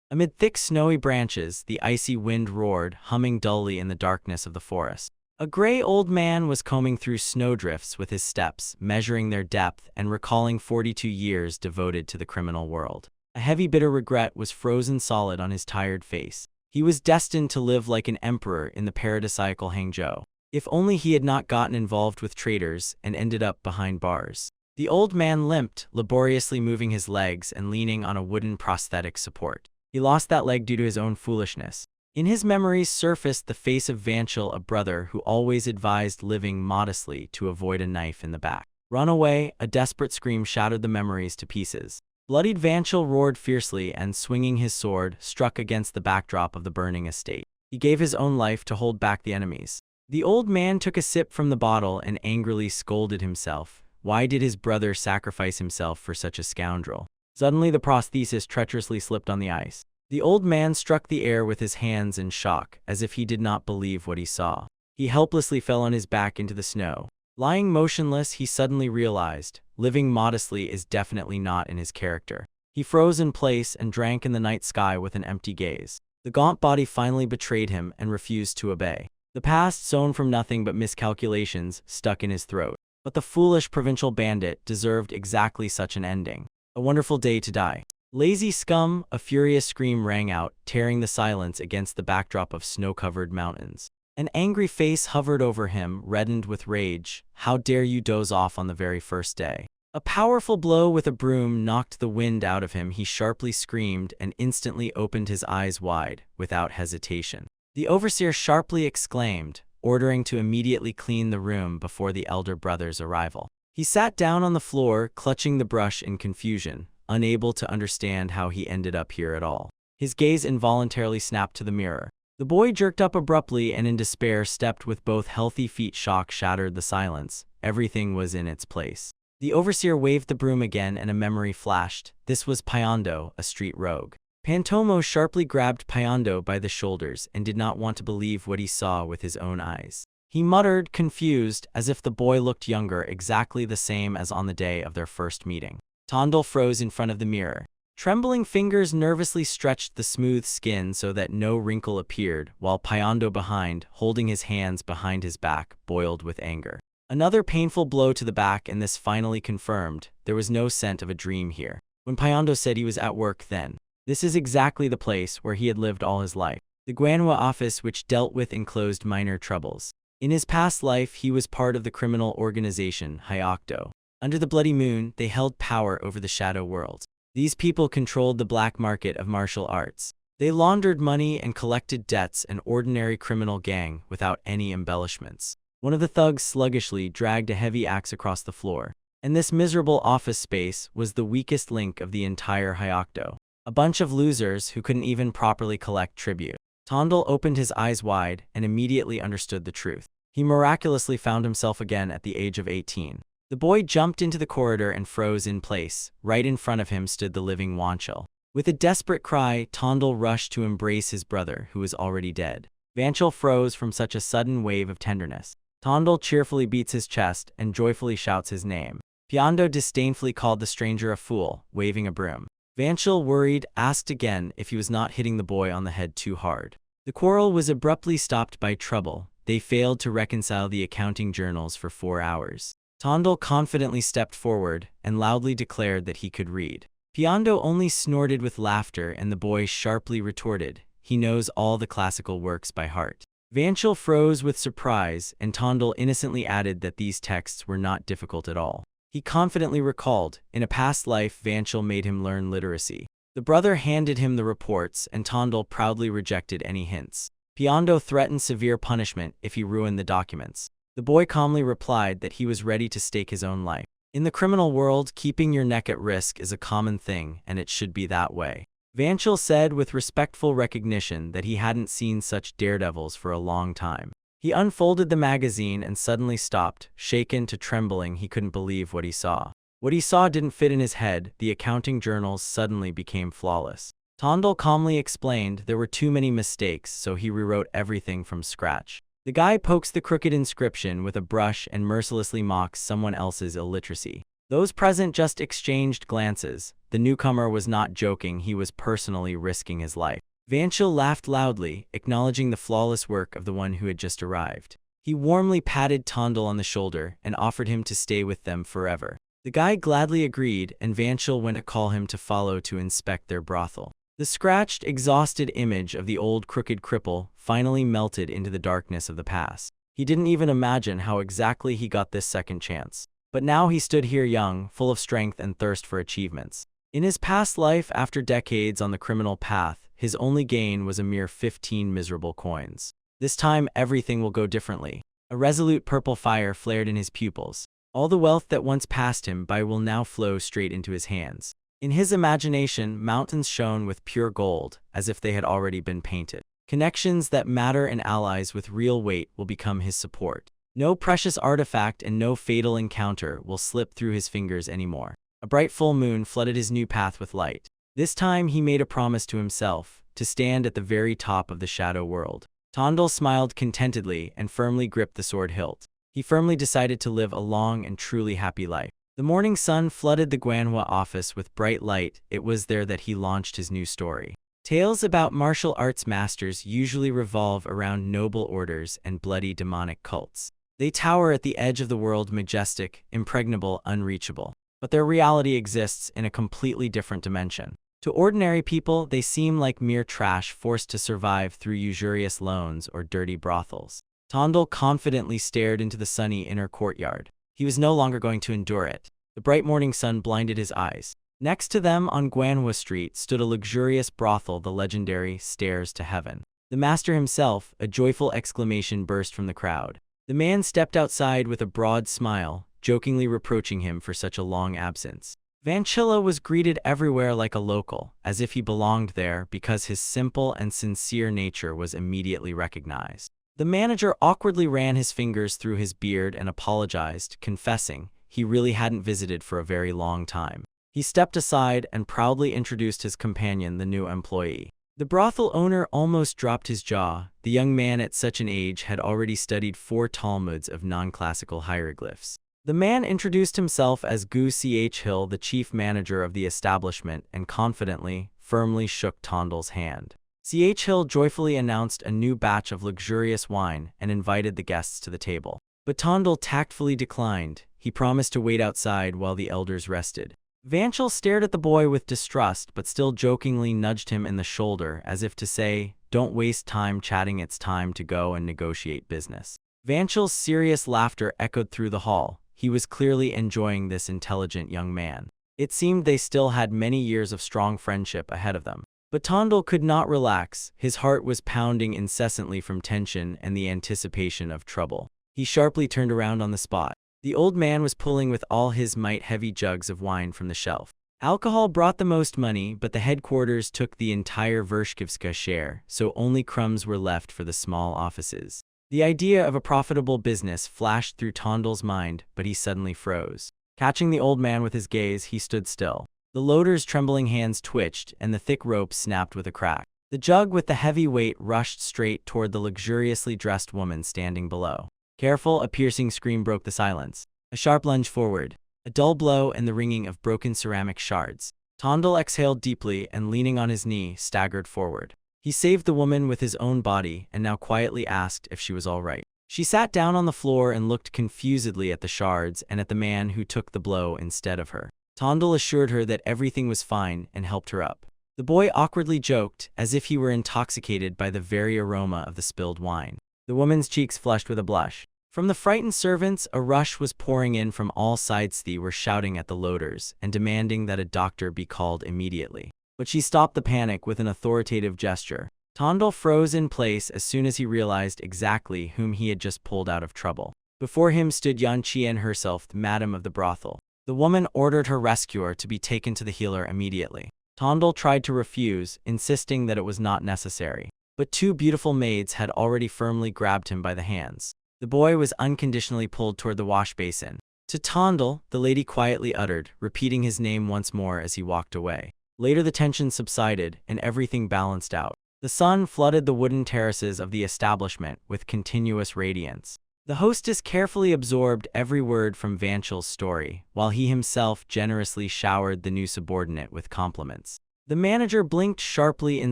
Amid thick snowy branches, the icy wind roared, humming dully in the darkness of the forest. A gray old man was combing through snowdrifts with his steps, measuring their depth and recalling 42 years devoted to the criminal world. A heavy bitter regret was frozen solid on his tired face. He was destined to live like an emperor in the paradisiacal Hangzhou. If only he had not gotten involved with traitors and ended up behind bars. The old man limped, laboriously moving his legs and leaning on a wooden prosthetic support. He lost that leg due to his own foolishness. In his memories surfaced the face of Vanchel, a brother who always advised living modestly to avoid a knife in the back. Run away! A desperate scream shattered the memories to pieces. Bloodied Vanchel roared fiercely and, swinging his sword, struck against the backdrop of the burning estate. He gave his own life to hold back the enemies. The old man took a sip from the bottle and angrily scolded himself. Why did his brother sacrifice himself for such a scoundrel? Suddenly the prosthesis treacherously slipped on the ice. The old man struck the air with his hands in shock, as if he did not believe what he saw. He helplessly fell on his back into the snow. Lying motionless, he suddenly realized, living modestly is definitely not in his character. He froze in place and drank in the night sky with an empty gaze. The gaunt body finally betrayed him and refused to obey. The past, sown from nothing but miscalculations, stuck in his throat. But the foolish provincial bandit deserved exactly such an ending. A wonderful day to die. Lazy scum! A furious scream rang out, tearing the silence against the backdrop of snow-covered mountains. An angry face hovered over him, reddened with rage. How dare you doze off on the very first day? A powerful blow with a broom knocked the wind out of him. He sharply screamed and instantly opened his eyes wide, without hesitation. The overseer sharply exclaimed, ordering to immediately clean the room before the elder brother's arrival. He sat down on the floor, clutching the brush in confusion, unable to understand how he ended up here at all. His gaze involuntarily snapped to the mirror. The boy jerked up abruptly and in despair stepped with both healthy feet. Shock shattered the silence. Everything was in its place. The overseer waved the broom again and a memory flashed. This was Pyondo, a street rogue. Pantomo sharply grabbed Pyondo by the shoulders and did not want to believe what he saw with his own eyes. He muttered, confused, as if the boy looked younger, exactly the same as on the day of their first meeting. Tondel froze in front of the mirror. Trembling fingers nervously stretched the smooth skin so that no wrinkle appeared, while Pyondo behind, holding his hands behind his back, boiled with anger. Another painful blow to the back, and this finally confirmed there was no scent of a dream here. When Pyondo said he was at work then, this is exactly the place where he had lived all his life. The Manhwa office which dealt with enclosed minor troubles. In his past life, he was part of the criminal organization, Hyokdo. Under the bloody moon, they held power over the shadow world. These people controlled the black market of martial arts. They laundered money and collected debts, an ordinary criminal gang without any embellishments. One of the thugs sluggishly dragged a heavy axe across the floor. And this miserable office space was the weakest link of the entire Hyokdo. A bunch of losers who couldn't even properly collect tribute. Tondel opened his eyes wide and immediately understood the truth. He miraculously found himself again at the age of 18. The boy jumped into the corridor and froze in place. Right in front of him stood the living Vanchel. With a desperate cry, Tondel rushed to embrace his brother, who was already dead. Vanchel froze from such a sudden wave of tenderness. Tondel cheerfully beats his chest and joyfully shouts his name. Pyondo disdainfully called the stranger a fool, waving a broom. Vanchel, worried, asked again if he was not hitting the boy on the head too hard. The quarrel was abruptly stopped by trouble. They failed to reconcile the accounting journals for 4 hours. Tondel confidently stepped forward and loudly declared that he could read. Pyondo only snorted with laughter, and the boy sharply retorted, he knows all the classical works by heart. Vanchel froze with surprise, and Tondel innocently added that these texts were not difficult at all. He confidently recalled, in a past life Vanchel made him learn literacy. The brother handed him the reports, and Tondel proudly rejected any hints. Pyondo threatened severe punishment if he ruined the documents. The boy calmly replied that he was ready to stake his own life. In the criminal world, keeping your neck at risk is a common thing, and it should be that way. Vanchel said with respectful recognition that he hadn't seen such daredevils for a long time. He unfolded the magazine and suddenly stopped, shaken to trembling. He couldn't believe what he saw. What he saw didn't fit in his head. The accounting journals suddenly became flawless. Tondel calmly explained there were too many mistakes, so he rewrote everything from scratch. The guy pokes the crooked inscription with a brush and mercilessly mocks someone else's illiteracy. Those present just exchanged glances. The newcomer was not joking, he was personally risking his life. Vanchil laughed loudly, acknowledging the flawless work of the one who had just arrived. He warmly patted Tondal on the shoulder and offered him to stay with them forever. The guy gladly agreed, and Vanchil went to call him to follow to inspect their brothel. The scratched, exhausted image of the old crooked cripple finally melted into the darkness of the past. He didn't even imagine how exactly he got this second chance. But now he stood here young, full of strength and thirst for achievements. In his past life, after decades on the criminal path, his only gain was a mere 15 miserable coins. This time, everything will go differently. A resolute purple fire flared in his pupils. All the wealth that once passed him by will now flow straight into his hands. In his imagination, mountains shone with pure gold, as if they had already been painted. Connections that matter and allies with real weight will become his support. No precious artifact and no fatal encounter will slip through his fingers anymore. A bright full moon flooded his new path with light. This time he made a promise to himself, to stand at the very top of the shadow world. Tondal smiled contentedly and firmly gripped the sword hilt. He firmly decided to live a long and truly happy life. The morning sun flooded the Manhwa office with bright light. It was there that he launched his new story. Tales about martial arts masters usually revolve around noble orders and bloody demonic cults. They tower at the edge of the world, majestic, impregnable, unreachable. But their reality exists in a completely different dimension. To ordinary people, they seem like mere trash forced to survive through usurious loans or dirty brothels. Tondal confidently stared into the sunny inner courtyard. He was no longer going to endure it. The bright morning sun blinded his eyes. Next to them on Manhwa Street stood a luxurious brothel, the legendary Stairs to Heaven. The master himself, a joyful exclamation burst from the crowd. The man stepped outside with a broad smile, jokingly reproaching him for such a long absence. Vanchilla was greeted everywhere like a local, as if he belonged there because his simple and sincere nature was immediately recognized. The manager awkwardly ran his fingers through his beard and apologized, confessing he really hadn't visited for a very long time. He stepped aside and proudly introduced his companion, the new employee. The brothel owner almost dropped his jaw. The young man at such an age had already studied 4 Talmuds of non-classical hieroglyphs. The man introduced himself as Gu Ch Hill, the chief manager of the establishment, and confidently, firmly shook Tondal's hand. Ch Hill joyfully announced a new batch of luxurious wine and invited the guests to the table. But Tondal tactfully declined. He promised to wait outside while the elders rested. Vanchil stared at the boy with distrust but still jokingly nudged him in the shoulder as if to say, "Don't waste time chatting, it's time to go and negotiate business." Vanchil's serious laughter echoed through the hall. He was clearly enjoying this intelligent young man. It seemed they still had many years of strong friendship ahead of them. But Tondal could not relax. His heart was pounding incessantly from tension and the anticipation of trouble. He sharply turned around on the spot. The old man was pulling with all his might heavy jugs of wine from the shelf. Alcohol brought the most money, but the headquarters took the entire Vershkovska share, so only crumbs were left for the small offices. The idea of a profitable business flashed through Tondal's mind, but he suddenly froze. Catching the old man with his gaze, he stood still. The loader's trembling hands twitched, and the thick rope snapped with a crack. The jug with the heavy weight rushed straight toward the luxuriously dressed woman standing below. Careful, a piercing scream broke the silence. A sharp lunge forward. A dull blow and the ringing of broken ceramic shards. Tondal exhaled deeply and, leaning on his knee, staggered forward. He saved the woman with his own body and now quietly asked if she was all right. She sat down on the floor and looked confusedly at the shards and at the man who took the blow instead of her. Tondal assured her that everything was fine and helped her up. The boy awkwardly joked, as if he were intoxicated by the very aroma of the spilled wine. The woman's cheeks flushed with a blush. From the frightened servants, a rush was pouring in from all sides. They were shouting at the loaders and demanding that a doctor be called immediately. But she stopped the panic with an authoritative gesture. Tondal froze in place as soon as he realized exactly whom he had just pulled out of trouble. Before him stood Yan Qian herself, the madam of the brothel. The woman ordered her rescuer to be taken to the healer immediately. Tondal tried to refuse, insisting that it was not necessary. But 2 beautiful maids had already firmly grabbed him by the hands. The boy was unconditionally pulled toward the wash basin. To Tondal, the lady quietly uttered, repeating his name once more as he walked away. Later the tension subsided, and everything balanced out. The sun flooded the wooden terraces of the establishment with continuous radiance. The hostess carefully absorbed every word from Vanchel's story, while he himself generously showered the new subordinate with compliments. The manager blinked sharply in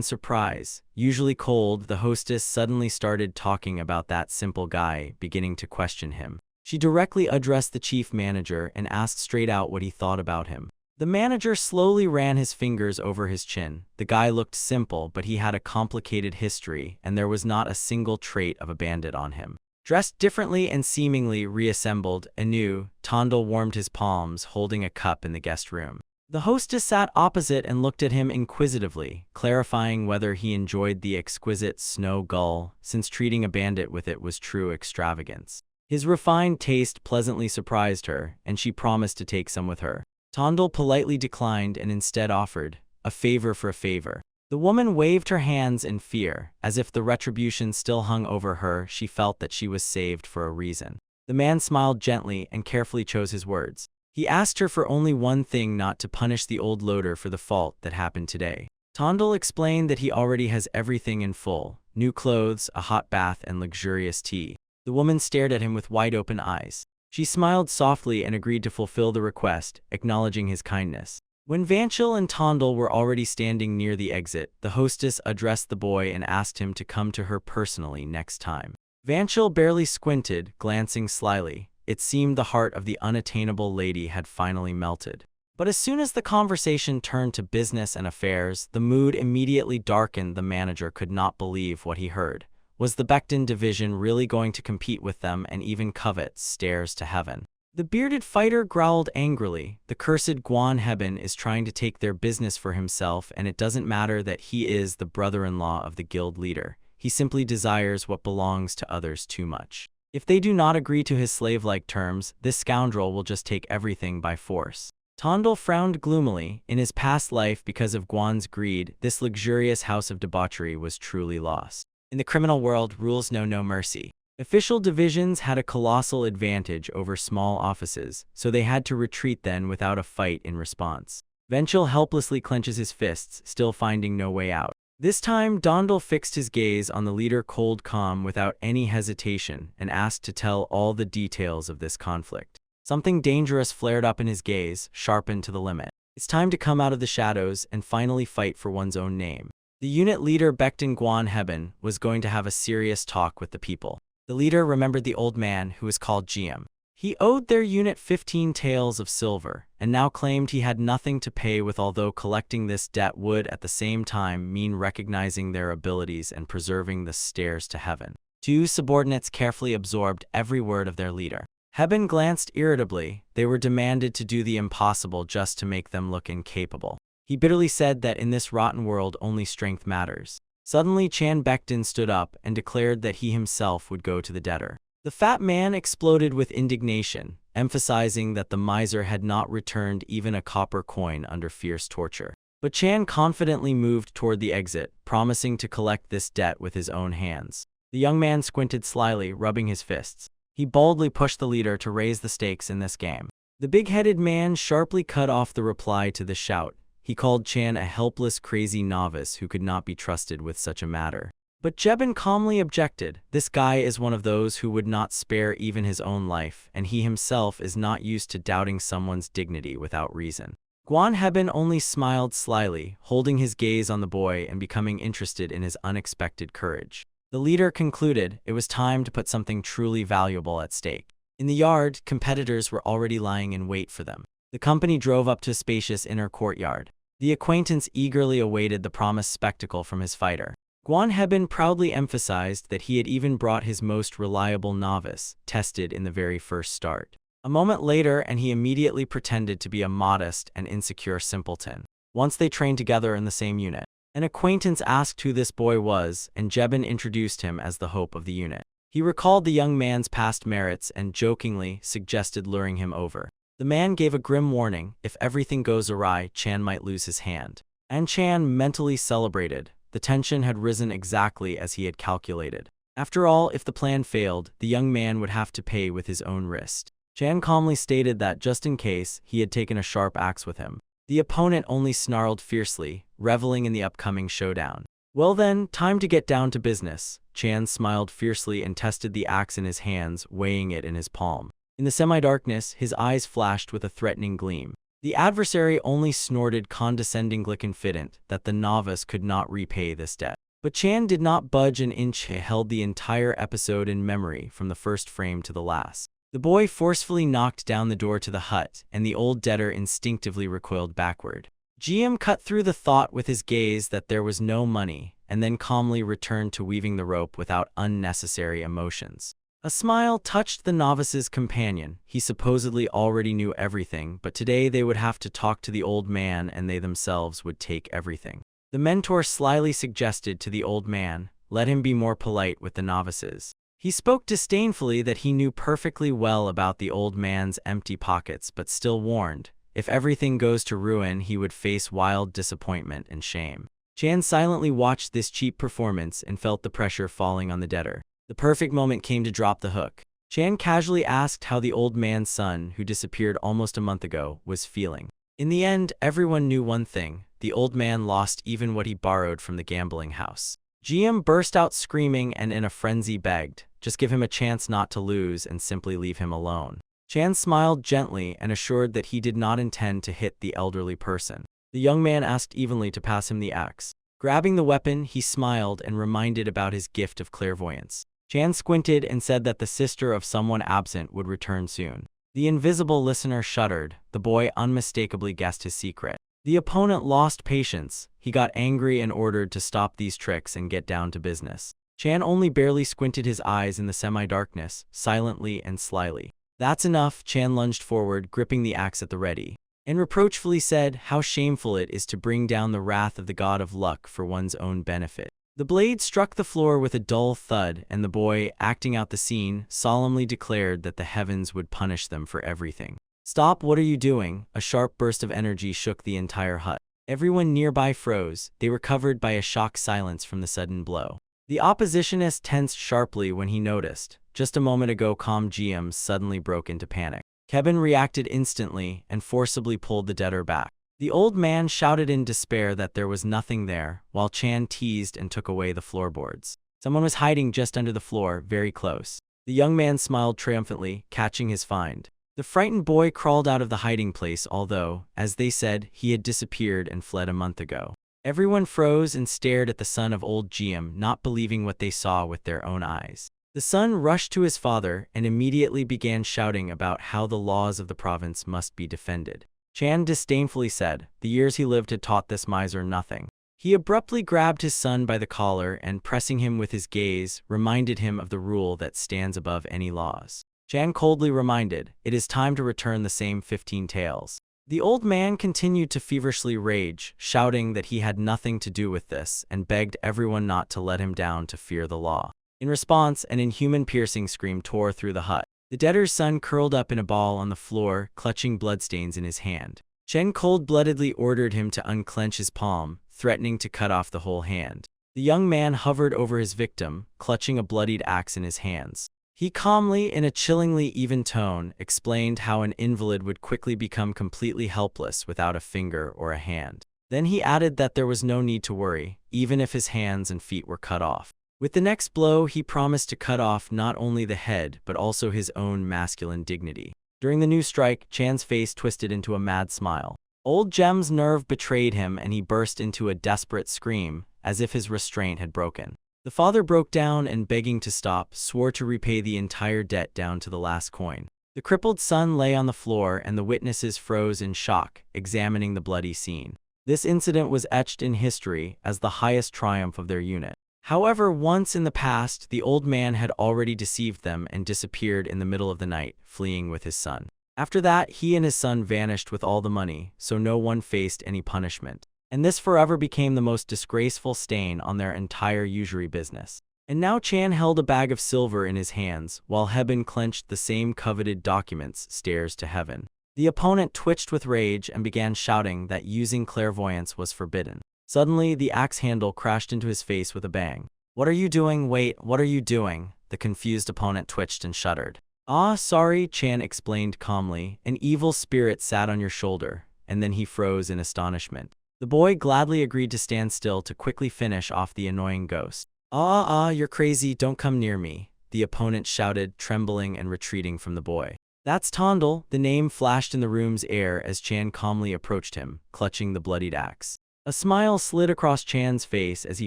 surprise. Usually cold, the hostess suddenly started talking about that simple guy, beginning to question him. She directly addressed the chief manager and asked straight out what he thought about him. The manager slowly ran his fingers over his chin. The guy looked simple, but he had a complicated history, and there was not a single trait of a bandit on him. Dressed differently and seemingly reassembled anew, Tondel warmed his palms, holding a cup in the guest room. The hostess sat opposite and looked at him inquisitively, clarifying whether he enjoyed the exquisite snow gull, since treating a bandit with it was true extravagance. His refined taste pleasantly surprised her, and she promised to take some with her. Tondel politely declined and instead offered a favor for a favor. The woman waved her hands in fear, as if the retribution still hung over her. She felt that she was saved for a reason. The man smiled gently and carefully chose his words. He asked her for only one thing: not to punish the old loader for the fault that happened today. Tondel explained that he already has everything in full: new clothes, a hot bath, and luxurious tea. The woman stared at him with wide-open eyes. She smiled softly and agreed to fulfill the request, acknowledging his kindness. When Vanchel and Tondel were already standing near the exit, the hostess addressed the boy and asked him to come to her personally next time. Vanchel barely squinted, glancing slyly. It seemed the heart of the unattainable lady had finally melted. But as soon as the conversation turned to business and affairs, the mood immediately darkened. The manager could not believe what he heard. Was the Becton division really going to compete with them and even covet stairs to heaven? The bearded fighter growled angrily. The cursed Guan Heben is trying to take their business for himself, and it doesn't matter that he is the brother-in-law of the guild leader. He simply desires what belongs to others too much. If they do not agree to his slave-like terms, this scoundrel will just take everything by force. Tondel frowned gloomily. In his past life, because of Guan's greed, this luxurious house of debauchery was truly lost. In the criminal world, rules know no mercy. Official divisions had a colossal advantage over small offices, so they had to retreat then without a fight in response. Venchel helplessly clenches his fists, still finding no way out. This time, Dondel fixed his gaze on the leader, cold calm without any hesitation, and asked to tell all the details of this conflict. Something dangerous flared up in his gaze, sharpened to the limit. It's time to come out of the shadows and finally fight for one's own name. The unit leader, Becton Guan Heben, was going to have a serious talk with the people. The leader remembered the old man, who was called Jiam. He owed their unit 15 taels of silver, and now claimed he had nothing to pay with, although collecting this debt would at the same time mean recognizing their abilities and preserving the stairs to heaven. Two subordinates carefully absorbed every word of their leader. Heben glanced irritably. They were demanded to do the impossible just to make them look incapable. He bitterly said that in this rotten world only strength matters. Suddenly, Chan Becton stood up and declared that he himself would go to the debtor. The fat man exploded with indignation, emphasizing that the miser had not returned even a copper coin under fierce torture. But Chan confidently moved toward the exit, promising to collect this debt with his own hands. The young man squinted slyly, rubbing his fists. He boldly pushed the leader to raise the stakes in this game. The big-headed man sharply cut off the reply to the shout. He called Chan a helpless, crazy novice who could not be trusted with such a matter. But Jebin calmly objected. This guy is one of those who would not spare even his own life, and he himself is not used to doubting someone's dignity without reason. Guan Heben only smiled slyly, holding his gaze on the boy and becoming interested in his unexpected courage. The leader concluded it was time to put something truly valuable at stake. In the yard, competitors were already lying in wait for them. The company drove up to a spacious inner courtyard. The acquaintance eagerly awaited the promised spectacle from his fighter. Guan Heben proudly emphasized that he had even brought his most reliable novice, tested in the very first start. A moment later, and he immediately pretended to be a modest and insecure simpleton. Once they trained together in the same unit. An acquaintance asked who this boy was, and Jebin introduced him as the hope of the unit. He recalled the young man's past merits and jokingly suggested luring him over. The man gave a grim warning: if everything goes awry, Chan might lose his hand. And Chan mentally celebrated. The tension had risen exactly as he had calculated. After all, if the plan failed, the young man would have to pay with his own wrist. Chan calmly stated that, just in case, he had taken a sharp axe with him. The opponent only snarled fiercely, reveling in the upcoming showdown. Well then, time to get down to business. Chan smiled fiercely and tested the axe in his hands, weighing it in his palm. In the semi-darkness, his eyes flashed with a threatening gleam. The adversary only snorted condescendingly confident that the novice could not repay this debt. But Chan did not budge an inch. He held the entire episode in memory from the first frame to the last. The boy forcefully knocked down the door to the hut, and the old debtor instinctively recoiled backward. GM cut through the thought with his gaze that there was no money, and then calmly returned to weaving the rope without unnecessary emotions. A smile touched the novice's companion. He supposedly already knew everything, but today they would have to talk to the old man and they themselves would take everything. The mentor slyly suggested to the old man, let him be more polite with the novices. He spoke disdainfully that he knew perfectly well about the old man's empty pockets, but still warned, if everything goes to ruin, he would face wild disappointment and shame. Chan silently watched this cheap performance and felt the pressure falling on the debtor. The perfect moment came to drop the hook. Chan casually asked how the old man's son, who disappeared almost a month ago, was feeling. In the end, everyone knew one thing. The old man lost even what he borrowed from the gambling house. GM burst out screaming and in a frenzy begged, just give him a chance not to lose and simply leave him alone. Chan smiled gently and assured that he did not intend to hit the elderly person. The young man asked evenly to pass him the axe. Grabbing the weapon, he smiled and reminded about his gift of clairvoyance. Chan squinted and said that the sister of someone absent would return soon. The invisible listener shuddered. The boy unmistakably guessed his secret. The opponent lost patience. He got angry and ordered to stop these tricks and get down to business. Chan only barely squinted his eyes in the semi-darkness, silently and slyly. That's enough. Chan lunged forward, gripping the axe at the ready, and reproachfully said, how shameful it is to bring down the wrath of the god of luck for one's own benefit. The blade struck the floor with a dull thud, and the boy, acting out the scene, solemnly declared that the heavens would punish them for everything. Stop, what are you doing? A sharp burst of energy shook the entire hut. Everyone nearby froze. They were covered by a shocked silence from the sudden blow. The oppositionist tensed sharply when he noticed. Just a moment ago, calm GM suddenly broke into panic. Kevin reacted instantly and forcibly pulled the debtor back. The old man shouted in despair that there was nothing there, while Chan teased and took away the floorboards. Someone was hiding just under the floor, very close. The young man smiled triumphantly, catching his find. The frightened boy crawled out of the hiding place, although, as they said, he had disappeared and fled a month ago. Everyone froze and stared at the son of old GM, not believing what they saw with their own eyes. The son rushed to his father and immediately began shouting about how the laws of the province must be defended. Chan disdainfully said, the years he lived had taught this miser nothing. He abruptly grabbed his son by the collar and, pressing him with his gaze, reminded him of the rule that stands above any laws. Chan coldly reminded, it is time to return the same 15 taels. The old man continued to feverishly rage, shouting that he had nothing to do with this and begged everyone not to let him down to fear the law. In response, an inhuman piercing scream tore through the hut. The debtor's son curled up in a ball on the floor, clutching bloodstains in his hand. Chen cold-bloodedly ordered him to unclench his palm, threatening to cut off the whole hand. The young man hovered over his victim, clutching a bloodied axe in his hands. He calmly, in a chillingly even tone, explained how an invalid would quickly become completely helpless without a finger or a hand. Then he added that there was no need to worry, even if his hands and feet were cut off. With the next blow, he promised to cut off not only the head but also his own masculine dignity. During the new strike, Chan's face twisted into a mad smile. Old Jem's nerve betrayed him and he burst into a desperate scream, as if his restraint had broken. The father broke down and, begging to stop, swore to repay the entire debt down to the last coin. The crippled son lay on the floor and the witnesses froze in shock, examining the bloody scene. This incident was etched in history as the highest triumph of their unit. However, once in the past, the old man had already deceived them and disappeared in the middle of the night, fleeing with his son. After that, he and his son vanished with all the money, so no one faced any punishment. And this forever became the most disgraceful stain on their entire usury business. And now Chan held a bag of silver in his hands, while Hebben clenched the same coveted documents, stairs to heaven. The opponent twitched with rage and began shouting that using clairvoyance was forbidden. Suddenly, the axe handle crashed into his face with a bang. "What are you doing? Wait, what are you doing?" The confused opponent twitched and shuddered. "Ah, sorry," Chan explained calmly. "An evil spirit sat on your shoulder," and then he froze in astonishment. The boy gladly agreed to stand still to quickly finish off the annoying ghost. You're crazy, don't come near me," the opponent shouted, trembling and retreating from the boy. "That's Tondel," the name flashed in the room's air as Chan calmly approached him, clutching the bloodied axe. A smile slid across Chan's face as he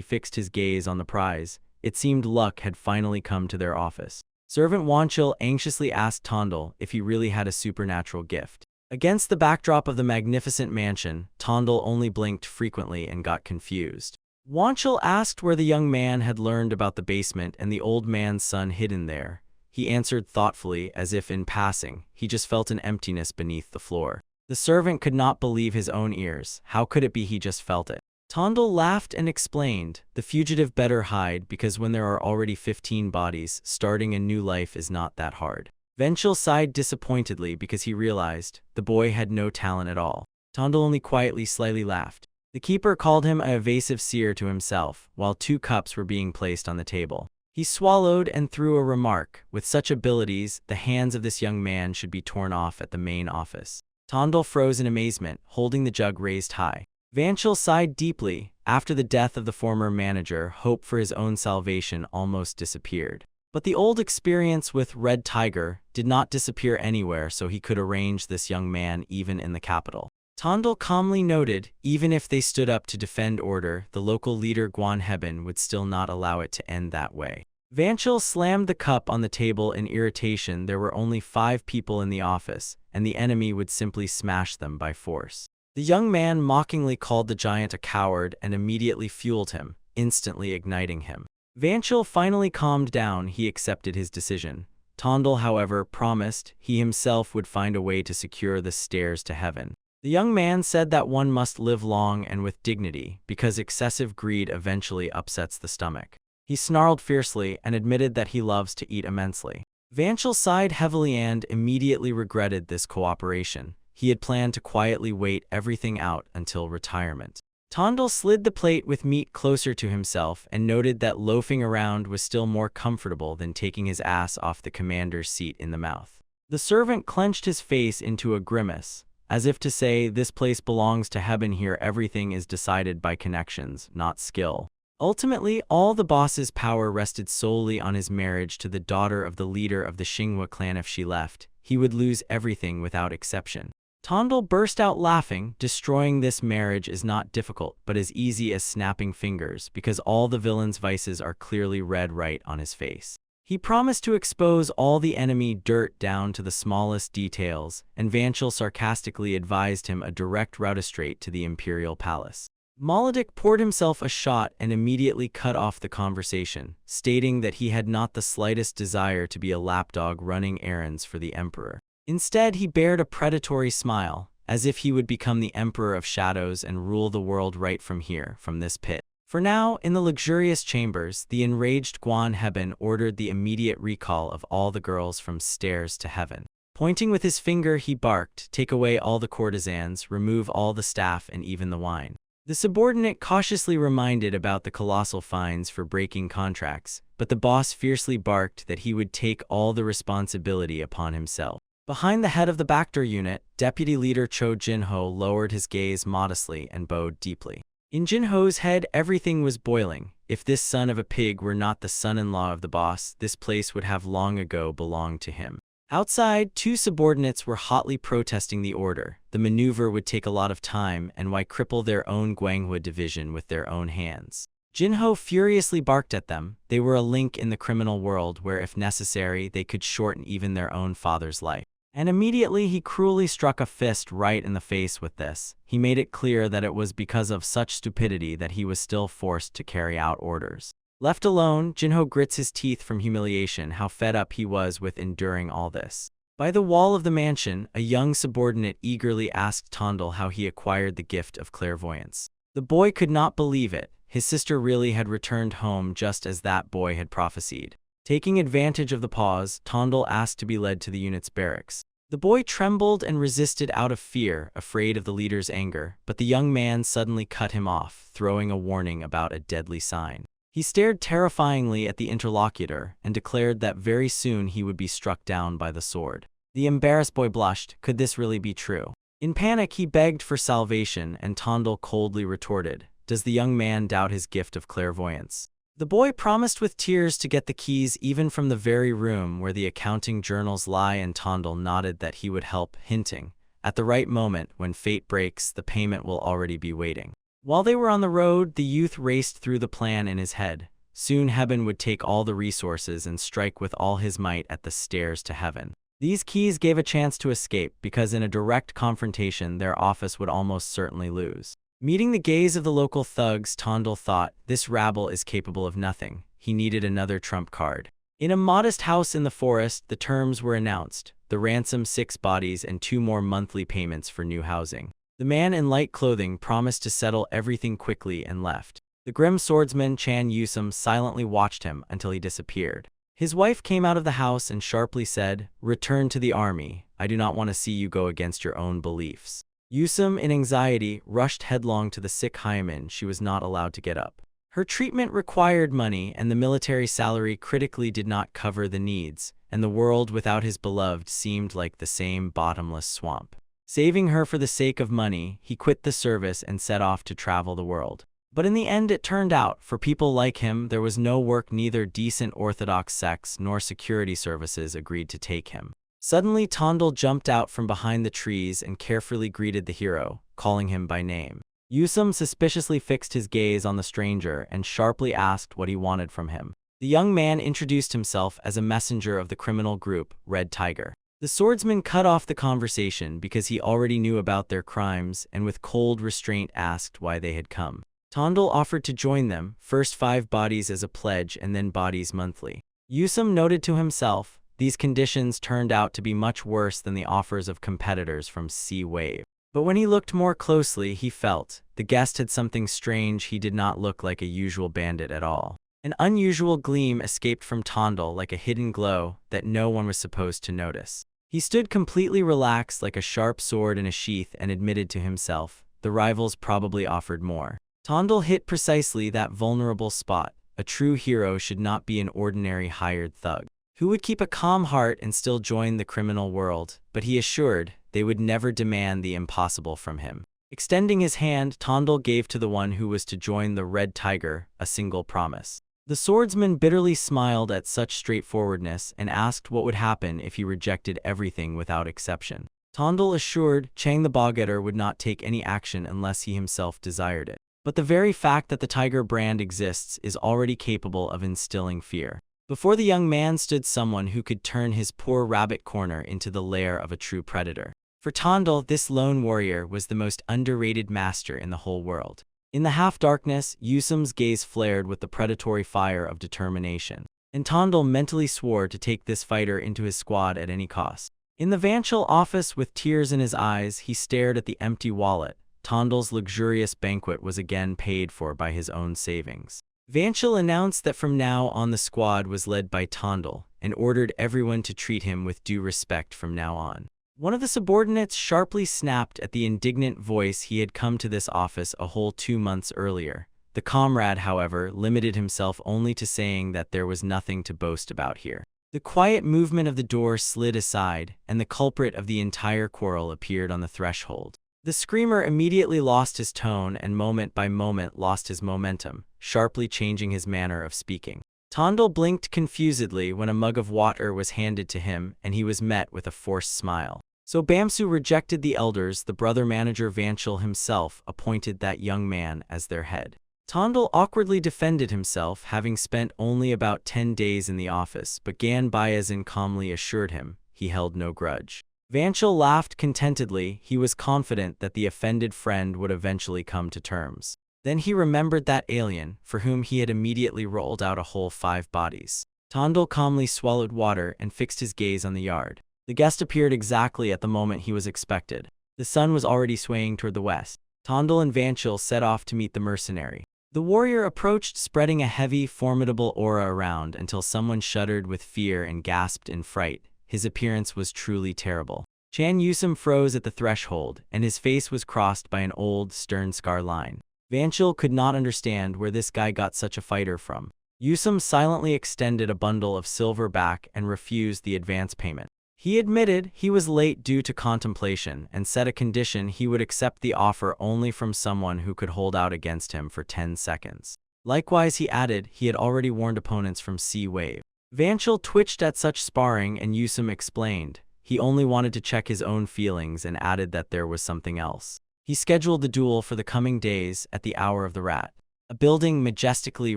fixed his gaze on the prize. It seemed luck had finally come to their office. Servant Wanchil anxiously asked Tondel if he really had a supernatural gift. Against the backdrop of the magnificent mansion, Tondel only blinked frequently and got confused. Wanchil asked where the young man had learned about the basement and the old man's son hidden there. He answered thoughtfully, as if in passing, he just felt an emptiness beneath the floor. The servant could not believe his own ears. How could it be he just felt it? Tondel laughed and explained, "The fugitive better hide, because when there are already 15 bodies, starting a new life is not that hard." Venchil sighed disappointedly because he realized the boy had no talent at all. Tondel only quietly, slyly laughed. The keeper called him an evasive seer to himself, while 2 cups were being placed on the table. He swallowed and threw a remark. With such abilities, the hands of this young man should be torn off at the main office. Tondel froze in amazement, holding the jug raised high. Vanchil sighed deeply. After the death of the former manager, hope for his own salvation almost disappeared. But the old experience with Red Tiger did not disappear anywhere, so he could arrange this young man even in the capital. Tondel calmly noted, even if they stood up to defend order, the local leader Guan Hebben would still not allow it to end that way. Vanchil slammed the cup on the table in irritation. There were only 5 people in the office, and the enemy would simply smash them by force. The young man mockingly called the giant a coward and immediately fueled him, instantly igniting him. Vanchil finally calmed down. He accepted his decision. Tondel, however, promised he himself would find a way to secure the stairs to heaven. The young man said that one must live long and with dignity, because excessive greed eventually upsets the stomach. He snarled fiercely and admitted that he loves to eat immensely. Vanchil sighed heavily and immediately regretted this cooperation. He had planned to quietly wait everything out until retirement. Tondel slid the plate with meat closer to himself and noted that loafing around was still more comfortable than taking his ass off the commander's seat in the mouth. The servant clenched his face into a grimace, as if to say, "This place belongs to Hebben. Here everything is decided by connections, not skill." Ultimately, all the boss's power rested solely on his marriage to the daughter of the leader of the Xinghua clan. If she left, he would lose everything without exception. Tondel burst out laughing. Destroying this marriage is not difficult, but as easy as snapping fingers, because all the villain's vices are clearly read right on his face. He promised to expose all the enemy dirt down to the smallest details, and Vanchil sarcastically advised him a direct route straight to the imperial palace. Molodik poured himself a shot and immediately cut off the conversation, stating that he had not the slightest desire to be a lapdog running errands for the emperor. Instead, he bared a predatory smile, as if he would become the Emperor of Shadows and rule the world right from here, from this pit. For now, in the luxurious chambers, the enraged Guan Hebben ordered the immediate recall of all the girls from stairs to heaven. Pointing with his finger, he barked, "Take away all the courtesans, remove all the staff and even the wine." The subordinate cautiously reminded about the colossal fines for breaking contracts, but the boss fiercely barked that he would take all the responsibility upon himself. Behind the head of the backdoor unit, Deputy Leader Cho Jinho lowered his gaze modestly and bowed deeply. In Jinho's head, everything was boiling. If this son of a pig were not the son-in-law of the boss, this place would have long ago belonged to him. Outside, 2 subordinates were hotly protesting the order. The maneuver would take a lot of time, and why cripple their own Guanghua division with their own hands? Jinho furiously barked at them. They were a link in the criminal world where, if necessary, they could shorten even their own father's life. And immediately he cruelly struck a fist right in the face with this. He made it clear that it was because of such stupidity that he was still forced to carry out orders. Left alone, Jinho grits his teeth from humiliation, how fed up he was with enduring all this. By the wall of the mansion, a young subordinate eagerly asked Tondel how he acquired the gift of clairvoyance. The boy could not believe it. His sister really had returned home just as that boy had prophesied. Taking advantage of the pause, Tondel asked to be led to the unit's barracks. The boy trembled and resisted out of fear, afraid of the leader's anger, but the young man suddenly cut him off, throwing a warning about a deadly sign. He stared terrifyingly at the interlocutor and declared that very soon he would be struck down by the sword. The embarrassed boy blushed. Could this really be true? In panic, he begged for salvation, and Tondal coldly retorted, "Does the young man doubt his gift of clairvoyance?" The boy promised with tears to get the keys even from the very room where the accounting journals lie, and Tondal nodded that he would help, hinting, "At the right moment, when fate breaks, the payment will already be waiting." While they were on the road, the youth raced through the plan in his head. Soon Heaven would take all the resources and strike with all his might at the stairs to heaven. These keys gave a chance to escape, because in a direct confrontation their office would almost certainly lose. Meeting the gaze of the local thugs, Tondal thought, this rabble is capable of nothing. He needed another trump card. In a modest house in the forest, the terms were announced: the ransom, 6 bodies, and 2 more monthly payments for new housing. The man in light clothing promised to settle everything quickly and left. The grim swordsman Chan Yusum silently watched him until he disappeared. His wife came out of the house and sharply said, "Return to the army. I do not want to see you go against your own beliefs." Yusum, in anxiety, rushed headlong to the sick Hyamin. She was not allowed to get up. Her treatment required money, and the military salary critically did not cover the needs, and the world without his beloved seemed like the same bottomless swamp. Saving her for the sake of money, he quit the service and set off to travel the world. But in the end it turned out, for people like him, there was no work. Neither decent Orthodox sects nor security services agreed to take him. Suddenly Tondal jumped out from behind the trees and carefully greeted the hero, calling him by name. Yusum suspiciously fixed his gaze on the stranger and sharply asked what he wanted from him. The young man introduced himself as a messenger of the criminal group, Red Tiger. The swordsman cut off the conversation because he already knew about their crimes, and with cold restraint asked why they had come. Tondal offered to join them, first 5 bodies as a pledge and then bodies monthly. Yusum noted to himself, these conditions turned out to be much worse than the offers of competitors from C-Wave. But when he looked more closely, he felt the guest had something strange. He did not look like a usual bandit at all. An unusual gleam escaped from Tondal, like a hidden glow that no one was supposed to notice. He stood completely relaxed, like a sharp sword in a sheath, and admitted to himself, the rivals probably offered more. Tondal hit precisely that vulnerable spot. A true hero should not be an ordinary hired thug, who would keep a calm heart and still join the criminal world, but he assured they would never demand the impossible from him. Extending his hand, Tondal gave to the one who was to join the Red Tiger a single promise. The swordsman bitterly smiled at such straightforwardness and asked what would happen if he rejected everything without exception. Tondal assured Chang the Boggetter would not take any action unless he himself desired it. But the very fact that the Tiger brand exists is already capable of instilling fear. Before the young man stood someone who could turn his poor rabbit corner into the lair of a true predator. For Tondal, this lone warrior was the most underrated master in the whole world. In the half-darkness, Yusum's gaze flared with the predatory fire of determination, and Tondal mentally swore to take this fighter into his squad at any cost. In the Vanchel office, with tears in his eyes, he stared at the empty wallet. Tondal's luxurious banquet was again paid for by his own savings. Vanchel announced that from now on the squad was led by Tondal, and ordered everyone to treat him with due respect from now on. One of the subordinates sharply snapped at the indignant voice. He had come to this office a whole 2 months earlier. The comrade, however, limited himself only to saying that there was nothing to boast about here. The quiet movement of the door slid aside, and the culprit of the entire quarrel appeared on the threshold. The screamer immediately lost his tone and moment by moment lost his momentum, sharply changing his manner of speaking. Tondal blinked confusedly when a mug of water was handed to him, and he was met with a forced smile. So Bamsu rejected the elders. The brother manager Vanchel himself appointed that young man as their head. Tondal awkwardly defended himself, having spent only about 10 days in the office, but Gan Bayazin calmly assured him he held no grudge. Vanchel laughed contentedly. He was confident that the offended friend would eventually come to terms. Then he remembered that alien, for whom he had immediately rolled out a whole 5 bodies. Tondal calmly swallowed water and fixed his gaze on the yard. The guest appeared exactly at the moment he was expected. The sun was already swaying toward the west. Tondal and Vanchel set off to meet the mercenary. The warrior approached, spreading a heavy, formidable aura around until someone shuddered with fear and gasped in fright. His appearance was truly terrible. Chan Yusum froze at the threshold, and his face was crossed by an old, stern scar line. Vanchel could not understand where this guy got such a fighter from. Yusum silently extended a bundle of silver back and refused the advance payment. He admitted he was late due to contemplation and set a condition he would accept the offer only from someone who could hold out against him for 10 seconds. Likewise, he added he had already warned opponents from C-Wave. Vanchel twitched at such sparring, and Yusum explained he only wanted to check his own feelings and added that there was something else. He scheduled the duel for the coming days at the Hour of the Rat. A building majestically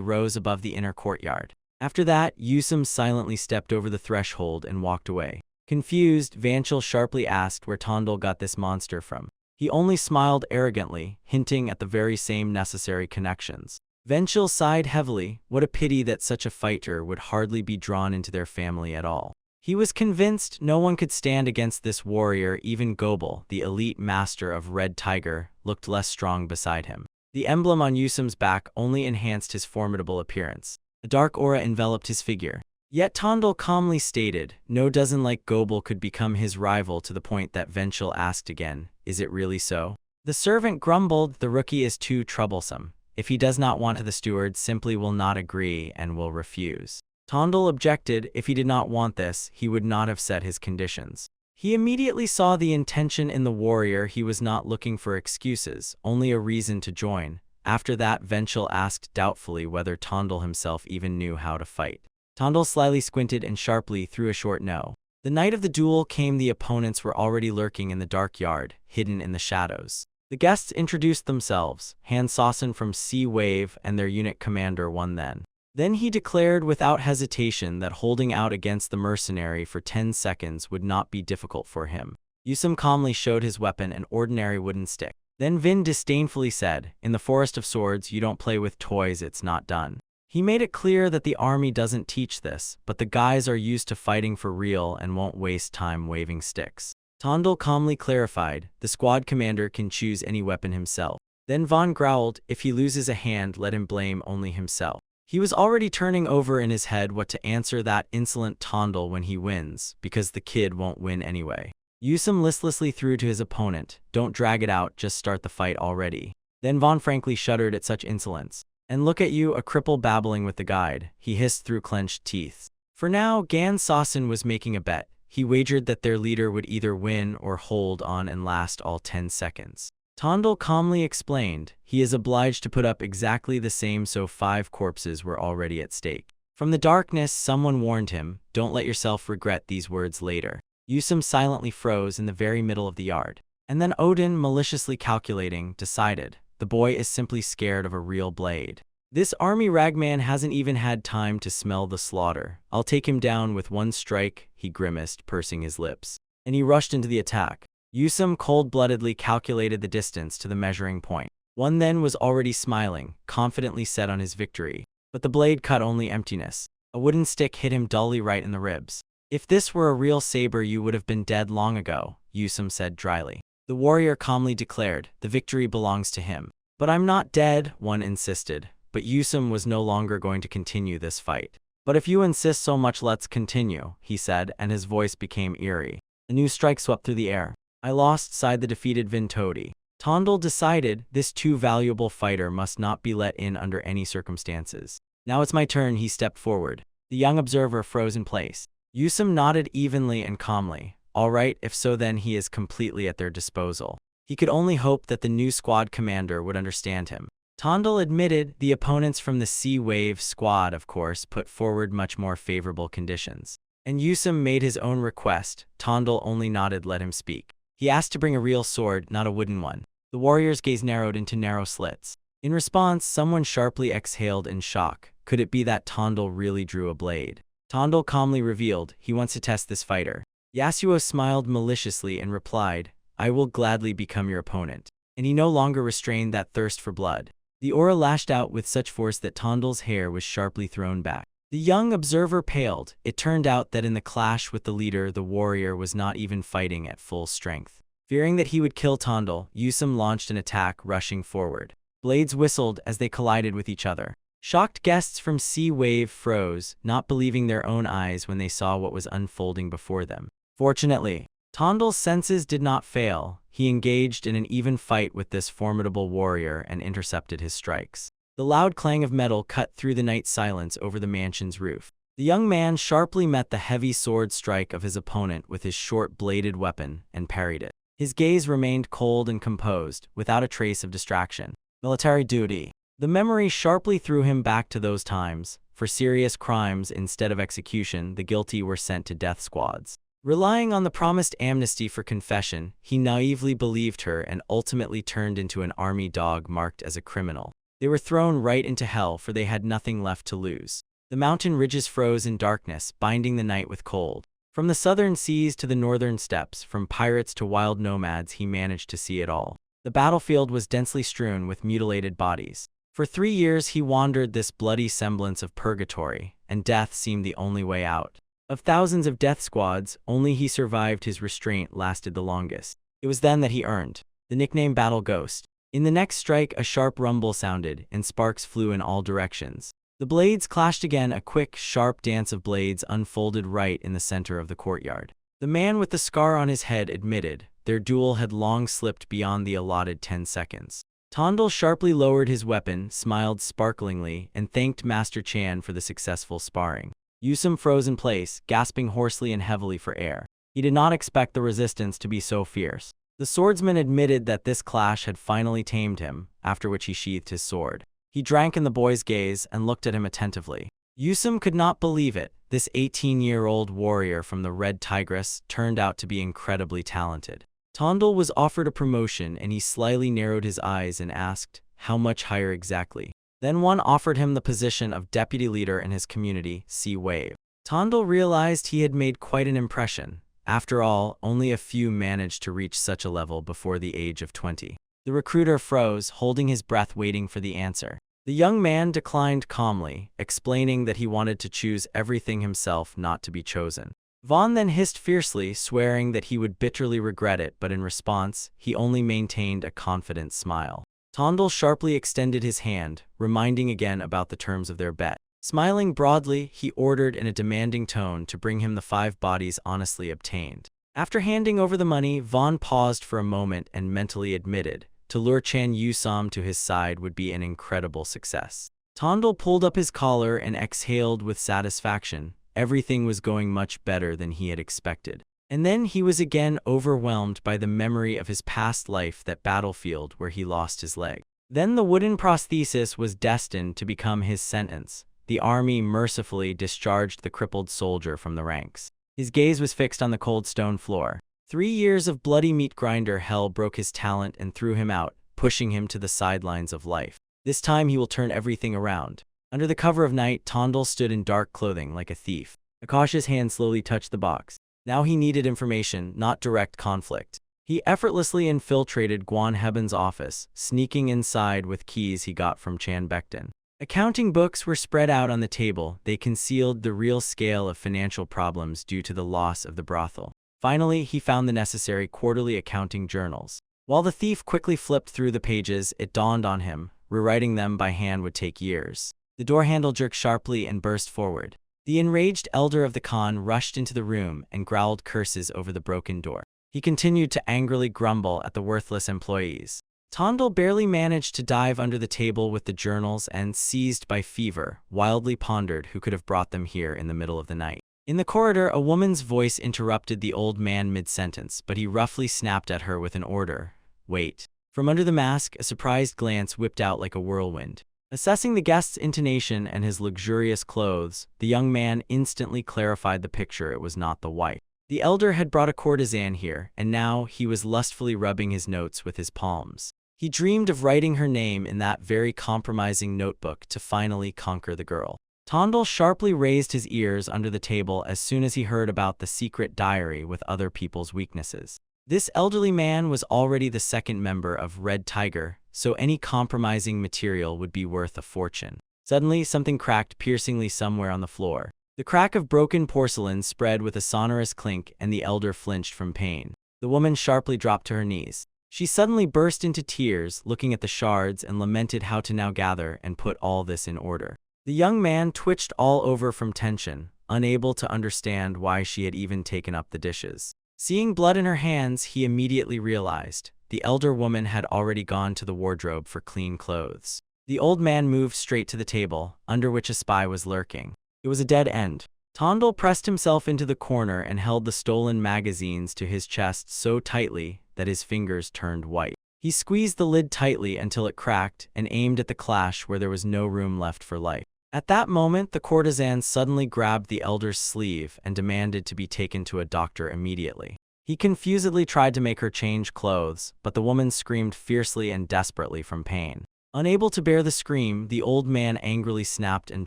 rose above the inner courtyard. After that, Yusum silently stepped over the threshold and walked away. Confused, Vanchel sharply asked where Tondal got this monster from. He only smiled arrogantly, hinting at the very same necessary connections. Vanchel sighed heavily. What a pity that such a fighter would hardly be drawn into their family at all. He was convinced no one could stand against this warrior. Even Gobel, the elite master of Red Tiger, looked less strong beside him. The emblem on Yusum's back only enhanced his formidable appearance. A dark aura enveloped his figure. Yet Tondal calmly stated, no dozen like Gobel could become his rival, to the point that Vanchel asked again, is it really so? The servant grumbled, the rookie is too troublesome. If he does not want, the steward simply will not agree and will refuse. Tondal objected, if he did not want this, he would not have set his conditions. He immediately saw the intention in the warrior. He was not looking for excuses, only a reason to join. After that, Vanchel asked doubtfully whether Tondal himself even knew how to fight. Tondal slyly squinted and sharply threw a short no. The night of the duel came. The opponents were already lurking in the dark yard, hidden in the shadows. The guests introduced themselves, Han Sosin from C-Wave and their unit commander One Then. Then he declared without hesitation that holding out against the mercenary for 10 seconds would not be difficult for him. Yusum calmly showed his weapon, an ordinary wooden stick. Then Vin disdainfully said, in the Forest of Swords you don't play with toys, it's not done. He made it clear that the army doesn't teach this, but the guys are used to fighting for real and won't waste time waving sticks. Tondal calmly clarified, the squad commander can choose any weapon himself. Then Von growled, if he loses a hand, let him blame only himself. He was already turning over in his head what to answer that insolent Tondal when he wins, because the kid won't win anyway. Yusum listlessly threw to his opponent, don't drag it out, just start the fight already. Then Von frankly shuddered at such insolence. And look at you, a cripple babbling with the guide, he hissed through clenched teeth. For now, Gan Sosin was making a bet. He wagered that their leader would either win or hold on and last all 10 seconds. Tondal calmly explained, he is obliged to put up exactly the same, so 5 corpses were already at stake. From the darkness, someone warned him, don't let yourself regret these words later. Yusum silently froze in the very middle of the yard. And then Odin, maliciously calculating, decided, the boy is simply scared of a real blade. This army ragman hasn't even had time to smell the slaughter. I'll take him down with one strike, he grimaced, pursing his lips. And he rushed into the attack. Yusum cold-bloodedly calculated the distance to the measuring point. One Then was already smiling, confidently set on his victory. But the blade cut only emptiness. A wooden stick hit him dully right in the ribs. If this were a real saber you would have been dead long ago, Yusum said dryly. The warrior calmly declared, the victory belongs to him. But I'm not dead, One insisted. But Yusum was no longer going to continue this fight. But if you insist so much, let's continue, he said, and his voice became eerie. A new strike swept through the air. I lost, sighed the defeated Vintodi. Tondal decided this too valuable fighter must not be let in under any circumstances. Now it's my turn, he stepped forward. The young observer froze in place. Yusum nodded evenly and calmly. All right, if so then he is completely at their disposal. He could only hope that the new squad commander would understand him. Tondal admitted the opponents from the C-Wave squad, of course, put forward much more favorable conditions. And Yusum made his own request. Tondal only nodded, let him speak. He asked to bring a real sword, not a wooden one. The warrior's gaze narrowed into narrow slits. In response, someone sharply exhaled in shock. Could it be that Tondal really drew a blade? Tondal calmly revealed, he wants to test this fighter. Yasuo smiled maliciously and replied, I will gladly become your opponent. And he no longer restrained that thirst for blood. The aura lashed out with such force that Tondal's hair was sharply thrown back. The young observer paled. It turned out that in the clash with the leader, the warrior was not even fighting at full strength. Fearing that he would kill Tondal, Yusum launched an attack, rushing forward. Blades whistled as they collided with each other. Shocked guests from C-Wave froze, not believing their own eyes when they saw what was unfolding before them. Fortunately, Tondal's senses did not fail. He engaged in an even fight with this formidable warrior and intercepted his strikes. The loud clang of metal cut through the night silence over the mansion's roof. The young man sharply met the heavy sword strike of his opponent with his short-bladed weapon and parried it. His gaze remained cold and composed, without a trace of distraction. Military duty. The memory sharply threw him back to those times. For serious crimes instead of execution, the guilty were sent to death squads. Relying on the promised amnesty for confession, he naively believed her and ultimately turned into an army dog marked as a criminal. They were thrown right into hell, for they had nothing left to lose. The mountain ridges froze in darkness, binding the night with cold. From the southern seas to the northern steppes, from pirates to wild nomads, he managed to see it all. The battlefield was densely strewn with mutilated bodies. For 3 years he wandered this bloody semblance of purgatory, and death seemed the only way out. Of thousands of death squads, only he survived. His restraint lasted the longest. It was then that he earned the nickname Battle Ghost. In the next strike, a sharp rumble sounded, and sparks flew in all directions. The blades clashed again, a quick, sharp dance of blades unfolded right in the center of the courtyard. The man with the scar on his head admitted their duel had long slipped beyond the allotted 10 seconds. Tondal sharply lowered his weapon, smiled sparklingly, and thanked Master Chan for the successful sparring. Yusum froze in place, gasping hoarsely and heavily for air. He did not expect the resistance to be so fierce. The swordsman admitted that this clash had finally tamed him, after which he sheathed his sword. He drank in the boy's gaze and looked at him attentively. Yusum could not believe it. This 18-year-old warrior from the Red Tigress turned out to be incredibly talented. Tondal was offered a promotion, and he slyly narrowed his eyes and asked, how much higher exactly? Then one offered him the position of deputy leader in his community, Sea Wave. Tondal realized he had made quite an impression. After all, only a few managed to reach such a level before the age of 20. The recruiter froze, holding his breath, waiting for the answer. The young man declined calmly, explaining that he wanted to choose everything himself, not to be chosen. Vaughn then hissed fiercely, swearing that he would bitterly regret it, but in response, he only maintained a confident smile. Tondal sharply extended his hand, reminding again about the terms of their bet. Smiling broadly, he ordered in a demanding tone to bring him the 5 bodies honestly obtained. After handing over the money, Vaughn paused for a moment and mentally admitted, to lure Chan Yusam to his side would be an incredible success. Tondal pulled up his collar and exhaled with satisfaction. Everything was going much better than he had expected. And then he was again overwhelmed by the memory of his past life, that battlefield where he lost his leg. Then the wooden prosthesis was destined to become his sentence. The army mercifully discharged the crippled soldier from the ranks. His gaze was fixed on the cold stone floor. 3 years of bloody meat grinder hell broke his talent and threw him out, pushing him to the sidelines of life. This time he will turn everything around. Under the cover of night, Tondal stood in dark clothing like a thief. A cautious hand slowly touched the box. Now he needed information, not direct conflict. He effortlessly infiltrated Guan Heben's office, sneaking inside with keys he got from Chan Becton. Accounting books were spread out on the table. They concealed the real scale of financial problems due to the loss of the brothel. Finally, he found the necessary quarterly accounting journals. While the thief quickly flipped through the pages, it dawned on him, rewriting them by hand would take years. The door handle jerked sharply and burst forward. The enraged elder of the Khan rushed into the room and growled curses over the broken door. He continued to angrily grumble at the worthless employees. Tondal barely managed to dive under the table with the journals and, seized by fever, wildly pondered who could have brought them here in the middle of the night. In the corridor, a woman's voice interrupted the old man mid-sentence, but he roughly snapped at her with an order. Wait. From under the mask, a surprised glance whipped out like a whirlwind. Assessing the guest's intonation and his luxurious clothes, the young man instantly clarified the picture. It was not the wife. The elder had brought a courtesan here, and now he was lustfully rubbing his notes with his palms. He dreamed of writing her name in that very compromising notebook to finally conquer the girl. Tondal sharply raised his ears under the table as soon as he heard about the secret diary with other people's weaknesses. This elderly man was already the 2nd member of Red Tiger, so any compromising material would be worth a fortune. Suddenly, something cracked piercingly somewhere on the floor. The crack of broken porcelain spread with a sonorous clink, and the elder flinched from pain. The woman sharply dropped to her knees. She suddenly burst into tears, looking at the shards, and lamented how to now gather and put all this in order. The young man twitched all over from tension, unable to understand why she had even taken up the dishes. Seeing blood in her hands, he immediately realized the elder woman had already gone to the wardrobe for clean clothes. The old man moved straight to the table, under which a spy was lurking. It was a dead end. Tondel pressed himself into the corner and held the stolen magazines to his chest so tightly that his fingers turned white. He squeezed the lid tightly until it cracked and aimed at the clash where there was no room left for life. At that moment, the courtesan suddenly grabbed the elder's sleeve and demanded to be taken to a doctor immediately. He confusedly tried to make her change clothes, but the woman screamed fiercely and desperately from pain. Unable to bear the scream, the old man angrily snapped and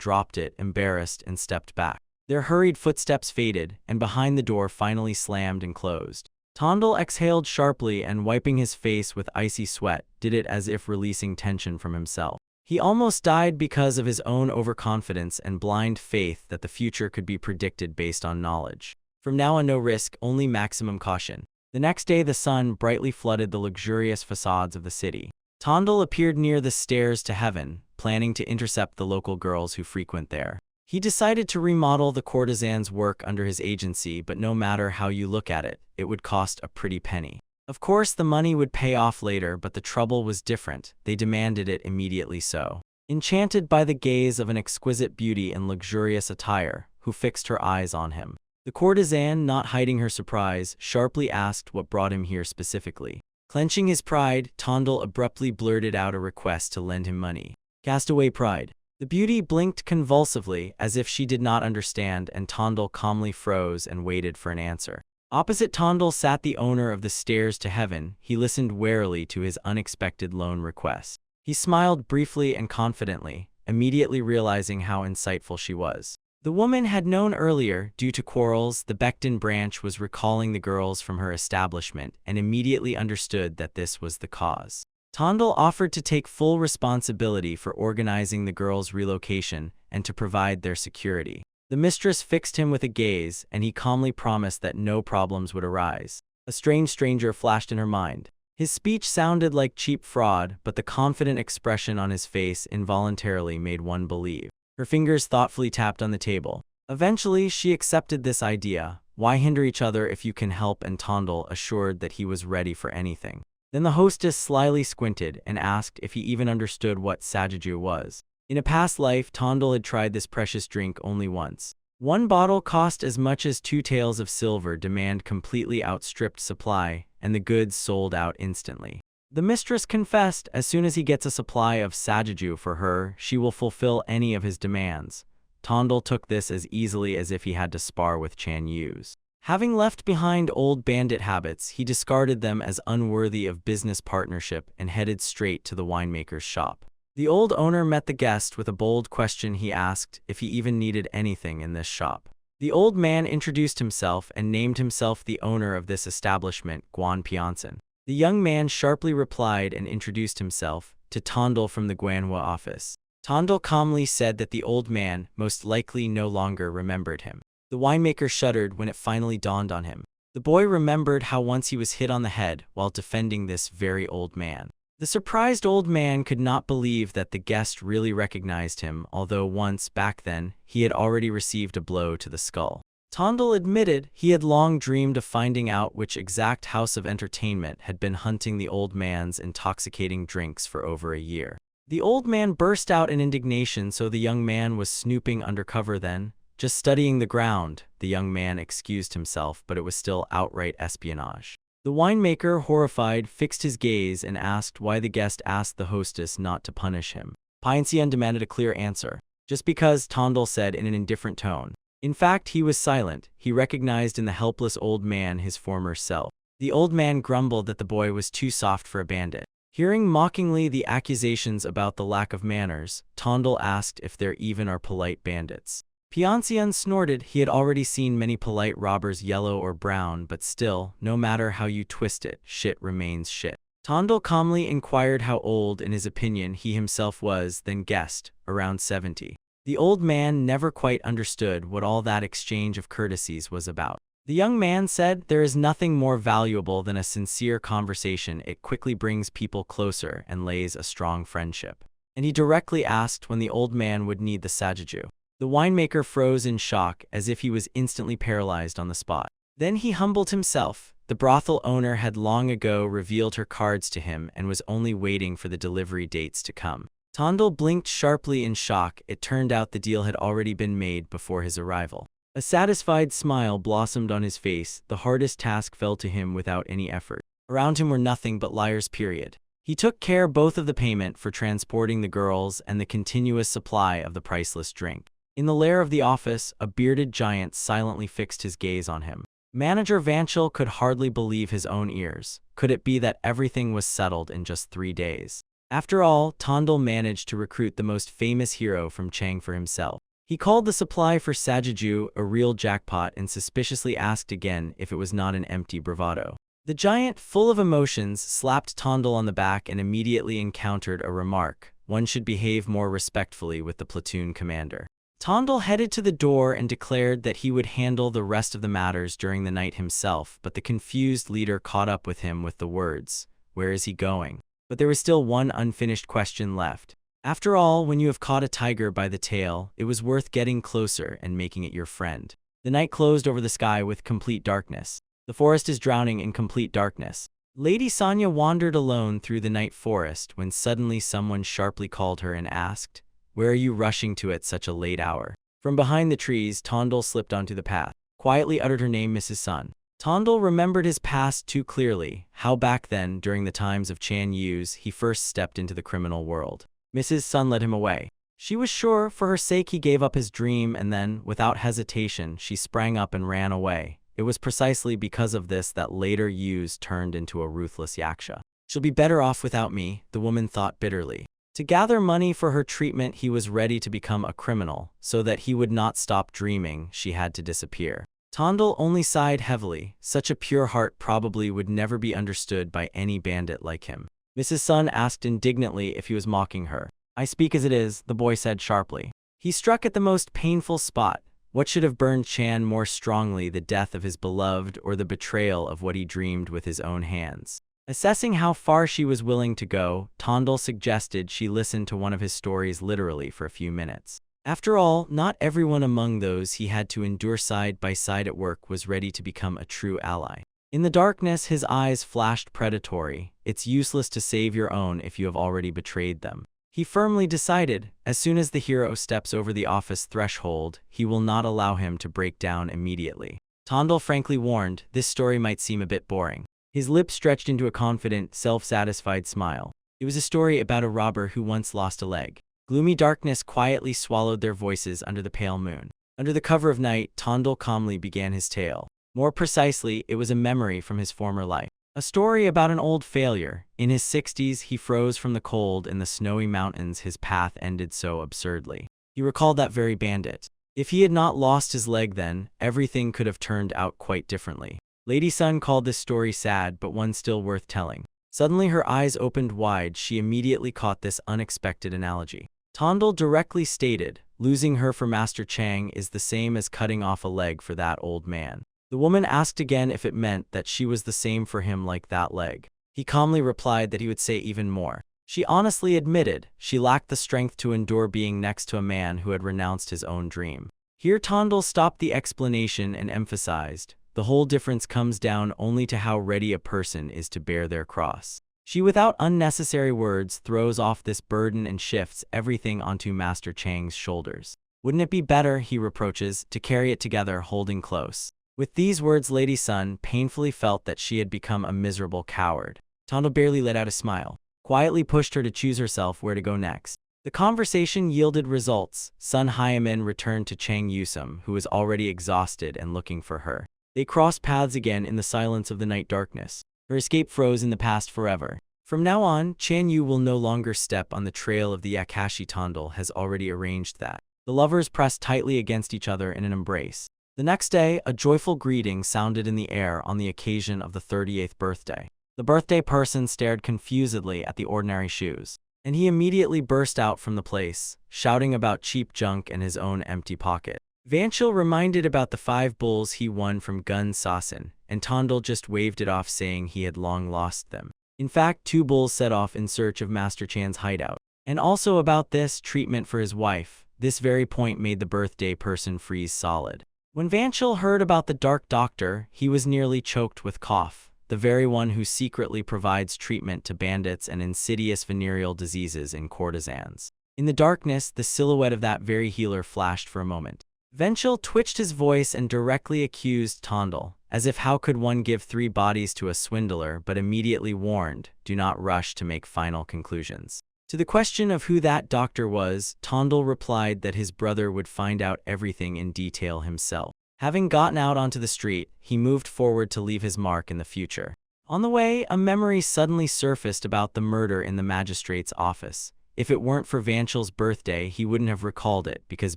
dropped it, embarrassed, and stepped back. Their hurried footsteps faded, and behind the door finally slammed and closed. Tondel exhaled sharply and, wiping his face with icy sweat, did it as if releasing tension from himself. He almost died because of his own overconfidence and blind faith that the future could be predicted based on knowledge. From now on, no risk, only maximum caution. The next day, the sun brightly flooded the luxurious facades of the city. Tondel appeared near the stairs to heaven, planning to intercept the local girls who frequent there. He decided to remodel the courtesan's work under his agency, but no matter how you look at it, it would cost a pretty penny. Of course, the money would pay off later, but the trouble was different. They demanded it immediately so. Enchanted by the gaze of an exquisite beauty in luxurious attire, who fixed her eyes on him. The courtesan, not hiding her surprise, sharply asked what brought him here specifically. Clenching his pride, Tondel abruptly blurted out a request to lend him money. Cast away pride. The beauty blinked convulsively as if she did not understand, and Tondel calmly froze and waited for an answer. Opposite Tondel sat the owner of the stairs to heaven. He listened warily to his unexpected loan request. He smiled briefly and confidently, immediately realizing how insightful she was. The woman had known earlier, due to quarrels, the Becton branch was recalling the girls from her establishment and immediately understood that this was the cause. Tondel offered to take full responsibility for organizing the girls' relocation and to provide their security. The mistress fixed him with a gaze, and he calmly promised that no problems would arise. A strange stranger flashed in her mind. His speech sounded like cheap fraud, but the confident expression on his face involuntarily made one believe. Her fingers thoughtfully tapped on the table. Eventually, she accepted this idea. Why hinder each other if you can help? And Tondel assured that he was ready for anything. Then the hostess slyly squinted and asked if he even understood what Sajiju was. In a past life, Tondel had tried this precious drink only once. One bottle cost as much as 2 taels of silver. Demand completely outstripped supply, and the goods sold out instantly. The mistress confessed, as soon as he gets a supply of Sajiju for her, she will fulfill any of his demands. Tondel took this as easily as if he had to spar with Chan Yu's. Having left behind old bandit habits, he discarded them as unworthy of business partnership and headed straight to the winemaker's shop. The old owner met the guest with a bold question. He asked if he even needed anything in this shop. The old man introduced himself and named himself the owner of this establishment, Guan Pianson. The young man sharply replied and introduced himself to Tondel from the Manhwa office. Tondel calmly said that the old man most likely no longer remembered him. The winemaker shuddered when it finally dawned on him. The boy remembered how once he was hit on the head while defending this very old man. The surprised old man could not believe that the guest really recognized him, although once back then, he had already received a blow to the skull. Tondel admitted he had long dreamed of finding out which exact house of entertainment had been hunting the old man's intoxicating drinks for over a year. The old man burst out in indignation. So the young man was snooping undercover then? Just studying the ground, the young man excused himself, but it was still outright espionage. The winemaker, horrified, fixed his gaze and asked why the guest asked the hostess not to punish him. Pianxian demanded a clear answer. Just because, Tondel said in an indifferent tone. In fact, he was silent. He recognized in the helpless old man his former self. The old man grumbled that the boy was too soft for a bandit. Hearing mockingly the accusations about the lack of manners, Tondel asked if there even are polite bandits. Pianxian snorted. He had already seen many polite robbers, yellow or brown, but still, no matter how you twist it, shit remains shit. Tondel calmly inquired how old in his opinion he himself was, then guessed, around 70. The old man never quite understood what all that exchange of courtesies was about. The young man said, there is nothing more valuable than a sincere conversation. It quickly brings people closer and lays a strong friendship. And he directly asked when the old man would need the Sajiju. The winemaker froze in shock, as if he was instantly paralyzed on the spot. Then he humbled himself. The brothel owner had long ago revealed her cards to him and was only waiting for the delivery dates to come. Tondel blinked sharply in shock. It turned out the deal had already been made before his arrival. A satisfied smile blossomed on his face. The hardest task fell to him without any effort. Around him were nothing but liars, period. He took care both of the payment for transporting the girls and the continuous supply of the priceless drink. In the lair of the office, a bearded giant silently fixed his gaze on him. Manager Vanchel could hardly believe his own ears. Could it be that everything was settled in just 3 days? After all, Tondel managed to recruit the most famous hero from Chang for himself. He called the supply for Sajiju a real jackpot and suspiciously asked again if it was not an empty bravado. The giant, full of emotions, slapped Tondel on the back and immediately encountered a remark: one should behave more respectfully with the platoon commander. Tondel headed to the door and declared that he would handle the rest of the matters during the night himself, but the confused leader caught up with him with the words, "Where is he going?" But there was still one unfinished question left. After all, when you have caught a tiger by the tail, it was worth getting closer and making it your friend. The night closed over the sky with complete darkness. The forest is drowning in complete darkness. Lady Sonia wandered alone through the night forest when suddenly someone sharply called her and asked, "Where are you rushing to at such a late hour?" From behind the trees, Tondel slipped onto the path. Quietly uttered her name, Mrs. Sun. Tondel remembered his past too clearly, how back then, during the times of Chan Yu's, he first stepped into the criminal world. Mrs. Sun led him away. She was sure for her sake he gave up his dream, and then, without hesitation, she sprang up and ran away. It was precisely because of this that later Yu's turned into a ruthless yaksha. She'll be better off without me, the woman thought bitterly. To gather money for her treatment, he was ready to become a criminal. So that he would not stop dreaming, she had to disappear. Tondel only sighed heavily. Such a pure heart probably would never be understood by any bandit like him. Mrs. Sun asked indignantly if he was mocking her. "I speak as it is," the boy said sharply. He struck at the most painful spot. What should have burned Chan more strongly, the death of his beloved or the betrayal of what he dreamed with his own hands? Assessing how far she was willing to go, Tondel suggested she listen to one of his stories literally for a few minutes. After all, not everyone among those he had to endure side by side at work was ready to become a true ally. In the darkness, his eyes flashed predatory. It's useless to save your own if you have already betrayed them. He firmly decided, as soon as the hero steps over the office threshold, he will not allow him to break down immediately. Tondel frankly warned, this story might seem a bit boring. His lips stretched into a confident, self-satisfied smile. It was a story about a robber who once lost a leg. Gloomy darkness quietly swallowed their voices under the pale moon. Under the cover of night, Tondel calmly began his tale. More precisely, it was a memory from his former life. A story about an old failure. In his 60s, he froze from the cold in the snowy mountains. His path ended so absurdly. He recalled that very bandit. If he had not lost his leg then, everything could have turned out quite differently. Lady Sun called this story sad, but one still worth telling. Suddenly her eyes opened wide. She immediately caught this unexpected analogy. Tondel directly stated, losing her for Master Chang is the same as cutting off a leg for that old man. The woman asked again if it meant that she was the same for him like that leg. He calmly replied that he would say even more. She honestly admitted she lacked the strength to endure being next to a man who had renounced his own dream. Here Tondel stopped the explanation and emphasized, the whole difference comes down only to how ready a person is to bear their cross. She, without unnecessary words, throws off this burden and shifts everything onto Master Chang's shoulders. Wouldn't it be better, he reproaches, to carry it together holding close? With these words, Lady Sun painfully felt that she had become a miserable coward. Tondel barely let out a smile, quietly pushed her to choose herself where to go next. The conversation yielded results. Sun Hyamin returned to Chang Yusum, who was already exhausted and looking for her. They crossed paths again in the silence of the night darkness. Her escape froze in the past forever. From now on, Chan Yu will no longer step on the trail of the Yakashi. Tondel has already arranged that. The lovers pressed tightly against each other in an embrace. The next day, a joyful greeting sounded in the air on the occasion of the 38th birthday. The birthday person stared confusedly at the ordinary shoes, and he immediately burst out from the place, shouting about cheap junk and his own empty pocket. Vanchil reminded about the 5 bulls he won from Gun Sasin, and Tondel just waved it off saying he had long lost them. In fact, 2 bulls set off in search of Master Chan's hideout. And also about this treatment for his wife. This very point made the birthday person freeze solid. When Vanchil heard about the Dark Doctor, he was nearly choked with cough. the very one who secretly provides treatment to bandits and insidious venereal diseases in courtesans. In the darkness, the silhouette of that very healer flashed for a moment. Venchel twitched his voice and directly accused Tondel, as if how could one give 3 bodies to a swindler, but immediately warned, do not rush to make final conclusions. To the question of who that doctor was, Tondel replied that his brother would find out everything in detail himself. Having gotten out onto the street, he moved forward to leave his mark in the future. On the way, a memory suddenly surfaced about the murder in the magistrate's office. If it weren't for Vanchel's birthday, he wouldn't have recalled it, because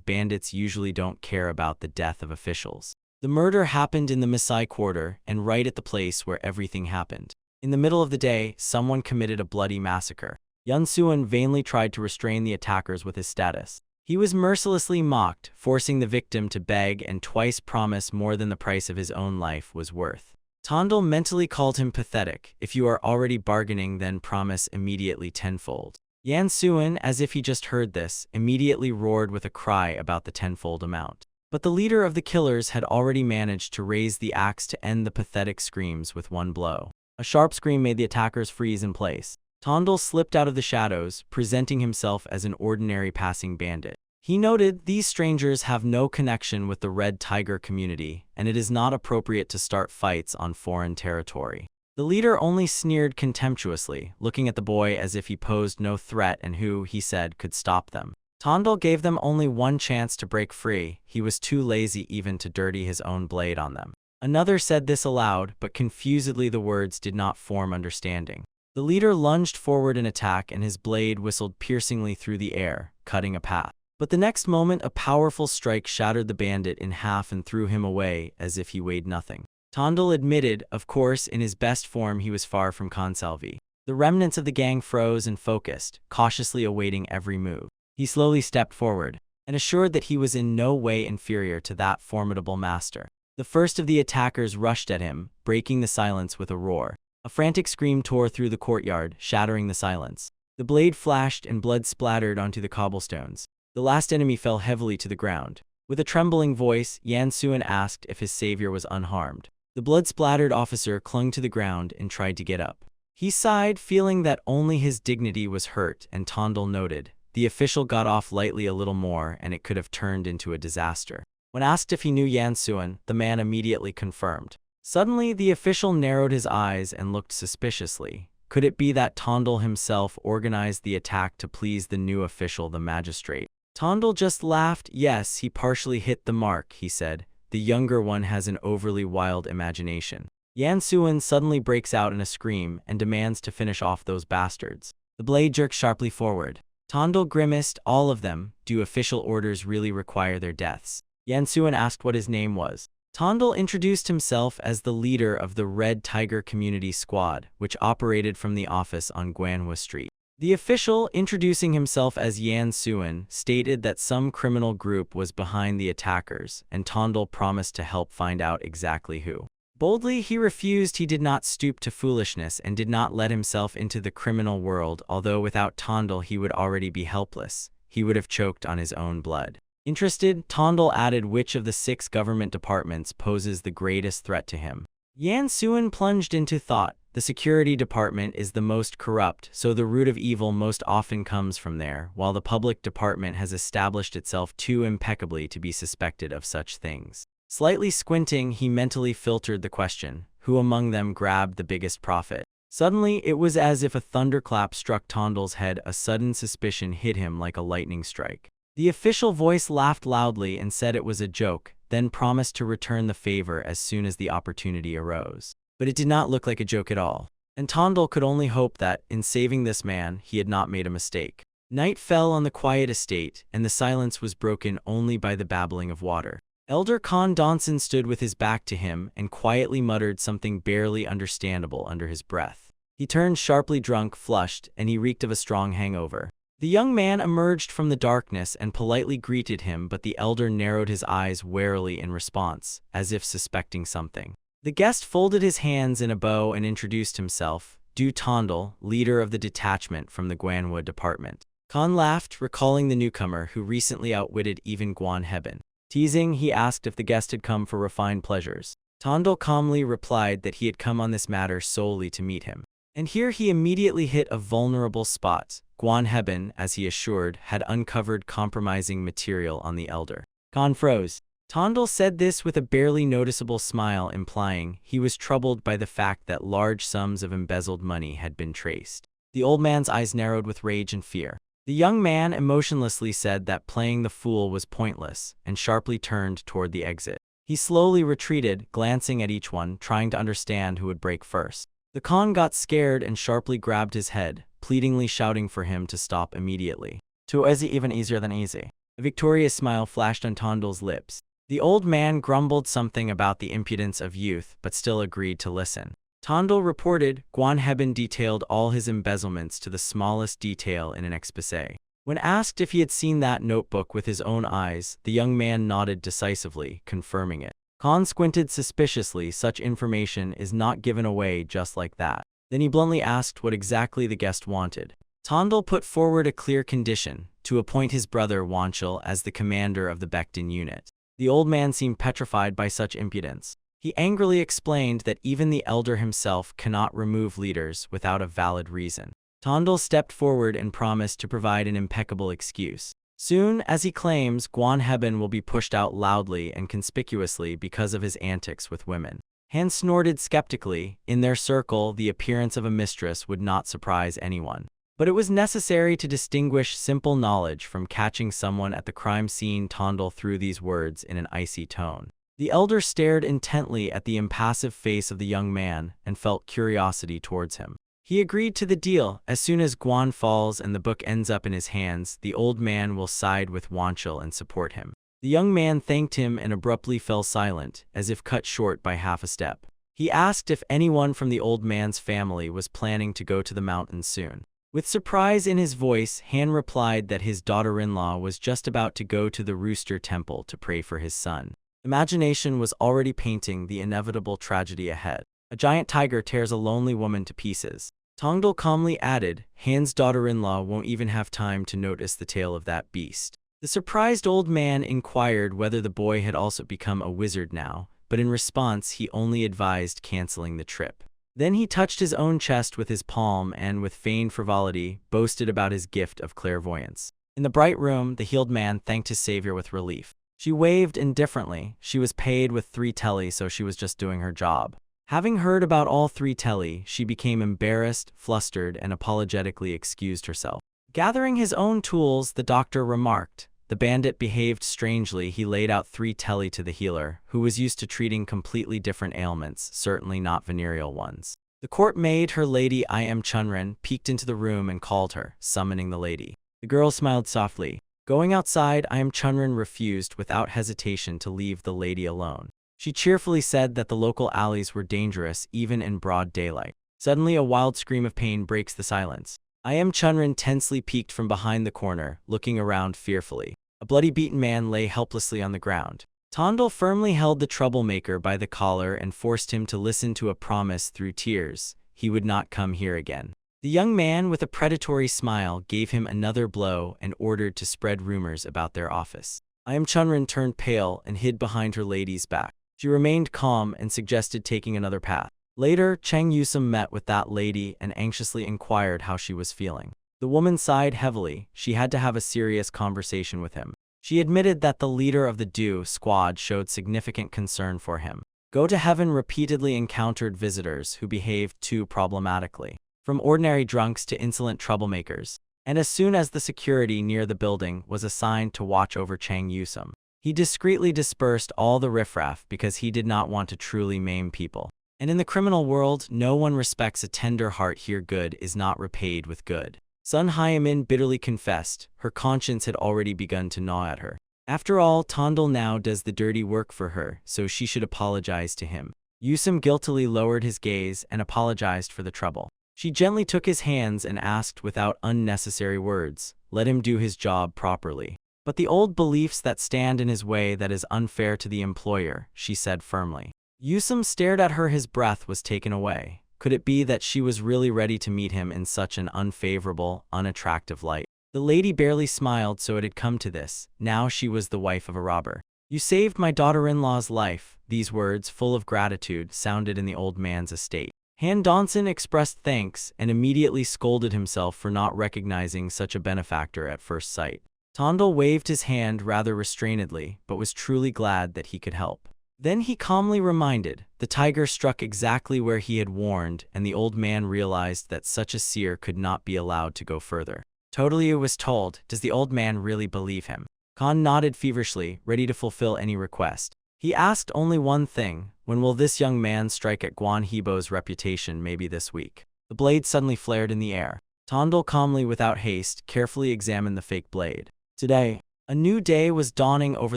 bandits usually don't care about the death of officials. The murder happened in the Misai Quarter, and right at the place where everything happened. In the middle of the day, someone committed a bloody massacre. Yun Suan vainly tried to restrain the attackers with his status. He was mercilessly mocked, forcing the victim to beg and twice promise more than the price of his own life was worth. Tondel mentally called him pathetic. If you are already bargaining, then promise immediately tenfold. Yan Suan, as if he just heard this, immediately roared with a cry about the tenfold amount. But the leader of the killers had already managed to raise the axe to end the pathetic screams with one blow. A sharp scream made the attackers freeze in place. Tondel slipped out of the shadows, presenting himself as an ordinary passing bandit. He noted, these strangers have no connection with the Red Tiger community, and it is not appropriate to start fights on foreign territory. The leader only sneered contemptuously, looking at the boy as if he posed no threat and who, he said, could stop them. Tondel gave them only one chance to break free. He was too lazy even to dirty his own blade on them. Another said this aloud, but confusedly the words did not form understanding. The leader lunged forward in attack, and his blade whistled piercingly through the air, cutting a path. But the next moment, a powerful strike shattered the bandit in half and threw him away as if he weighed nothing. Tondel admitted, of course, in his best form he was far from Consalvi. The remnants of the gang froze and focused, cautiously awaiting every move. He slowly stepped forward, and assured that he was in no way inferior to that formidable master. The first of the attackers rushed at him, breaking the silence with a roar. A frantic scream tore through the courtyard, shattering the silence. The blade flashed and blood splattered onto the cobblestones. The last enemy fell heavily to the ground. With a trembling voice, Yan Suan asked if his savior was unharmed. The blood-splattered officer clung to the ground and tried to get up. He sighed, feeling that only his dignity was hurt, and Tondel noted, the official got off lightly a little more and it could have turned into a disaster. When asked if he knew Yan Suan, the man immediately confirmed. Suddenly, the official narrowed his eyes and looked suspiciously. Could it be that Tondel himself organized the attack to please the new official, the magistrate? Tondel just laughed. Yes, he partially hit the mark, he said. The younger one has an overly wild imagination. Yan Suan suddenly breaks out in a scream and demands to finish off those bastards. The blade jerked sharply forward. Tondel grimaced. All of them. Do official orders really require their deaths? Yan Suan asked what his name was. Tondel introduced himself as the leader of the Red Tiger Community Squad, which operated from the office on Guanhua Street. The official, introducing himself as Yan Suan, stated that some criminal group was behind the attackers, and Tondel promised to help find out exactly who. Boldly, he refused. He did not stoop to foolishness and did not let himself into the criminal world, although without Tondel he would already be helpless. He would have choked on his own blood. Interested, Tondel added which of the 6 government departments poses the greatest threat to him. Yan Suan plunged into thought. The security department is the most corrupt, so the root of evil most often comes from there, while the public department has established itself too impeccably to be suspected of such things. Slightly squinting, he mentally filtered the question, who among them grabbed the biggest profit? Suddenly, it was as if a thunderclap struck Tondel's head. A sudden suspicion hit him like a lightning strike. The official voice laughed loudly and said it was a joke, then promised to return the favor as soon as the opportunity arose. But it did not look like a joke at all, and Tondel could only hope that, in saving this man, he had not made a mistake. Night fell on the quiet estate, and the silence was broken only by the babbling of water. Elder Khan Donson stood with his back to him and quietly muttered something barely understandable under his breath. He turned sharply drunk, flushed, and he reeked of a strong hangover. The young man emerged from the darkness and politely greeted him, but the elder narrowed his eyes warily in response, as if suspecting something. The guest folded his hands in a bow and introduced himself, Du Tondel, leader of the detachment from the Guanhua department. Khan laughed, recalling the newcomer who recently outwitted even Guan Heben. Teasing, he asked if the guest had come for refined pleasures. Tondal calmly replied that he had come on this matter solely to meet him. And here he immediately hit a vulnerable spot. Guan Heben, as he assured, had uncovered compromising material on the elder. Gon froze. Tondal said this with a barely noticeable smile, implying he was troubled by the fact that large sums of embezzled money had been traced. The old man's eyes narrowed with rage and fear. The young man emotionlessly said that playing the fool was pointless, and sharply turned toward the exit. He slowly retreated, glancing at each one, trying to understand who would break first. The Khan got scared and sharply grabbed his head, pleadingly shouting for him to stop immediately. Too easy, even easier than easy. A victorious smile flashed on Tondal's lips. The old man grumbled something about the impudence of youth, but still agreed to listen. Tondal reported Guan Heben detailed all his embezzlements to the smallest detail in an exposé. When asked if he had seen that notebook with his own eyes, the young man nodded decisively, confirming it. Khan squinted suspiciously. Such information is not given away just like that. Then he bluntly asked what exactly the guest wanted. Tondal put forward a clear condition, to appoint his brother Wanchil as the commander of the Baekdin unit. The old man seemed petrified by such impudence. He angrily explained that even the elder himself cannot remove leaders without a valid reason. Tondal stepped forward and promised to provide an impeccable excuse. Soon, as he claims, Guan Heben will be pushed out loudly and conspicuously because of his antics with women. Han snorted skeptically. In their circle, the appearance of a mistress would not surprise anyone. But it was necessary to distinguish simple knowledge from catching someone at the crime scene. Tondal threw these words in an icy tone. The elder stared intently at the impassive face of the young man and felt curiosity towards him. He agreed to the deal. As soon as Guan falls and the book ends up in his hands, the old man will side with Wanchil and support him. The young man thanked him and abruptly fell silent, as if cut short by half a step. He asked if anyone from the old man's family was planning to go to the mountains soon. With surprise in his voice, Han replied that his daughter-in-law was just about to go to the Rooster Temple to pray for his son. Imagination was already painting the inevitable tragedy ahead. A giant tiger tears a lonely woman to pieces. Tondal calmly added, Han's daughter-in-law won't even have time to notice the tail of that beast. The surprised old man inquired whether the boy had also become a wizard now, but in response he only advised canceling the trip. Then he touched his own chest with his palm and, with feigned frivolity, boasted about his gift of clairvoyance. In the bright room, the healed man thanked his savior with relief. She waved indifferently. She was paid with 3 telly, so she was just doing her job. Having heard about all 3 telly, she became embarrassed, flustered, and apologetically excused herself. Gathering his own tools, the doctor remarked, the bandit behaved strangely. He laid out 3 telly to the healer, who was used to treating completely different ailments, certainly not venereal ones. The court maid, her lady I am Chunren, peeked into the room and called her, summoning the lady. The girl smiled softly. Going outside, I am Chunren refused without hesitation to leave the lady alone. She cheerfully said that the local alleys were dangerous even in broad daylight. Suddenly a wild scream of pain breaks the silence. I am Chunren tensely peeked from behind the corner, looking around fearfully. A bloody beaten man lay helplessly on the ground. Tondal firmly held the troublemaker by the collar and forced him to listen to a promise through tears. He would not come here again. The young man, with a predatory smile, gave him another blow and ordered to spread rumors about their office. I am Chunren turned pale and hid behind her lady's back. She remained calm and suggested taking another path. Later, Chang Yusum met with that lady and anxiously inquired how she was feeling. The woman sighed heavily. She had to have a serious conversation with him. She admitted that the leader of the Do squad showed significant concern for him. Go to Heaven repeatedly encountered visitors who behaved too problematically, from ordinary drunks to insolent troublemakers. And as soon as the security near the building was assigned to watch over Chang Yusum, he discreetly dispersed all the riffraff because he did not want to truly maim people. And in the criminal world, no one respects a tender heart. Here good is not repaid with good. Sun Hyamin bitterly confessed. Her conscience had already begun to gnaw at her. After all, Tondal now does the dirty work for her, so she should apologize to him. Yusum guiltily lowered his gaze and apologized for the trouble. She gently took his hands and asked without unnecessary words, let him do his job properly. But the old beliefs that stand in his way, that is unfair to the employer, she said firmly. Yusum stared at her. His breath was taken away. Could it be that she was really ready to meet him in such an unfavorable, unattractive light? The lady barely smiled, so it had come to this. Now she was the wife of a robber. You saved my daughter-in-law's life." These words, full of gratitude, sounded in the old man's estate. Han Donson expressed thanks and immediately scolded himself for not recognizing such a benefactor at first sight. Tondal waved his hand rather restrainedly, but was truly glad that he could help. Then he calmly reminded, the tiger struck exactly where he had warned, and the old man realized that such a seer could not be allowed to go further. Totally was told, does the old man really believe him? Khan nodded feverishly, ready to fulfill any request. He asked only one thing, when will this young man strike at Guan Hebo's reputation? Maybe this week. The blade suddenly flared in the air. Tondal calmly, without haste, carefully examined the fake blade. Today, a new day was dawning over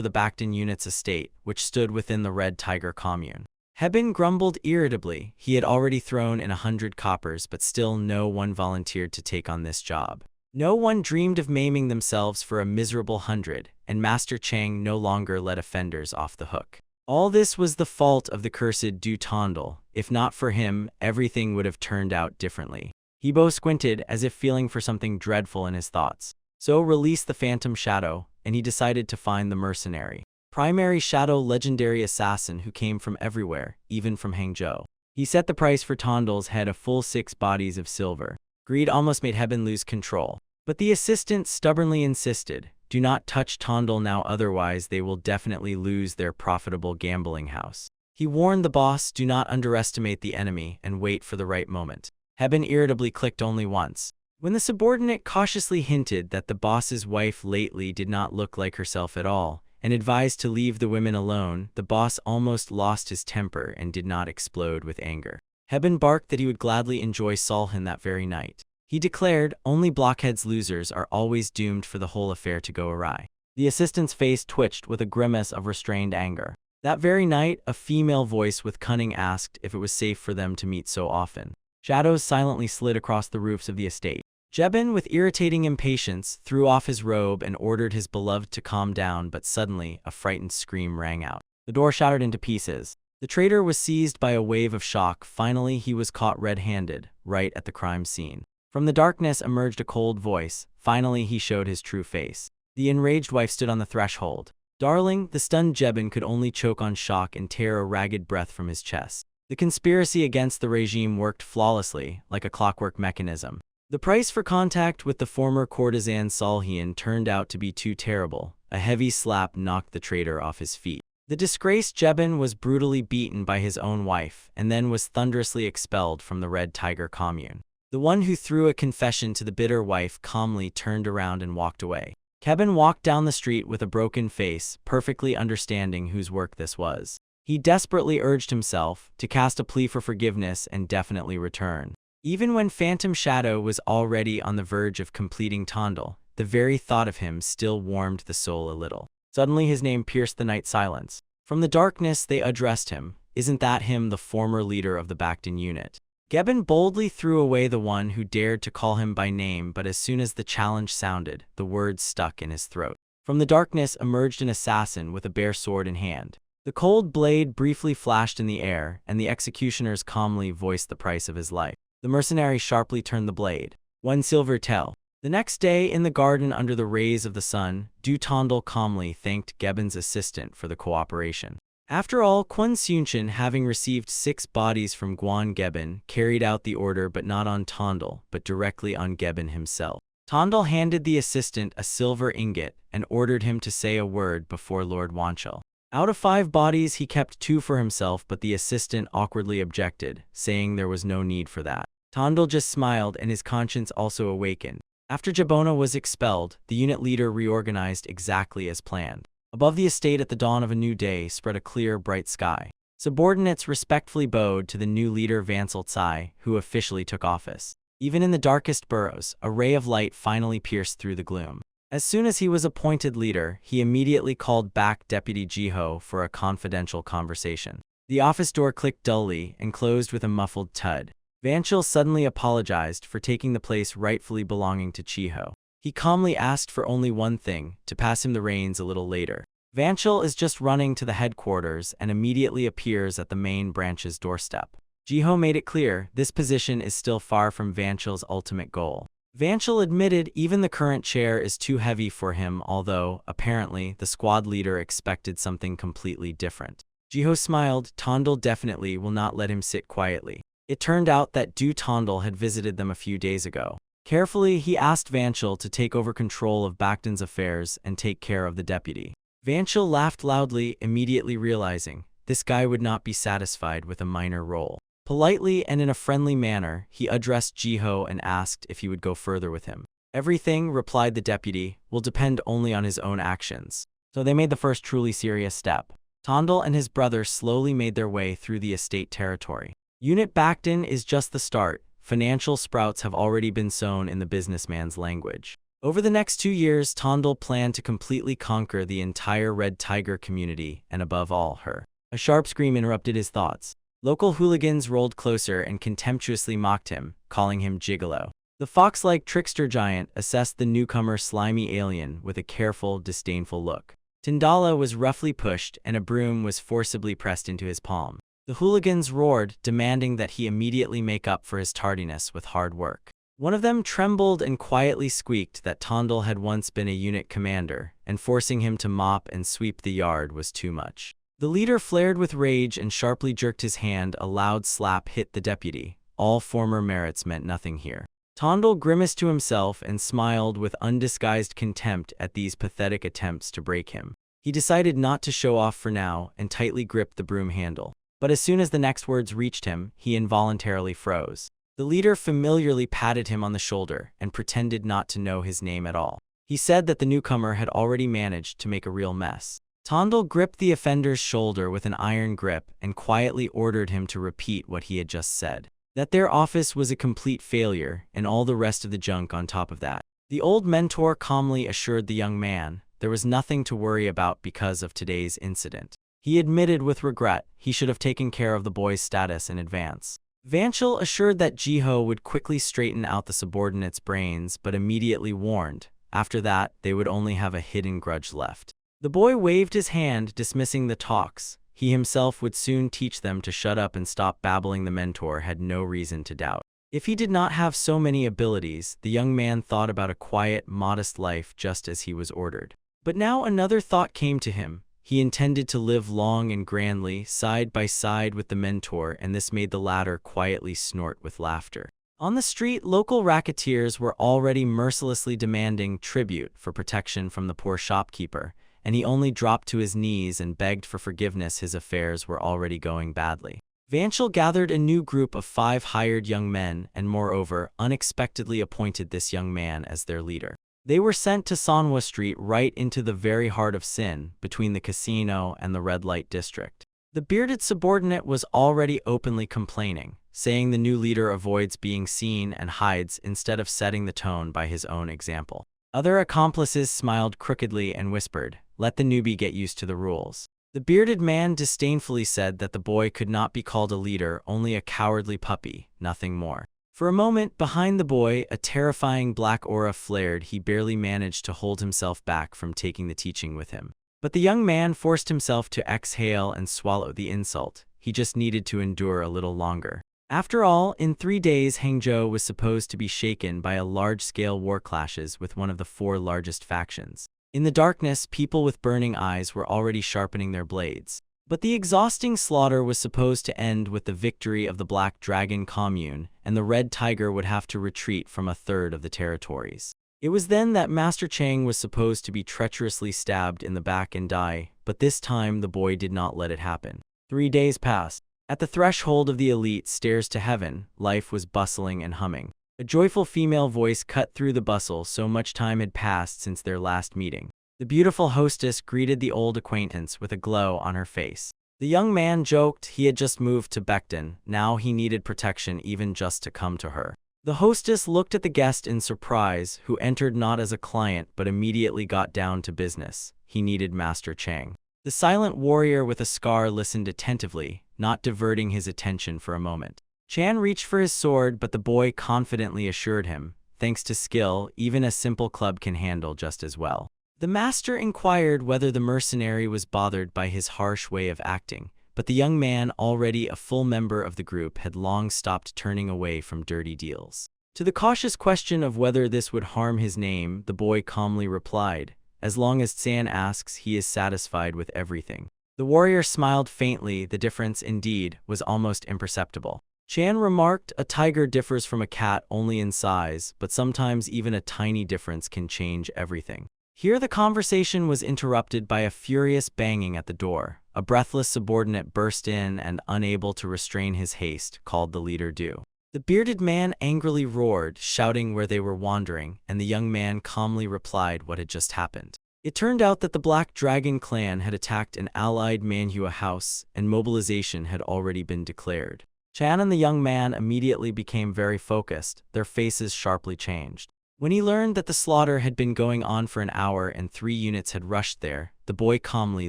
the Baekdan unit's estate, which stood within the Red Tiger commune. Hebin grumbled irritably. He had already thrown in 100 coppers, but still no one volunteered to take on this job. No one dreamed of maiming themselves for a miserable 100, and Master Chang no longer let offenders off the hook. All this was the fault of the cursed Du Tondal. If not for him, everything would have turned out differently. Hebo squinted, as if feeling for something dreadful in his thoughts. So released the phantom shadow, and he decided to find the mercenary. Primary shadow legendary assassin who came from everywhere, even from Hangzhou. He set the price for Tondal's head a full 6 bodies of silver. Greed almost made Hebin lose control. But the assistant stubbornly insisted, do not touch Tondal now, otherwise they will definitely lose their profitable gambling house. He warned the boss, do not underestimate the enemy and wait for the right moment. Hebin irritably clicked only once. When the subordinate cautiously hinted that the boss's wife lately did not look like herself at all, and advised to leave the women alone, the boss almost lost his temper and did not explode with anger. Hebin barked that he would gladly enjoy Sulhan that very night. He declared, only blockheads losers are always doomed for the whole affair to go awry. The assistant's face twitched with a grimace of restrained anger. That very night, a female voice with cunning asked if it was safe for them to meet so often. Shadows silently slid across the roofs of the estate. Jebin, with irritating impatience, threw off his robe and ordered his beloved to calm down, but suddenly, a frightened scream rang out. The door shattered into pieces. The traitor was seized by a wave of shock. Finally, he was caught red-handed, right at the crime scene. From the darkness emerged a cold voice. Finally, he showed his true face. The enraged wife stood on the threshold. Darling, the stunned Jebin could only choke on shock and tear a ragged breath from his chest. The conspiracy against the regime worked flawlessly, like a clockwork mechanism. The price for contact with the former courtesan Sulhan turned out to be too terrible. A heavy slap knocked the traitor off his feet. The disgraced Jebin was brutally beaten by his own wife, and then was thunderously expelled from the Red Tiger commune. The one who threw a confession to the bitter wife calmly turned around and walked away. Kevin walked down the street with a broken face, perfectly understanding whose work this was. He desperately urged himself to cast a plea for forgiveness and definitely return. Even when Phantom Shadow was already on the verge of completing Tondal, the very thought of him still warmed the soul a little. Suddenly his name pierced the night silence. From the darkness they addressed him. Isn't that him, the former leader of the Baekdan unit? Gebin boldly threw away the one who dared to call him by name, but as soon as the challenge sounded, the words stuck in his throat. From the darkness emerged an assassin with a bare sword in hand. The cold blade briefly flashed in the air, and the executioners calmly voiced the price of his life. The mercenary sharply turned the blade. 1 silver tel. The next day, in the garden under the rays of the sun, Du Tondal calmly thanked Gebin's assistant for the cooperation. After all, Kwon Sunshin, having received 6 bodies from Guan Gebin, carried out the order but not on Tondal, but directly on Gebin himself. Tondal handed the assistant a silver ingot and ordered him to say a word before Lord Wanchel. Out of 5 bodies, he kept 2 for himself, but the assistant awkwardly objected, saying there was no need for that. Tondal just smiled, and his conscience also awakened. After Jabona was expelled, the unit leader reorganized exactly as planned. Above the estate at the dawn of a new day spread a clear, bright sky. Subordinates respectfully bowed to the new leader Vansel Tsai, who officially took office. Even in the darkest burrows, a ray of light finally pierced through the gloom. As soon as he was appointed leader, he immediately called back Deputy Jiho for a confidential conversation. The office door clicked dully and closed with a muffled thud. Vanchel suddenly apologized for taking the place rightfully belonging to Chiho. He calmly asked for only one thing, to pass him the reins a little later. Vanchel is just running to the headquarters and immediately appears at the main branch's doorstep. Jiho made it clear this position is still far from Vanchel's ultimate goal. Vanchel admitted even the current chair is too heavy for him, although, apparently, the squad leader expected something completely different. Jiho smiled. Tondel definitely will not let him sit quietly. It turned out that Du Tondel had visited them a few days ago. Carefully, he asked Vanchel to take over control of Bacton's affairs and take care of the deputy. Vanchel laughed loudly, immediately realizing this guy would not be satisfied with a minor role. Politely and in a friendly manner, he addressed Jiho and asked if he would go further with him. Everything, replied the deputy, will depend only on his own actions. So they made the first truly serious step. Tondel and his brother slowly made their way through the estate territory. Unit Bacton is just the start. Financial sprouts have already been sown in the businessman's language. Over the next 2 years, Tondel planned to completely conquer the entire Red Tiger community and above all, her. A sharp scream interrupted his thoughts. Local hooligans rolled closer and contemptuously mocked him, calling him gigolo. The fox-like trickster giant assessed the newcomer slimy alien with a careful, disdainful look. Tindala was roughly pushed and a broom was forcibly pressed into his palm. The hooligans roared, demanding that he immediately make up for his tardiness with hard work. One of them trembled and quietly squeaked that Tondel had once been a unit commander, and forcing him to mop and sweep the yard was too much. The leader flared with rage and sharply jerked his hand. A loud slap hit the deputy. All former merits meant nothing here. Tondel grimaced to himself and smiled with undisguised contempt at these pathetic attempts to break him. He decided not to show off for now and tightly gripped the broom handle. But as soon as the next words reached him, he involuntarily froze. The leader familiarly patted him on the shoulder and pretended not to know his name at all. He said that the newcomer had already managed to make a real mess. Tondel gripped the offender's shoulder with an iron grip and quietly ordered him to repeat what he had just said. That their office was a complete failure, and all the rest of the junk on top of that. The old mentor calmly assured the young man there was nothing to worry about because of today's incident. He admitted with regret he should have taken care of the boy's status in advance. Vanchel assured that Jiho would quickly straighten out the subordinates' brains, but immediately warned, after that, they would only have a hidden grudge left. The boy waved his hand, dismissing the talks. He himself would soon teach them to shut up and stop babbling. The mentor had no reason to doubt. If he did not have so many abilities, the young man thought about a quiet, modest life just as he was ordered. But now another thought came to him. He intended to live long and grandly, side by side with the mentor, and this made the latter quietly snort with laughter. On the street, local racketeers were already mercilessly demanding tribute for protection from the poor shopkeeper, and he only dropped to his knees and begged for forgiveness. His affairs were already going badly. Vanchel gathered a new group of 5 hired young men and, moreover, unexpectedly appointed this young man as their leader. They were sent to Manhwa Street, right into the very heart of Sin, between the casino and the red light district. The bearded subordinate was already openly complaining, saying the new leader avoids being seen and hides instead of setting the tone by his own example. Other accomplices smiled crookedly and whispered, "Let the newbie get used to the rules." The bearded man disdainfully said that the boy could not be called a leader, only a cowardly puppy, nothing more. For a moment, behind the boy, a terrifying black aura flared. He barely managed to hold himself back from taking the teaching with him. But the young man forced himself to exhale and swallow the insult. He just needed to endure a little longer. After all, in 3 days, Hangzhou was supposed to be shaken by a large-scale war clashes with one of the 4 largest factions. In the darkness, people with burning eyes were already sharpening their blades. But the exhausting slaughter was supposed to end with the victory of the Black Dragon Commune, and the Red Tiger would have to retreat from 1/3 of the territories. It was then that Master Chang was supposed to be treacherously stabbed in the back and die, but this time the boy did not let it happen. 3 days passed. At the threshold of the elite stairs to heaven, life was bustling and humming. A joyful female voice cut through the bustle. So much time had passed since their last meeting. The beautiful hostess greeted the old acquaintance with a glow on her face. The young man joked he had just moved to Baekton. Now he needed protection even just to come to her. The hostess looked at the guest in surprise, who entered not as a client but immediately got down to business. He needed Master Chang. The silent warrior with a scar listened attentively, not diverting his attention for a moment. Chan reached for his sword, but the boy confidently assured him, thanks to skill, even a simple club can handle just as well. The master inquired whether the mercenary was bothered by his harsh way of acting, but the young man, already a full member of the group, had long stopped turning away from dirty deals. To the cautious question of whether this would harm his name, the boy calmly replied, "As long as Tsan asks, he is satisfied with everything." The warrior smiled faintly. The difference, indeed, was almost imperceptible. Chan remarked, "A tiger differs from a cat only in size, but sometimes even a tiny difference can change everything." Here the conversation was interrupted by a furious banging at the door. A breathless subordinate burst in and, unable to restrain his haste, called the leader due. The bearded man angrily roared, shouting where they were wandering, and the young man calmly replied what had just happened. It turned out that the Black Dragon clan had attacked an allied Manhwa house, and mobilization had already been declared. Chan and the young man immediately became very focused, their faces sharply changed. When he learned that the slaughter had been going on for an hour and 3 units had rushed there, the boy calmly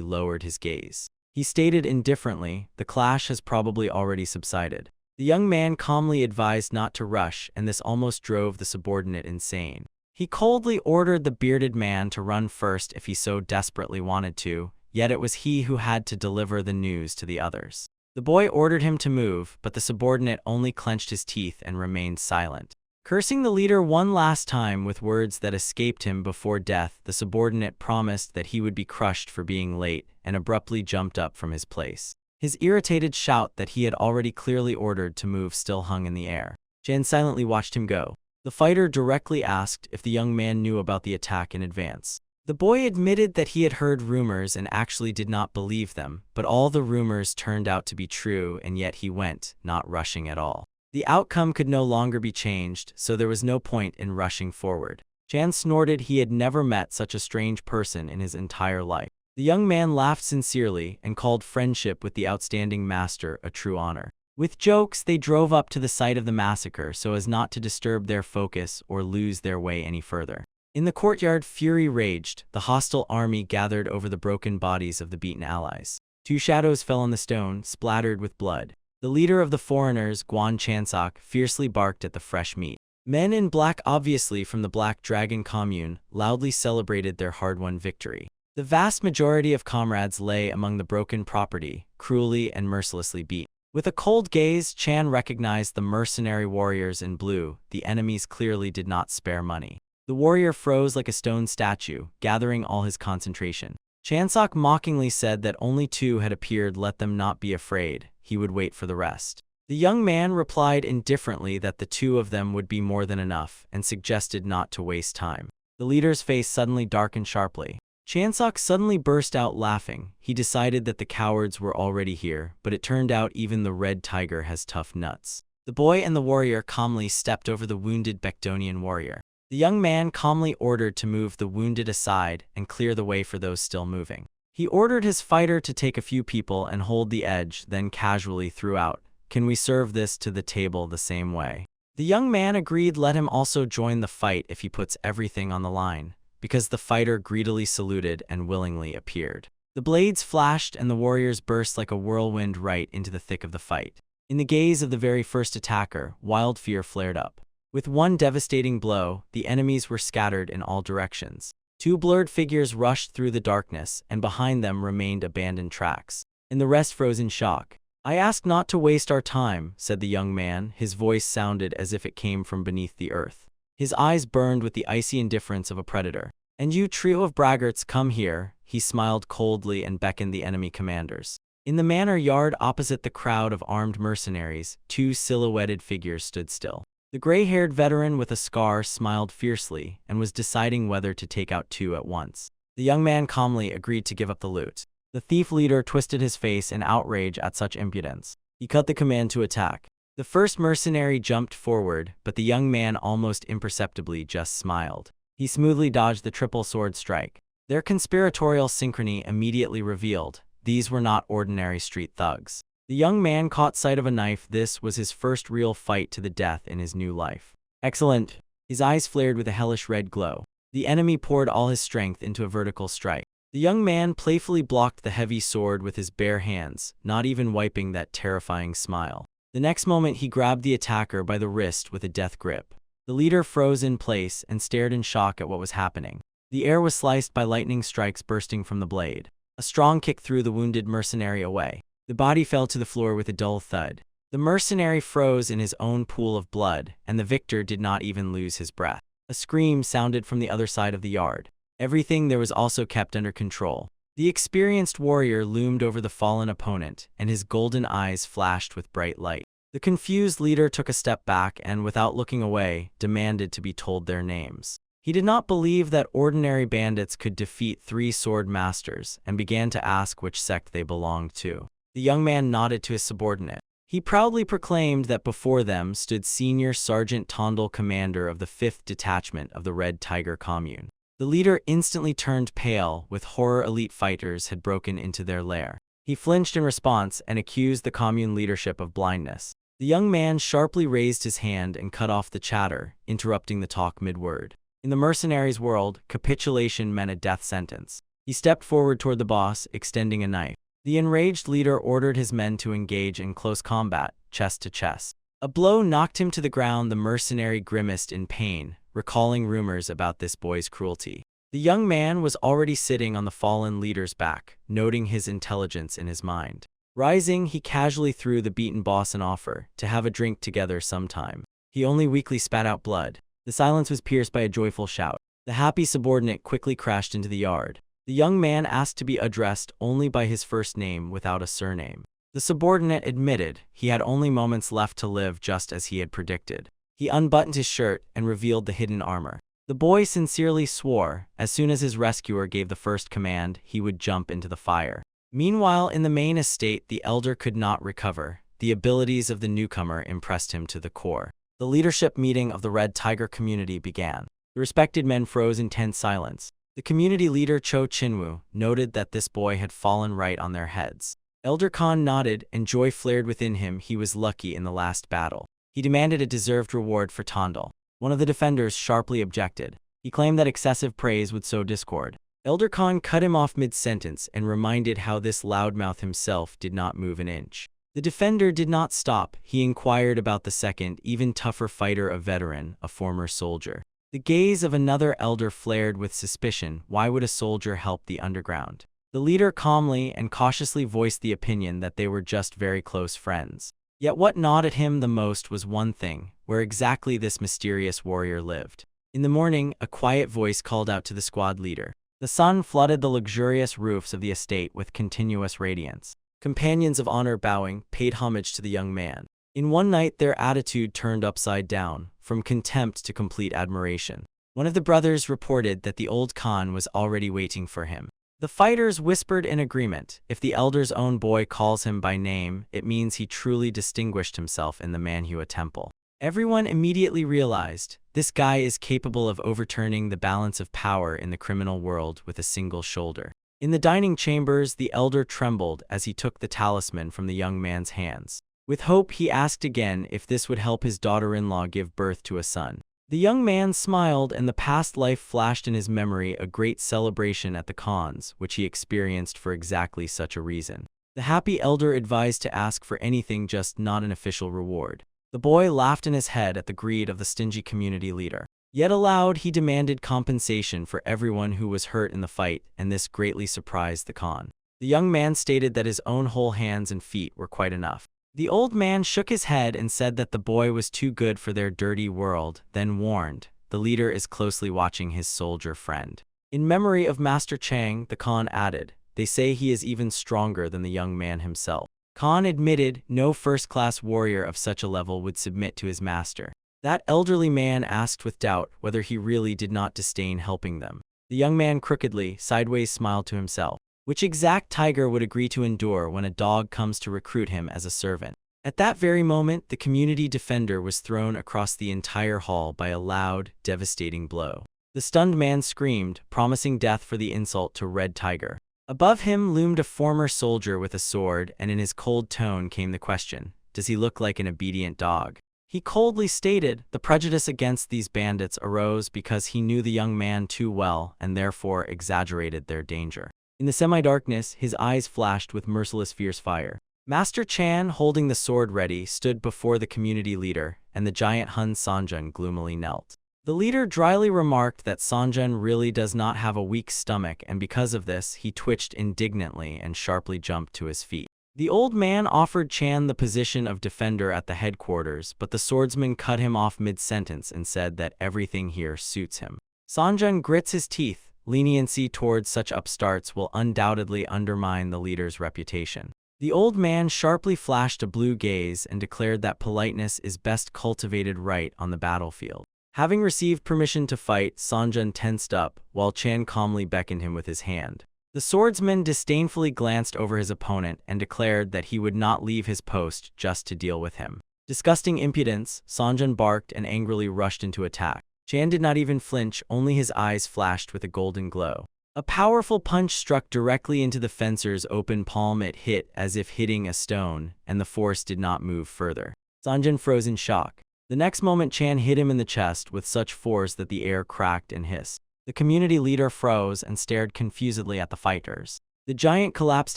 lowered his gaze. He stated indifferently, "The clash has probably already subsided." The young man calmly advised not to rush, and this almost drove the subordinate insane. He coldly ordered the bearded man to run first if he so desperately wanted to, yet it was he who had to deliver the news to the others. The boy ordered him to move, but the subordinate only clenched his teeth and remained silent. Cursing the leader one last time with words that escaped him before death, the subordinate promised that he would be crushed for being late and abruptly jumped up from his place. His irritated shout that he had already clearly ordered to move still hung in the air. Jan silently watched him go. The fighter directly asked if the young man knew about the attack in advance. The boy admitted that he had heard rumors and actually did not believe them, but all the rumors turned out to be true, and yet he went, not rushing at all. The outcome could no longer be changed, so there was no point in rushing forward. Jan snorted. He had never met such a strange person in his entire life. The young man laughed sincerely and called friendship with the outstanding master a true honor. With jokes, they drove up to the site of the massacre so as not to disturb their focus or lose their way any further. In the courtyard, fury raged. The hostile army gathered over the broken bodies of the beaten allies. 2 shadows fell on the stone, splattered with blood. The leader of the foreigners, Guan Chansak, fiercely barked at the fresh meat. Men in black, obviously from the Black Dragon commune, loudly celebrated their hard-won victory. The vast majority of comrades lay among the broken property, cruelly and mercilessly beat. With a cold gaze, Chan recognized the mercenary warriors in blue. The enemies clearly did not spare money. The warrior froze like a stone statue, gathering all his concentration. Chansak mockingly said that only 2 had appeared. Let them not be afraid. He would wait for the rest. The young man replied indifferently that the 2 of them would be more than enough, and suggested not to waste time. The leader's face suddenly darkened sharply. Chansak suddenly burst out laughing. He decided that the cowards were already here, but it turned out even the red tiger has tough nuts. The boy and the warrior calmly stepped over the wounded Becdonian warrior. The young man calmly ordered to move the wounded aside and clear the way for those still moving. He ordered his fighter to take a few people and hold the edge, then casually threw out, "Can we serve this to the table the same way?" The young man agreed. Let him also join the fight if he puts everything on the line, because the fighter greedily saluted and willingly appeared. The blades flashed and the warriors burst like a whirlwind right into the thick of the fight. In the gaze of the very first attacker, wild fear flared up. With one devastating blow, the enemies were scattered in all directions. 2 blurred figures rushed through the darkness, and behind them remained abandoned tracks. And the rest froze in shock. "I ask not to waste our time," said the young man. His voice sounded as if it came from beneath the earth. His eyes burned with the icy indifference of a predator. "And you trio of braggarts, come here." He smiled coldly and beckoned the enemy commanders. In the manor yard opposite the crowd of armed mercenaries, 2 silhouetted figures stood still. The gray-haired veteran with a scar smiled fiercely and was deciding whether to take out 2 at once. The young man calmly agreed to give up the loot. The thief leader twisted his face in outrage at such impudence. He cut the command to attack. The first mercenary jumped forward, but the young man almost imperceptibly just smiled. He smoothly dodged the triple sword strike. Their conspiratorial synchrony immediately revealed these were not ordinary street thugs. The young man caught sight of a knife. This was his first real fight to the death in his new life. "Excellent!" His eyes flared with a hellish red glow. The enemy poured all his strength into a vertical strike. The young man playfully blocked the heavy sword with his bare hands, not even wiping that terrifying smile. The next moment he grabbed the attacker by the wrist with a death grip. The leader froze in place and stared in shock at what was happening. The air was sliced by lightning strikes bursting from the blade. A strong kick threw the wounded mercenary away. The body fell to the floor with a dull thud. The mercenary froze in his own pool of blood, and the victor did not even lose his breath. A scream sounded from the other side of the yard. Everything there was also kept under control. The experienced warrior loomed over the fallen opponent, and his golden eyes flashed with bright light. The confused leader took a step back and, without looking away, demanded to be told their names. He did not believe that ordinary bandits could defeat 3 sword masters, and began to ask which sect they belonged to. The young man nodded to his subordinate. He proudly proclaimed that before them stood Senior Sergeant Tondel, commander of the 5th Detachment of the Red Tiger Commune. The leader instantly turned pale, with horror. Elite fighters had broken into their lair. He flinched in response and accused the commune leadership of blindness. The young man sharply raised his hand and cut off the chatter, interrupting the talk mid-word. In the mercenaries' world, capitulation meant a death sentence. He stepped forward toward the boss, extending a knife. The enraged leader ordered his men to engage in close combat, chest to chest. A blow knocked him to the ground. The mercenary grimaced in pain, recalling rumors about this boy's cruelty. The young man was already sitting on the fallen leader's back, noting his intelligence in his mind. Rising, he casually threw the beaten boss an offer to have a drink together sometime. He only weakly spat out blood. The silence was pierced by a joyful shout. The happy subordinate quickly crashed into the yard. The young man asked to be addressed only by his first name without a surname. The subordinate admitted he had only moments left to live, just as he had predicted. He unbuttoned his shirt and revealed the hidden armor. The boy sincerely swore, as soon as his rescuer gave the first command, he would jump into the fire. Meanwhile, in the main estate, the elder could not recover. The abilities of the newcomer impressed him to the core. The leadership meeting of the Red Tiger community began. The respected men froze in tense silence. The community leader, Cho Chinwoo, noted that this boy had fallen right on their heads. Elder Khan nodded, and joy flared within him. He was lucky in the last battle. He demanded a deserved reward for Tondel. One of the defenders sharply objected. He claimed that excessive praise would sow discord. Elder Khan cut him off mid-sentence and reminded how this loudmouth himself did not move an inch. The defender did not stop. He inquired about the second, even tougher fighter, a veteran, a former soldier. The gaze of another elder flared with suspicion. Why would a soldier help the underground? The leader calmly and cautiously voiced the opinion that they were just very close friends. Yet what gnawed at him the most was one thing: where exactly this mysterious warrior lived. In the morning, a quiet voice called out to the squad leader. The sun flooded the luxurious roofs of the estate with continuous radiance. Companions of honor, bowing, paid homage to the young man. In one night, their attitude turned upside down, from contempt to complete admiration. One of the brothers reported that the old Khan was already waiting for him. The fighters whispered in agreement. If the elder's own boy calls him by name, it means he truly distinguished himself in the Manhwa temple. Everyone immediately realized, this guy is capable of overturning the balance of power in the criminal world with a single shoulder. In the dining chambers, the elder trembled as he took the talisman from the young man's hands. With hope, he asked again if this would help his daughter-in-law give birth to a son. The young man smiled, and the past life flashed in his memory, a great celebration at the Khans, which he experienced for exactly such a reason. The happy elder advised to ask for anything, just not an official reward. The boy laughed in his head at the greed of the stingy community leader. Yet aloud, he demanded compensation for everyone who was hurt in the fight, and this greatly surprised the Khan. The young man stated that his own whole hands and feet were quite enough. The old man shook his head and said that the boy was too good for their dirty world, then warned, the leader is closely watching his soldier friend. In memory of Master Chang, the Khan added, they say he is even stronger than the young man himself. Khan admitted no first-class warrior of such a level would submit to his master. That elderly man asked with doubt whether he really did not disdain helping them. The young man crookedly, sideways smiled to himself. Which exact tiger would agree to endure when a dog comes to recruit him as a servant? At that very moment, the community defender was thrown across the entire hall by a loud, devastating blow. The stunned man screamed, promising death for the insult to Red Tiger. Above him loomed a former soldier with a sword, and in his cold tone came the question, does he look like an obedient dog? He coldly stated, the prejudice against these bandits arose because he knew the young man too well and therefore exaggerated their danger. In the semi-darkness, his eyes flashed with merciless fierce fire. Master Chan, holding the sword ready, stood before the community leader, and the giant Hun Sanjun gloomily knelt. The leader dryly remarked that Sanjun really does not have a weak stomach, and because of this, he twitched indignantly and sharply jumped to his feet. The old man offered Chan the position of defender at the headquarters, but the swordsman cut him off mid-sentence and said that everything here suits him. Sanjun grits his teeth. Leniency towards such upstarts will undoubtedly undermine the leader's reputation. The old man sharply flashed a blue gaze and declared that politeness is best cultivated right on the battlefield. Having received permission to fight, Sanjun tensed up, while Chan calmly beckoned him with his hand. The swordsman disdainfully glanced over his opponent and declared that he would not leave his post just to deal with him. Disgusting impudence, Sanjun barked and angrily rushed into attack. Chan did not even flinch, only his eyes flashed with a golden glow. A powerful punch struck directly into the fencer's open palm. It hit as if hitting a stone, and the force did not move further. Sanjun froze in shock. The next moment Chan hit him in the chest with such force that the air cracked and hissed. The community leader froze and stared confusedly at the fighters. The giant collapsed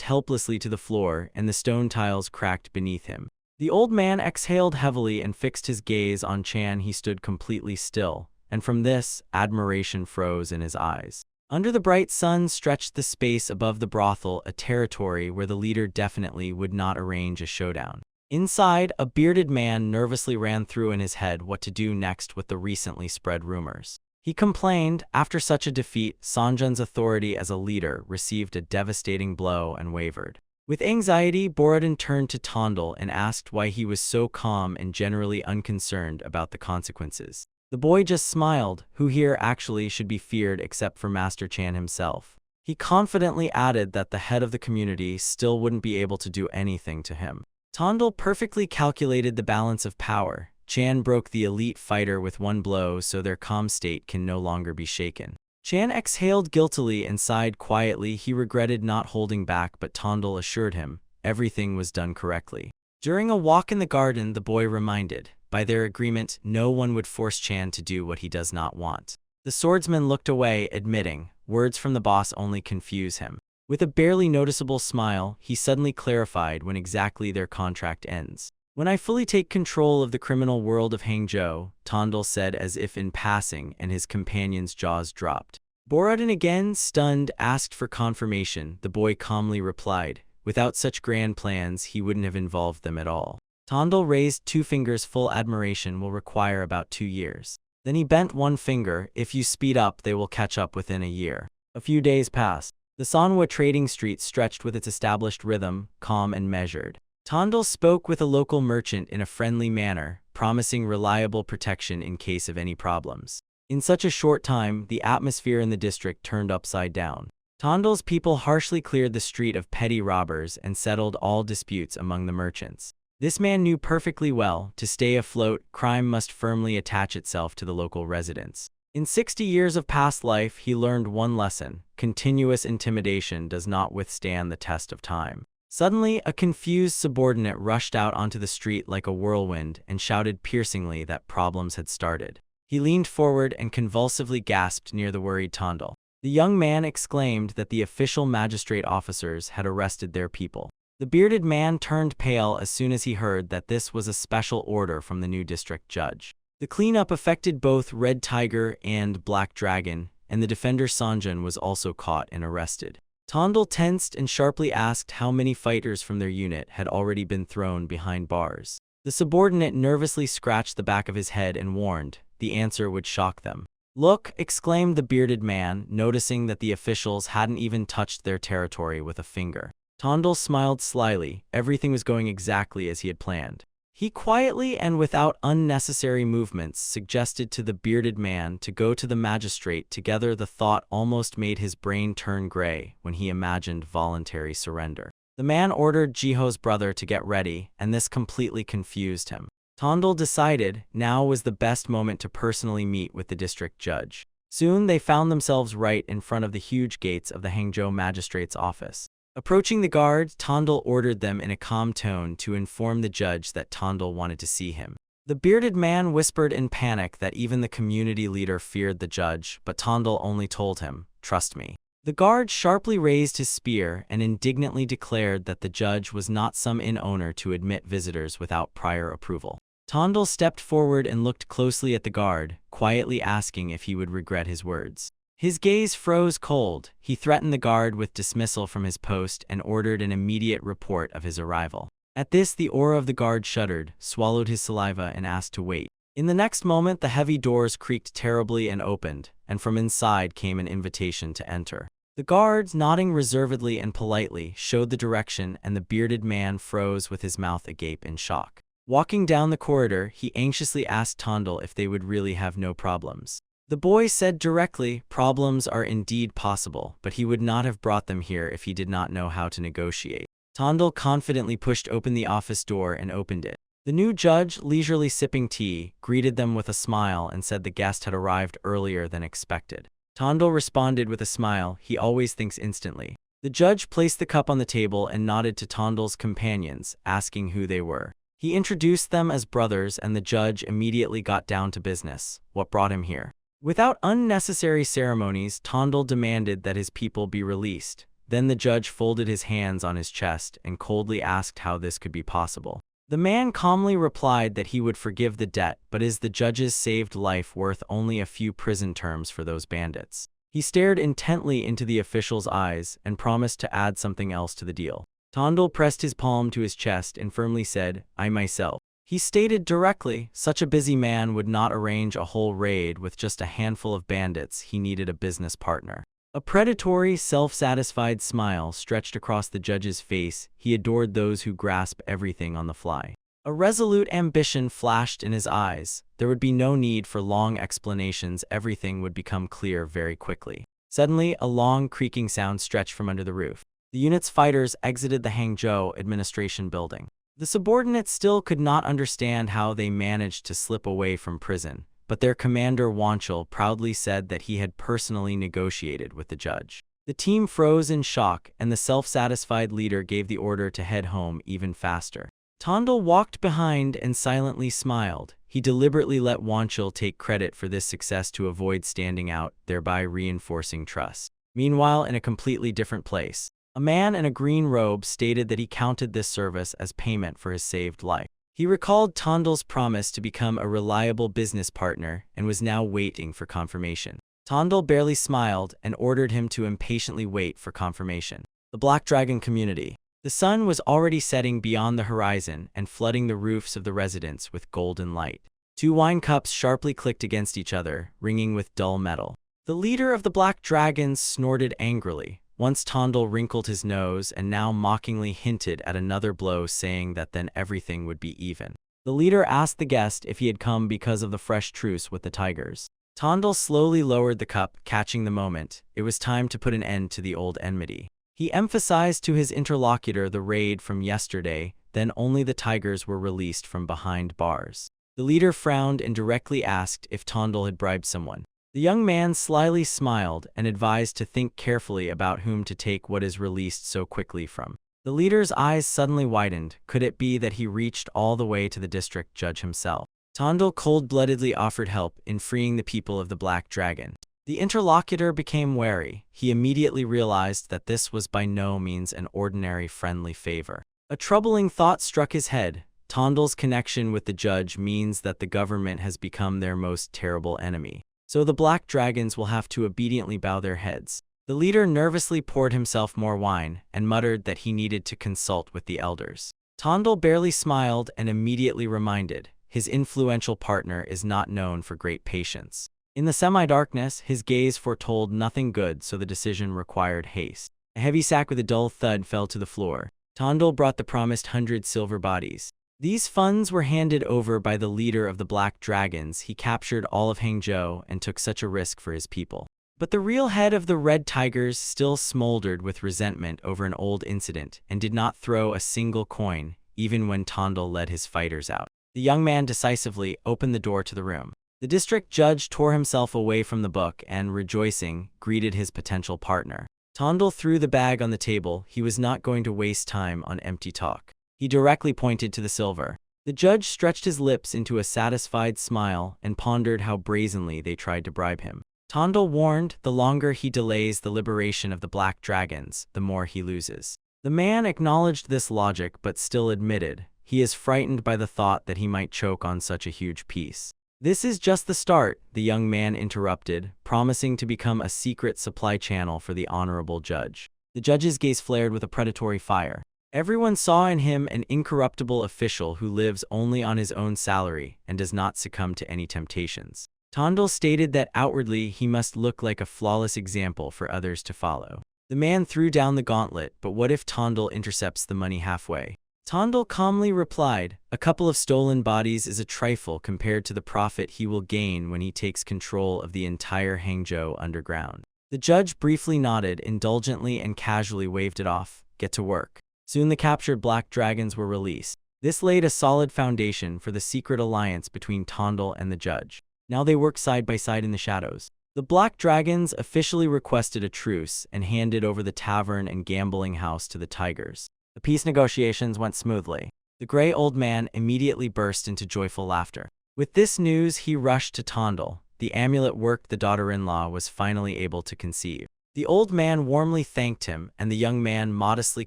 helplessly to the floor, and the stone tiles cracked beneath him. The old man exhaled heavily and fixed his gaze on Chan. He stood completely still, and from this, admiration froze in his eyes. Under the bright sun stretched the space above the brothel, a territory where the leader definitely would not arrange a showdown. Inside, a bearded man nervously ran through in his head what to do next with the recently spread rumors. He complained, after such a defeat, Sanjun's authority as a leader received a devastating blow and wavered. With anxiety, Borodin turned to Tondal and asked why he was so calm and generally unconcerned about the consequences. The boy just smiled, who here actually should be feared except for Master Chan himself. He confidently added that the head of the community still wouldn't be able to do anything to him. Tondal perfectly calculated the balance of power. Chan broke the elite fighter with one blow, so their calm state can no longer be shaken. Chan exhaled guiltily and sighed quietly. He regretted not holding back, but Tondal assured him everything was done correctly. During a walk in the garden, the boy reminded, by their agreement, no one would force Chan to do what he does not want. The swordsman looked away, admitting, words from the boss only confuse him. With a barely noticeable smile, he suddenly clarified when exactly their contract ends. When I fully take control of the criminal world of Hangzhou, Tondal said as if in passing, and his companion's jaws dropped. Borodin, again stunned, asked for confirmation. The boy calmly replied, without such grand plans he wouldn't have involved them at all. Tondal raised two fingers. Full admiration will require about 2 years. Then he bent one finger. If you speed up, they will catch up within a year. A few days passed. The Manhwa trading street stretched with its established rhythm, calm and measured. Tondal spoke with a local merchant in a friendly manner, promising reliable protection in case of any problems. In such a short time, the atmosphere in the district turned upside down. Tondal's people harshly cleared the street of petty robbers and settled all disputes among the merchants. This man knew perfectly well, to stay afloat, crime must firmly attach itself to the local residents. In 60 years of past life, he learned one lesson: continuous intimidation does not withstand the test of time. Suddenly, a confused subordinate rushed out onto the street like a whirlwind and shouted piercingly that problems had started. He leaned forward and convulsively gasped near the worried Tondal. The young man exclaimed that the official magistrate officers had arrested their people. The bearded man turned pale as soon as he heard that this was a special order from the new district judge. The cleanup affected both Red Tiger and Black Dragon, and the defender Sanjun was also caught and arrested. Tondal tensed and sharply asked how many fighters from their unit had already been thrown behind bars. The subordinate nervously scratched the back of his head and warned, the answer would shock them. "Look," exclaimed the bearded man, noticing that the officials hadn't even touched their territory with a finger. Tondal smiled slyly. Everything was going exactly as he had planned. He quietly and without unnecessary movements suggested to the bearded man to go to the magistrate. Together, the thought almost made his brain turn gray when he imagined voluntary surrender. The man ordered Jiho's brother to get ready, and this completely confused him. Tondal decided now was the best moment to personally meet with the district judge. Soon they found themselves right in front of the huge gates of the Hangzhou magistrate's office. Approaching the guard, Tondal ordered them in a calm tone to inform the judge that Tondal wanted to see him. The bearded man whispered in panic that even the community leader feared the judge, but Tondal only told him, "Trust me." The guard sharply raised his spear and indignantly declared that the judge was not some inn owner to admit visitors without prior approval. Tondal stepped forward and looked closely at the guard, quietly asking if he would regret his words. His gaze froze cold. He threatened the guard with dismissal from his post and ordered an immediate report of his arrival. At this, the aura of the guard shuddered, swallowed his saliva, and asked to wait. In the next moment, the heavy doors creaked terribly and opened, and from inside came an invitation to enter. The guards, nodding reservedly and politely, showed the direction, and the bearded man froze with his mouth agape in shock. Walking down the corridor, he anxiously asked Tondel if they would really have no problems. The boy said directly, problems are indeed possible, but he would not have brought them here if he did not know how to negotiate. Tondel confidently pushed open the office door and opened it. The new judge, leisurely sipping tea, greeted them with a smile and said the guest had arrived earlier than expected. Tondel responded with a smile. He always thinks instantly. The judge placed the cup on the table and nodded to Tondel's companions, asking who they were. He introduced them as brothers, and the judge immediately got down to business. What brought him here? Without unnecessary ceremonies, Tondel demanded that his people be released. Then the judge folded his hands on his chest and coldly asked how this could be possible. The man calmly replied that he would forgive the debt, but is the judge's saved life worth only a few prison terms for those bandits? He stared intently into the official's eyes and promised to add something else to the deal. Tondel pressed his palm to his chest and firmly said, I myself. He stated directly, such a busy man would not arrange a whole raid with just a handful of bandits. He needed a business partner. A predatory, self-satisfied smile stretched across the judge's face. He adored those who grasp everything on the fly. A resolute ambition flashed in his eyes. There would be no need for long explanations. Everything would become clear very quickly. Suddenly, a long, creaking sound stretched from under the roof. The unit's fighters exited the Hangzhou administration building. The subordinates still could not understand how they managed to slip away from prison, but their commander Wanchel proudly said that he had personally negotiated with the judge. The team froze in shock, and the self-satisfied leader gave the order to head home even faster. Tondel walked behind and silently smiled. He deliberately let Wanchel take credit for this success to avoid standing out, thereby reinforcing trust. Meanwhile, in a completely different place, a man in a green robe stated that he counted this service as payment for his saved life. He recalled Tondel's promise to become a reliable business partner and was now waiting for confirmation. Tondel barely smiled and ordered him to impatiently wait for confirmation. The Black Dragon community. The sun was already setting beyond the horizon and flooding the roofs of the residence with golden light. Two wine cups sharply clicked against each other, ringing with dull metal. The leader of the Black Dragons snorted angrily. Once Tondel wrinkled his nose and now mockingly hinted at another blow, saying that then everything would be even. The leader asked the guest if he had come because of the fresh truce with the tigers. Tondel slowly lowered the cup, catching the moment. It was time to put an end to the old enmity. He emphasized to his interlocutor the raid from yesterday, then only the tigers were released from behind bars. The leader frowned and directly asked if Tondel had bribed someone. The young man slyly smiled and advised to think carefully about whom to take what is released so quickly from. The leader's eyes suddenly widened. Could it be that he reached all the way to the district judge himself? Tondel cold-bloodedly offered help in freeing the people of the Black Dragon. The interlocutor became wary. He immediately realized that this was by no means an ordinary friendly favor. A troubling thought struck his head. Tondel's connection with the judge means that the government has become their most terrible enemy. So the Black Dragons will have to obediently bow their heads. The leader nervously poured himself more wine and muttered that he needed to consult with the elders. Tondel barely smiled and immediately reminded, his influential partner is not known for great patience. In the semi-darkness, his gaze foretold nothing good, so the decision required haste. A heavy sack with a dull thud fell to the floor. Tondel brought the promised 100 silver bodies. These funds were handed over by the leader of the Black Dragons. He captured all of Hangzhou and took such a risk for his people. But the real head of the Red Tigers still smoldered with resentment over an old incident and did not throw a single coin, even when Tondel led his fighters out. The young man decisively opened the door to the room. The district judge tore himself away from the book and, rejoicing, greeted his potential partner. Tondel threw the bag on the table. He was not going to waste time on empty talk. He directly pointed to the silver. The judge stretched his lips into a satisfied smile and pondered how brazenly they tried to bribe him. Tondel warned, the longer he delays the liberation of the Black Dragons, the more he loses. The man acknowledged this logic but still admitted, he is frightened by the thought that he might choke on such a huge piece. "This is just the start," the young man interrupted, promising to become a secret supply channel for the honorable judge. The judge's gaze flared with a predatory fire. Everyone saw in him an incorruptible official who lives only on his own salary and does not succumb to any temptations. Tondel stated that outwardly he must look like a flawless example for others to follow. The man threw down the gauntlet, but what if Tondel intercepts the money halfway? Tondel calmly replied, "A couple of stolen bodies is a trifle compared to the profit he will gain when he takes control of the entire Hangzhou underground." The judge briefly nodded indulgently and casually waved it off. "Get to work." Soon the captured black dragons were released. This laid a solid foundation for the secret alliance between Tondel and the judge. Now they worked side by side in the shadows. The black dragons officially requested a truce and handed over the tavern and gambling house to the tigers. The peace negotiations went smoothly. The gray old man immediately burst into joyful laughter. With this news, he rushed to Tondel. The amulet work the daughter-in-law was finally able to conceive. The old man warmly thanked him, and the young man modestly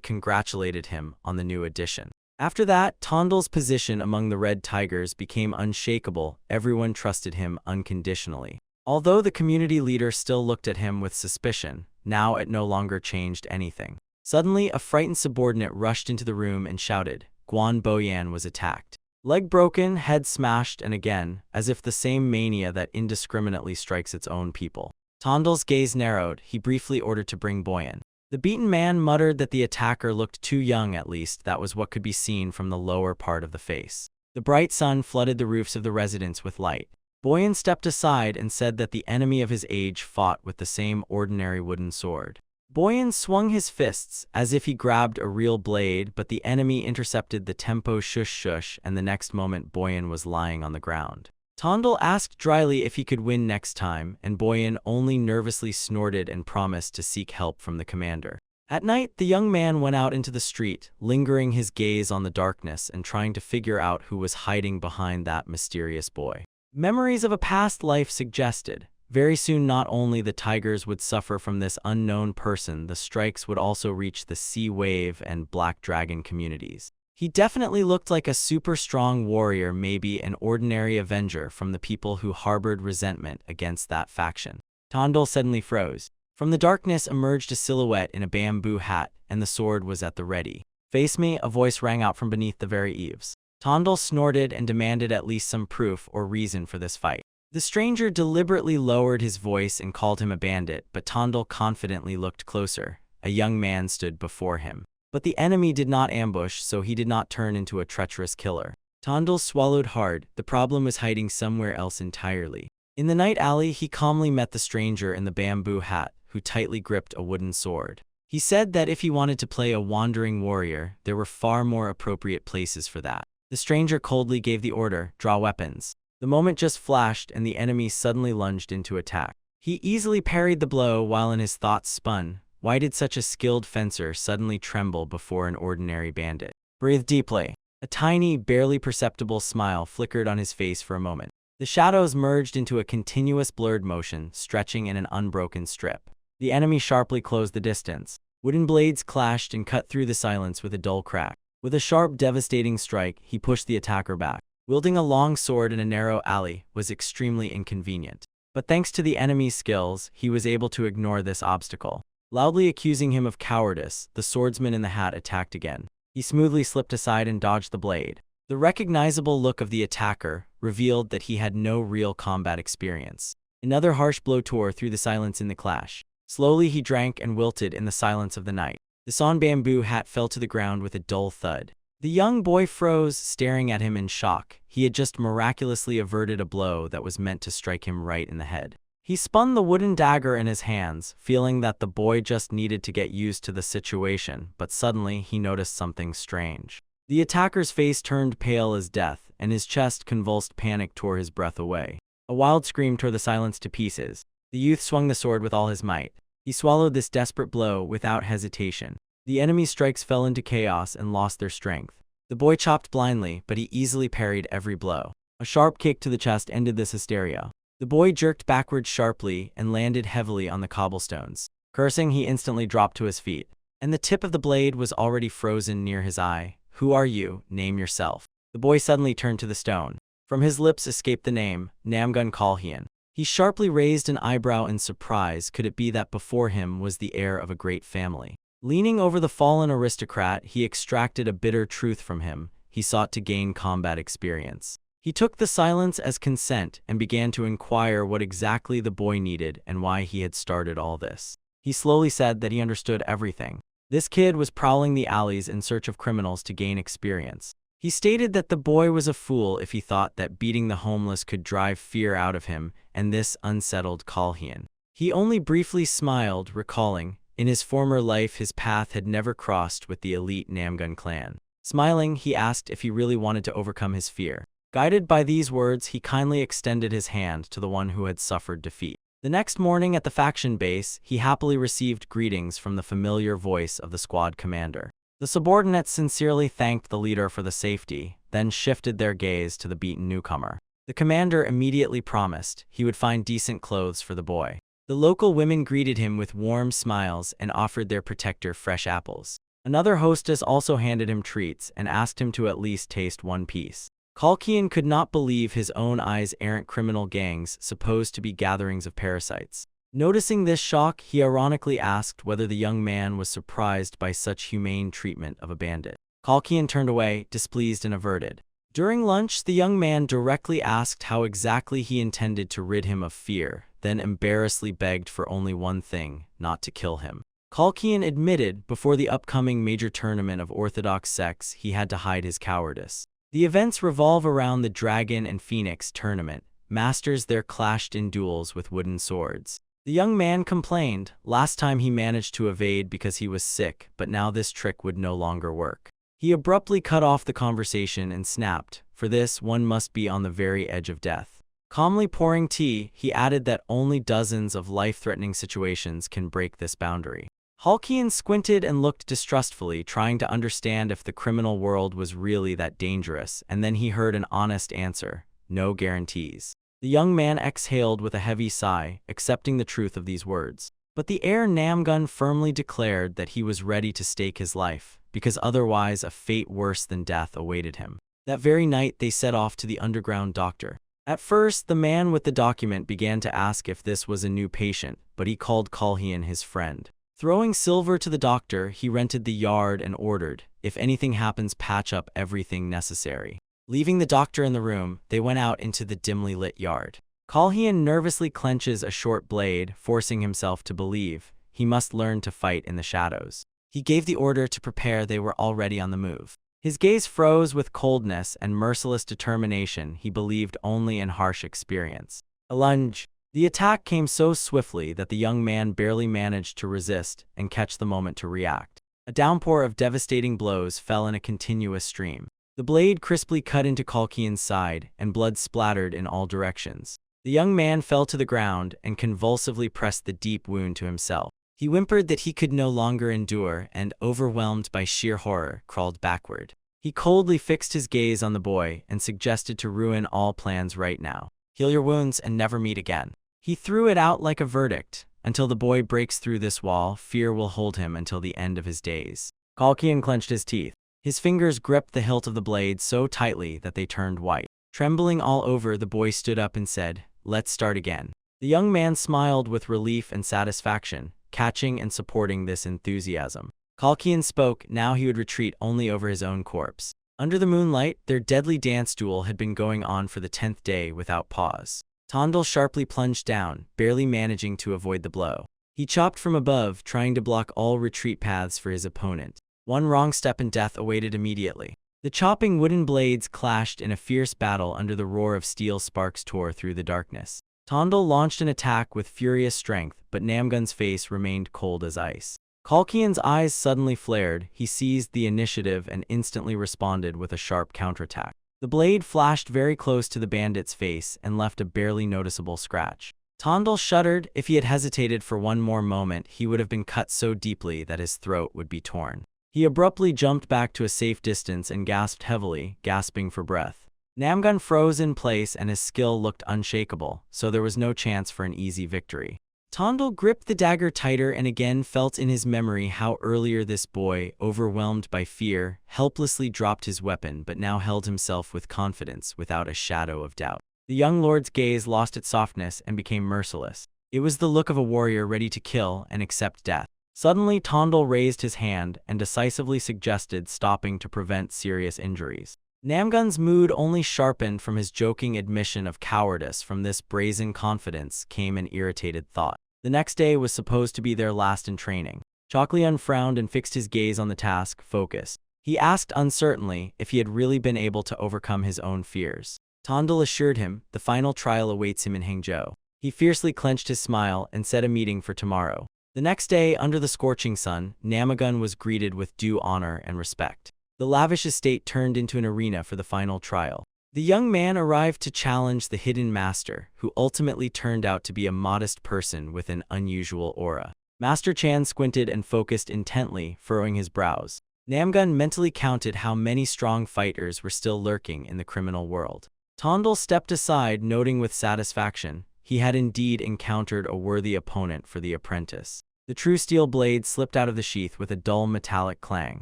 congratulated him on the new addition. After that, Tondel's position among the Red Tigers became unshakable. Everyone trusted him unconditionally. Although the community leader still looked at him with suspicion, now it no longer changed anything. Suddenly, a frightened subordinate rushed into the room and shouted, "Guan Boyan was attacked. Leg broken, head smashed," and again, as if the same mania that indiscriminately strikes its own people. Tondel's gaze narrowed. He briefly ordered to bring Boyan. The beaten man muttered that the attacker looked too young, at least that was what could be seen from the lower part of the face. The bright sun flooded the roofs of the residence with light. Boyan stepped aside and said that the enemy of his age fought with the same ordinary wooden sword. Boyan swung his fists as if he grabbed a real blade, but the enemy intercepted the tempo shush shush, and the next moment Boyan was lying on the ground. Tondel asked dryly if he could win next time, and Boyan only nervously snorted and promised to seek help from the commander. At night, the young man went out into the street, lingering his gaze on the darkness and trying to figure out who was hiding behind that mysterious boy. Memories of a past life suggested. Very soon, not only the tigers would suffer from this unknown person, the strikes would also reach the Sea Wave and Black Dragon communities. He definitely looked like a super strong warrior, maybe an ordinary avenger from the people who harbored resentment against that faction. Tondel suddenly froze. From the darkness emerged a silhouette in a bamboo hat, and the sword was at the ready. "Face me," a voice rang out from beneath the very eaves. Tondel snorted and demanded at least some proof or reason for this fight. The stranger deliberately lowered his voice and called him a bandit, but Tondel confidently looked closer. A young man stood before him. But the enemy did not ambush, so he did not turn into a treacherous killer. Tondel swallowed hard. The problem was hiding somewhere else entirely. In the night alley, he calmly met the stranger in the bamboo hat, who tightly gripped a wooden sword. He said that if he wanted to play a wandering warrior, there were far more appropriate places for that. The stranger coldly gave the order, "Draw weapons." The moment just flashed, and the enemy suddenly lunged into attack. He easily parried the blow while in his thoughts spun. Why did such a skilled fencer suddenly tremble before an ordinary bandit? Breathe deeply. A tiny, barely perceptible smile flickered on his face for a moment. The shadows merged into a continuous blurred motion, stretching in an unbroken strip. The enemy sharply closed the distance. Wooden blades clashed and cut through the silence with a dull crack. With a sharp, devastating strike, he pushed the attacker back. Wielding a long sword in a narrow alley was extremely inconvenient. But thanks to the enemy's skills, he was able to ignore this obstacle. Loudly accusing him of cowardice, the swordsman in the hat attacked again. He smoothly slipped aside and dodged the blade. The recognizable look of the attacker revealed that he had no real combat experience. Another harsh blow tore through the silence in the clash. Slowly he drank and wilted in the silence of the night. The sawn bamboo hat fell to the ground with a dull thud. The young boy froze, staring at him in shock. He had just miraculously averted a blow that was meant to strike him right in the head. He spun the wooden dagger in his hands, feeling that the boy just needed to get used to the situation, but suddenly he noticed something strange. The attacker's face turned pale as death, and his chest convulsed panic tore his breath away. A wild scream tore the silence to pieces. The youth swung the sword with all his might. He swallowed this desperate blow without hesitation. The enemy's strikes fell into chaos and lost their strength. The boy chopped blindly, but he easily parried every blow. A sharp kick to the chest ended this hysteria. The boy jerked backwards sharply and landed heavily on the cobblestones. Cursing, he instantly dropped to his feet. And the tip of the blade was already frozen near his eye. "Who are you? Name yourself." The boy suddenly turned to the stone. From his lips escaped the name, Namgun Kalhian. He sharply raised an eyebrow in surprise. Could it be that before him was the heir of a great family? Leaning over the fallen aristocrat, he extracted a bitter truth from him. He sought to gain combat experience. He took the silence as consent and began to inquire what exactly the boy needed and why he had started all this. He slowly said that he understood everything. This kid was prowling the alleys in search of criminals to gain experience. He stated that the boy was a fool if he thought that beating the homeless could drive fear out of him and this unsettled Kalhian. He only briefly smiled, recalling, in his former life his path had never crossed with the elite Namgun clan. Smiling, he asked if he really wanted to overcome his fear. Guided by these words, he kindly extended his hand to the one who had suffered defeat. The next morning at the faction base, he happily received greetings from the familiar voice of the squad commander. The subordinates sincerely thanked the leader for the safety, then shifted their gaze to the beaten newcomer. The commander immediately promised he would find decent clothes for the boy. The local women greeted him with warm smiles and offered their protector fresh apples. Another hostess also handed him treats and asked him to at least taste one piece. Kalkian could not believe his own eyes. Errant criminal gangs supposed to be gatherings of parasites. Noticing this shock, he ironically asked whether the young man was surprised by such humane treatment of a bandit. Kalkian turned away, displeased and averted. During lunch, the young man directly asked how exactly he intended to rid him of fear, then embarrassedly begged for only one thing, not to kill him. Kalkian admitted before the upcoming major tournament of Orthodox sects he had to hide his cowardice. The events revolve around the Dragon and Phoenix tournament. Masters there clashed in duels with wooden swords. The young man complained. Last time he managed to evade because he was sick, but now this trick would no longer work. He abruptly cut off the conversation and snapped, for this one must be on the very edge of death. Calmly pouring tea, he added that only dozens of life-threatening situations can break this boundary. Kalkian squinted and looked distrustfully, trying to understand if the criminal world was really that dangerous, and then he heard an honest answer: no guarantees. The young man exhaled with a heavy sigh, accepting the truth of these words. But the heir Namgun firmly declared that he was ready to stake his life, because otherwise a fate worse than death awaited him. That very night they set off to the underground doctor. At first, the man with the document began to ask if this was a new patient, but he called Kalhian his friend. Throwing silver to the doctor, he rented the yard and ordered, if anything happens, patch up everything necessary. Leaving the doctor in the room, they went out into the dimly lit yard. Kalhian nervously clenches a short blade, forcing himself to believe he must learn to fight in the shadows. He gave the order to prepare. They were already on the move. His gaze froze with coldness and merciless determination. He believed only in harsh experience. A lunge. The attack came so swiftly that the young man barely managed to resist and catch the moment to react. A downpour of devastating blows fell in a continuous stream. The blade crisply cut into Kalkian's side, and blood splattered in all directions. The young man fell to the ground and convulsively pressed the deep wound to himself. He whimpered that he could no longer endure and, overwhelmed by sheer horror, crawled backward. He coldly fixed his gaze on the boy and suggested to ruin all plans right now. Heal your wounds and never meet again. He threw it out like a verdict. Until the boy breaks through this wall, fear will hold him until the end of his days. Kalkian clenched his teeth. His fingers gripped the hilt of the blade so tightly that they turned white. Trembling all over, the boy stood up and said, "Let's start again." The young man smiled with relief and satisfaction, catching and supporting this enthusiasm. Kalkian spoke. Now he would retreat only over his own corpse. Under the moonlight, their deadly dance duel had been going on for the 10th day without pause. Tondal sharply plunged down, barely managing to avoid the blow. He chopped from above, trying to block all retreat paths for his opponent. One wrong step and death awaited immediately. The chopping wooden blades clashed in a fierce battle under the roar of steel. Sparks tore through the darkness. Tondal launched an attack with furious strength, but Namgun's face remained cold as ice. Kalkian's eyes suddenly flared. He seized the initiative and instantly responded with a sharp counterattack. The blade flashed very close to the bandit's face and left a barely noticeable scratch. Tondal shuddered. If he had hesitated for one more moment, he would have been cut so deeply that his throat would be torn. He abruptly jumped back to a safe distance and gasped heavily, gasping for breath. Namgun froze in place and his skill looked unshakable, so there was no chance for an easy victory. Tondal gripped the dagger tighter and again felt in his memory how earlier this boy, overwhelmed by fear, helplessly dropped his weapon but now held himself with confidence without a shadow of doubt. The young lord's gaze lost its softness and became merciless. It was the look of a warrior ready to kill and accept death. Suddenly, Tondal raised his hand and decisively suggested stopping to prevent serious injuries. Namgun's mood only sharpened from his joking admission of cowardice. From this brazen confidence came an irritated thought. The next day was supposed to be their last in training. Choklian frowned and fixed his gaze on the task, focused. He asked uncertainly if he had really been able to overcome his own fears. Tondal assured him the final trial awaits him in Hangzhou. He fiercely clenched his smile and set a meeting for tomorrow. The next day, under the scorching sun, Namagun was greeted with due honor and respect. The lavish estate turned into an arena for the final trial. The young man arrived to challenge the hidden master, who ultimately turned out to be a modest person with an unusual aura. Master Chan squinted and focused intently, furrowing his brows. Namgun mentally counted how many strong fighters were still lurking in the criminal world. Tondal stepped aside, noting with satisfaction he had indeed encountered a worthy opponent for the apprentice. The true steel blade slipped out of the sheath with a dull metallic clang.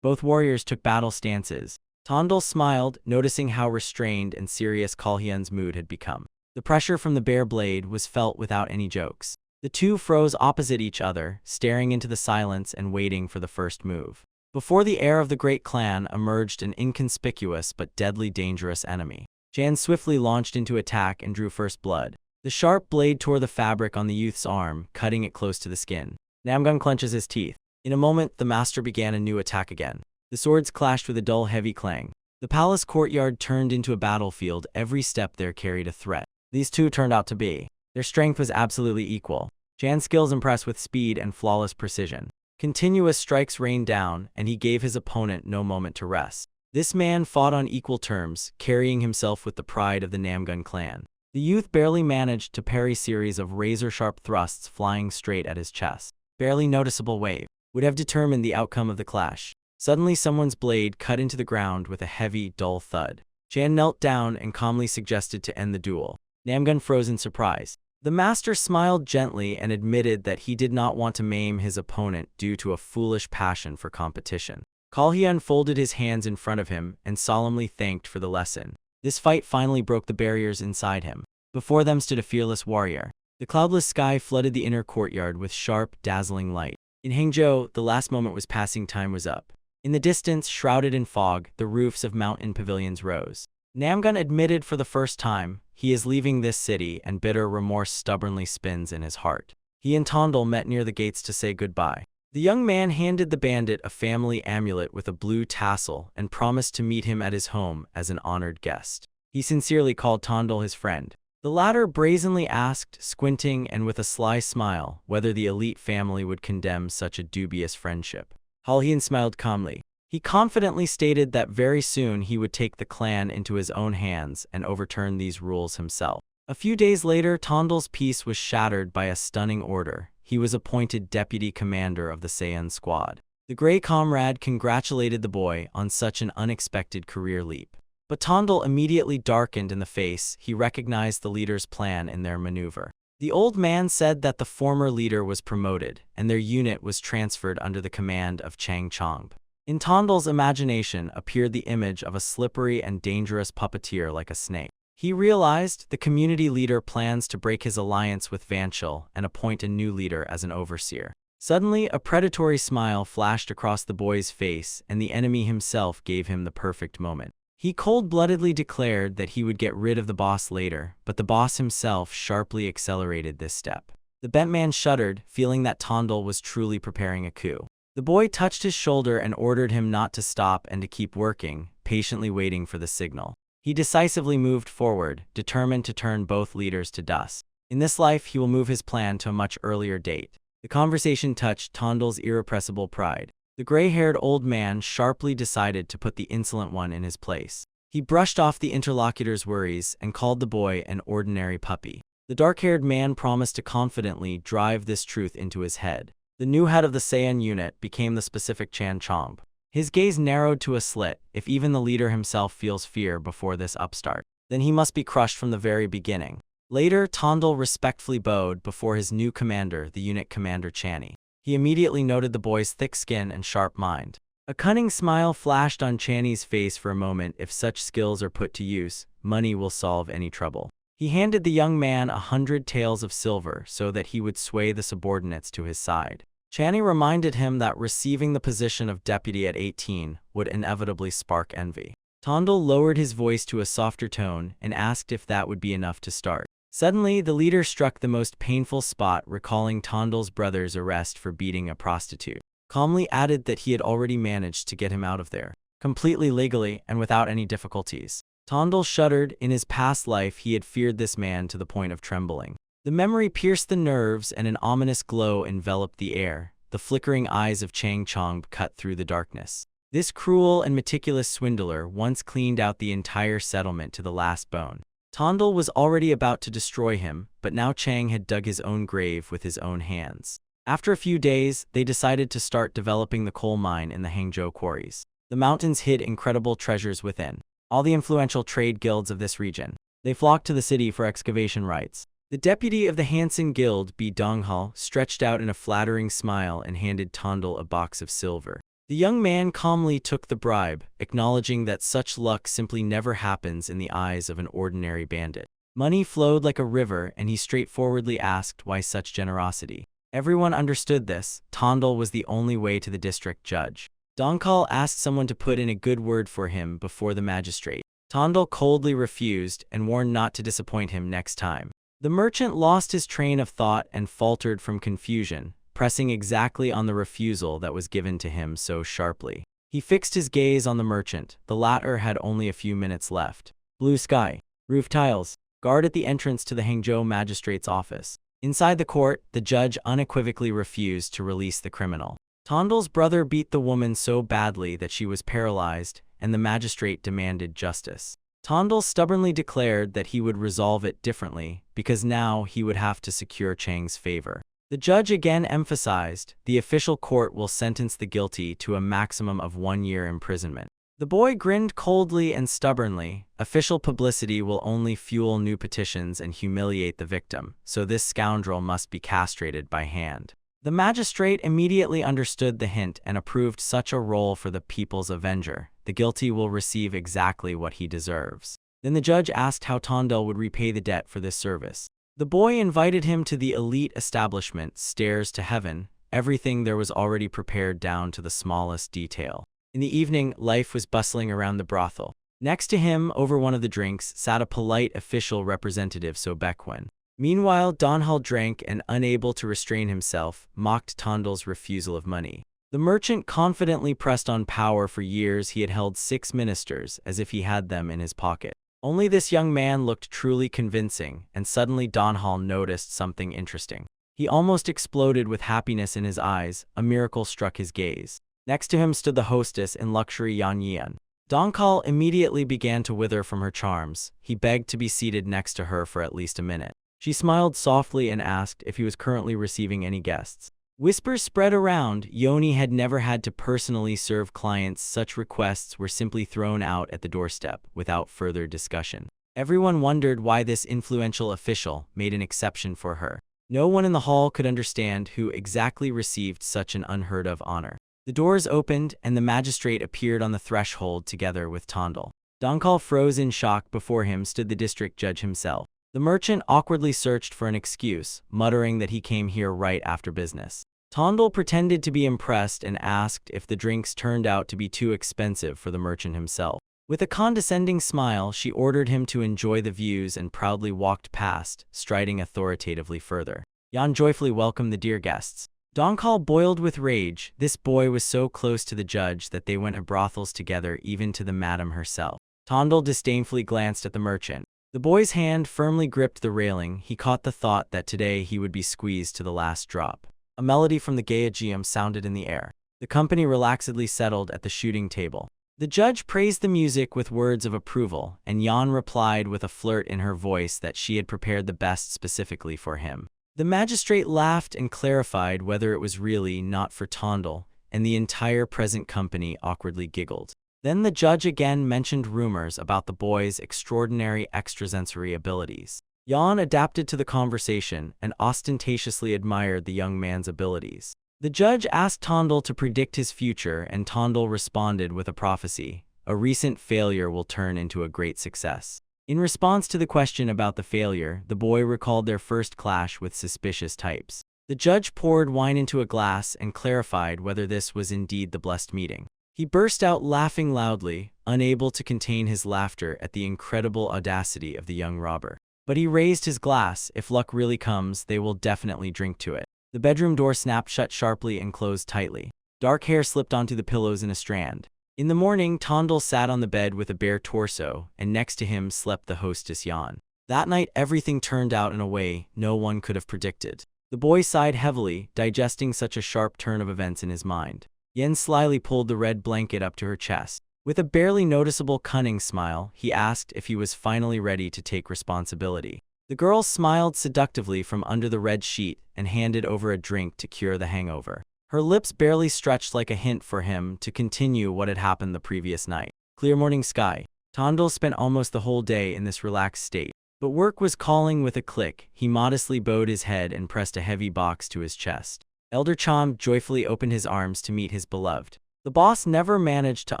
Both warriors took battle stances. Tondal smiled, noticing how restrained and serious Kalhyun's mood had become. The pressure from the bare blade was felt without any jokes. The two froze opposite each other, staring into the silence and waiting for the first move. Before the heir of the great clan emerged an inconspicuous but deadly dangerous enemy. Chan swiftly launched into attack and drew first blood. The sharp blade tore the fabric on the youth's arm, cutting it close to the skin. Namgun clenches his teeth. In a moment, the master began a new attack again. The swords clashed with a dull, heavy clang. The palace courtyard turned into a battlefield. Every step there carried a threat. These two turned out to be. Their strength was absolutely equal. Chan's skills impressed with speed and flawless precision. Continuous strikes rained down, and he gave his opponent no moment to rest. This man fought on equal terms, carrying himself with the pride of the Namgun clan. The youth barely managed to parry series of razor-sharp thrusts flying straight at his chest. Barely noticeable wave would have determined the outcome of the clash. Suddenly, someone's blade cut into the ground with a heavy, dull thud. Chan knelt down and calmly suggested to end the duel. Namgun froze in surprise. The master smiled gently and admitted that he did not want to maim his opponent due to a foolish passion for competition. Kalhyun folded his hands in front of him and solemnly thanked for the lesson. This fight finally broke the barriers inside him. Before them stood a fearless warrior. The cloudless sky flooded the inner courtyard with sharp, dazzling light. In Hangzhou, the last moment was passing, time was up. In the distance, shrouded in fog, the roofs of mountain pavilions rose. Namgun admitted for the first time, he is leaving this city, and bitter remorse stubbornly spins in his heart. He and Tondal met near the gates to say goodbye. The young man handed the bandit a family amulet with a blue tassel and promised to meet him at his home as an honored guest. He sincerely called Tondal his friend. The latter brazenly asked, squinting and with a sly smile, whether the elite family would condemn such a dubious friendship. Kalhyun smiled calmly. He confidently stated that very soon he would take the clan into his own hands and overturn these rules himself. A few days later, Tondal's peace was shattered by a stunning order. He was appointed deputy commander of the Saiyan squad. The Grey comrade congratulated the boy on such an unexpected career leap. But Tondal immediately darkened in the face. He recognized the leader's plan in their maneuver. The old man said that the former leader was promoted, and their unit was transferred under the command of Chang Chongb. In Tondal's imagination appeared the image of a slippery and dangerous puppeteer like a snake. He realized the community leader plans to break his alliance with Vanchil and appoint a new leader as an overseer. Suddenly, a predatory smile flashed across the boy's face, and the enemy himself gave him the perfect moment. He cold-bloodedly declared that he would get rid of the boss later, but the boss himself sharply accelerated this step. The bent man shuddered, feeling that Tondal was truly preparing a coup. The boy touched his shoulder and ordered him not to stop and to keep working, patiently waiting for the signal. He decisively moved forward, determined to turn both leaders to dust. In this life, he will move his plan to a much earlier date. The conversation touched Tondal's irrepressible pride. The gray-haired old man sharply decided to put the insolent one in his place. He brushed off the interlocutor's worries and called the boy an ordinary puppy. The dark-haired man promised to confidently drive this truth into his head. The new head of the Saiyan unit became the specific Chan Chongb. His gaze narrowed to a slit. If even the leader himself feels fear before this upstart, then he must be crushed from the very beginning. Later, Tondal respectfully bowed before his new commander, the unit commander Channy. He immediately noted the boy's thick skin and sharp mind. A cunning smile flashed on Channy's face for a moment. If such skills are put to use, money will solve any trouble. He handed the young man 100 taels of silver so that he would sway the subordinates to his side. Channy reminded him that receiving the position of deputy at 18 would inevitably spark envy. Tondal lowered his voice to a softer tone and asked if that would be enough to start. Suddenly, the leader struck the most painful spot, recalling Tondal's brother's arrest for beating a prostitute. Calmly added that he had already managed to get him out of there, completely legally and without any difficulties. Tondal shuddered. In his past life, he had feared this man to the point of trembling. The memory pierced the nerves and an ominous glow enveloped the air. The flickering eyes of Chang Chong cut through the darkness. This cruel and meticulous swindler once cleaned out the entire settlement to the last bone. Tondal was already about to destroy him, but now Chang had dug his own grave with his own hands. After a few days, they decided to start developing the coal mine in the Hangzhou quarries. The mountains hid incredible treasures within. All the influential trade guilds of this region, they flocked to the city for excavation rights. The deputy of the Hansen Guild, B. Donghal, stretched out in a flattering smile and handed Tondal a box of silver. The young man calmly took the bribe, acknowledging that such luck simply never happens in the eyes of an ordinary bandit. Money flowed like a river, and he straightforwardly asked why such generosity. Everyone understood this. Tondal was the only way to the district judge. Donghal asked someone to put in a good word for him before the magistrate. Tondal coldly refused and warned not to disappoint him next time. The merchant lost his train of thought and faltered from confusion, pressing exactly on the refusal that was given to him so sharply. He fixed his gaze on the merchant. The latter had only a few minutes left. Blue sky, roof tiles, guard at the entrance to the Hangzhou magistrate's office. Inside the court, the judge unequivocally refused to release the criminal. Tondal's brother beat the woman so badly that she was paralyzed, and the magistrate demanded justice. Tondal stubbornly declared that he would resolve it differently, because now he would have to secure Chang's favor. The judge again emphasized, the official court will sentence the guilty to a maximum of 1 year imprisonment. The boy grinned coldly and stubbornly. Official publicity will only fuel new petitions and humiliate the victim, so this scoundrel must be castrated by hand. The magistrate immediately understood the hint and approved such a role for the people's avenger. The guilty will receive exactly what he deserves. Then the judge asked how Tondal would repay the debt for this service. The boy invited him to the elite establishment, stairs to heaven. Everything there was already prepared down to the smallest detail. In the evening, life was bustling around the brothel. Next to him, over one of the drinks, sat a polite official representative So Baekwen. Meanwhile, Donghal drank and, unable to restrain himself, mocked Tondal's refusal of money. The merchant confidently pressed on power. For years he had held 6 ministers, as if he had them in his pocket. Only this young man looked truly convincing, and suddenly Donghal noticed something interesting. He almost exploded with happiness in his eyes. A miracle struck his gaze. Next to him stood the hostess in luxury Yan Yian. Donghal immediately began to wither from her charms. He begged to be seated next to her for at least a minute. She smiled softly and asked if he was currently receiving any guests. Whispers spread around. Yoni had never had to personally serve clients. Such requests were simply thrown out at the doorstep without further discussion. Everyone wondered why this influential official made an exception for her. No one in the hall could understand who exactly received such an unheard-of honor. The doors opened, and the magistrate appeared on the threshold together with Tondal. Donghal froze in shock. Before him stood the district judge himself. The merchant awkwardly searched for an excuse, muttering that he came here right after business. Tondal pretended to be impressed and asked if the drinks turned out to be too expensive for the merchant himself. With a condescending smile, she ordered him to enjoy the views and proudly walked past, striding authoritatively further. Yan joyfully welcomed the dear guests. Donghal boiled with rage. This boy was so close to the judge that they went to brothels together, even to the madam herself. Tondal disdainfully glanced at the merchant. The boy's hand firmly gripped the railing. He caught the thought that today he would be squeezed to the last drop. A melody from the Gaiageum sounded in the air. The company relaxedly settled at the shooting table. The judge praised the music with words of approval, and Yan replied with a flirt in her voice that she had prepared the best specifically for him. The magistrate laughed and clarified whether it was really not for Tondal, and the entire present company awkwardly giggled. Then the judge again mentioned rumors about the boy's extraordinary extrasensory abilities. Yan adapted to the conversation and ostentatiously admired the young man's abilities. The judge asked Tondel to predict his future, and Tondel responded with a prophecy: a recent failure will turn into a great success. In response to the question about the failure, the boy recalled their first clash with suspicious types. The judge poured wine into a glass and clarified whether this was indeed the blessed meeting. He burst out laughing loudly, unable to contain his laughter at the incredible audacity of the young robber. But he raised his glass. If luck really comes, they will definitely drink to it. The bedroom door snapped shut sharply and closed tightly. Dark hair slipped onto the pillows in a strand. In the morning, Tondel sat on the bed with a bare torso, and next to him slept the hostess Yan. That night, everything turned out in a way no one could have predicted. The boy sighed heavily, digesting such a sharp turn of events in his mind. Yan slyly pulled the red blanket up to her chest. With a barely noticeable cunning smile, he asked if he was finally ready to take responsibility. The girl smiled seductively from under the red sheet and handed over a drink to cure the hangover. Her lips barely stretched like a hint for him to continue what had happened the previous night. Clear morning sky. Tondel spent almost the whole day in this relaxed state. But work was calling. With a click, he modestly bowed his head and pressed a heavy box to his chest. Elder Chom joyfully opened his arms to meet his beloved. The boss never managed to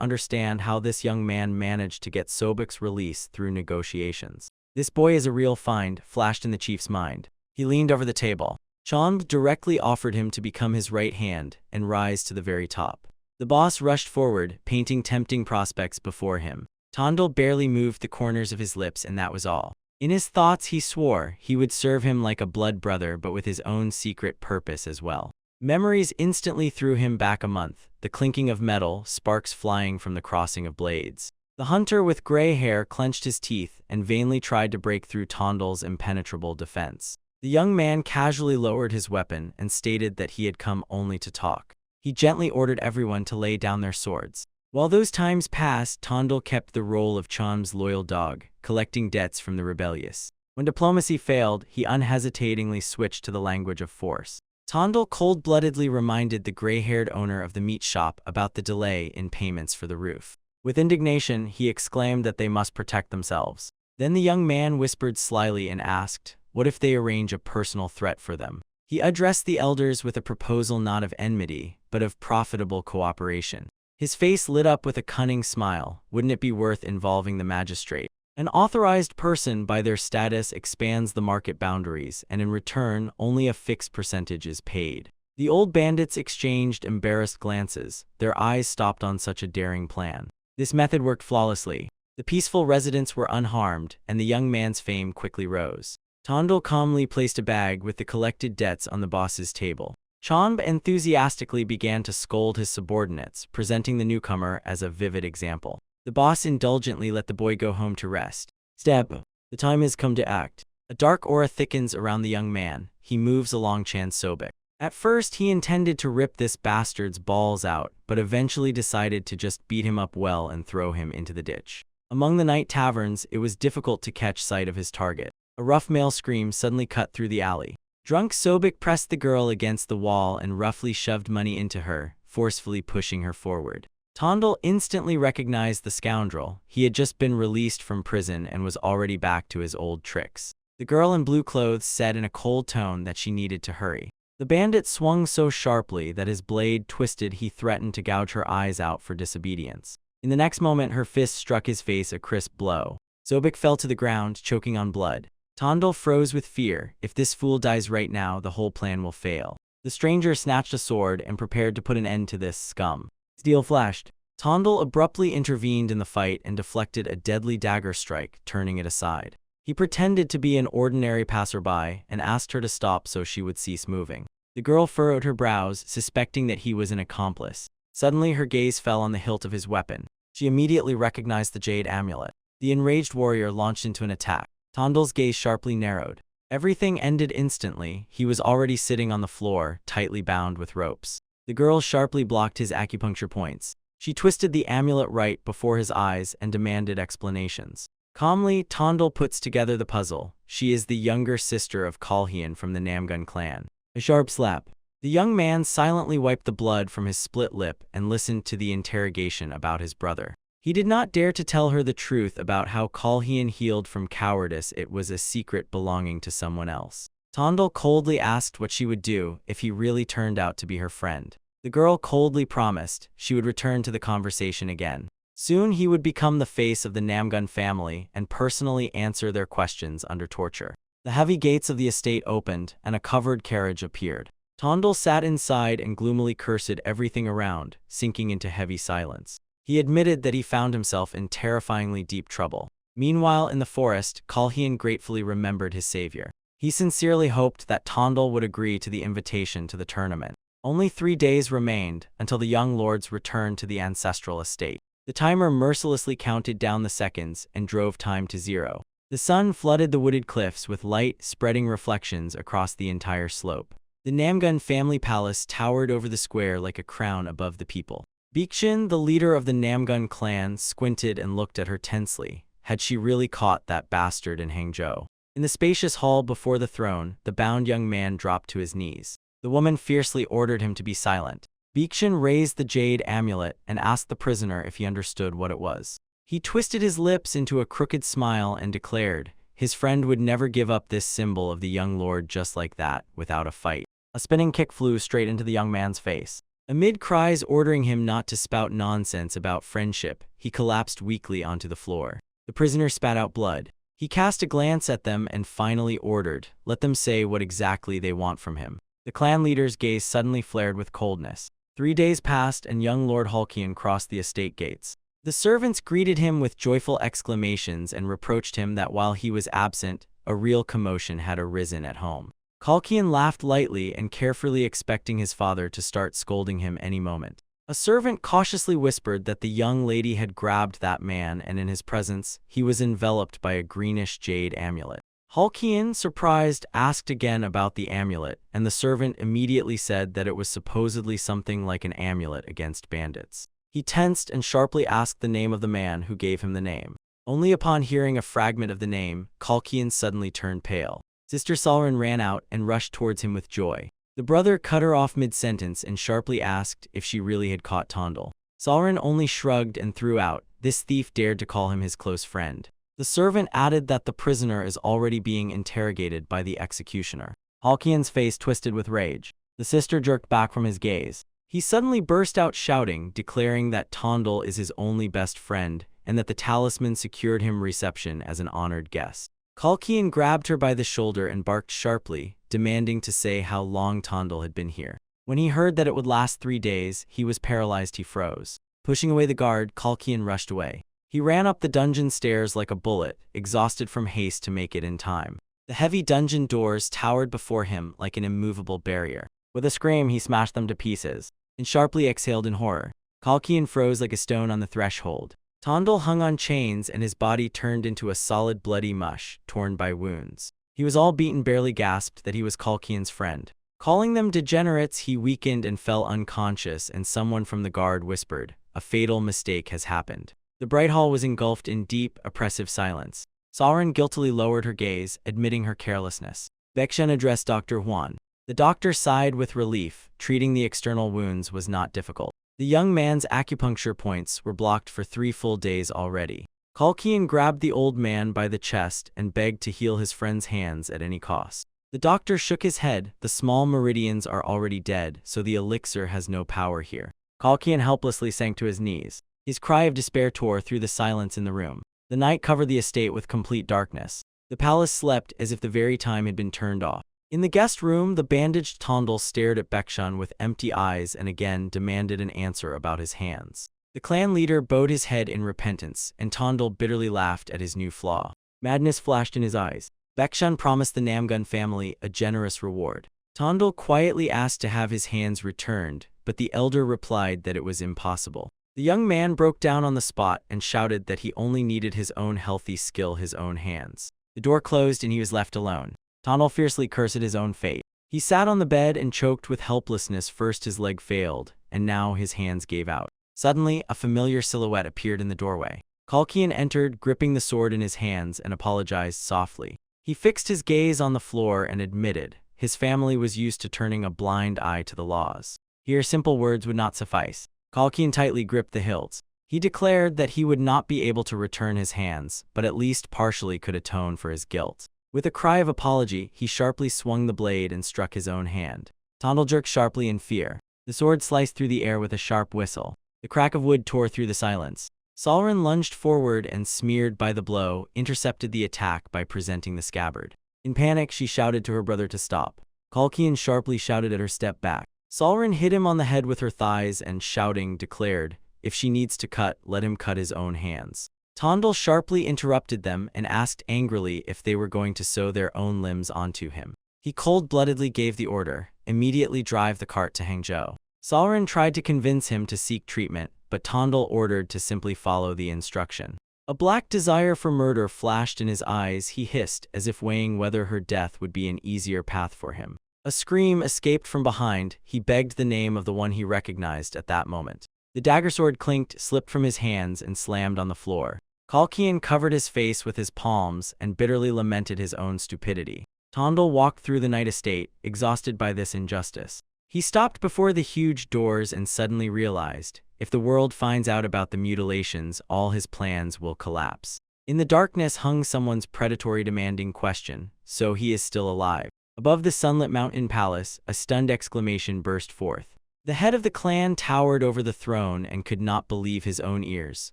understand how this young man managed to get Sobek's release through negotiations. This boy is a real find, flashed in the chief's mind. He leaned over the table. Chom directly offered him to become his right hand and rise to the very top. The boss rushed forward, painting tempting prospects before him. Tondel barely moved the corners of his lips, and that was all. In his thoughts, he swore he would serve him like a blood brother, but with his own secret purpose as well. Memories instantly threw him back a month, the clinking of metal, sparks flying from the crossing of blades. The hunter with gray hair clenched his teeth and vainly tried to break through Tondel's impenetrable defense. The young man casually lowered his weapon and stated that he had come only to talk. He gently ordered everyone to lay down their swords. While those times passed, Tondel kept the role of Chom's loyal dog, collecting debts from the rebellious. When diplomacy failed, he unhesitatingly switched to the language of force. Tondel cold-bloodedly reminded the gray-haired owner of the meat shop about the delay in payments for the roof. With indignation, he exclaimed that they must protect themselves. Then the young man whispered slyly and asked, what if they arrange a personal threat for them? He addressed the elders with a proposal not of enmity, but of profitable cooperation. His face lit up with a cunning smile. Wouldn't it be worth involving the magistrate? An authorized person by their status expands the market boundaries, and in return, only a fixed percentage is paid. The old bandits exchanged embarrassed glances. Their eyes stopped on such a daring plan. This method worked flawlessly. The peaceful residents were unharmed, and the young man's fame quickly rose. Tondel calmly placed a bag with the collected debts on the boss's table. Chomb enthusiastically began to scold his subordinates, presenting the newcomer as a vivid example. The boss indulgently let the boy go home to rest. Step. The time has come to act. A dark aura thickens around the young man. He moves along Chan Sobek. At first, he intended to rip this bastard's balls out, but eventually decided to just beat him up well and throw him into the ditch. Among the night taverns, it was difficult to catch sight of his target. A rough male scream suddenly cut through the alley. Drunk Sobek pressed the girl against the wall and roughly shoved money into her, forcefully pushing her forward. Tondel instantly recognized the scoundrel. He had just been released from prison and was already back to his old tricks. The girl in blue clothes said in a cold tone that she needed to hurry. The bandit swung so sharply that his blade twisted. He threatened to gouge her eyes out for disobedience. In the next moment, her fist struck his face a crisp blow. Sobek fell to the ground, choking on blood. Tondel froze with fear. If this fool dies right now, the whole plan will fail. The stranger snatched a sword and prepared to put an end to this scum. Steel flashed. Tondel abruptly intervened in the fight and deflected a deadly dagger strike, turning it aside. He pretended to be an ordinary passerby and asked her to stop so she would cease moving. The girl furrowed her brows, suspecting that he was an accomplice. Suddenly, her gaze fell on the hilt of his weapon. She immediately recognized the jade amulet. The enraged warrior launched into an attack. Tondel's gaze sharply narrowed. Everything ended instantly. He was already sitting on the floor, tightly bound with ropes. The girl sharply blocked his acupuncture points. She twisted the amulet right before his eyes and demanded explanations. Calmly, Tondel puts together the puzzle. She is the younger sister of Kalhian from the Namgun clan. A sharp slap. The young man silently wiped the blood from his split lip and listened to the interrogation about his brother. He did not dare to tell her the truth about how Kalhian healed from cowardice. It was a secret belonging to someone else. Tondal coldly asked what she would do if he really turned out to be her friend. The girl coldly promised she would return to the conversation again. Soon he would become the face of the Namgun family and personally answer their questions under torture. The heavy gates of the estate opened, and a covered carriage appeared. Tondal sat inside and gloomily cursed everything around, sinking into heavy silence. He admitted that he found himself in terrifyingly deep trouble. Meanwhile, in the forest, Kalhian gratefully remembered his savior. He sincerely hoped that Tondal would agree to the invitation to the tournament. Only 3 days remained until the young lords returned to the ancestral estate. The timer mercilessly counted down the seconds and drove time to 0. The sun flooded the wooded cliffs with light, spreading reflections across the entire slope. The Namgun family palace towered over the square like a crown above the people. Baekjin, the leader of the Namgun clan, squinted and looked at her tensely. Had she really caught that bastard in Hangzhou? In the spacious hall before the throne, the bound young man dropped to his knees. The woman fiercely ordered him to be silent. Baekjin raised the jade amulet and asked the prisoner if he understood what it was. He twisted his lips into a crooked smile and declared his friend would never give up this symbol of the young lord just like that, without a fight. A spinning kick flew straight into the young man's face. Amid cries ordering him not to spout nonsense about friendship, he collapsed weakly onto the floor. The prisoner spat out blood. He cast a glance at them and finally ordered, "Let them say what exactly they want from him." The clan leader's gaze suddenly flared with coldness. 3 days passed and young Lord Halkian crossed the estate gates. The servants greeted him with joyful exclamations and reproached him that while he was absent, a real commotion had arisen at home. Halkian laughed lightly and carefully, expecting his father to start scolding him any moment. A servant cautiously whispered that the young lady had grabbed that man, and in his presence, he was enveloped by a greenish jade amulet. Halkian, surprised, asked again about the amulet, and the servant immediately said that it was supposedly something like an amulet against bandits. He tensed and sharply asked the name of the man who gave him the name. Only upon hearing a fragment of the name, Halkian suddenly turned pale. Sister Salrin ran out and rushed towards him with joy. The brother cut her off mid-sentence and sharply asked if she really had caught Tondal. Salrin only shrugged and threw out, "This thief dared to call him his close friend." The servant added that the prisoner is already being interrogated by the executioner. Halkian's face twisted with rage. The sister jerked back from his gaze. He suddenly burst out shouting, declaring that Tondal is his only best friend, and that the talisman secured him reception as an honored guest. Halkian grabbed her by the shoulder and barked sharply, demanding to say how long Tondal had been here. When he heard that it would last 3 days, he was paralyzed. He froze. Pushing away the guard, Halkian rushed away. He ran up the dungeon stairs like a bullet, exhausted from haste to make it in time. The heavy dungeon doors towered before him like an immovable barrier. With a scream, he smashed them to pieces, and sharply exhaled in horror. Halkian froze like a stone on the threshold. Tondal hung on chains and his body turned into a solid bloody mush, torn by wounds. He was all beaten, barely gasped that he was Halkian's friend. Calling them degenerates, he weakened and fell unconscious, and someone from the guard whispered, "A fatal mistake has happened." The bright hall was engulfed in deep, oppressive silence. Salrin guiltily lowered her gaze, admitting her carelessness. Baekjin addressed Dr. Huan. The doctor sighed with relief. Treating the external wounds was not difficult. The young man's acupuncture points were blocked for 3 full days already. Halkian grabbed the old man by the chest and begged to heal his friend's hands at any cost. The doctor shook his head. "The small meridians are already dead, so the elixir has no power here." Halkian helplessly sank to his knees. His cry of despair tore through the silence in the room. The night covered the estate with complete darkness. The palace slept as if the very time had been turned off. In the guest room, the bandaged Tondal stared at Baekjin with empty eyes and again demanded an answer about his hands. The clan leader bowed his head in repentance, and Tondal bitterly laughed at his new flaw. Madness flashed in his eyes. Baekjin promised the Namgun family a generous reward. Tondal quietly asked to have his hands returned, but the elder replied that it was impossible. The young man broke down on the spot and shouted that he only needed his own healthy skill, his own hands. The door closed and he was left alone. Tondal fiercely cursed his own fate. He sat on the bed and choked with helplessness. First his leg failed, and now his hands gave out. Suddenly, a familiar silhouette appeared in the doorway. Halkian entered, gripping the sword in his hands, and apologized softly. He fixed his gaze on the floor and admitted his family was used to turning a blind eye to the laws. Here simple words would not suffice. Halkian tightly gripped the hilts. He declared that he would not be able to return his hands, but at least partially could atone for his guilt. With a cry of apology, he sharply swung the blade and struck his own hand. Tondel jerked sharply in fear. The sword sliced through the air with a sharp whistle. The crack of wood tore through the silence. Solren lunged forward and, smeared by the blow, intercepted the attack by presenting the scabbard. In panic, she shouted to her brother to stop. Kalkian sharply shouted at her step back. Solren hit him on the head with her thighs and, shouting, declared, "If she needs to cut, let him cut his own hands." Tondel sharply interrupted them and asked angrily if they were going to sew their own limbs onto him. He cold-bloodedly gave the order, "Immediately drive the cart to Hangzhou." Solren tried to convince him to seek treatment, but Tondel ordered to simply follow the instruction. A black desire for murder flashed in his eyes. He hissed, as if weighing whether her death would be an easier path for him. A scream escaped from behind. He begged the name of the one he recognized at that moment. The dagger sword clinked, slipped from his hands, and slammed on the floor. Kalkian covered his face with his palms and bitterly lamented his own stupidity. Tondel walked through the night estate, exhausted by this injustice. He stopped before the huge doors and suddenly realized, if the world finds out about the mutilations, all his plans will collapse. In the darkness hung someone's predatory demanding question, "So he is still alive?" Above the sunlit mountain palace, a stunned exclamation burst forth. The head of the clan towered over the throne and could not believe his own ears.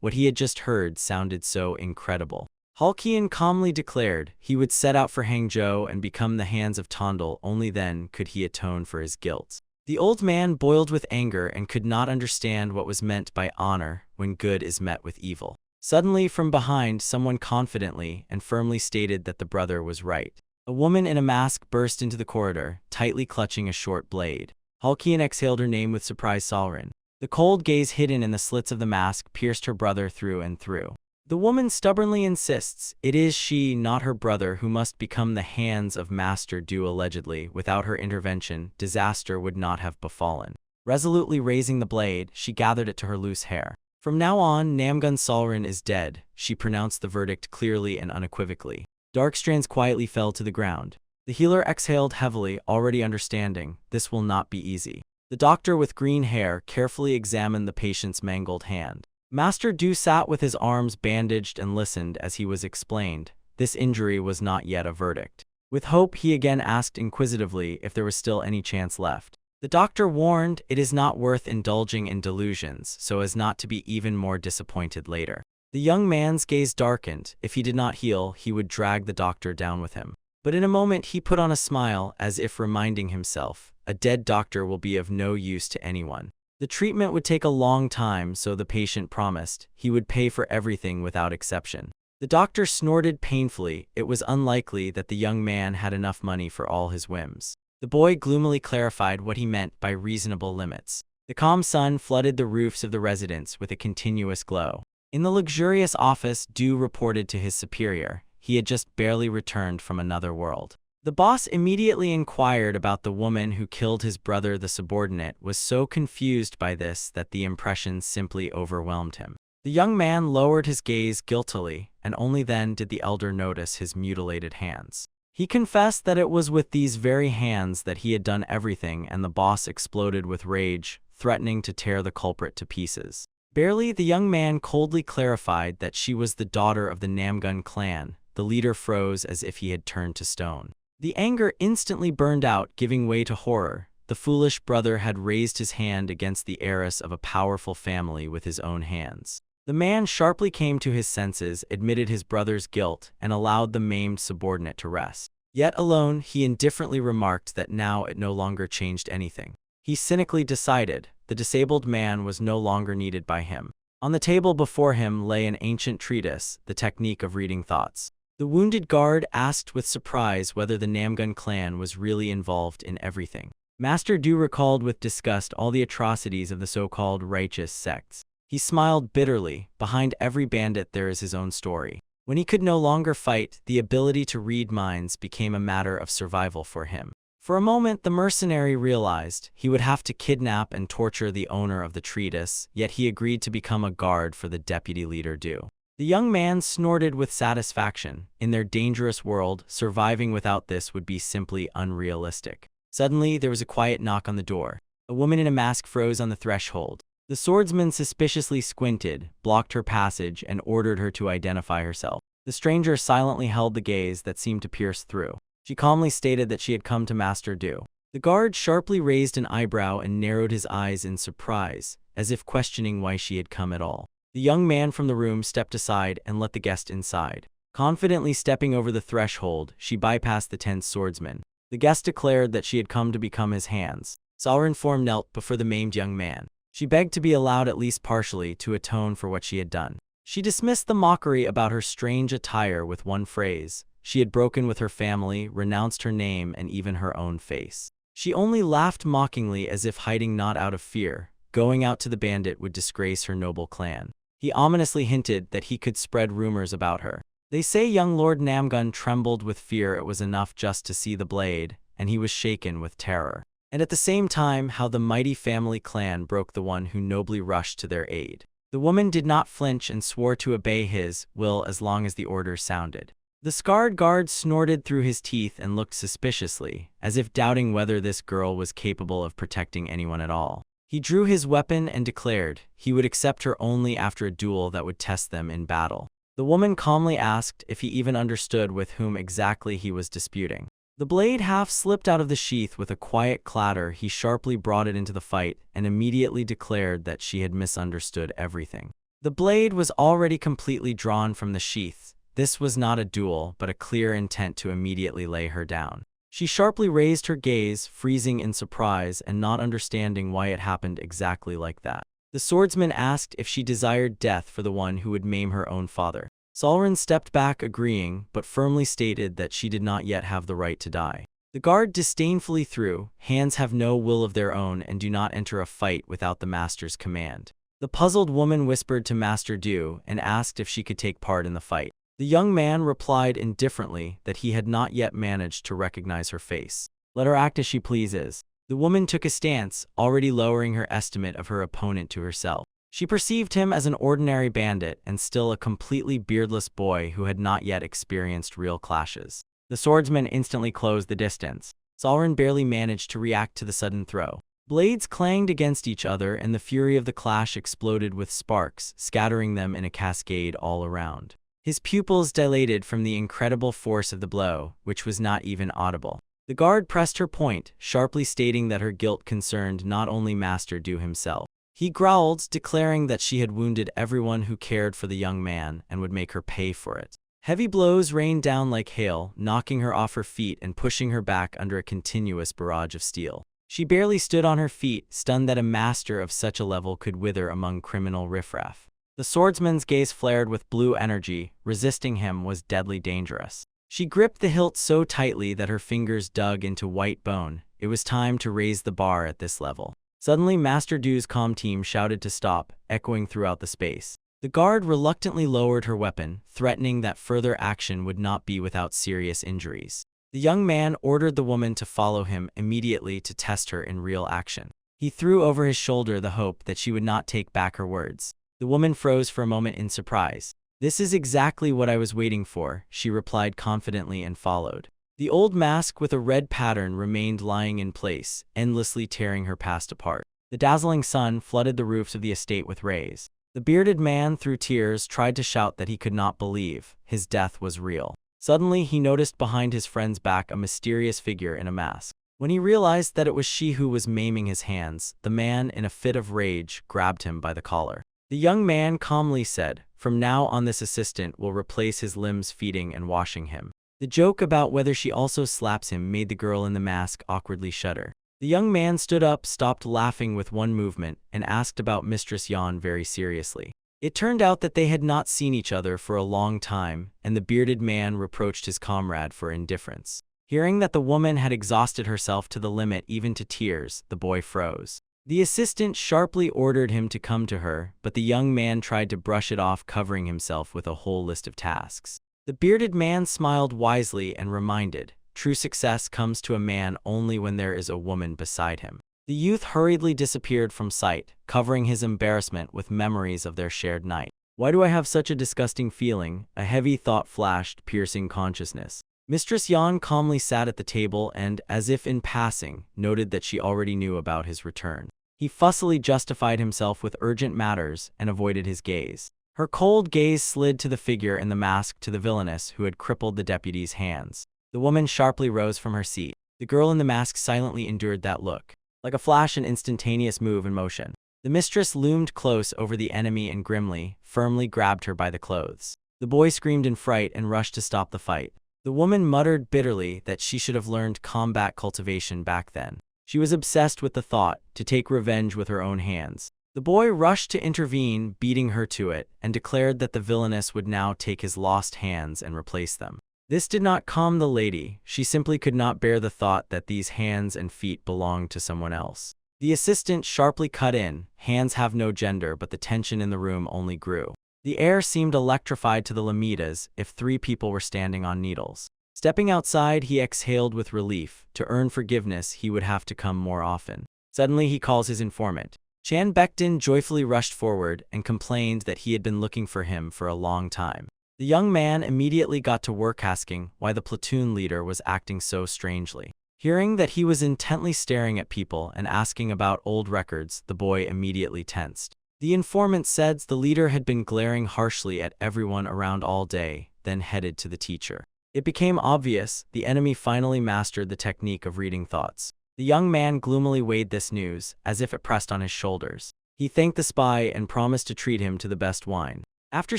What he had just heard sounded so incredible. Halkian calmly declared he would set out for Hangzhou and become the hands of Tondel. Only then could he atone for his guilt. The old man boiled with anger and could not understand what was meant by honor when good is met with evil. Suddenly, from behind, someone confidently and firmly stated that the brother was right. A woman in a mask burst into the corridor, tightly clutching a short blade. Halkian exhaled her name with surprise. Solren. The cold gaze hidden in the slits of the mask pierced her brother through and through. The woman stubbornly insists it is she, not her brother, who must become the hands of Master Du. Allegedly, without her intervention, disaster would not have befallen. Resolutely raising the blade, she gathered it to her loose hair. From now on, Namgun Solren is dead, she pronounced the verdict clearly and unequivocally. Dark strands quietly fell to the ground. The healer exhaled heavily, already understanding, this will not be easy. The doctor with green hair carefully examined the patient's mangled hand. Master Du sat with his arms bandaged and listened as he was explained. This injury was not yet a verdict. With hope, he again asked inquisitively if there was still any chance left. The doctor warned it is not worth indulging in delusions so as not to be even more disappointed later. The young man's gaze darkened. If he did not heal, he would drag the doctor down with him. But in a moment he put on a smile, as if reminding himself, a dead doctor will be of no use to anyone. The treatment would take a long time, so the patient promised he would pay for everything without exception. The doctor snorted painfully. It was unlikely that the young man had enough money for all his whims. The boy gloomily clarified what he meant by reasonable limits. The calm sun flooded the roofs of the residence with a continuous glow. In the luxurious office, Du reported to his superior. He had just barely returned from another world. The boss immediately inquired about the woman who killed his brother. The subordinate was so confused by this that the impression simply overwhelmed him. The young man lowered his gaze guiltily, and only then did the elder notice his mutilated hands. He confessed that it was with these very hands that he had done everything, and the boss exploded with rage, threatening to tear the culprit to pieces. Barely, the young man coldly clarified that she was the daughter of the Namgun clan. The leader froze as if he had turned to stone. The anger instantly burned out, giving way to horror. The foolish brother had raised his hand against the heiress of a powerful family with his own hands. The man sharply came to his senses, admitted his brother's guilt, and allowed the maimed subordinate to rest. Yet alone, he indifferently remarked that now it no longer changed anything. He cynically decided the disabled man was no longer needed by him. On the table before him lay an ancient treatise, The Technique of Reading Thoughts. The wounded guard asked with surprise whether the Namgun clan was really involved in everything. Master Du recalled with disgust all the atrocities of the so-called righteous sects. He smiled bitterly. Behind every bandit there is his own story. When he could no longer fight, the ability to read minds became a matter of survival for him. For a moment, the mercenary realized he would have to kidnap and torture the owner of the treatise, yet he agreed to become a guard for the deputy leader Du. The young man snorted with satisfaction. In their dangerous world, surviving without this would be simply unrealistic. Suddenly, there was a quiet knock on the door. A woman in a mask froze on the threshold. The swordsman suspiciously squinted, blocked her passage, and ordered her to identify herself. The stranger silently held the gaze that seemed to pierce through. She calmly stated that she had come to Master Du. The guard sharply raised an eyebrow and narrowed his eyes in surprise, as if questioning why she had come at all. The young man from the room stepped aside and let the guest inside. Confidently stepping over the threshold, she bypassed the tense swordsman. The guest declared that she had come to become his hands. Sovereign form knelt before the maimed young man. She begged to be allowed at least partially to atone for what she had done. She dismissed the mockery about her strange attire with one phrase. She had broken with her family, renounced her name, and even her own face. She only laughed mockingly, as if hiding not out of fear. Going out to the bandit would disgrace her noble clan. He ominously hinted that he could spread rumors about her. They say young Lord Namgun trembled with fear. It was enough just to see the blade, and he was shaken with terror. And at the same time, how the mighty family clan broke the one who nobly rushed to their aid. The woman did not flinch and swore to obey his will as long as the order sounded. The scarred guard snorted through his teeth and looked suspiciously, as if doubting whether this girl was capable of protecting anyone at all. He drew his weapon and declared he would accept her only after a duel that would test them in battle. The woman calmly asked if he even understood with whom exactly he was disputing. The blade half slipped out of the sheath with a quiet clatter. He sharply brought it into the fight and immediately declared that she had misunderstood everything. The blade was already completely drawn from the sheath. This was not a duel, but a clear intent to immediately lay her down. She sharply raised her gaze, freezing in surprise and not understanding why it happened exactly like that. The swordsman asked if she desired death for the one who would maim her own father. Solren stepped back, agreeing, but firmly stated that she did not yet have the right to die. The guard disdainfully threw, "Hands have no will of their own and do not enter a fight without the master's command." The puzzled woman whispered to Master Du and asked if she could take part in the fight. The young man replied indifferently that he had not yet managed to recognize her face. "Let her act as she pleases." The woman took a stance, already lowering her estimate of her opponent to herself. She perceived him as an ordinary bandit and still a completely beardless boy who had not yet experienced real clashes. The swordsman instantly closed the distance. Solren barely managed to react to the sudden throw. Blades clanged against each other and the fury of the clash exploded with sparks, scattering them in a cascade all around. His pupils dilated from the incredible force of the blow, which was not even audible. The guard pressed her point, sharply stating that her guilt concerned not only Master Du himself. He growled, declaring that she had wounded everyone who cared for the young man and would make her pay for it. Heavy blows rained down like hail, knocking her off her feet and pushing her back under a continuous barrage of steel. She barely stood on her feet, stunned that a master of such a level could wither among criminal riffraff. The swordsman's gaze flared with blue energy. Resisting him was deadly dangerous. She gripped the hilt so tightly that her fingers dug into white bone. It was time to raise the bar at this level. Suddenly, Master Du's comm team shouted to stop, echoing throughout the space. The guard reluctantly lowered her weapon, threatening that further action would not be without serious injuries. The young man ordered the woman to follow him immediately to test her in real action. He threw over his shoulder the hope that she would not take back her words. The woman froze for a moment in surprise. "This is exactly what I was waiting for," she replied confidently and followed. The old mask with a red pattern remained lying in place, endlessly tearing her past apart. The dazzling sun flooded the roofs of the estate with rays. The bearded man, through tears, tried to shout that he could not believe his death was real. Suddenly, he noticed behind his friend's back a mysterious figure in a mask. When he realized that it was she who was maiming his hands, the man, in a fit of rage, grabbed him by the collar. The young man calmly said, "From now on this assistant will replace his limbs feeding and washing him." The joke about whether she also slaps him made the girl in the mask awkwardly shudder. The young man stood up, stopped laughing with one movement, and asked about Mistress Yan very seriously. It turned out that they had not seen each other for a long time, and the bearded man reproached his comrade for indifference. Hearing that the woman had exhausted herself to the limit, even to tears, the boy froze. The assistant sharply ordered him to come to her, but the young man tried to brush it off, covering himself with a whole list of tasks. The bearded man smiled wisely and reminded, "True success comes to a man only when there is a woman beside him." The youth hurriedly disappeared from sight, covering his embarrassment with memories of their shared night. "Why do I have such a disgusting feeling?" A heavy thought flashed, piercing consciousness. Mistress Yan calmly sat at the table and, as if in passing, noted that she already knew about his return. He fussily justified himself with urgent matters and avoided his gaze. Her cold gaze slid to the figure in the mask to the villainess who had crippled the deputy's hands. The woman sharply rose from her seat. The girl in the mask silently endured that look. Like a flash, an instantaneous move in motion. The mistress loomed close over the enemy and grimly, firmly grabbed her by the clothes. The boy screamed in fright and rushed to stop the fight. The woman muttered bitterly that she should have learned combat cultivation back then. She was obsessed with the thought to take revenge with her own hands. The boy rushed to intervene, beating her to it, and declared that the villainess would now take his lost hands and replace them. This did not calm the lady. She simply could not bear the thought that these hands and feet belonged to someone else. The assistant sharply cut in. Hands have no gender, but the tension in the room only grew. The air seemed electrified to the Lamitas if 3 people were standing on needles. Stepping outside, he exhaled with relief. To earn forgiveness, he would have to come more often. Suddenly, he calls his informant. Chan Baekdin joyfully rushed forward and complained that he had been looking for him for a long time. The young man immediately got to work asking why the platoon leader was acting so strangely. Hearing that he was intently staring at people and asking about old records, the boy immediately tensed. The informant said the leader had been glaring harshly at everyone around all day, then headed to the teacher. It became obvious the enemy finally mastered the technique of reading thoughts. The young man gloomily weighed this news, as if it pressed on his shoulders. He thanked the spy and promised to treat him to the best wine. After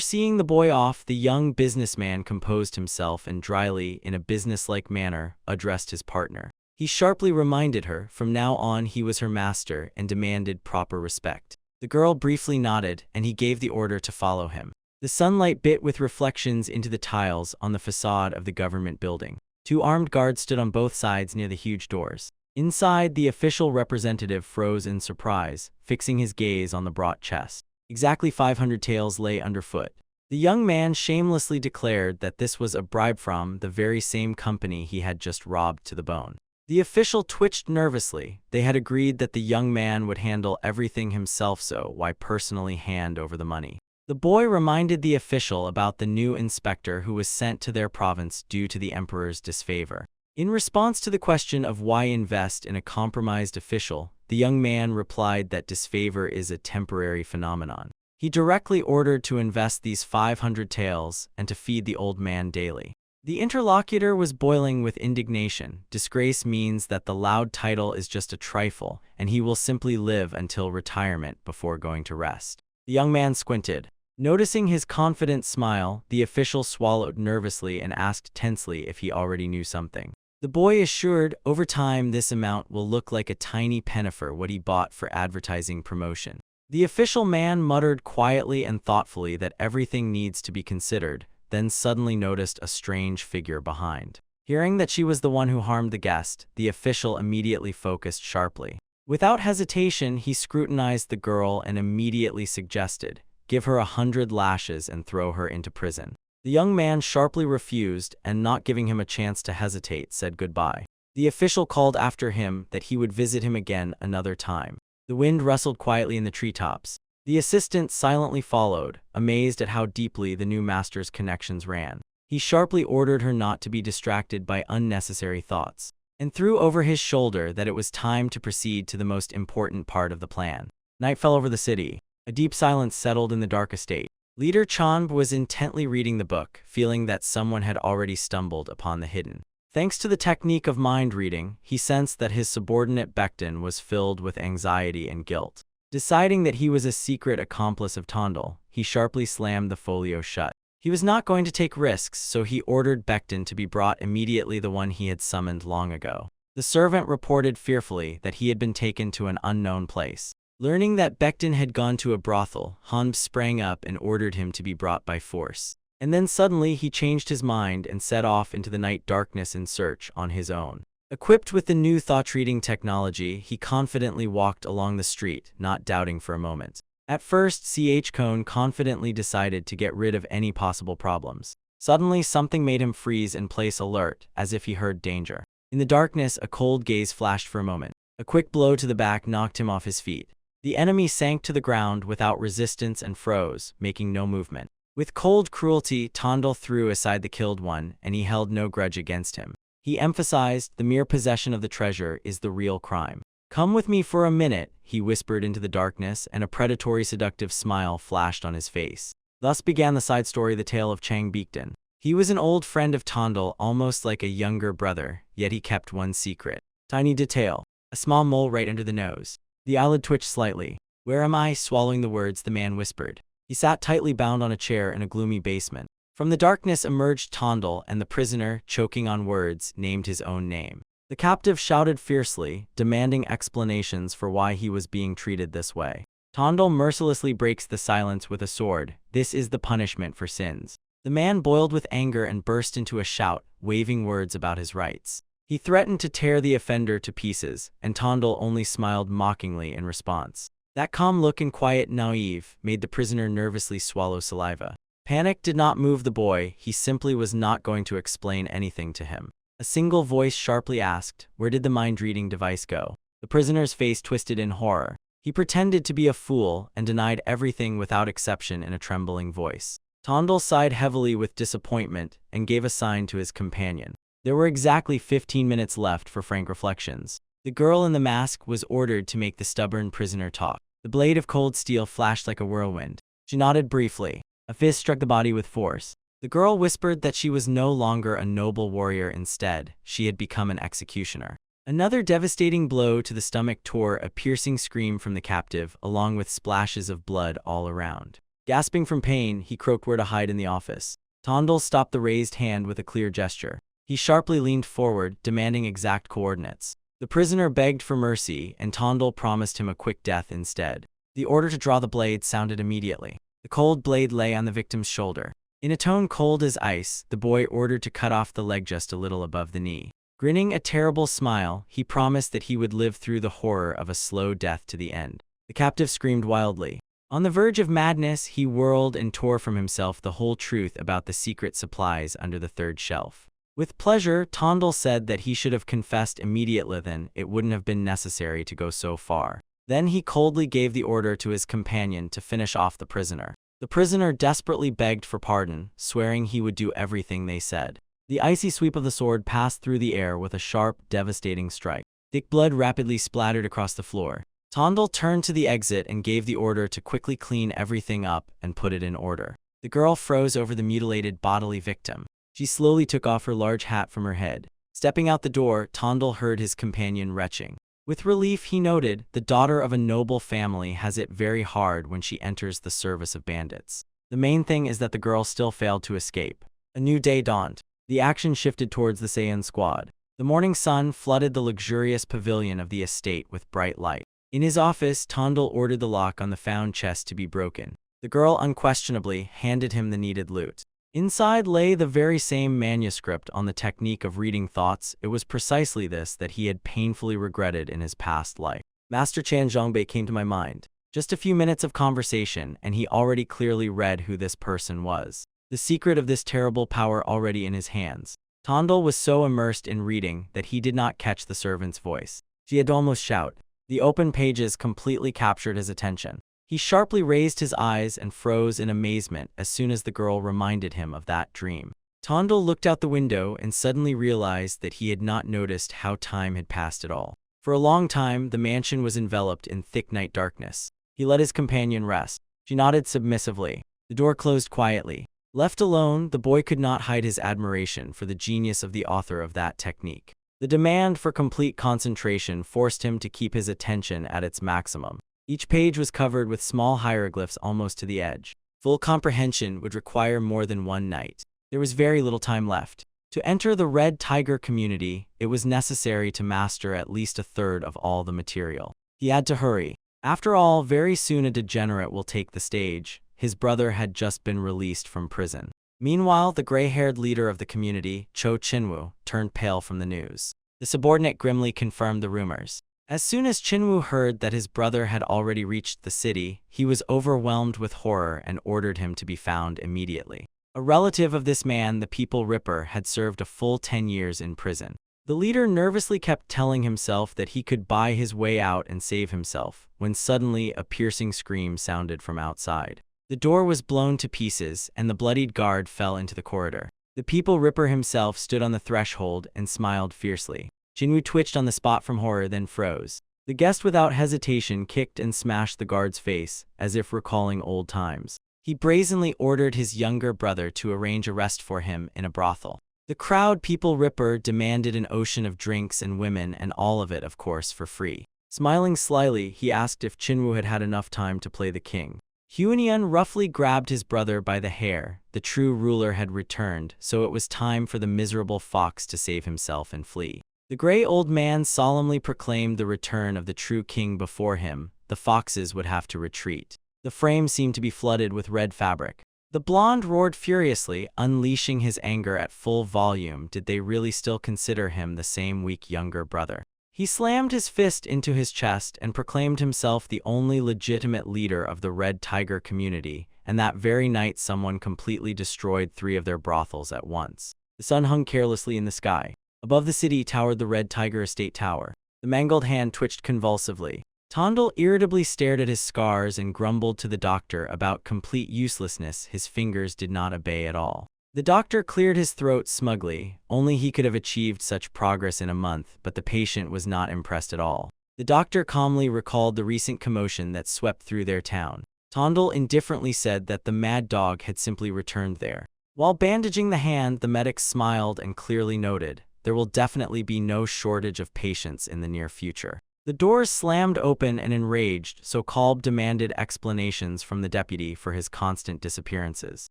seeing the boy off, the young businessman composed himself and dryly, in a businesslike manner, addressed his partner. He sharply reminded her from now on he was her master and demanded proper respect. The girl briefly nodded, and he gave the order to follow him. The sunlight bit with reflections into the tiles on the facade of the government building. 2 armed guards stood on both sides near the huge doors. Inside, the official representative froze in surprise, fixing his gaze on the broad chest. Exactly 500 taels lay underfoot. The young man shamelessly declared that this was a bribe from the very same company he had just robbed to the bone. The official twitched nervously. They had agreed that the young man would handle everything himself, so why personally hand over the money? The boy reminded the official about the new inspector who was sent to their province due to the emperor's disfavor. In response to the question of why invest in a compromised official, the young man replied that disfavor is a temporary phenomenon. He directly ordered to invest these 500 taels and to feed the old man daily. The interlocutor was boiling with indignation. Disgrace means that the loud title is just a trifle, and he will simply live until retirement before going to rest. The young man squinted. Noticing his confident smile, the official swallowed nervously and asked tensely if he already knew something. The boy assured, over time this amount will look like a tiny penny for what he bought for advertising promotion. The official man muttered quietly and thoughtfully that everything needs to be considered, then suddenly noticed a strange figure behind. Hearing that she was the one who harmed the guest, the official immediately focused sharply. Without hesitation, he scrutinized the girl and immediately suggested, "Give her 100 lashes and throw her into prison." The young man sharply refused, and not giving him a chance to hesitate, said goodbye. The official called after him that he would visit him again another time. The wind rustled quietly in the treetops. The assistant silently followed, amazed at how deeply the new master's connections ran. He sharply ordered her not to be distracted by unnecessary thoughts, and threw over his shoulder that it was time to proceed to the most important part of the plan. Night fell over the city. A deep silence settled in the dark estate. Leader Chanb was intently reading the book, feeling that someone had already stumbled upon the hidden. Thanks to the technique of mind reading, he sensed that his subordinate Baekdin was filled with anxiety and guilt. Deciding that he was a secret accomplice of Tondel, he sharply slammed the folio shut. He was not going to take risks, so he ordered Baekdin to be brought immediately, the one he had summoned long ago. The servant reported fearfully that he had been taken to an unknown place. Learning that Baekdin had gone to a brothel, Han sprang up and ordered him to be brought by force. And then suddenly he changed his mind and set off into the night darkness in search on his own. Equipped with the new thought-reading technology, he confidently walked along the street, not doubting for a moment. At first, Cone confidently decided to get rid of any possible problems. Suddenly, something made him freeze and place alert, as if he heard danger. In the darkness, a cold gaze flashed for a moment. A quick blow to the back knocked him off his feet. The enemy sank to the ground without resistance and froze, making no movement. With cold cruelty, Tondel threw aside the killed one, and he held no grudge against him. He emphasized, the mere possession of the treasure is the real crime. "Come with me for a minute," he whispered into the darkness, and a predatory seductive smile flashed on his face. Thus began the side story, the tale of Chang Beekton. He was an old friend of Tondel, almost like a younger brother, yet he kept one secret. Tiny detail. A small mole right under the nose. The eyelid twitched slightly. "Where am I?" Swallowing the words, the man whispered. He sat tightly bound on a chair in a gloomy basement. From the darkness emerged Tondel, and the prisoner, choking on words, named his own name. The captive shouted fiercely, demanding explanations for why he was being treated this way. Tondel mercilessly breaks the silence with a sword. "This is the punishment for sins." The man boiled with anger and burst into a shout, waving words about his rights. He threatened to tear the offender to pieces, and Tondel only smiled mockingly in response. That calm look and quiet naive made the prisoner nervously swallow saliva. Panic did not move the boy, he simply was not going to explain anything to him. A single voice sharply asked, "Where did the mind-reading device go?" The prisoner's face twisted in horror. He pretended to be a fool and denied everything without exception in a trembling voice. Tondel sighed heavily with disappointment and gave a sign to his companion. There were exactly 15 minutes left for frank reflections. The girl in the mask was ordered to make the stubborn prisoner talk. The blade of cold steel flashed like a whirlwind. She nodded briefly. A fist struck the body with force. The girl whispered that she was no longer a noble warrior. Instead, she had become an executioner. Another devastating blow to the stomach tore a piercing scream from the captive, along with splashes of blood all around. Gasping from pain, he croaked where to hide in the office. Tondel stopped the raised hand with a clear gesture. He sharply leaned forward, demanding exact coordinates. The prisoner begged for mercy, and Tondel promised him a quick death instead. The order to draw the blade sounded immediately. The cold blade lay on the victim's shoulder. In a tone cold as ice, the boy ordered to cut off the leg just a little above the knee. Grinning a terrible smile, he promised that he would live through the horror of a slow death to the end. The captive screamed wildly. On the verge of madness, he whirled and tore from himself the whole truth about the secret supplies under the third shelf. With pleasure, Tondel said that he should have confessed immediately, then it wouldn't have been necessary to go so far. Then he coldly gave the order to his companion to finish off the prisoner. The prisoner desperately begged for pardon, swearing he would do everything they said. The icy sweep of the sword passed through the air with a sharp, devastating strike. Thick blood rapidly splattered across the floor. Tondel turned to the exit and gave the order to quickly clean everything up and put it in order. The girl froze over the mutilated bodily victim. She slowly took off her large hat from her head. Stepping out the door, Tondel heard his companion retching. With relief, he noted, the daughter of a noble family has it very hard when she enters the service of bandits. The main thing is that the girl still failed to escape. A new day dawned. The action shifted towards the Saiyan squad. The morning sun flooded the luxurious pavilion of the estate with bright light. In his office, Tondel ordered the lock on the found chest to be broken. The girl unquestionably handed him the needed loot. Inside lay the very same manuscript on the technique of reading thoughts. It was precisely this that he had painfully regretted in his past life. Master Chan Zhongbei came to my mind. Just a few minutes of conversation, and he already clearly read who this person was. The secret of this terrible power already in his hands. Tondel was so immersed in reading that he did not catch the servant's voice. She had almost shouted. The open pages completely captured his attention. He sharply raised his eyes and froze in amazement as soon as the girl reminded him of that dream. Tondel looked out the window and suddenly realized that he had not noticed how time had passed at all. For a long time, the mansion was enveloped in thick night darkness. He let his companion rest. She nodded submissively. The door closed quietly. Left alone, the boy could not hide his admiration for the genius of the author of that technique. The demand for complete concentration forced him to keep his attention at its maximum. Each page was covered with small hieroglyphs almost to the edge. Full comprehension would require more than one night. There was very little time left. To enter the Red Tiger community, it was necessary to master at least a third of all the material. He had to hurry. After all, very soon a degenerate will take the stage. His brother had just been released from prison. Meanwhile, the gray-haired leader of the community, Cho Chinwoo, turned pale from the news. The subordinate grimly confirmed the rumors. As soon as Chinwoo heard that his brother had already reached the city, he was overwhelmed with horror and ordered him to be found immediately. A relative of this man, the People Ripper, had served a full 10 years in prison. The leader nervously kept telling himself that he could buy his way out and save himself, when suddenly a piercing scream sounded from outside. The door was blown to pieces, and the bloodied guard fell into the corridor. The People Ripper himself stood on the threshold and smiled fiercely. Jinwoo twitched on the spot from horror, then froze. The guest without hesitation kicked and smashed the guard's face, as if recalling old times. He brazenly ordered his younger brother to arrange a rest for him in a brothel. The crowd people Ripper demanded an ocean of drinks and women, and all of it, of course, for free. Smiling slyly, he asked if Chinwoo had had enough time to play the king. Hyunian roughly grabbed his brother by the hair. The true ruler had returned, so it was time for the miserable fox to save himself and flee. The gray old man solemnly proclaimed the return of the true king before him. The foxes would have to retreat. The frame seemed to be flooded with red fabric. The blonde roared furiously, unleashing his anger at full volume. Did they really still consider him the same weak younger brother? He slammed his fist into his chest and proclaimed himself the only legitimate leader of the Red Tiger community, and that very night someone completely destroyed 3 of their brothels at once. The sun hung carelessly in the sky. Above the city towered the Red Tiger Estate Tower. The mangled hand twitched convulsively. Tondel irritably stared at his scars and grumbled to the doctor about complete uselessness. His fingers did not obey at all. The doctor cleared his throat smugly. Only he could have achieved such progress in a month, but the patient was not impressed at all. The doctor calmly recalled the recent commotion that swept through their town. Tondel indifferently said that the mad dog had simply returned there. While bandaging the hand, the medic smiled and clearly noted, "There will definitely be no shortage of patients in the near future." The doors slammed open, and enraged, so Kolb demanded explanations from the deputy for his constant disappearances.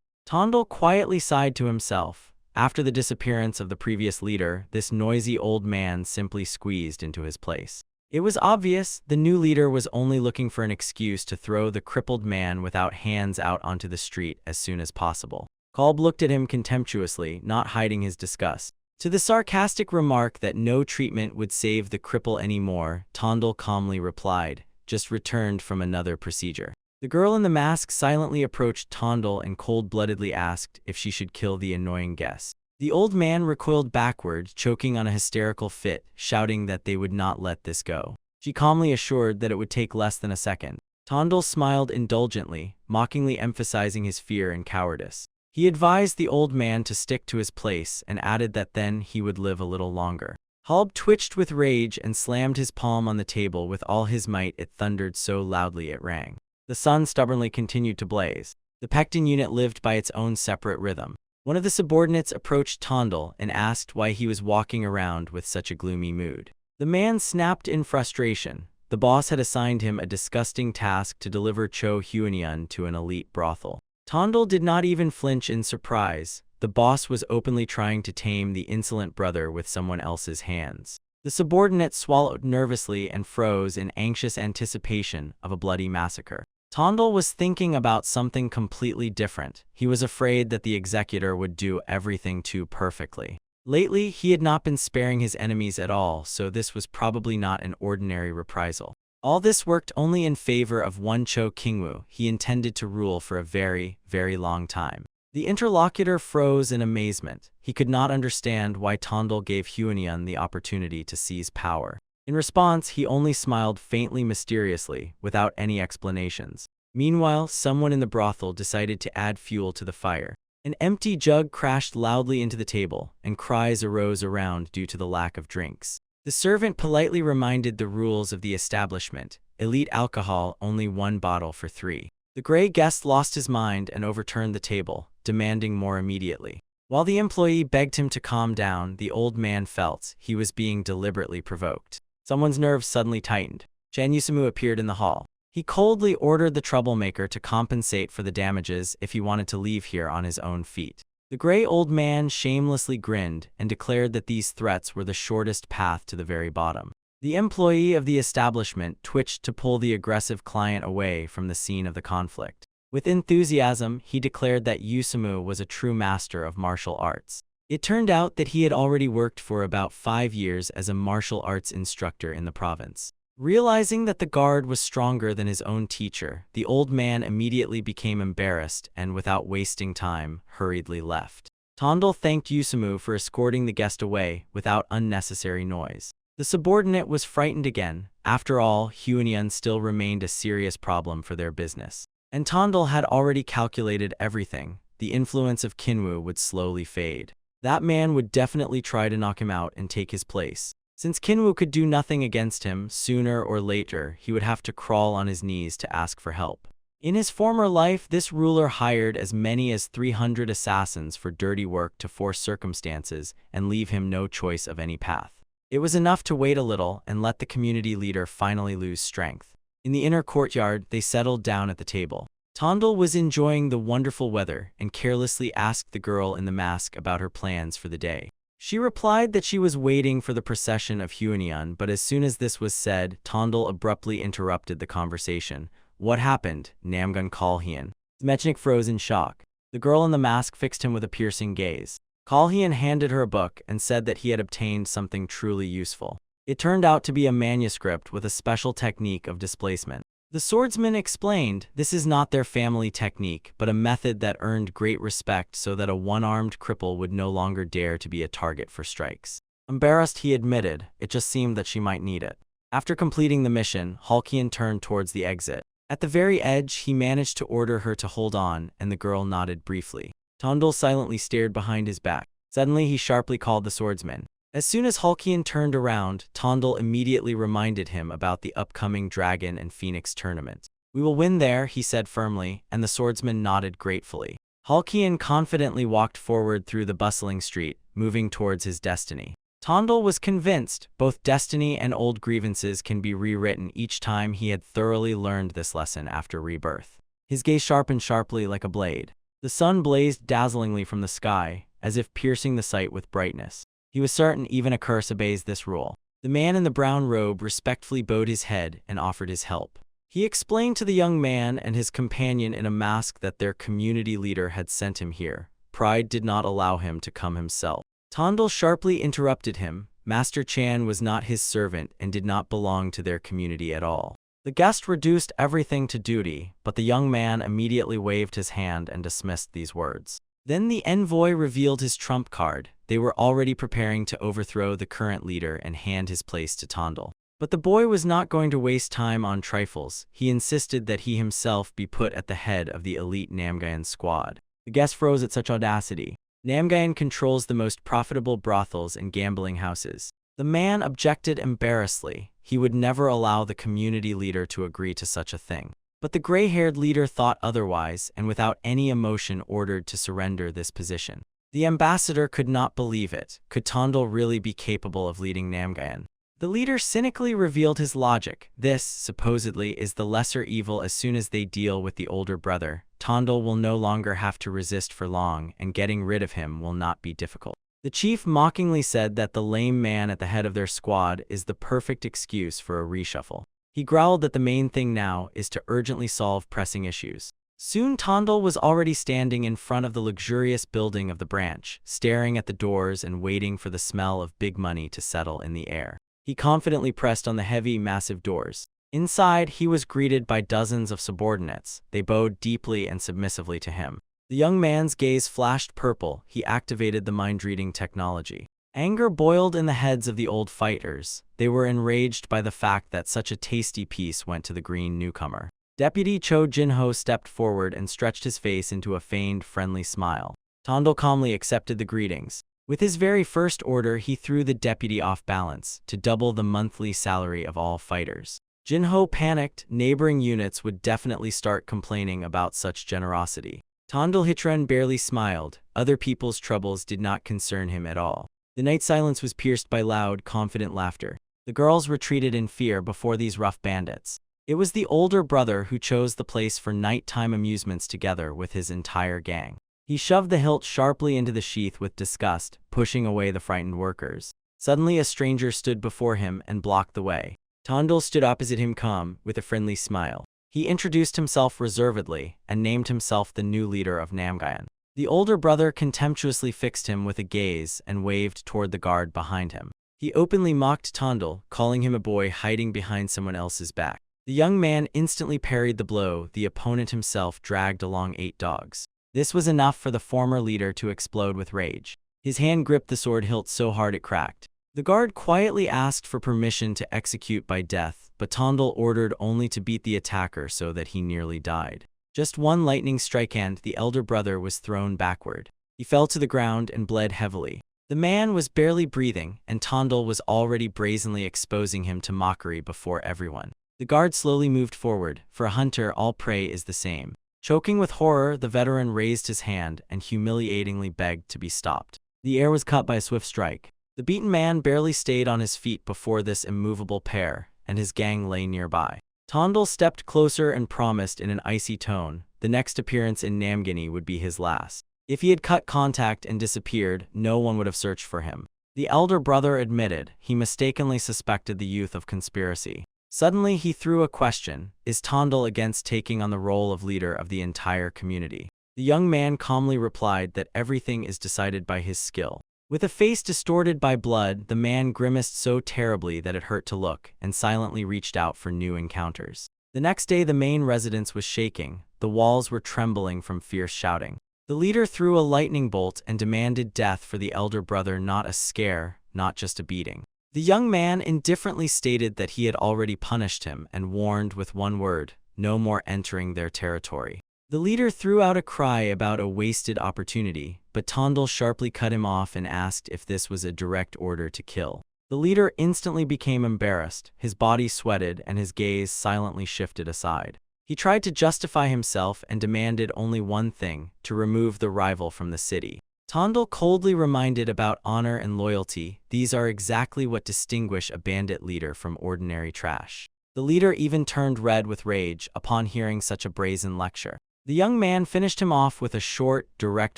Tondel quietly sighed to himself. After the disappearance of the previous leader, this noisy old man simply squeezed into his place. It was obvious the new leader was only looking for an excuse to throw the crippled man without hands out onto the street as soon as possible. Kolb looked at him contemptuously, not hiding his disgust. To the sarcastic remark that no treatment would save the cripple anymore, Tondel calmly replied, "Just returned from another procedure." The girl in the mask silently approached Tondel and cold-bloodedly asked if she should kill the annoying guest. The old man recoiled backward, choking on a hysterical fit, shouting that they would not let this go. She calmly assured that it would take less than a second. Tondel smiled indulgently, mockingly emphasizing his fear and cowardice. He advised the old man to stick to his place and added that then he would live a little longer. Kolb twitched with rage and slammed his palm on the table with all his might. It thundered so loudly it rang. The sun stubbornly continued to blaze. The Pectin unit lived by its own separate rhythm. One of the subordinates approached Tondel and asked why he was walking around with such a gloomy mood. The man snapped in frustration. The boss had assigned him a disgusting task to deliver Cho Hyunian to an elite brothel. Tondel did not even flinch in surprise. The boss was openly trying to tame the insolent brother with someone else's hands. The subordinate swallowed nervously and froze in anxious anticipation of a bloody massacre. Tondel was thinking about something completely different. He was afraid that the executor would do everything too perfectly. Lately, he had not been sparing his enemies at all, so this was probably not an ordinary reprisal. All this worked only in favor of one Cho Kingwoo. He intended to rule for a very, very long time. The interlocutor froze in amazement. He could not understand why Tondel gave Hyunian the opportunity to seize power. In response, he only smiled faintly mysteriously, without any explanations. Meanwhile, someone in the brothel decided to add fuel to the fire. An empty jug crashed loudly into the table, and cries arose around due to the lack of drinks. The servant politely reminded the rules of the establishment. Elite alcohol, only 1 bottle for 3. The gray guest lost his mind and overturned the table, demanding more immediately. While the employee begged him to calm down, the old man felt he was being deliberately provoked. Someone's nerves suddenly tightened. Chan Yusumu appeared in the hall. He coldly ordered the troublemaker to compensate for the damages if he wanted to leave here on his own feet. The gray old man shamelessly grinned and declared that these threats were the shortest path to the very bottom. The employee of the establishment twitched to pull the aggressive client away from the scene of the conflict. With enthusiasm, he declared that Yusumu was a true master of martial arts. It turned out that he had already worked for about 5 years as a martial arts instructor in the province. Realizing that the guard was stronger than his own teacher, the old man immediately became embarrassed and, without wasting time, hurriedly left. Tondel thanked Yusumu for escorting the guest away without unnecessary noise. The subordinate was frightened again. After all, Hyunian still remained a serious problem for their business. And Tondel had already calculated everything. The influence of Kinwoo would slowly fade. That man would definitely try to knock him out and take his place. Since Kinwoo could do nothing against him, sooner or later he would have to crawl on his knees to ask for help. In his former life, this ruler hired as many as 300 assassins for dirty work to force circumstances and leave him no choice of any path. It was enough to wait a little and let the community leader finally lose strength. In the inner courtyard, they settled down at the table. Tondel was enjoying the wonderful weather and carelessly asked the girl in the mask about her plans for the day. She replied that she was waiting for the procession of Huenian, but as soon as this was said, Tondel abruptly interrupted the conversation. "What happened, Namgun Kalhian?" Mechnik froze in shock. The girl in the mask fixed him with a piercing gaze. Kalhian handed her a book and said that he had obtained something truly useful. It turned out to be a manuscript with a special technique of displacement. The swordsman explained, this is not their family technique, but a method that earned great respect so that a one-armed cripple would no longer dare to be a target for strikes. Embarrassed, he admitted, it just seemed that she might need it. After completing the mission, Halkian turned towards the exit. At the very edge, he managed to order her to hold on, and the girl nodded briefly. Tondel silently stared behind his back. Suddenly, he sharply called the swordsman. As soon as Halkian turned around, Tondel immediately reminded him about the upcoming Dragon and Phoenix tournament. "We will win there," he said firmly, and the swordsman nodded gratefully. Halkian confidently walked forward through the bustling street, moving towards his destiny. Tondel was convinced both destiny and old grievances can be rewritten each time he had thoroughly learned this lesson after rebirth. His gaze sharpened sharply like a blade. The sun blazed dazzlingly from the sky, as if piercing the sight with brightness. He was certain even a curse obeys this rule. The man in the brown robe respectfully bowed his head and offered his help. He explained to the young man and his companion in a mask that their community leader had sent him here. Pride did not allow him to come himself. Tondel sharply interrupted him. Master Chan was not his servant and did not belong to their community at all. The guest reduced everything to duty, but the young man immediately waved his hand and dismissed these words. Then the envoy revealed his trump card. They were already preparing to overthrow the current leader and hand his place to Tondel. But the boy was not going to waste time on trifles. He insisted that he himself be put at the head of the elite Namgayan squad. The guest froze at such audacity. Namgayan controls the most profitable brothels and gambling houses. The man objected embarrassedly. He would never allow the community leader to agree to such a thing. But the gray-haired leader thought otherwise and without any emotion ordered to surrender this position. The ambassador could not believe it. Could Tondel really be capable of leading Namgayan? The leader cynically revealed his logic. This, supposedly, is the lesser evil. As soon as they deal with the older brother, Tondel will no longer have to resist for long, and getting rid of him will not be difficult. The chief mockingly said that the lame man at the head of their squad is the perfect excuse for a reshuffle. He growled that the main thing now is to urgently solve pressing issues. Soon Tondel was already standing in front of the luxurious building of the branch, staring at the doors and waiting for the smell of big money to settle in the air. He confidently pressed on the heavy, massive doors. Inside, he was greeted by dozens of subordinates. They bowed deeply and submissively to him. The young man's gaze flashed purple. He activated the mind-reading technology. Anger boiled in the heads of the old fighters. They were enraged by the fact that such a tasty piece went to the green newcomer. Deputy Cho Jinho stepped forward and stretched his face into a feigned, friendly smile. Tondel calmly accepted the greetings. With his very first order, he threw the deputy off balance to double the monthly salary of all fighters. Jinho panicked. Neighboring units would definitely start complaining about such generosity. Tondel Hitren barely smiled. Other people's troubles did not concern him at all. The night silence was pierced by loud, confident laughter. The girls retreated in fear before these rough bandits. It was the older brother who chose the place for nighttime amusements together with his entire gang. He shoved the hilt sharply into the sheath with disgust, pushing away the frightened workers. Suddenly a stranger stood before him and blocked the way. Tondel stood opposite him calm, with a friendly smile. He introduced himself reservedly and named himself the new leader of Namgayan. The older brother contemptuously fixed him with a gaze and waved toward the guard behind him. He openly mocked Tondel, calling him a boy hiding behind someone else's back. The young man instantly parried the blow. The opponent himself dragged along 8 dogs. This was enough for the former leader to explode with rage. His hand gripped the sword hilt so hard it cracked. The guard quietly asked for permission to execute by death, but Tondel ordered only to beat the attacker so that he nearly died. Just one lightning strike and the elder brother was thrown backward. He fell to the ground and bled heavily. The man was barely breathing, and Tondel was already brazenly exposing him to mockery before everyone. The guard slowly moved forward. For a hunter, all prey is the same. Choking with horror, the veteran raised his hand and humiliatingly begged to be stopped. The air was cut by a swift strike. The beaten man barely stayed on his feet before this immovable pair, and his gang lay nearby. Tondel stepped closer and promised in an icy tone the next appearance in Namgini would be his last. If he had cut contact and disappeared, no one would have searched for him. The elder brother admitted he mistakenly suspected the youth of conspiracy. Suddenly, he threw a question: is Tondel against taking on the role of leader of the entire community? The young man calmly replied that everything is decided by his skill. With a face distorted by blood, the man grimaced so terribly that it hurt to look, and silently reached out for new encounters. The next day, the main residence was shaking. The walls were trembling from fierce shouting. The leader threw a lightning bolt and demanded death for the elder brother, not a scare, not just a beating. The young man indifferently stated that he had already punished him and warned with one word: no more entering their territory. The leader threw out a cry about a wasted opportunity, but Tondel sharply cut him off and asked if this was a direct order to kill. The leader instantly became embarrassed, his body sweated, and his gaze silently shifted aside. He tried to justify himself and demanded only one thing: to remove the rival from the city. Tondel coldly reminded about honor and loyalty. These are exactly what distinguish a bandit leader from ordinary trash. The leader even turned red with rage upon hearing such a brazen lecture. The young man finished him off with a short, direct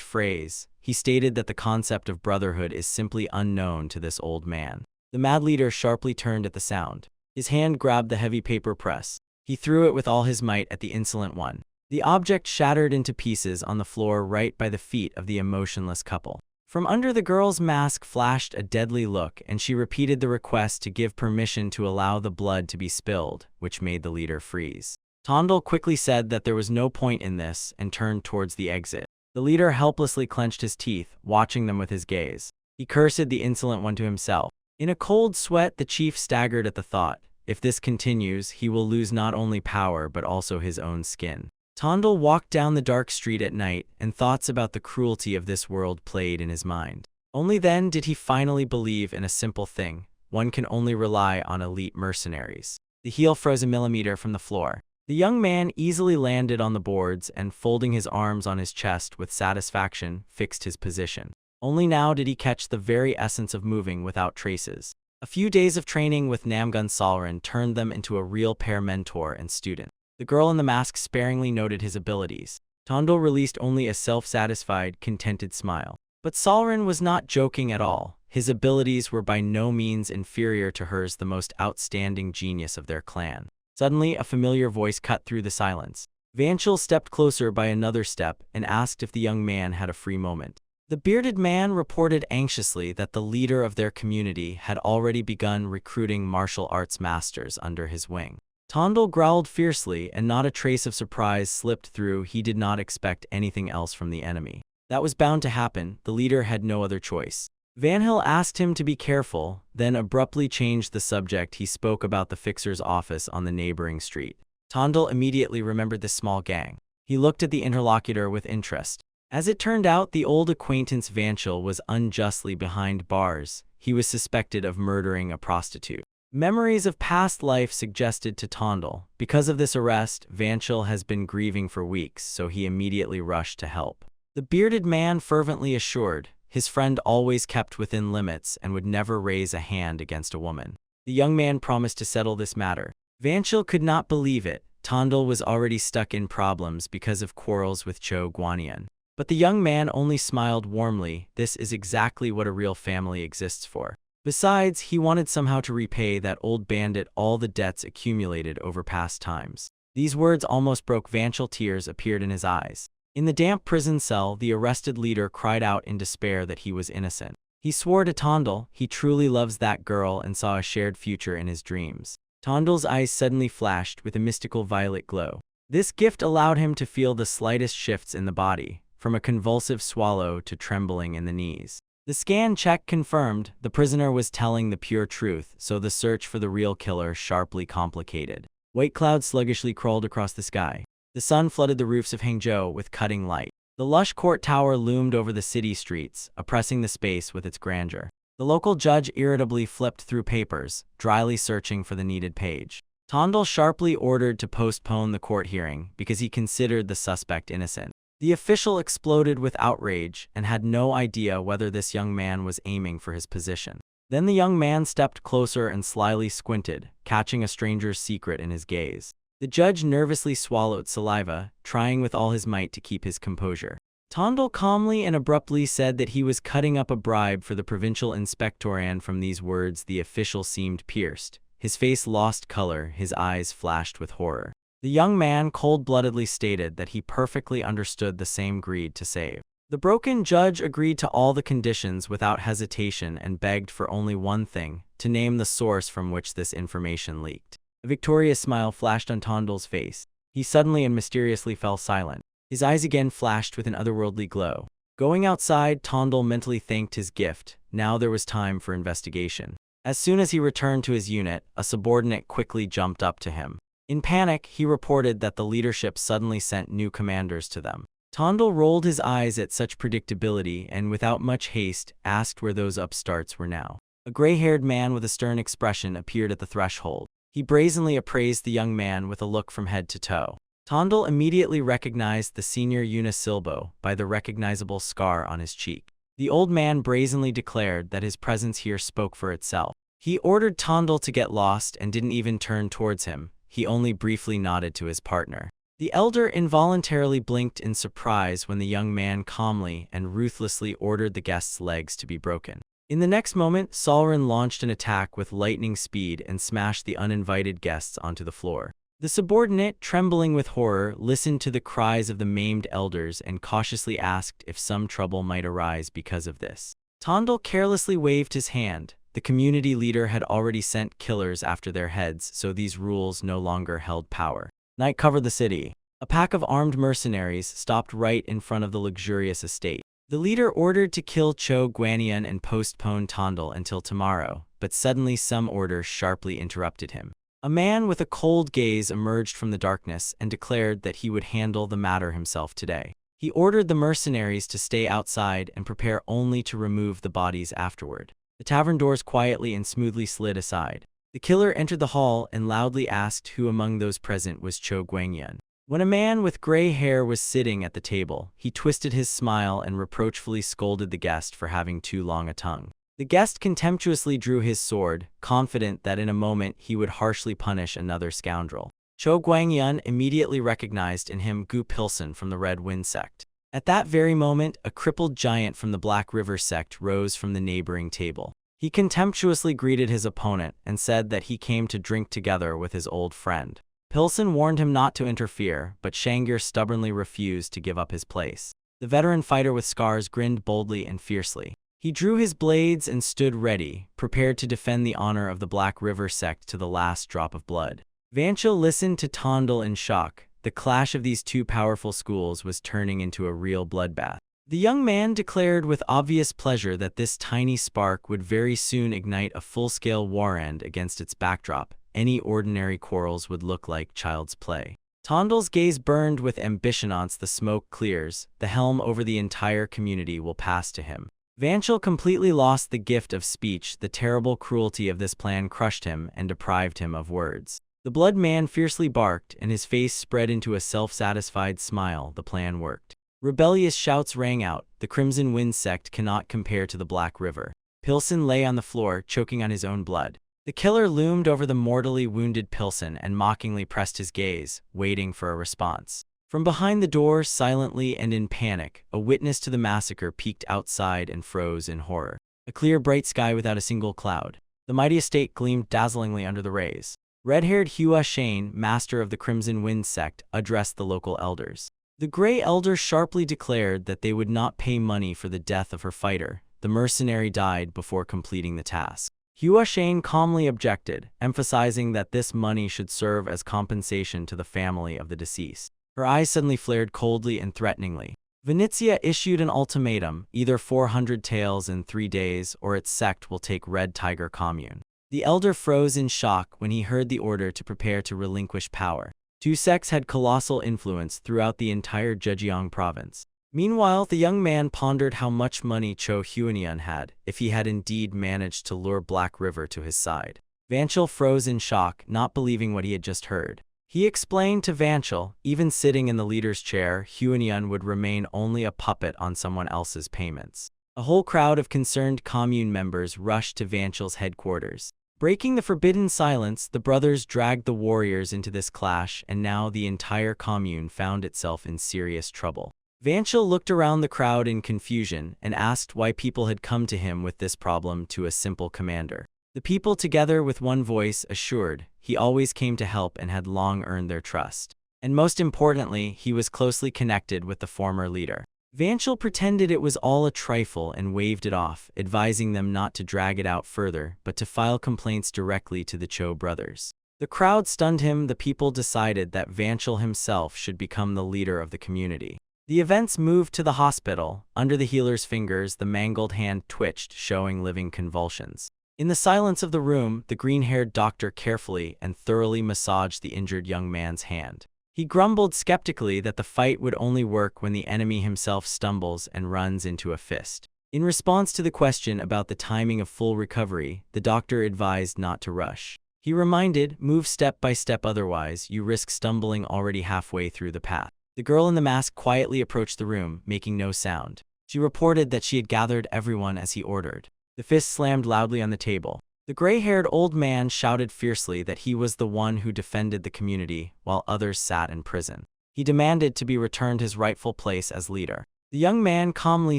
phrase. He stated that the concept of brotherhood is simply unknown to this old man. The mad leader sharply turned at the sound. His hand grabbed the heavy paper press. He threw it with all his might at the insolent one. The object shattered into pieces on the floor right by the feet of the emotionless couple. From under the girl's mask flashed a deadly look, and she repeated the request to give permission to allow the blood to be spilled, which made the leader freeze. Tondel quickly said that there was no point in this and turned towards the exit. The leader helplessly clenched his teeth, watching them with his gaze. He cursed the insolent one to himself. In a cold sweat, the chief staggered at the thought. If this continues, he will lose not only power but also his own skin. Tondel walked down the dark street at night, and thoughts about the cruelty of this world played in his mind. Only then did he finally believe in a simple thing: one can only rely on elite mercenaries. The heel froze a millimeter from the floor. The young man easily landed on the boards and, folding his arms on his chest with satisfaction, fixed his position. Only now did he catch the very essence of moving without traces. A few days of training with Namgun Salrin turned them into a real pair, mentor and student. The girl in the mask sparingly noted his abilities. Tondel released only a self-satisfied, contented smile. But Salrin was not joking at all. His abilities were by no means inferior to hers, the most outstanding genius of their clan. Suddenly, a familiar voice cut through the silence. Vanchel stepped closer by another step and asked if the young man had a free moment. The bearded man reported anxiously that the leader of their community had already begun recruiting martial arts masters under his wing. Tondel growled fiercely, and not a trace of surprise slipped through. He did not expect anything else from the enemy. That was bound to happen. The leader had no other choice. Vanhill asked him to be careful, then abruptly changed the subject. He spoke about the fixer's office on the neighboring street. Tondel immediately remembered this small gang. He looked at the interlocutor with interest. As it turned out, the old acquaintance Vanchel was unjustly behind bars. He was suspected of murdering a prostitute. Memories of past life suggested to Tondel. Because of this arrest, Vanchel has been grieving for weeks, so he immediately rushed to help. The bearded man fervently assured his friend always kept within limits and would never raise a hand against a woman. The young man promised to settle this matter. Vanchel could not believe it. Tondel was already stuck in problems because of quarrels with Cho Guanian. But the young man only smiled warmly. This is exactly what a real family exists for. Besides, he wanted somehow to repay that old bandit all the debts accumulated over past times. These words almost broke Vanchel. Tears appeared in his eyes. In the damp prison cell, the arrested leader cried out in despair that he was innocent. He swore to Tondel he truly loves that girl and saw a shared future in his dreams. Tondel's eyes suddenly flashed with a mystical violet glow. This gift allowed him to feel the slightest shifts in the body, from a convulsive swallow to trembling in the knees. The scan check confirmed the prisoner was telling the pure truth, so the search for the real killer sharply complicated. White clouds sluggishly crawled across the sky. The sun flooded the roofs of Hangzhou with cutting light. The lush court tower loomed over the city streets, oppressing the space with its grandeur. The local judge irritably flipped through papers, dryly searching for the needed page. Tondel sharply ordered to postpone the court hearing because he considered the suspect innocent. The official exploded with outrage and had no idea whether this young man was aiming for his position. Then the young man stepped closer and slyly squinted, catching a stranger's secret in his gaze. The judge nervously swallowed saliva, trying with all his might to keep his composure. Tondel calmly and abruptly said that he was cutting up a bribe for the provincial inspector, and from these words the official seemed pierced. His face lost color, his eyes flashed with horror. The young man cold-bloodedly stated that he perfectly understood the same greed to save. The broken judge agreed to all the conditions without hesitation and begged for only one thing: to name the source from which this information leaked. A victorious smile flashed on Tondel's face. He suddenly and mysteriously fell silent. His eyes again flashed with an otherworldly glow. Going outside, Tondel mentally thanked his gift. Now there was time for investigation. As soon as he returned to his unit, a subordinate quickly jumped up to him. In panic, he reported that the leadership suddenly sent new commanders to them. Tondel rolled his eyes at such predictability and, without much haste, asked where those upstarts were now. A gray-haired man with a stern expression appeared at the threshold. He brazenly appraised the young man with a look from head to toe. Tondel immediately recognized the senior Unisilbo by the recognizable scar on his cheek. The old man brazenly declared that his presence here spoke for itself. He ordered Tondel to get lost and didn't even turn towards him. He only briefly nodded to his partner. The elder involuntarily blinked in surprise when the young man calmly and ruthlessly ordered the guest's legs to be broken. In the next moment, Solrin launched an attack with lightning speed and smashed the uninvited guests onto the floor. The subordinate, trembling with horror, listened to the cries of the maimed elders and cautiously asked if some trouble might arise because of this. Tondel carelessly waved his hand. The community leader had already sent killers after their heads, so these rules no longer held power. Night covered the city. A pack of armed mercenaries stopped right in front of the luxurious estate. The leader ordered to kill Cho Guanian and postpone Tondel until tomorrow, but suddenly some order sharply interrupted him. A man with a cold gaze emerged from the darkness and declared that he would handle the matter himself today. He ordered the mercenaries to stay outside and prepare only to remove the bodies afterward. The tavern doors quietly and smoothly slid aside. The killer entered the hall and loudly asked who among those present was Cho Guanian. When a man with gray hair was sitting at the table, he twisted his smile and reproachfully scolded the guest for having too long a tongue. The guest contemptuously drew his sword, confident that in a moment he would harshly punish another scoundrel. Cho Guanian immediately recognized in him Gu Pilsen from the Red Wind sect. At that very moment, a crippled giant from the Black River sect rose from the neighboring table. He contemptuously greeted his opponent and said that he came to drink together with his old friend. Pilsen warned him not to interfere, but Shangir stubbornly refused to give up his place. The veteran fighter with scars grinned boldly and fiercely. He drew his blades and stood ready, prepared to defend the honor of the Black River sect to the last drop of blood. Vanchil listened to Tondel in shock. The clash of these two powerful schools was turning into a real bloodbath. The young man declared with obvious pleasure that this tiny spark would very soon ignite a full-scale war, and against its backdrop, any ordinary quarrels would look like child's play. Tondel's gaze burned with ambition. Once the smoke clears, the helm over the entire community will pass to him. Vanchil completely lost the gift of speech. The terrible cruelty of this plan crushed him and deprived him of words. The blood man fiercely barked, and his face spread into a self-satisfied smile. The plan worked. Rebellious shouts rang out. The Crimson Wind sect cannot compare to the Black River. Pilsen lay on the floor, choking on his own blood. The killer loomed over the mortally wounded Pilsen and mockingly pressed his gaze, waiting for a response. From behind the door, silently and in panic, a witness to the massacre peeked outside and froze in horror. A clear, bright sky without a single cloud. The mighty estate gleamed dazzlingly under the rays. Red-haired Hua Shane, master of the Crimson Wind sect, addressed the local elders. The Grey Elder sharply declared that they would not pay money for the death of her fighter. The mercenary died before completing the task. Hua Shane calmly objected, emphasizing that this money should serve as compensation to the family of the deceased. Her eyes suddenly flared coldly and threateningly. Venezia issued an ultimatum: either 400 taels in 3 days, or its sect will take Red Tiger Commune. The elder froze in shock when he heard the order to prepare to relinquish power. Two sects had colossal influence throughout the entire Zhejiang province. Meanwhile, the young man pondered how much money Cho Huanian had, if he had indeed managed to lure Black River to his side. Vanchel froze in shock, not believing what he had just heard. He explained to Vanchel, even sitting in the leader's chair, Huanian would remain only a puppet on someone else's payments. A whole crowd of concerned commune members rushed to Vanchel's headquarters. Breaking the forbidden silence, the brothers dragged the warriors into this clash, and now the entire commune found itself in serious trouble. Vanchel looked around the crowd in confusion and asked why people had come to him with this problem to a simple commander. The people, together with one voice, assured he always came to help and had long earned their trust. And most importantly, he was closely connected with the former leader. Vanchel pretended it was all a trifle and waved it off, advising them not to drag it out further, but to file complaints directly to the Cho brothers. The crowd stunned him. The people decided that Vanchel himself should become the leader of the community. The events moved to the hospital. Under the healer's fingers, the mangled hand twitched, showing living convulsions. In the silence of the room, the green-haired doctor carefully and thoroughly massaged the injured young man's hand. He grumbled skeptically that the fight would only work when the enemy himself stumbles and runs into a fist. In response to the question about the timing of full recovery, the doctor advised not to rush. He reminded, move step by step, otherwise you risk stumbling already halfway through the path. The girl in the mask quietly approached the room, making no sound. She reported that she had gathered everyone as he ordered. The fist slammed loudly on the table. The gray-haired old man shouted fiercely that he was the one who defended the community, while others sat in prison. He demanded to be returned his rightful place as leader. The young man calmly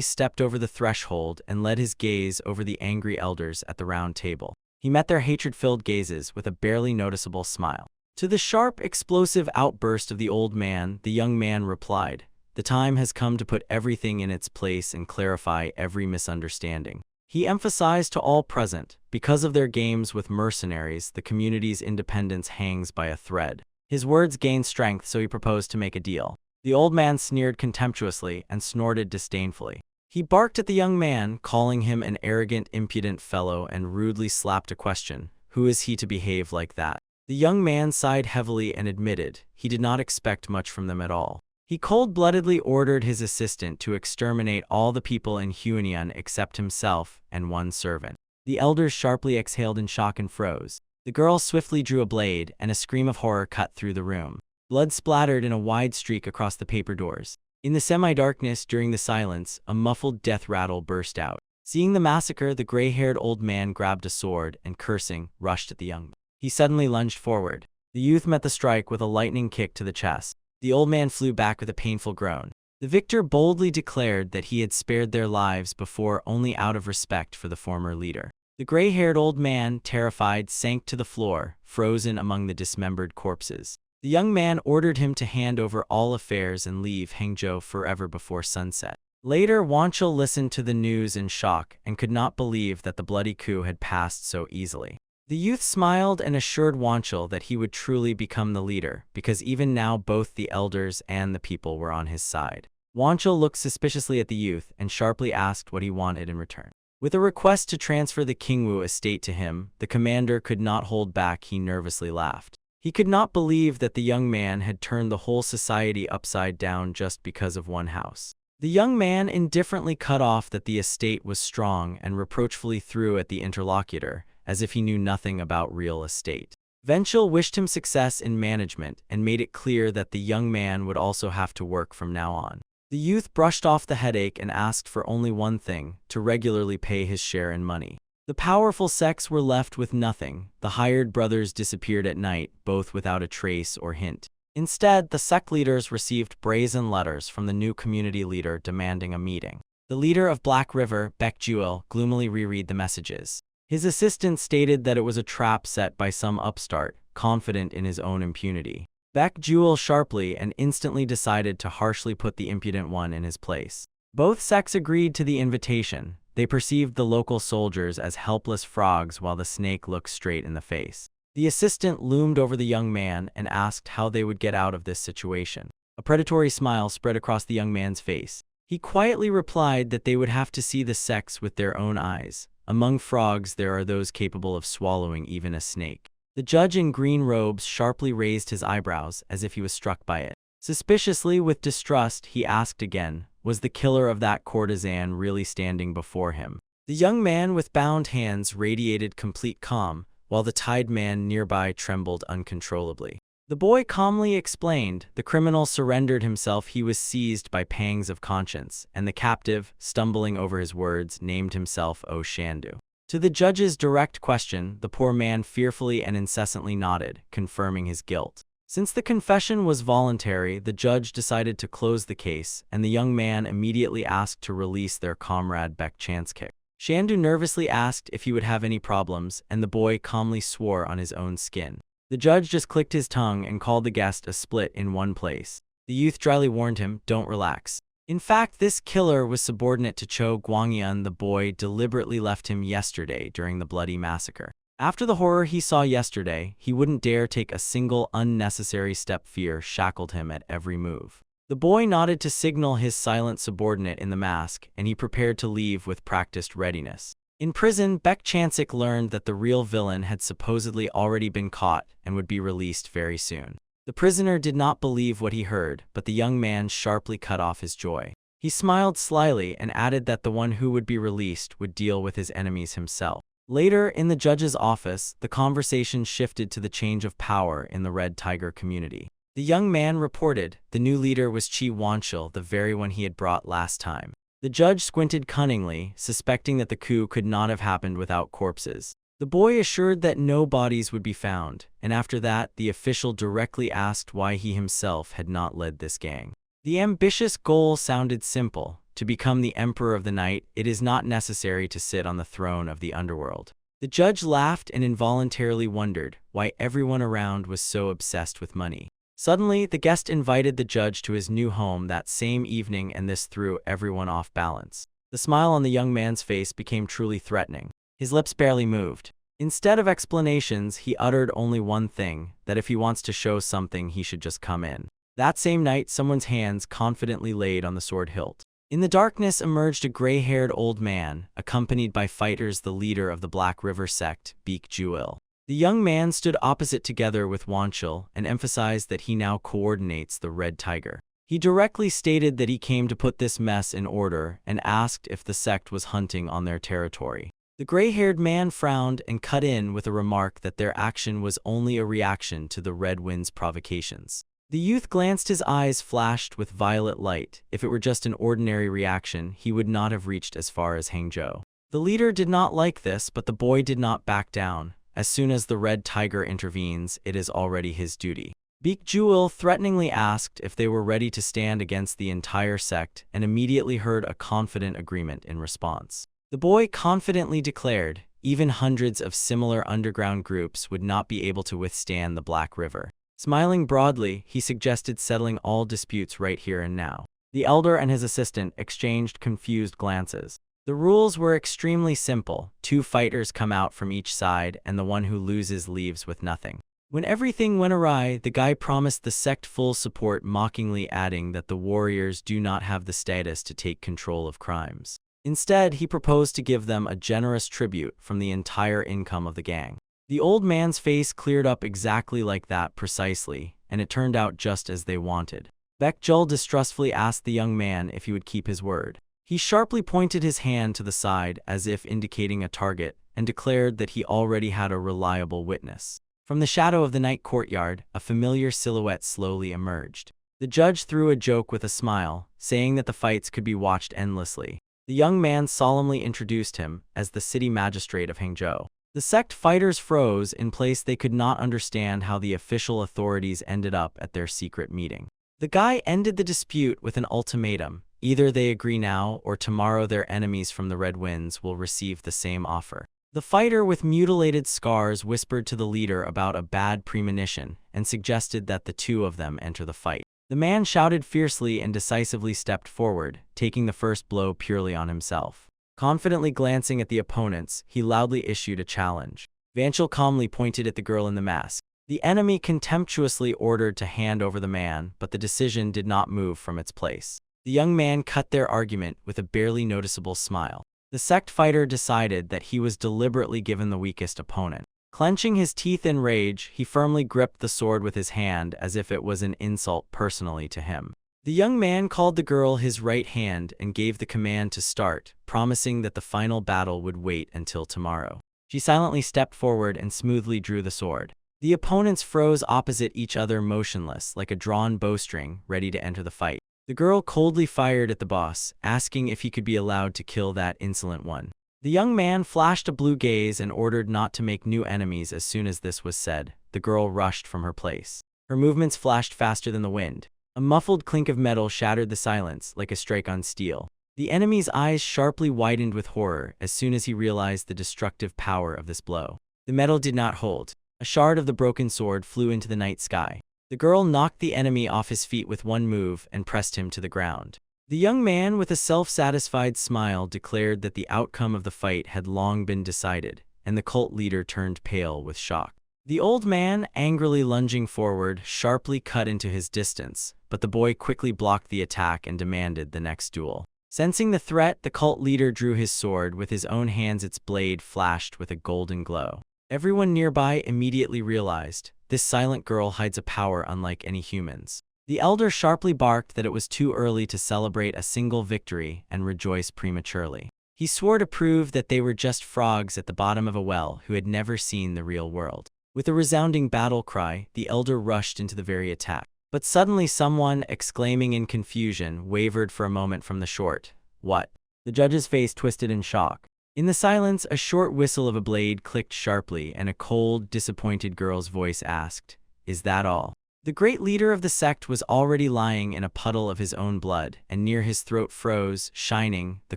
stepped over the threshold and led his gaze over the angry elders at the round table. He met their hatred-filled gazes with a barely noticeable smile. To the sharp, explosive outburst of the old man, the young man replied, "The time has come to put everything in its place and clarify every misunderstanding." He emphasized to all present, because of their games with mercenaries, the community's independence hangs by a thread. His words gained strength, so he proposed to make a deal. The old man sneered contemptuously and snorted disdainfully. He barked at the young man, calling him an arrogant, impudent fellow, and rudely slapped a question, "Who is he to behave like that?" The young man sighed heavily and admitted he did not expect much from them at all. He cold-bloodedly ordered his assistant to exterminate all the people in Huanian except himself and one servant. The elders sharply exhaled in shock and froze. The girl swiftly drew a blade, and a scream of horror cut through the room. Blood splattered in a wide streak across the paper doors. In the semi-darkness, during the silence, a muffled death rattle burst out. Seeing the massacre, the gray-haired old man grabbed a sword and, cursing, rushed at the young man. He suddenly lunged forward. The youth met the strike with a lightning kick to the chest. The old man flew back with a painful groan. The victor boldly declared that he had spared their lives before only out of respect for the former leader. The gray-haired old man, terrified, sank to the floor, frozen among the dismembered corpses. The young man ordered him to hand over all affairs and leave Hangzhou forever before sunset. Later, Wanchel listened to the news in shock and could not believe that the bloody coup had passed so easily. The youth smiled and assured Wanchel that he would truly become the leader, because even now both the elders and the people were on his side. Wanchel looked suspiciously at the youth and sharply asked what he wanted in return. With a request to transfer the Qingwu estate to him, the commander could not hold back. He nervously laughed. He could not believe that the young man had turned the whole society upside down just because of one house. The young man indifferently cut off that the estate was strong and reproachfully threw at the interlocutor, as if he knew nothing about real estate. Vanchel wished him success in management and made it clear that the young man would also have to work from now on. The youth brushed off the headache and asked for only one thing: to regularly pay his share in money. The powerful sects were left with nothing. The hired brothers disappeared at night, both without a trace or hint. Instead, the sect leaders received brazen letters from the new community leader demanding a meeting. The leader of Black River, Baek Jewel, gloomily reread the messages. His assistant stated that it was a trap set by some upstart, confident in his own impunity. Baek Jewel sharply and instantly decided to harshly put the impudent one in his place. Both sects agreed to the invitation. They perceived the local soldiers as helpless frogs while the snake looked straight in the face. The assistant loomed over the young man and asked how they would get out of this situation. A predatory smile spread across the young man's face. He quietly replied that they would have to see the sects with their own eyes. Among frogs there are those capable of swallowing even a snake. The judge in green robes sharply raised his eyebrows as if he was struck by it. Suspiciously, with distrust, he asked again, Was the killer of that courtesan really standing before him? The young man with bound hands radiated complete calm, while the tied man nearby trembled uncontrollably. The boy calmly explained. The criminal surrendered himself. He was seized by pangs of conscience, and the captive, stumbling over his words, named himself O Shandu. To the judge's direct question, the poor man fearfully and incessantly nodded, confirming his guilt. Since the confession was voluntary, the judge decided to close the case, and the young man immediately asked to release their comrade Bekchanskik. Shandu nervously asked if he would have any problems, and the boy calmly swore on his own skin. The judge just clicked his tongue and called the guest a split in one place. The youth dryly warned him, "Don't relax." In fact, this killer was subordinate to Cho Guangyun. The boy deliberately left him yesterday during the bloody massacre. After the horror he saw yesterday, he wouldn't dare take a single unnecessary step. Fear shackled him at every move. The boy nodded to signal his silent subordinate in the mask, and he prepared to leave with practiced readiness. In prison, Bekchanskik learned that the real villain had supposedly already been caught and would be released very soon. The prisoner did not believe what he heard, but the young man sharply cut off his joy. He smiled slyly and added that the one who would be released would deal with his enemies himself. Later, in the judge's office, the conversation shifted to the change of power in the Red Tiger community. The young man reported the new leader was Chi Wanshil, the very one he had brought last time. The judge squinted cunningly, suspecting that the coup could not have happened without corpses. The boy assured that no bodies would be found, and after that, the official directly asked why he himself had not led this gang. The ambitious goal sounded simple: to become the emperor of the night. It is not necessary to sit on the throne of the underworld. The judge laughed and involuntarily wondered why everyone around was so obsessed with money. Suddenly, the guest invited the judge to his new home that same evening, and this threw everyone off balance. The smile on the young man's face became truly threatening. His lips barely moved. Instead of explanations, he uttered only one thing: that if he wants to show something, he should just come in. That same night, someone's hands confidently laid on the sword hilt. In the darkness emerged a gray-haired old man, accompanied by fighters, the leader of the Black River sect, Beek Juil. The young man stood opposite together with Wanshil and emphasized that he now coordinates the Red Tiger. He directly stated that he came to put this mess in order and asked if the sect was hunting on their territory. The gray-haired man frowned and cut in with a remark that their action was only a reaction to the Red Wind's provocations. The youth glanced, his eyes flashed with violet light. If it were just an ordinary reaction, he would not have reached as far as Hangzhou. The leader did not like this, but the boy did not back down. As soon as the Red Tiger intervenes, it is already his duty. Beek Juil threateningly asked if they were ready to stand against the entire sect, and immediately heard a confident agreement in response. The boy confidently declared even hundreds of similar underground groups would not be able to withstand the Black River. Smiling broadly, he suggested settling all disputes right here and now. The elder and his assistant exchanged confused glances. The rules were extremely simple: 2 fighters come out from each side, and the one who loses leaves with nothing. When everything went awry, the guy promised the sect full support, mockingly adding that the warriors do not have the status to take control of crimes. Instead, he proposed to give them a generous tribute from the entire income of the gang. The old man's face cleared up exactly like that, precisely, and it turned out just as they wanted. Bekjul distrustfully asked the young man if he would keep his word. He sharply pointed his hand to the side as if indicating a target, and declared that he already had a reliable witness. From the shadow of the night courtyard, a familiar silhouette slowly emerged. The judge threw a joke with a smile, saying that the fights could be watched endlessly. The young man solemnly introduced him as the city magistrate of Hangzhou. The sect fighters froze in place. They could not understand how the official authorities ended up at their secret meeting. The guy ended the dispute with an ultimatum: either they agree now, or tomorrow their enemies from the Red Winds will receive the same offer. The fighter with mutilated scars whispered to the leader about a bad premonition and suggested that the 2 of them enter the fight. The man shouted fiercely and decisively stepped forward, taking the first blow purely on himself. Confidently glancing at the opponents, he loudly issued a challenge. Vanchil calmly pointed at the girl in the mask. The enemy contemptuously ordered to hand over the man, but the decision did not move from its place. The young man cut their argument with a barely noticeable smile. The sect fighter decided that he was deliberately given the weakest opponent. Clenching his teeth in rage, he firmly gripped the sword with his hand as if it was an insult personally to him. The young man called the girl his right hand and gave the command to start, promising that the final battle would wait until tomorrow. She silently stepped forward and smoothly drew the sword. The opponents froze opposite each other, motionless, like a drawn bowstring, ready to enter the fight. The girl coldly fired at the boss, asking if he could be allowed to kill that insolent one. The young man flashed a blue gaze and ordered not to make new enemies. As soon as this was said, the girl rushed from her place. Her movements flashed faster than the wind. A muffled clink of metal shattered the silence, like a strike on steel. The enemy's eyes sharply widened with horror as soon as he realized the destructive power of this blow. The metal did not hold. A shard of the broken sword flew into the night sky. The girl knocked the enemy off his feet with one move and pressed him to the ground. The young man, with a self-satisfied smile, declared that the outcome of the fight had long been decided, and the cult leader turned pale with shock. The old man, angrily lunging forward, sharply cut into his distance, but the boy quickly blocked the attack and demanded the next duel. Sensing the threat, the cult leader drew his sword with his own hands. Its blade flashed with a golden glow. Everyone nearby immediately realized, this silent girl hides a power unlike any humans. The elder sharply barked that it was too early to celebrate a single victory and rejoice prematurely. He swore to prove that they were just frogs at the bottom of a well who had never seen the real world. With a resounding battle cry, the elder rushed into the very attack. But suddenly someone, exclaiming in confusion, wavered for a moment from the short. What? The judge's face twisted in shock. In the silence, a short whistle of a blade clicked sharply, and a cold, disappointed girl's voice asked, "Is that all?" The great leader of the sect was already lying in a puddle of his own blood, and near his throat froze, shining, the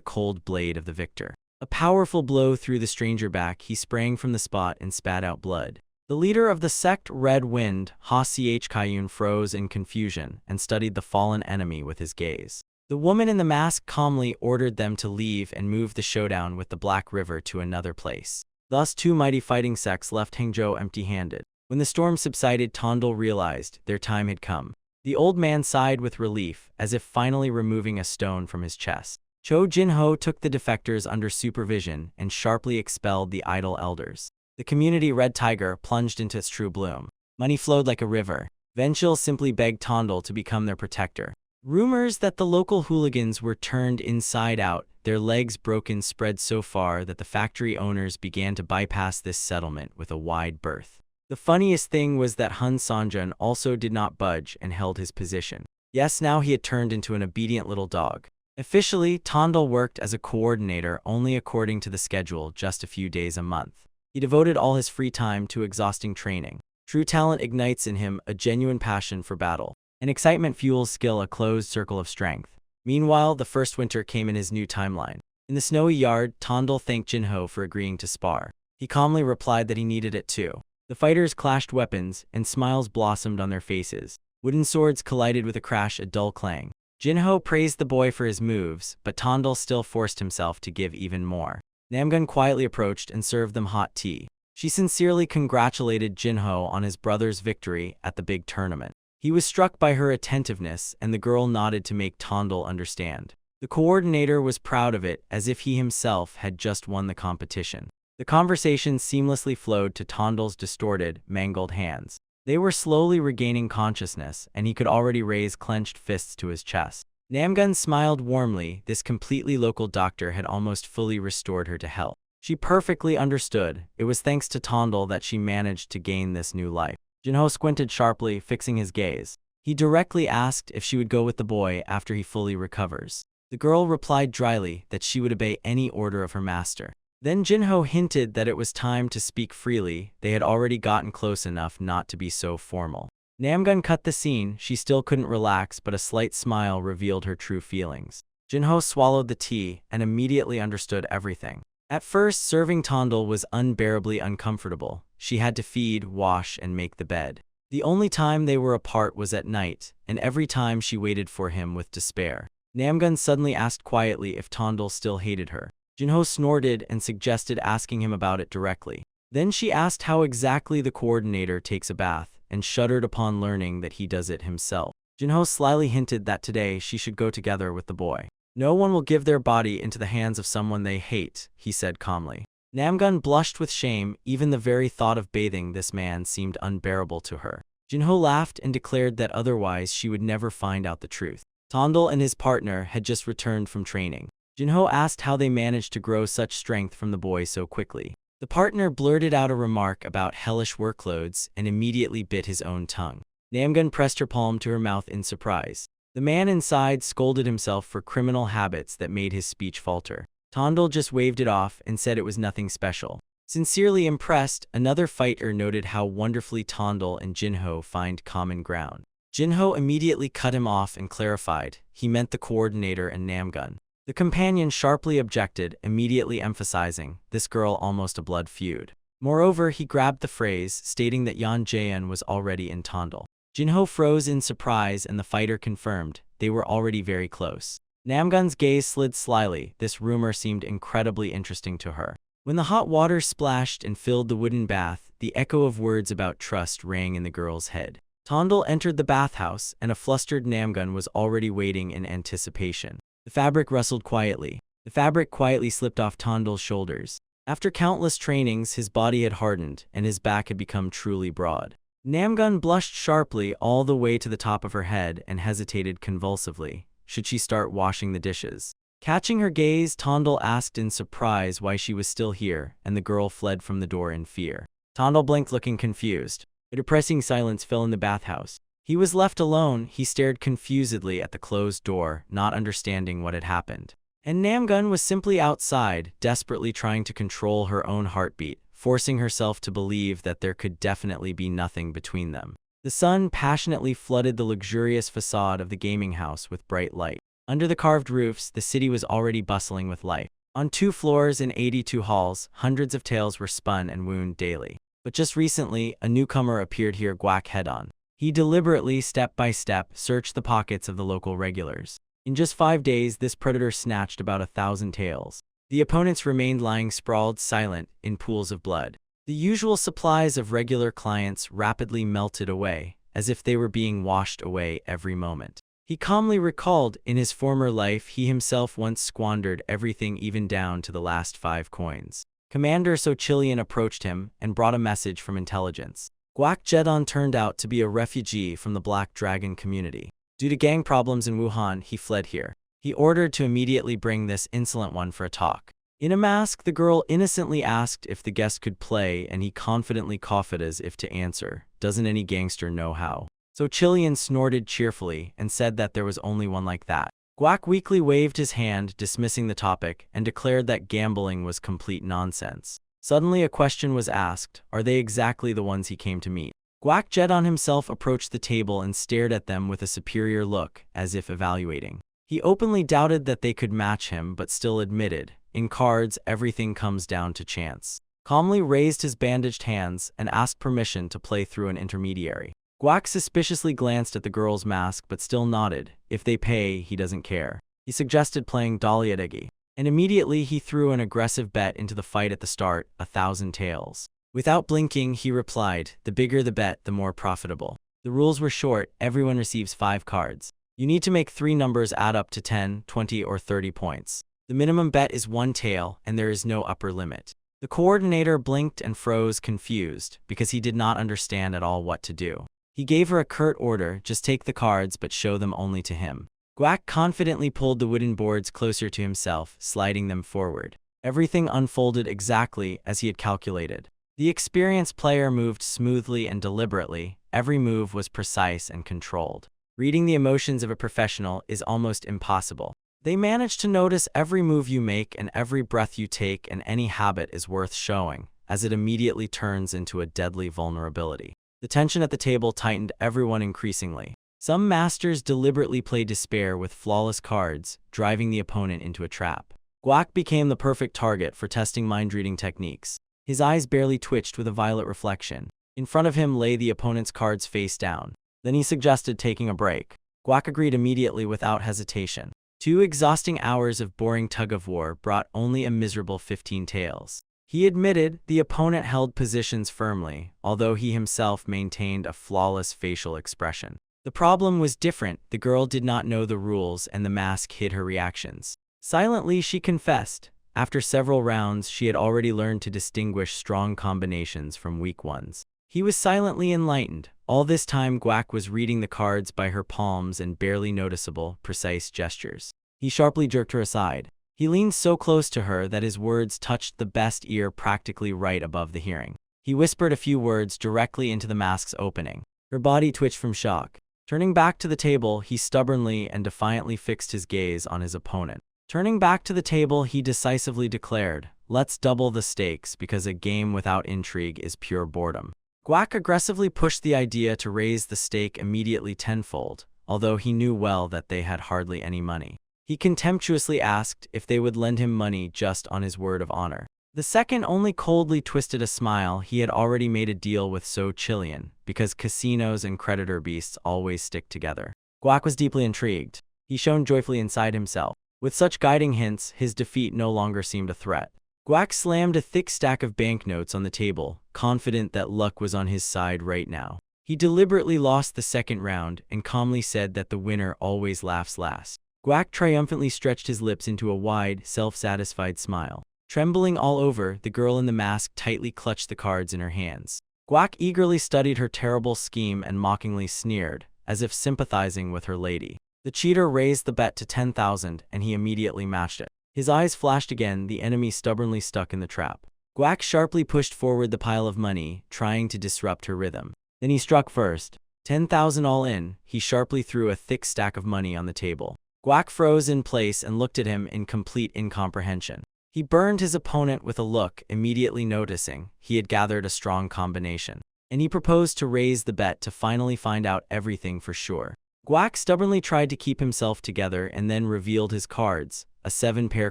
cold blade of the victor. A powerful blow threw the stranger back. He sprang from the spot and spat out blood. The leader of the sect, Red Wind, Ha Ch Kayun, froze in confusion and studied the fallen enemy with his gaze. The woman in the mask calmly ordered them to leave and move the showdown with the Black River to another place. Thus, two mighty fighting sects left Hangzhou empty-handed. When the storm subsided, Tondal realized their time had come. The old man sighed with relief, as if finally removing a stone from his chest. Cho Jinho took the defectors under supervision and sharply expelled the idle elders. The community Red Tiger plunged into its true bloom. Money flowed like a river. Venchil simply begged Tondal to become their protector. Rumors that the local hooligans were turned inside out, their legs broken, spread so far that the factory owners began to bypass this settlement with a wide berth. The funniest thing was that Hun Sanjun also did not budge and held his position. Yes, now he had turned into an obedient little dog. Officially, Tondal worked as a coordinator only according to the schedule, just a few days a month. He devoted all his free time to exhausting training. True talent ignites in him a genuine passion for battle, and excitement fuels skill, a closed circle of strength. Meanwhile, the first winter came in his new timeline. In the snowy yard, Tondal thanked Jinho for agreeing to spar. He calmly replied that he needed it too. The fighters clashed weapons, and smiles blossomed on their faces. Wooden swords collided with a crash, a dull clang. Jinho praised the boy for his moves, but Tondal still forced himself to give even more. Namgun quietly approached and served them hot tea. She sincerely congratulated Jinho on his brother's victory at the big tournament. He was struck by her attentiveness, and the girl nodded to make Tondal understand. The coordinator was proud of it, as if he himself had just won the competition. The conversation seamlessly flowed to Tondal's distorted, mangled hands. They were slowly regaining consciousness, and he could already raise clenched fists to his chest. Namgun smiled warmly. This completely local doctor had almost fully restored her to health. She perfectly understood. It was thanks to Tondal that she managed to gain this new life. Jinho squinted sharply, fixing his gaze. He directly asked if she would go with the boy after he fully recovers. The girl replied dryly that she would obey any order of her master. Then Jinho hinted that it was time to speak freely. They had already gotten close enough not to be so formal. Namgun cut the scene. She still couldn't relax, but a slight smile revealed her true feelings. Jinho swallowed the tea and immediately understood everything. At first, serving Tondal was unbearably uncomfortable. She had to feed, wash, and make the bed. The only time they were apart was at night, and every time she waited for him with despair. Namgun suddenly asked quietly if Tondal still hated her. Jinho snorted and suggested asking him about it directly. Then she asked how exactly the coordinator takes a bath, and shuddered upon learning that he does it himself. Jinho slyly hinted that today she should go together with the boy. No one will give their body into the hands of someone they hate, he said calmly. Namgun blushed with shame. Even the very thought of bathing this man seemed unbearable to her. Jinho laughed and declared that otherwise she would never find out the truth. Tondel and his partner had just returned from training. Jinho asked how they managed to grow such strength from the boy so quickly. The partner blurted out a remark about hellish workloads and immediately bit his own tongue. Namgun pressed her palm to her mouth in surprise. The man inside scolded himself for criminal habits that made his speech falter. Tondel just waved it off and said it was nothing special. Sincerely impressed, another fighter noted how wonderfully Tondel and Jinho find common ground. Jinho immediately cut him off and clarified he meant the coordinator and Namgun. The companion sharply objected, immediately emphasizing this girl almost a blood feud. Moreover, he grabbed the phrase, stating that Yan Jian was already in Tondel. Jinho froze in surprise and the fighter confirmed they were already very close. Namgun's gaze slid slyly. This rumor seemed incredibly interesting to her. When the hot water splashed and filled the wooden bath, the echo of words about trust rang in the girl's head. Tondel entered the bathhouse, and a flustered Namgun was already waiting in anticipation. The fabric rustled quietly. The fabric quietly slipped off Tondel's shoulders. After countless trainings, his body had hardened, and his back had become truly broad. Namgun blushed sharply all the way to the top of her head and hesitated convulsively. Should she start washing the dishes? Catching her gaze, Tondel asked in surprise why she was still here, and the girl fled from the door in fear. Tondel blinked, looking confused. A depressing silence fell in the bathhouse. He was left alone. He stared confusedly at the closed door, not understanding what had happened. And Namgun was simply outside, desperately trying to control her own heartbeat, forcing herself to believe that there could definitely be nothing between them. The sun passionately flooded the luxurious facade of the gaming house with bright light. Under the carved roofs, the city was already bustling with life. On 2 floors and 82 halls, hundreds of tales were spun and wound daily. But just recently, a newcomer appeared here, Guak head-on. He deliberately, step by step, searched the pockets of the local regulars. In just 5 days, this predator snatched about 1,000 taels. The opponents remained lying sprawled, silent, in pools of blood. The usual supplies of regular clients rapidly melted away, as if they were being washed away every moment. He calmly recalled, in his former life, he himself once squandered everything, even down to the last 5 coins. Commander Sochilian approached him and brought a message from intelligence. Guak Jedon turned out to be a refugee from the Black Dragon community. Due to gang problems in Wuhan, he fled here. He ordered to immediately bring this insolent one for a talk. In a mask, the girl innocently asked if the guest could play, and he confidently coughed as if to answer, "Doesn't any gangster know how?" So Chilean snorted cheerfully and said that there was only one like that. Guak weakly waved his hand, dismissing the topic, and declared that gambling was complete nonsense. Suddenly a question was asked, are they exactly the ones he came to meet? Guak Jedon himself approached the table and stared at them with a superior look, as if evaluating. He openly doubted that they could match him, but still admitted, in cards, everything comes down to chance. Calmly raised his bandaged hands and asked permission to play through an intermediary. Guak suspiciously glanced at the girl's mask but still nodded. If they pay, he doesn't care. He suggested playing Daliadegi, and immediately he threw an aggressive bet into the fight at the start, 1,000 taels. Without blinking, he replied, the bigger the bet, the more profitable. The rules were short, everyone receives 5 cards. You need to make 3 numbers add up to 10, 20, or 30 points. The minimum bet is 1 tael, and there is no upper limit. The coordinator blinked and froze, confused, because he did not understand at all what to do. He gave her a curt order, just take the cards but show them only to him. Guak confidently pulled the wooden boards closer to himself, sliding them forward. Everything unfolded exactly as he had calculated. The experienced player moved smoothly and deliberately. Every move was precise and controlled. Reading the emotions of a professional is almost impossible. They manage to notice every move you make and every breath you take, and any habit is worth showing, as it immediately turns into a deadly vulnerability. The tension at the table tightened, everyone increasingly. Some masters deliberately play despair with flawless cards, driving the opponent into a trap. Guak became the perfect target for testing mind-reading techniques. His eyes barely twitched with a violet reflection. In front of him lay the opponent's cards face down. Then he suggested taking a break. Guak agreed immediately without hesitation. 2 exhausting hours of boring tug-of-war brought only a miserable 15 taels. He admitted the opponent held positions firmly, although he himself maintained a flawless facial expression. The problem was different. The girl did not know the rules, and the mask hid her reactions. Silently, she confessed. After several rounds, she had already learned to distinguish strong combinations from weak ones. He was silently enlightened. All this time Guak was reading the cards by her palms and barely noticeable, precise gestures. He sharply jerked her aside. He leaned so close to her that his words touched the best ear practically right above the hearing. He whispered a few words directly into the mask's opening. Her body twitched from shock. Turning back to the table, he stubbornly and defiantly fixed his gaze on his opponent. Turning back to the table, he decisively declared, "Let's double the stakes because a game without intrigue is pure boredom." Guak aggressively pushed the idea to raise the stake immediately tenfold, although he knew well that they had hardly any money. He contemptuously asked if they would lend him money just on his word of honor. The second only coldly twisted a smile. He had already made a deal with So Chilean, because casinos and creditor beasts always stick together. Guak was deeply intrigued. He shone joyfully inside himself. With such guiding hints, his defeat no longer seemed a threat. Guak slammed a thick stack of banknotes on the table, confident that luck was on his side right now. He deliberately lost the second round and calmly said that the winner always laughs last. Guak triumphantly stretched his lips into a wide, self-satisfied smile. Trembling all over, the girl in the mask tightly clutched the cards in her hands. Guak eagerly studied her terrible scheme and mockingly sneered, as if sympathizing with her lady. The cheater raised the bet to 10,000 and he immediately matched it. His eyes flashed again, the enemy stubbornly stuck in the trap. Guak sharply pushed forward the pile of money, trying to disrupt her rhythm. Then he struck first. 10,000 all in. He sharply threw a thick stack of money on the table. Guak froze in place and looked at him in complete incomprehension. He burned his opponent with a look, immediately noticing he had gathered a strong combination. And he proposed to raise the bet to finally find out everything for sure. Guak stubbornly tried to keep himself together and then revealed his cards, a 7-pair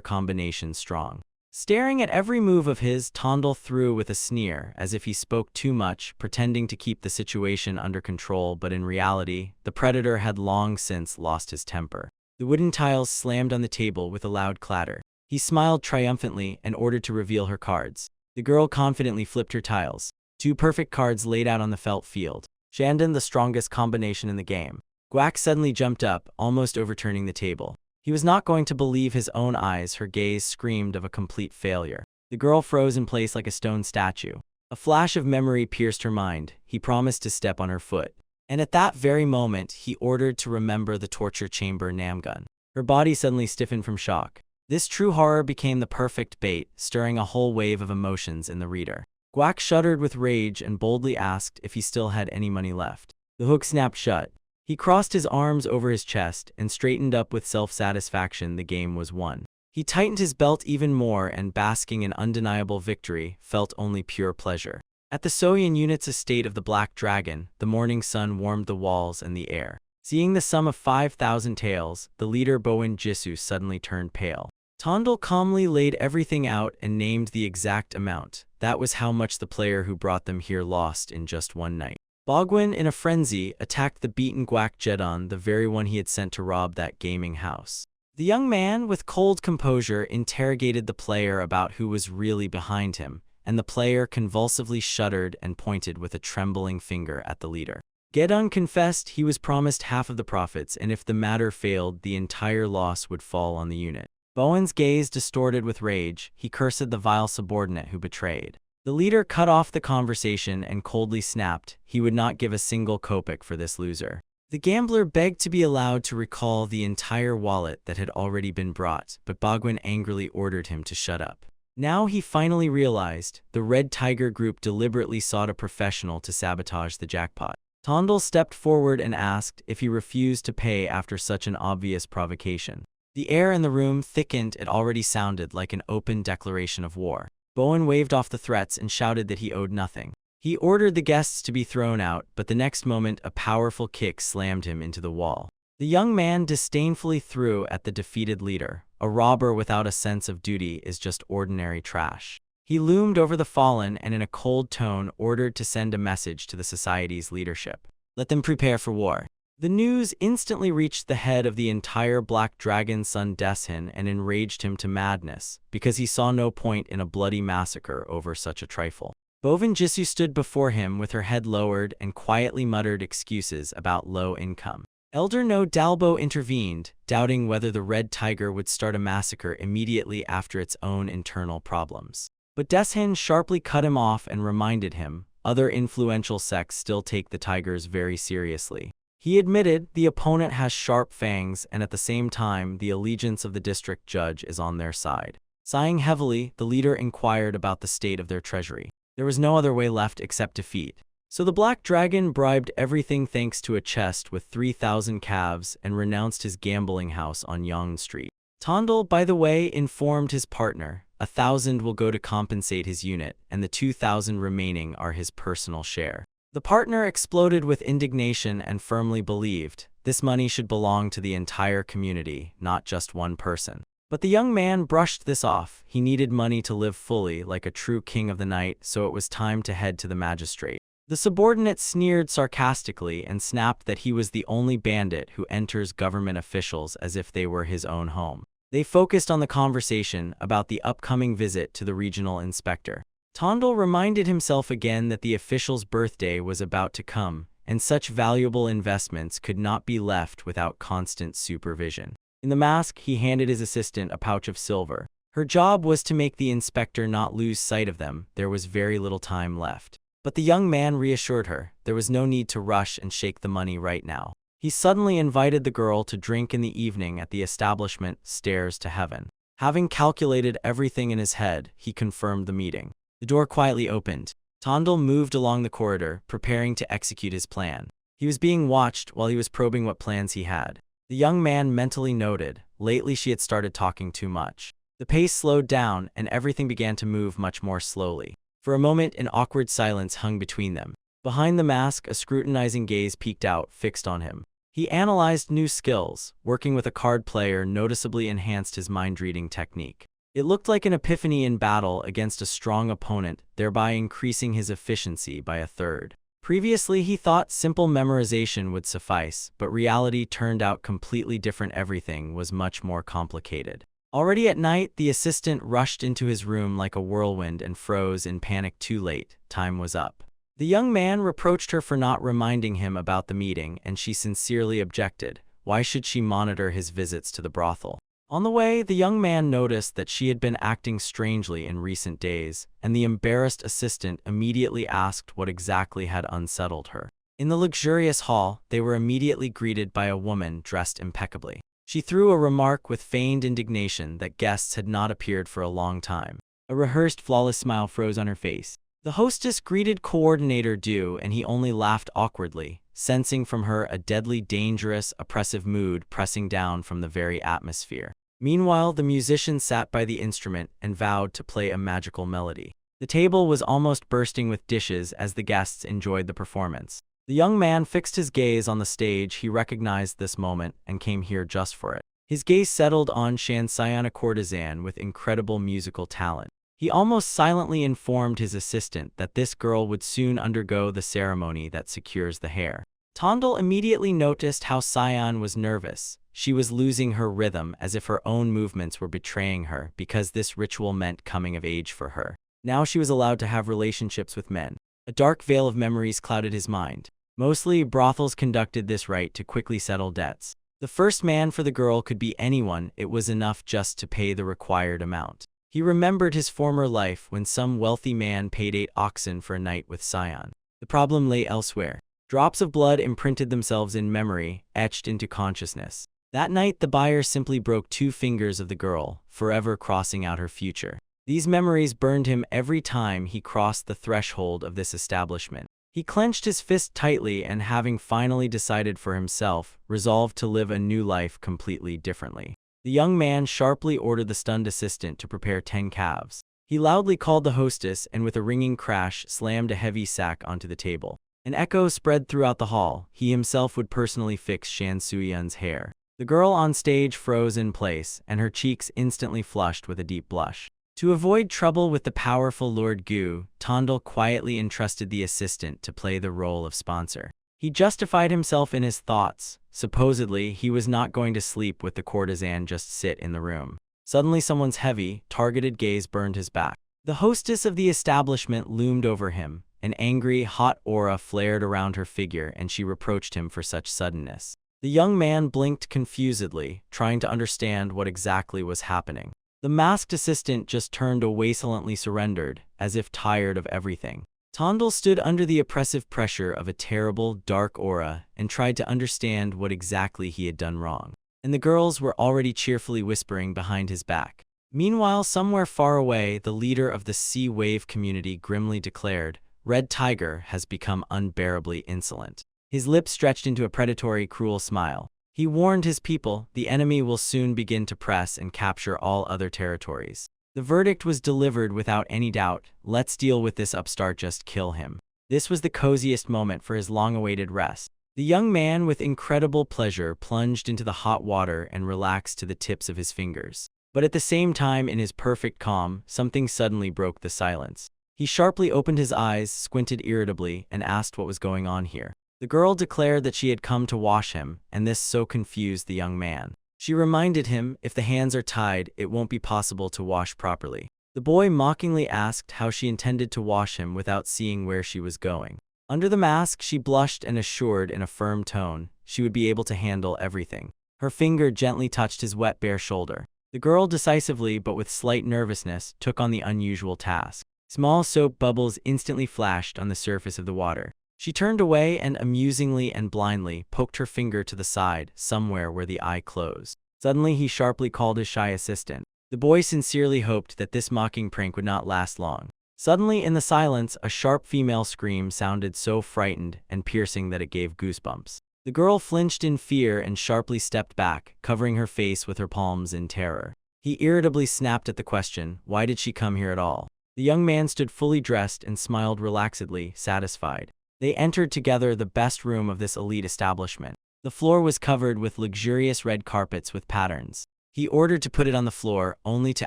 combination strong. Staring at every move of his, Tondel threw with a sneer, as if he spoke too much, pretending to keep the situation under control, but in reality, the predator had long since lost his temper. The wooden tiles slammed on the table with a loud clatter. He smiled triumphantly and ordered to reveal her cards. The girl confidently flipped her tiles. 2 perfect cards laid out on the felt field. Shandon, the strongest combination in the game. Guak suddenly jumped up, almost overturning the table. He was not going to believe his own eyes. Her gaze screamed of a complete failure. The girl froze in place like a stone statue. A flash of memory pierced her mind. He promised to step on her foot. And at that very moment, he ordered to remember the torture chamber Namgun. Her body suddenly stiffened from shock. This true horror became the perfect bait, stirring a whole wave of emotions in the reader. Guak shuddered with rage and boldly asked if he still had any money left. The hook snapped shut. He crossed his arms over his chest and straightened up with self-satisfaction. The game was won. He tightened his belt even more and, basking in undeniable victory, felt only pure pleasure. At the Soyan unit's estate of the Black Dragon, the morning sun warmed the walls and the air. Seeing the sum of 5,000 taels, the leader Bowen Jisoo suddenly turned pale. Tondel calmly laid everything out and named the exact amount. That was how much the player who brought them here lost in just one night. Bogwin, in a frenzy, attacked the beaten Guak Jedon, the very one he had sent to rob that gaming house. The young man, with cold composure, interrogated the player about who was really behind him, and the player convulsively shuddered and pointed with a trembling finger at the leader. Gedon confessed he was promised half of the profits, and if the matter failed, the entire loss would fall on the unit. Bowen's gaze distorted with rage. He cursed the vile subordinate who betrayed. The leader cut off the conversation and coldly snapped he would not give a single kopeck for this loser. The gambler begged to be allowed to recall the entire wallet that had already been brought, but Bogwin angrily ordered him to shut up. Now he finally realized the Red Tiger Group deliberately sought a professional to sabotage the jackpot. Tondel stepped forward and asked if he refused to pay after such an obvious provocation. The air in the room thickened. It already sounded like an open declaration of war. Bowen waved off the threats and shouted that he owed nothing. He ordered the guests to be thrown out, but the next moment a powerful kick slammed him into the wall. The young man disdainfully threw at the defeated leader. A robber without a sense of duty is just ordinary trash. He loomed over the fallen and in a cold tone ordered to send a message to the society's leadership. Let them prepare for war. The news instantly reached the head of the entire Black Dragon's son Deshin and enraged him to madness, because he saw no point in a bloody massacre over such a trifle. Bowen Jisoo stood before him with her head lowered and quietly muttered excuses about low income. Elder No Dalbo intervened, doubting whether the Red Tiger would start a massacre immediately after its own internal problems. But Deshin sharply cut him off and reminded him, other influential sects still take the tigers very seriously. He admitted the opponent has sharp fangs, and at the same time, the allegiance of the district judge is on their side. Sighing heavily, the leader inquired about the state of their treasury. There was no other way left except defeat. So the Black Dragon bribed everything thanks to a chest with 3,000 calves and renounced his gambling house on Yonge Street. Tondel, by the way, informed his partner, 1,000 will go to compensate his unit, and the 2,000 remaining are his personal share. The partner exploded with indignation and firmly believed this money should belong to the entire community, not just one person. But the young man brushed this off. He needed money to live fully like a true king of the night, so it was time to head to the magistrate. The subordinate sneered sarcastically and snapped that he was the only bandit who enters government officials as if they were his own home. They focused on the conversation about the upcoming visit to the regional inspector. Tondel reminded himself again that the official's birthday was about to come, and such valuable investments could not be left without constant supervision. In the mask, he handed his assistant a pouch of silver. Her job was to make the inspector not lose sight of them. There was very little time left. But the young man reassured her there was no need to rush and shake the money right now. He suddenly invited the girl to drink in the evening at the establishment Stairs to Heaven. Having calculated everything in his head, he confirmed the meeting. The door quietly opened. Tondel moved along the corridor, preparing to execute his plan. He was being watched while he was probing what plans he had. The young man mentally noted, lately she had started talking too much. The pace slowed down, and everything began to move much more slowly. For a moment, an awkward silence hung between them. Behind the mask, a scrutinizing gaze peeked out, fixed on him. He analyzed new skills. Working with a card player noticeably enhanced his mind-reading technique. It looked like an epiphany in battle against a strong opponent, thereby increasing his efficiency by a third. Previously, he thought simple memorization would suffice, but reality turned out completely different. Everything was much more complicated. Already at night, the assistant rushed into his room like a whirlwind and froze in panic. Too late, time was up. The young man reproached her for not reminding him about the meeting, and she sincerely objected. Why should she monitor his visits to the brothel? On the way, the young man noticed that she had been acting strangely in recent days, and the embarrassed assistant immediately asked what exactly had unsettled her. In the luxurious hall, they were immediately greeted by a woman dressed impeccably. She threw a remark with feigned indignation that guests had not appeared for a long time. A rehearsed, flawless smile froze on her face. The hostess greeted Coordinator Du, and he only laughed awkwardly, sensing from her a deadly, dangerous, oppressive mood pressing down from the very atmosphere. Meanwhile, the musician sat by the instrument and vowed to play a magical melody. The table was almost bursting with dishes as the guests enjoyed the performance. The young man fixed his gaze on the stage. He recognized this moment and came here just for it. His gaze settled on Shanxian, a courtesan with incredible musical talent. He almost silently informed his assistant that this girl would soon undergo the ceremony that secures the hair. Tondel immediately noticed how Xian was nervous. She was losing her rhythm, as if her own movements were betraying her, because this ritual meant coming of age for her. Now she was allowed to have relationships with men. A dark veil of memories clouded his mind. Mostly, brothels conducted this rite to quickly settle debts. The first man for the girl could be anyone. It was enough just to pay the required amount. He remembered his former life when some wealthy man paid 8 oxen for a night with Xian. The problem lay elsewhere. Drops of blood imprinted themselves in memory, etched into consciousness. That night, the buyer simply broke 2 fingers of the girl, forever crossing out her future. These memories burned him every time he crossed the threshold of this establishment. He clenched his fist tightly and, having finally decided for himself, resolved to live a new life completely differently. The young man sharply ordered the stunned assistant to prepare 10 calves. He loudly called the hostess and with a ringing crash slammed a heavy sack onto the table. An echo spread throughout the hall. He himself would personally fix Shan Suyan's hair. The girl on stage froze in place, and her cheeks instantly flushed with a deep blush. To avoid trouble with the powerful Lord Gu, Tondel quietly entrusted the assistant to play the role of sponsor. He justified himself in his thoughts. Supposedly, he was not going to sleep with the courtesan, just sit in the room. Suddenly, someone's heavy, targeted gaze burned his back. The hostess of the establishment loomed over him. An angry, hot aura flared around her figure, and she reproached him for such suddenness. The young man blinked confusedly, trying to understand what exactly was happening. The masked assistant just turned away, silently surrendered, as if tired of everything. Tondel stood under the oppressive pressure of a terrible, dark aura and tried to understand what exactly he had done wrong. And the girls were already cheerfully whispering behind his back. Meanwhile, somewhere far away, the leader of the Sea Wave community grimly declared, "Red Tiger has become unbearably insolent." His lips stretched into a predatory, cruel smile. He warned his people, the enemy will soon begin to press and capture all other territories. The verdict was delivered without any doubt: let's deal with this upstart, just kill him. This was the coziest moment for his long-awaited rest. The young man with incredible pleasure plunged into the hot water and relaxed to the tips of his fingers. But at the same time, in his perfect calm, something suddenly broke the silence. He sharply opened his eyes, squinted irritably, and asked what was going on here. The girl declared that she had come to wash him, and this so confused the young man. She reminded him, if the hands are tied, it won't be possible to wash properly. The boy mockingly asked how she intended to wash him without seeing where she was going. Under the mask, she blushed and assured in a firm tone she would be able to handle everything. Her finger gently touched his wet bare shoulder. The girl decisively, but with slight nervousness, took on the unusual task. Small soap bubbles instantly flashed on the surface of the water. She turned away and amusingly and blindly poked her finger to the side, somewhere where the eye closed. Suddenly he sharply called his shy assistant. The boy sincerely hoped that this mocking prank would not last long. Suddenly, in the silence, a sharp female scream sounded so frightened and piercing that it gave goosebumps. The girl flinched in fear and sharply stepped back, covering her face with her palms in terror. He irritably snapped at the question, why did she come here at all? The young man stood fully dressed and smiled relaxedly, satisfied. They entered together the best room of this elite establishment. The floor was covered with luxurious red carpets with patterns. He ordered to put it on the floor, only to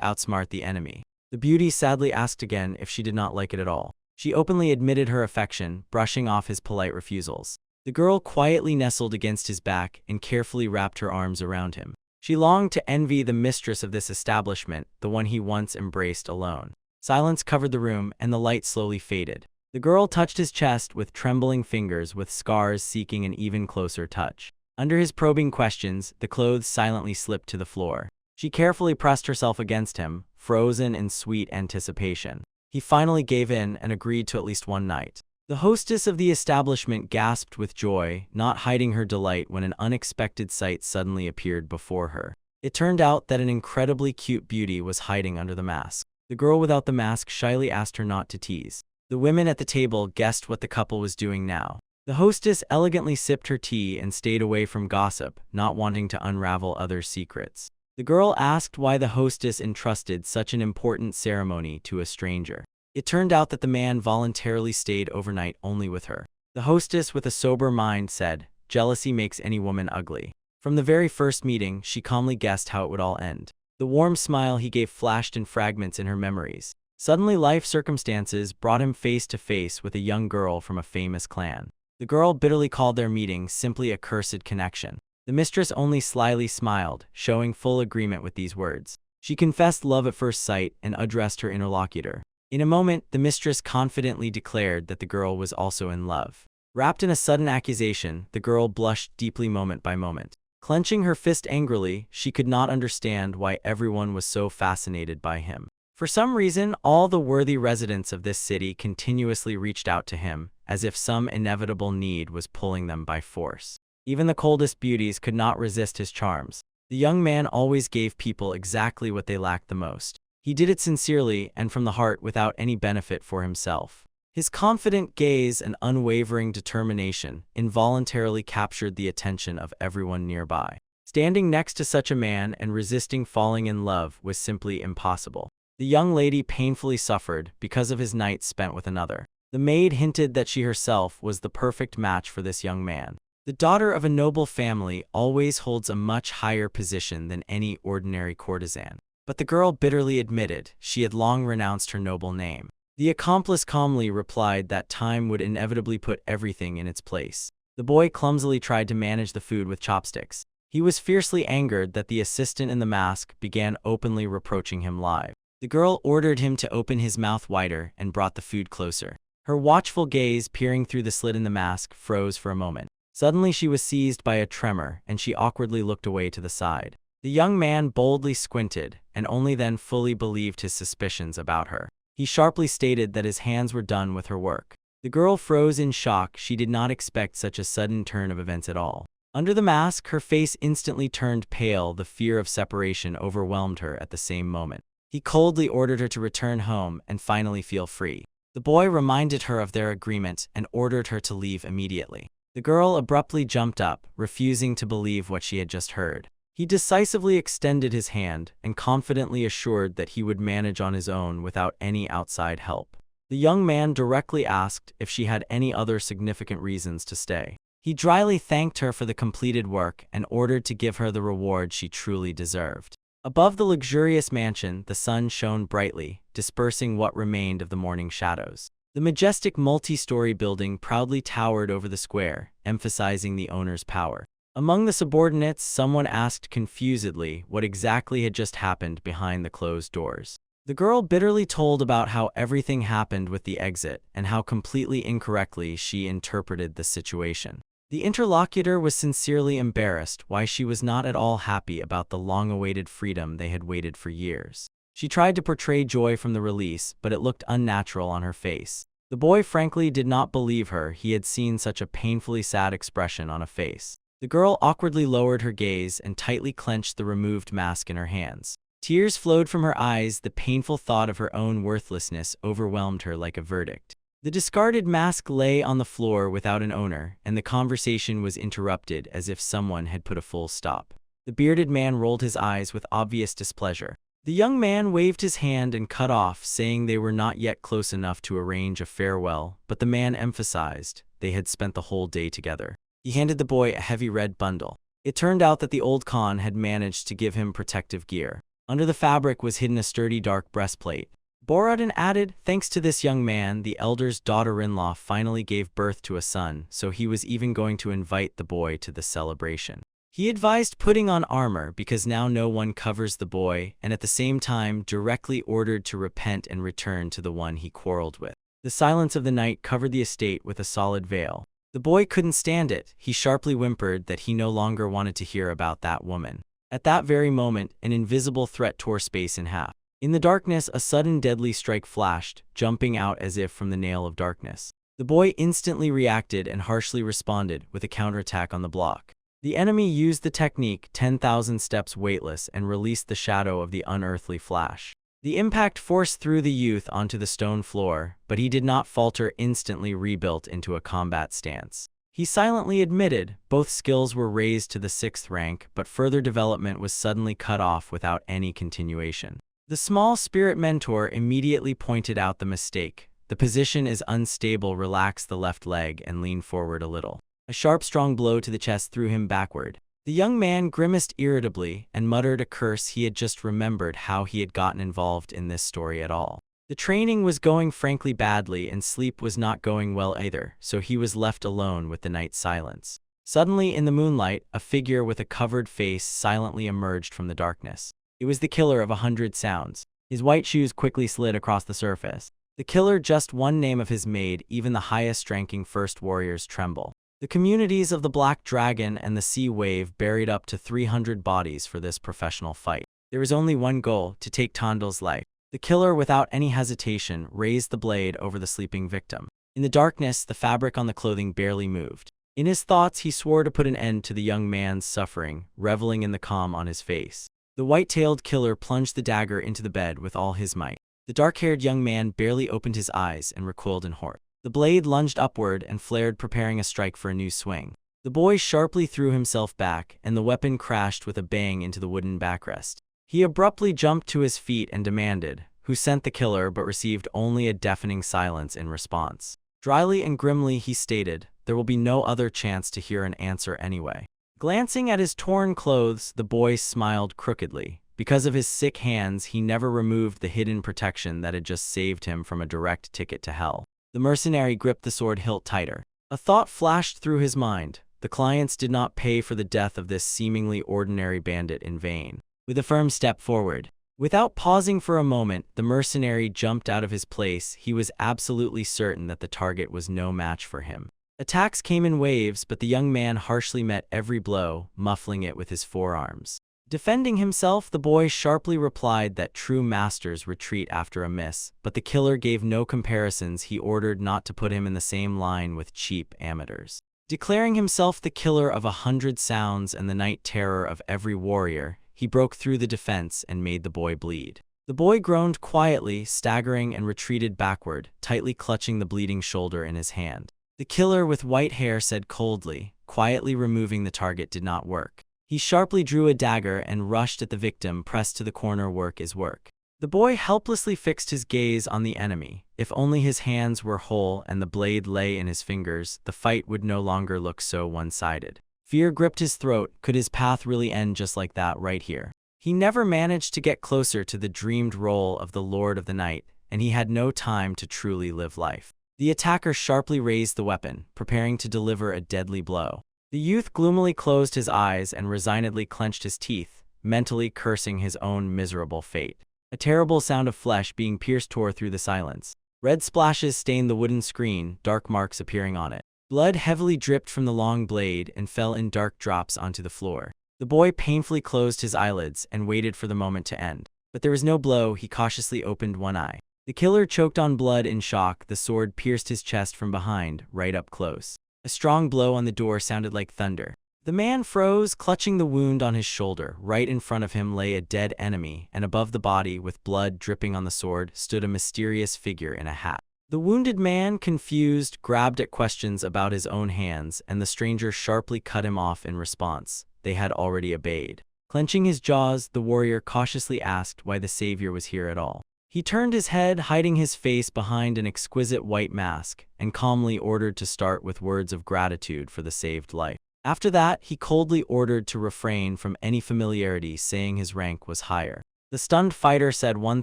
outsmart the enemy. The beauty sadly asked again if she did not like it at all. She openly admitted her affection, brushing off his polite refusals. The girl quietly nestled against his back and carefully wrapped her arms around him. She longed to envy the mistress of this establishment, the one he once embraced alone. Silence covered the room, and the light slowly faded. The girl touched his chest with trembling fingers, with scars seeking an even closer touch. Under his probing questions, the clothes silently slipped to the floor. She carefully pressed herself against him, frozen in sweet anticipation. He finally gave in and agreed to at least one night. The hostess of the establishment gasped with joy, not hiding her delight when an unexpected sight suddenly appeared before her. It turned out that an incredibly cute beauty was hiding under the mask. The girl without the mask shyly asked her not to tease. The women at the table guessed what the couple was doing now. The hostess elegantly sipped her tea and stayed away from gossip, not wanting to unravel others' secrets. The girl asked why the hostess entrusted such an important ceremony to a stranger. It turned out that the man voluntarily stayed overnight only with her. The hostess, with a sober mind, said, "Jealousy makes any woman ugly." From the very first meeting, she calmly guessed how it would all end. The warm smile he gave flashed in fragments in her memories. Suddenly, life circumstances brought him face to face with a young girl from a famous clan. The girl bitterly called their meeting simply a cursed connection. The mistress only slyly smiled, showing full agreement with these words. She confessed love at first sight and addressed her interlocutor. In a moment, the mistress confidently declared that the girl was also in love. Wrapped in a sudden accusation, the girl blushed deeply moment by moment. Clenching her fist angrily, she could not understand why everyone was so fascinated by him. For some reason, all the worthy residents of this city continuously reached out to him, as if some inevitable need was pulling them by force. Even the coldest beauties could not resist his charms. The young man always gave people exactly what they lacked the most. He did it sincerely and from the heart, without any benefit for himself. His confident gaze and unwavering determination involuntarily captured the attention of everyone nearby. Standing next to such a man and resisting falling in love was simply impossible. The young lady painfully suffered because of his nights spent with another. The maid hinted that she herself was the perfect match for this young man. The daughter of a noble family always holds a much higher position than any ordinary courtesan. But the girl bitterly admitted she had long renounced her noble name. The accomplice calmly replied that time would inevitably put everything in its place. The boy clumsily tried to manage the food with chopsticks. He was fiercely angered that the assistant in the mask began openly reproaching him live. The girl ordered him to open his mouth wider and brought the food closer. Her watchful gaze, peering through the slit in the mask, froze for a moment. Suddenly she was seized by a tremor, and she awkwardly looked away to the side. The young man boldly squinted, and only then fully believed his suspicions about her. He sharply stated that his hands were done with her work. The girl froze in shock. She did not expect such a sudden turn of events at all. Under the mask, her face instantly turned pale. The fear of separation overwhelmed her at the same moment. He coldly ordered her to return home and finally feel free. The boy reminded her of their agreement and ordered her to leave immediately. The girl abruptly jumped up, refusing to believe what she had just heard. He decisively extended his hand and confidently assured that he would manage on his own without any outside help. The young man directly asked if she had any other significant reasons to stay. He dryly thanked her for the completed work and ordered to give her the reward she truly deserved. Above the luxurious mansion, the sun shone brightly, dispersing what remained of the morning shadows. The majestic multi-story building proudly towered over the square, emphasizing the owner's power. Among the subordinates, someone asked confusedly what exactly had just happened behind the closed doors. The girl bitterly told about how everything happened with the exit and how completely incorrectly she interpreted the situation. The interlocutor was sincerely embarrassed why she was not at all happy about the long-awaited freedom they had waited for years. She tried to portray joy from the release, but it looked unnatural on her face. The boy frankly did not believe her. He had seen such a painfully sad expression on a face. The girl awkwardly lowered her gaze and tightly clenched the removed mask in her hands. Tears flowed from her eyes. The painful thought of her own worthlessness overwhelmed her like a verdict. The discarded mask lay on the floor without an owner, and the conversation was interrupted as if someone had put a full stop. The bearded man rolled his eyes with obvious displeasure. The young man waved his hand and cut off, saying they were not yet close enough to arrange a farewell, but the man emphasized they had spent the whole day together. He handed the boy a heavy red bundle. It turned out that the old Khan had managed to give him protective gear. Under the fabric was hidden a sturdy dark breastplate. Borodin added, thanks to this young man, the elder's daughter-in-law finally gave birth to a son, so he was even going to invite the boy to the celebration. He advised putting on armor because now no one covers the boy, and at the same time directly ordered to repent and return to the one he quarreled with. The silence of the night covered the estate with a solid veil. The boy couldn't stand it. He sharply whimpered that he no longer wanted to hear about that woman. At that very moment, an invisible threat tore space in half. In the darkness, a sudden deadly strike flashed, jumping out as if from the nail of darkness. The boy instantly reacted and harshly responded with a counterattack on the block. The enemy used the technique 10,000 steps weightless and released the shadow of the unearthly flash. The impact forced through the youth onto the stone floor, but he did not falter, instantly rebuilt into a combat stance. He silently admitted both skills were raised to the 6th rank, but further development was suddenly cut off without any continuation. The small spirit mentor immediately pointed out the mistake. The position is unstable. Relax the left leg and lean forward a little. A sharp, strong blow to the chest threw him backward. The young man grimaced irritably and muttered a curse. He had just remembered how he had gotten involved in this story at all. The training was going frankly badly and sleep was not going well either, so he was left alone with the night's silence. Suddenly, in the moonlight, a figure with a covered face silently emerged from the darkness. It was the killer of 100 sounds. His white shoes quickly slid across the surface. The killer, just one name of his made even the highest-ranking first warriors tremble. The communities of the Black Dragon and the Sea Wave buried up to 300 bodies for this professional fight. There was only one goal: to take Tondal's life. The killer, without any hesitation, raised the blade over the sleeping victim. In the darkness, the fabric on the clothing barely moved. In his thoughts, he swore to put an end to the young man's suffering, reveling in the calm on his face. The white-tailed killer plunged the dagger into the bed with all his might. The dark-haired young man barely opened his eyes and recoiled in horror. The blade lunged upward and flared, preparing a strike for a new swing. The boy sharply threw himself back, and the weapon crashed with a bang into the wooden backrest. He abruptly jumped to his feet and demanded, "Who sent the killer?" but received only a deafening silence in response. Dryly and grimly he stated, "There will be no other chance to hear an answer anyway." Glancing at his torn clothes, the boy smiled crookedly. Because of his sick hands, he never removed the hidden protection that had just saved him from a direct ticket to hell. The mercenary gripped the sword hilt tighter. A thought flashed through his mind. The clients did not pay for the death of this seemingly ordinary bandit in vain. With a firm step forward, without pausing for a moment, the mercenary jumped out of his place. He was absolutely certain that the target was no match for him. Attacks came in waves, but the young man harshly met every blow, muffling it with his forearms. Defending himself, the boy sharply replied that true masters retreat after a miss, but the killer gave no comparisons. He ordered not to put him in the same line with cheap amateurs. Declaring himself the killer of 100 sounds and the night terror of every warrior, he broke through the defense and made the boy bleed. The boy groaned quietly, staggering and retreated backward, tightly clutching the bleeding shoulder in his hand. The killer with white hair said coldly, quietly removing the target did not work. He sharply drew a dagger and rushed at the victim, pressed to the corner. Work is work. The boy helplessly fixed his gaze on the enemy. If only his hands were whole and the blade lay in his fingers, the fight would no longer look so one-sided. Fear gripped his throat. Could his path really end just like that right here? He never managed to get closer to the dreamed role of the Lord of the Night, and he had no time to truly live life. The attacker sharply raised the weapon, preparing to deliver a deadly blow. The youth gloomily closed his eyes and resignedly clenched his teeth, mentally cursing his own miserable fate. A terrible sound of flesh being pierced tore through the silence. Red splashes stained the wooden screen, dark marks appearing on it. Blood heavily dripped from the long blade and fell in dark drops onto the floor. The boy painfully closed his eyelids and waited for the moment to end. But there was no blow. He cautiously opened one eye. The killer choked on blood in shock. The sword pierced his chest from behind, right up close. A strong blow on the door sounded like thunder. The man froze, clutching the wound on his shoulder. Right in front of him lay a dead enemy, and above the body, with blood dripping on the sword, stood a mysterious figure in a hat. The wounded man, confused, grabbed at questions about his own hands, and the stranger sharply cut him off in response. They had already obeyed. Clenching his jaws, the warrior cautiously asked why the savior was here at all. He turned his head, hiding his face behind an exquisite white mask, and calmly ordered to start with words of gratitude for the saved life. After that, he coldly ordered to refrain from any familiarity, saying his rank was higher. The stunned fighter said one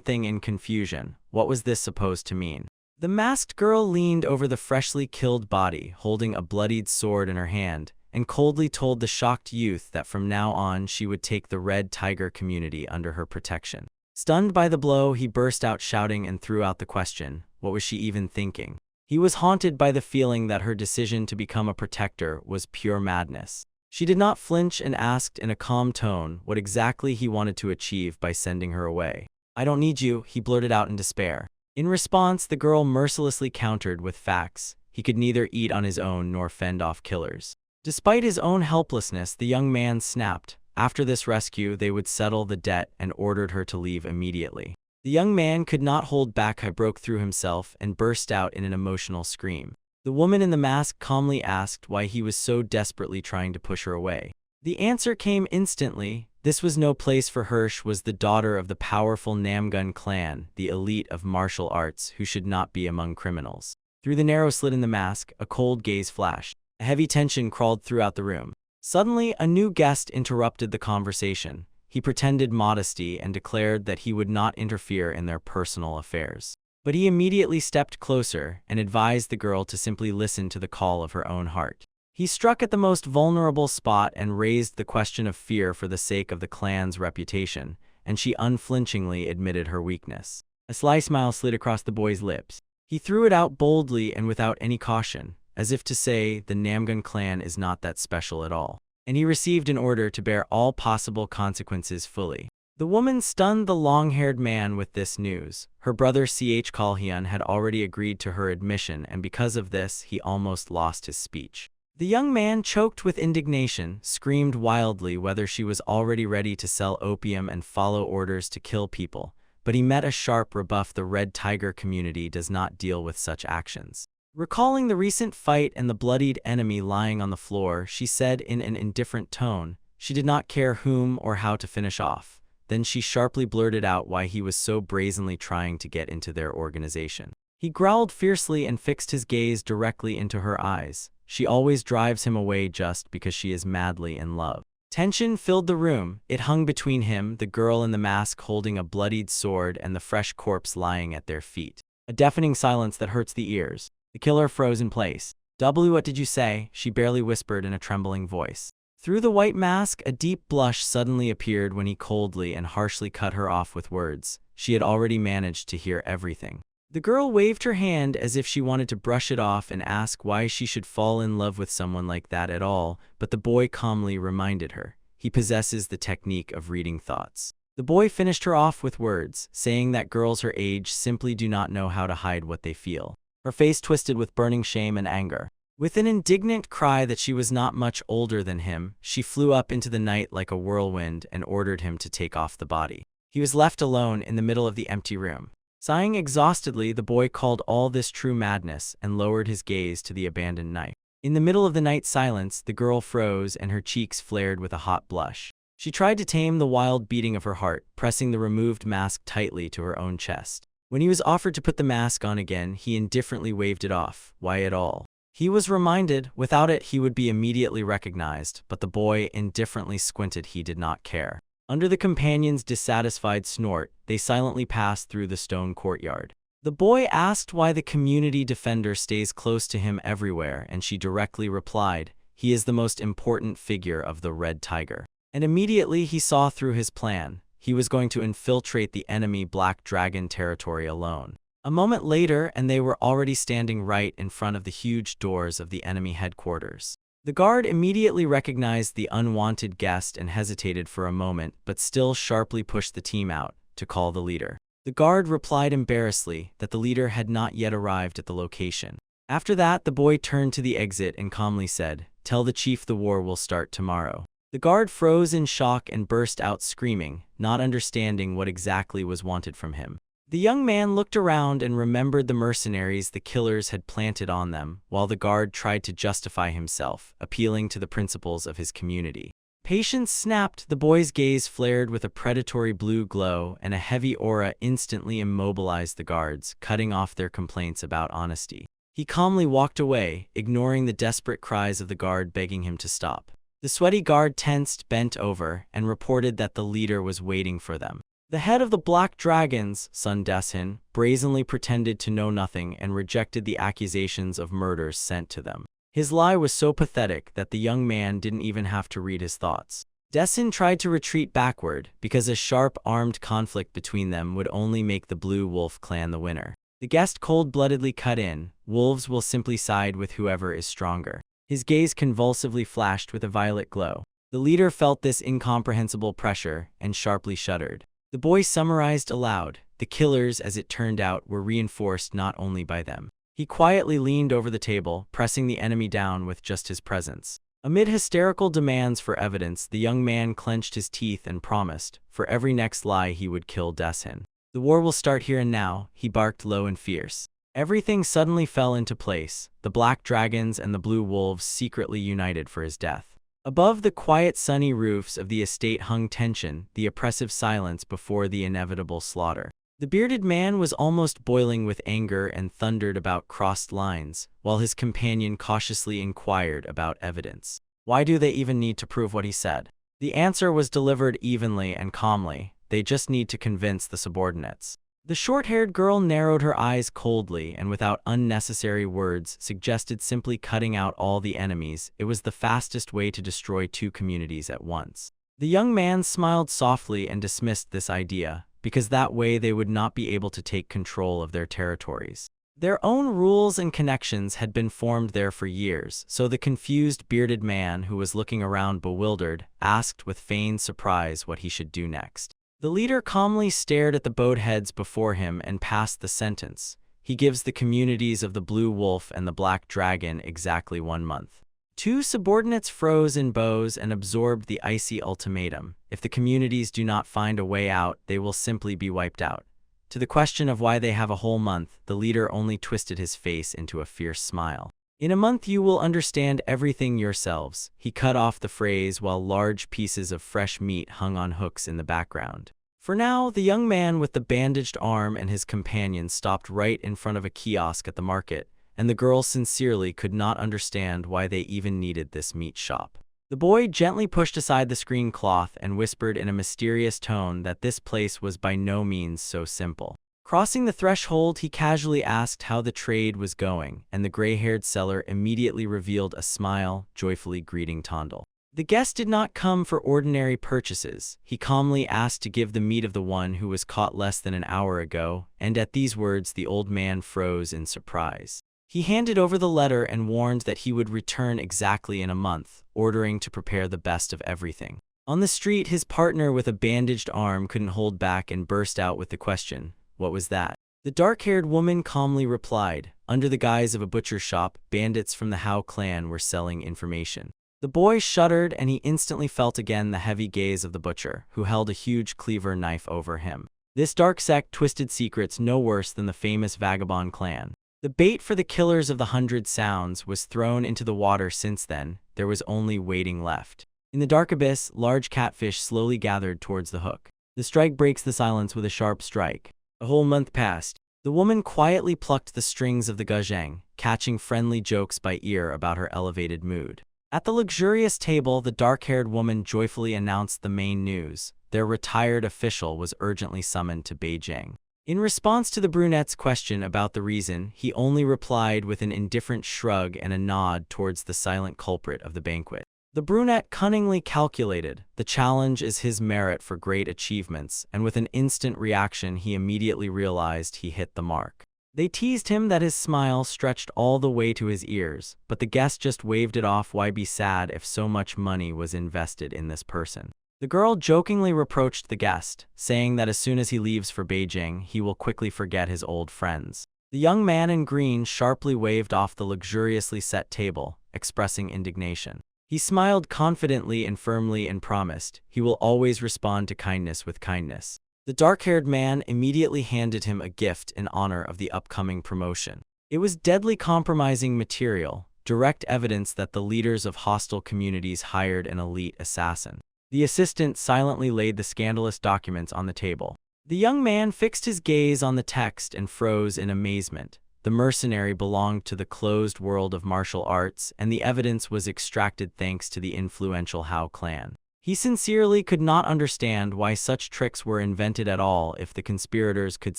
thing in confusion. What was this supposed to mean? The masked girl leaned over the freshly killed body, holding a bloodied sword in her hand, and coldly told the shocked youth that from now on she would take the Red Tiger community under her protection. Stunned by the blow, he burst out shouting and threw out the question, what was she even thinking? He was haunted by the feeling that her decision to become a protector was pure madness. She did not flinch and asked in a calm tone what exactly he wanted to achieve by sending her away. I don't need you, he blurted out in despair. In response, the girl mercilessly countered with facts. He could neither eat on his own nor fend off killers. Despite his own helplessness, the young man snapped. After this rescue, they would settle the debt, and ordered her to leave immediately. The young man could not hold back. He broke through himself and burst out in an emotional scream. The woman in the mask calmly asked why he was so desperately trying to push her away. The answer came instantly. This was no place for her. She was the daughter of the powerful Namgun clan, the elite of martial arts, who should not be among criminals. Through the narrow slit in the mask, a cold gaze flashed. A heavy tension crawled throughout the room. Suddenly, a new guest interrupted the conversation. He pretended modesty and declared that he would not interfere in their personal affairs. But he immediately stepped closer and advised the girl to simply listen to the call of her own heart. He struck at the most vulnerable spot and raised the question of fear for the sake of the clan's reputation, and she unflinchingly admitted her weakness. A sly smile slid across the boy's lips. He threw it out boldly and without any caution, as if to say, the Namgun clan is not that special at all. And he received an order to bear all possible consequences fully. The woman stunned the long-haired man with this news. Her brother Kalhyun had already agreed to her admission, and because of this, he almost lost his speech. The young man, choked with indignation, screamed wildly whether she was already ready to sell opium and follow orders to kill people, but he met a sharp rebuff. The Red Tiger community does not deal with such actions. Recalling the recent fight and the bloodied enemy lying on the floor, she said in an indifferent tone, she did not care whom or how to finish off. Then she sharply blurted out why he was so brazenly trying to get into their organization. He growled fiercely and fixed his gaze directly into her eyes. She always drives him away just because she is madly in love. Tension filled the room. It hung between him, the girl in the mask holding a bloodied sword, and the fresh corpse lying at their feet. A deafening silence that hurts the ears. The killer froze in place. What did you say? She barely whispered in a trembling voice. Through the white mask, a deep blush suddenly appeared when he coldly and harshly cut her off with words. She had already managed to hear everything. The girl waved her hand as if she wanted to brush it off and ask why she should fall in love with someone like that at all, but the boy calmly reminded her. he possesses the technique of reading thoughts. The boy finished her off with words, saying that girls her age simply do not know how to hide what they feel. Her face twisted with burning shame and anger. With an indignant cry that she was not much older than him, she flew up into the night like a whirlwind and ordered him to take off the body. He was left alone in the middle of the empty room. Sighing exhaustedly, the boy called all this true madness and lowered his gaze to the abandoned knife. In the middle of the night silence, the girl froze and her cheeks flared with a hot blush. She tried to tame the wild beating of her heart, pressing the removed mask tightly to her own chest. When he was offered to put the mask on again, he indifferently waved it off. Why at all? He was reminded, without it he would be immediately recognized, but the boy indifferently squinted. He did not care. Under the companion's dissatisfied snort, they silently passed through the stone courtyard. The boy asked why the community defender stays close to him everywhere, and she directly replied, "He is the most important figure of the Red Tiger." And immediately he saw through his plan. He was going to infiltrate the enemy Black Dragon territory alone. A moment later, and they were already standing right in front of the huge doors of the enemy headquarters. The guard immediately recognized the unwanted guest and hesitated for a moment, but still sharply pushed the team out to call the leader. The guard replied embarrassedly that the leader had not yet arrived at the location. After that, the boy turned to the exit and calmly said, "Tell the chief the war will start tomorrow." The guard froze in shock and burst out screaming, not understanding what exactly was wanted from him. The young man looked around and remembered the mercenaries the killers had planted on them, while the guard tried to justify himself, appealing to the principles of his community. Patience snapped. The boy's gaze flared with a predatory blue glow, and a heavy aura instantly immobilized the guards, cutting off their complaints about honesty. He calmly walked away, ignoring the desperate cries of the guard begging him to stop. The sweaty guard tensed, bent over, and reported that the leader was waiting for them. The head of the Black Dragons, Sun Deshin, brazenly pretended to know nothing and rejected the accusations of murders sent to them. His lie was so pathetic that the young man didn't even have to read his thoughts. Deshin tried to retreat backward, because a sharp, armed conflict between them would only make the Blue Wolf clan the winner. The guest cold-bloodedly cut in, "Wolves will simply side with whoever is stronger." His gaze convulsively flashed with a violet glow. The leader felt this incomprehensible pressure and sharply shuddered. The boy summarized aloud. The killers, as it turned out, were reinforced not only by them. He quietly leaned over the table, pressing the enemy down with just his presence. Amid hysterical demands for evidence, the young man clenched his teeth and promised, for every next lie he would kill Deshin. "The war will start here and now," he barked low and fierce. Everything suddenly fell into place. The Black Dragons and the Blue Wolves secretly united for his death. Above the quiet sunny roofs of the estate hung tension, the oppressive silence before the inevitable slaughter. The bearded man was almost boiling with anger and thundered about crossed lines, while his companion cautiously inquired about evidence. Why do they even need to prove what he said? The answer was delivered evenly and calmly. They just need to convince the subordinates. The short-haired girl narrowed her eyes coldly and without unnecessary words suggested simply cutting out all the enemies. It was the fastest way to destroy two communities at once. The young man smiled softly and dismissed this idea, because that way they would not be able to take control of their territories. Their own rules and connections had been formed there for years, so the confused bearded man, who was looking around bewildered, asked with feigned surprise what he should do next. The leader calmly stared at the bowed heads before him and passed the sentence. He gives the communities of the Blue Wolf and the Black Dragon exactly 1 month. Two subordinates froze in bows and absorbed the icy ultimatum. If the communities do not find a way out, they will simply be wiped out. To the question of why they have a whole month, the leader only twisted his face into a fierce smile. "In a month you will understand everything yourselves." He cut off the phrase while large pieces of fresh meat hung on hooks in the background. For now, the young man with the bandaged arm and his companion stopped right in front of a kiosk at the market, and the girl sincerely could not understand why they even needed this meat shop. The boy gently pushed aside the screen cloth and whispered in a mysterious tone that this place was by no means so simple. Crossing the threshold, he casually asked how the trade was going, and the gray-haired seller immediately revealed a smile, joyfully greeting Tondal. The guest did not come for ordinary purchases. He calmly asked to give the meat of the one who was caught less than an hour ago, and at these words the old man froze in surprise. He handed over the letter and warned that he would return exactly in a month, ordering to prepare the best of everything. On the street, his partner with a bandaged arm couldn't hold back and burst out with the question, "What was that?" The dark-haired woman calmly replied, "Under the guise of a butcher shop, bandits from the Hao clan were selling information." The boy shuddered, and he instantly felt again the heavy gaze of the butcher, who held a huge cleaver knife over him. This dark sect twisted secrets no worse than the famous vagabond clan. The bait for the killers of the 100 Sounds was thrown into the water. Since then, there was only waiting left. In the dark abyss, large catfish slowly gathered towards the hook. The strike breaks the silence with a sharp strike. A whole month passed. The woman quietly plucked the strings of the guzheng, catching friendly jokes by ear about her elevated mood. At the luxurious table, the dark-haired woman joyfully announced the main news. Their retired official was urgently summoned to Beijing. In response to the brunette's question about the reason, he only replied with an indifferent shrug and a nod towards the silent culprit of the banquet. The brunette cunningly calculated, the challenge is his merit for great achievements, and with an instant reaction he immediately realized he hit the mark. They teased him that his smile stretched all the way to his ears, but the guest just waved it off. Why be sad if so much money was invested in this person? The girl jokingly reproached the guest, saying that as soon as he leaves for Beijing, he will quickly forget his old friends. The young man in green sharply waved off the luxuriously set table, expressing indignation. He smiled confidently and firmly and promised, he will always respond to kindness with kindness. The dark-haired man immediately handed him a gift in honor of the upcoming promotion. It was deadly compromising material, direct evidence that the leaders of hostile communities hired an elite assassin. The assistant silently laid the scandalous documents on the table. The young man fixed his gaze on the text and froze in amazement. The mercenary belonged to the closed world of martial arts, and the evidence was extracted thanks to the influential Hao clan. He sincerely could not understand why such tricks were invented at all if the conspirators could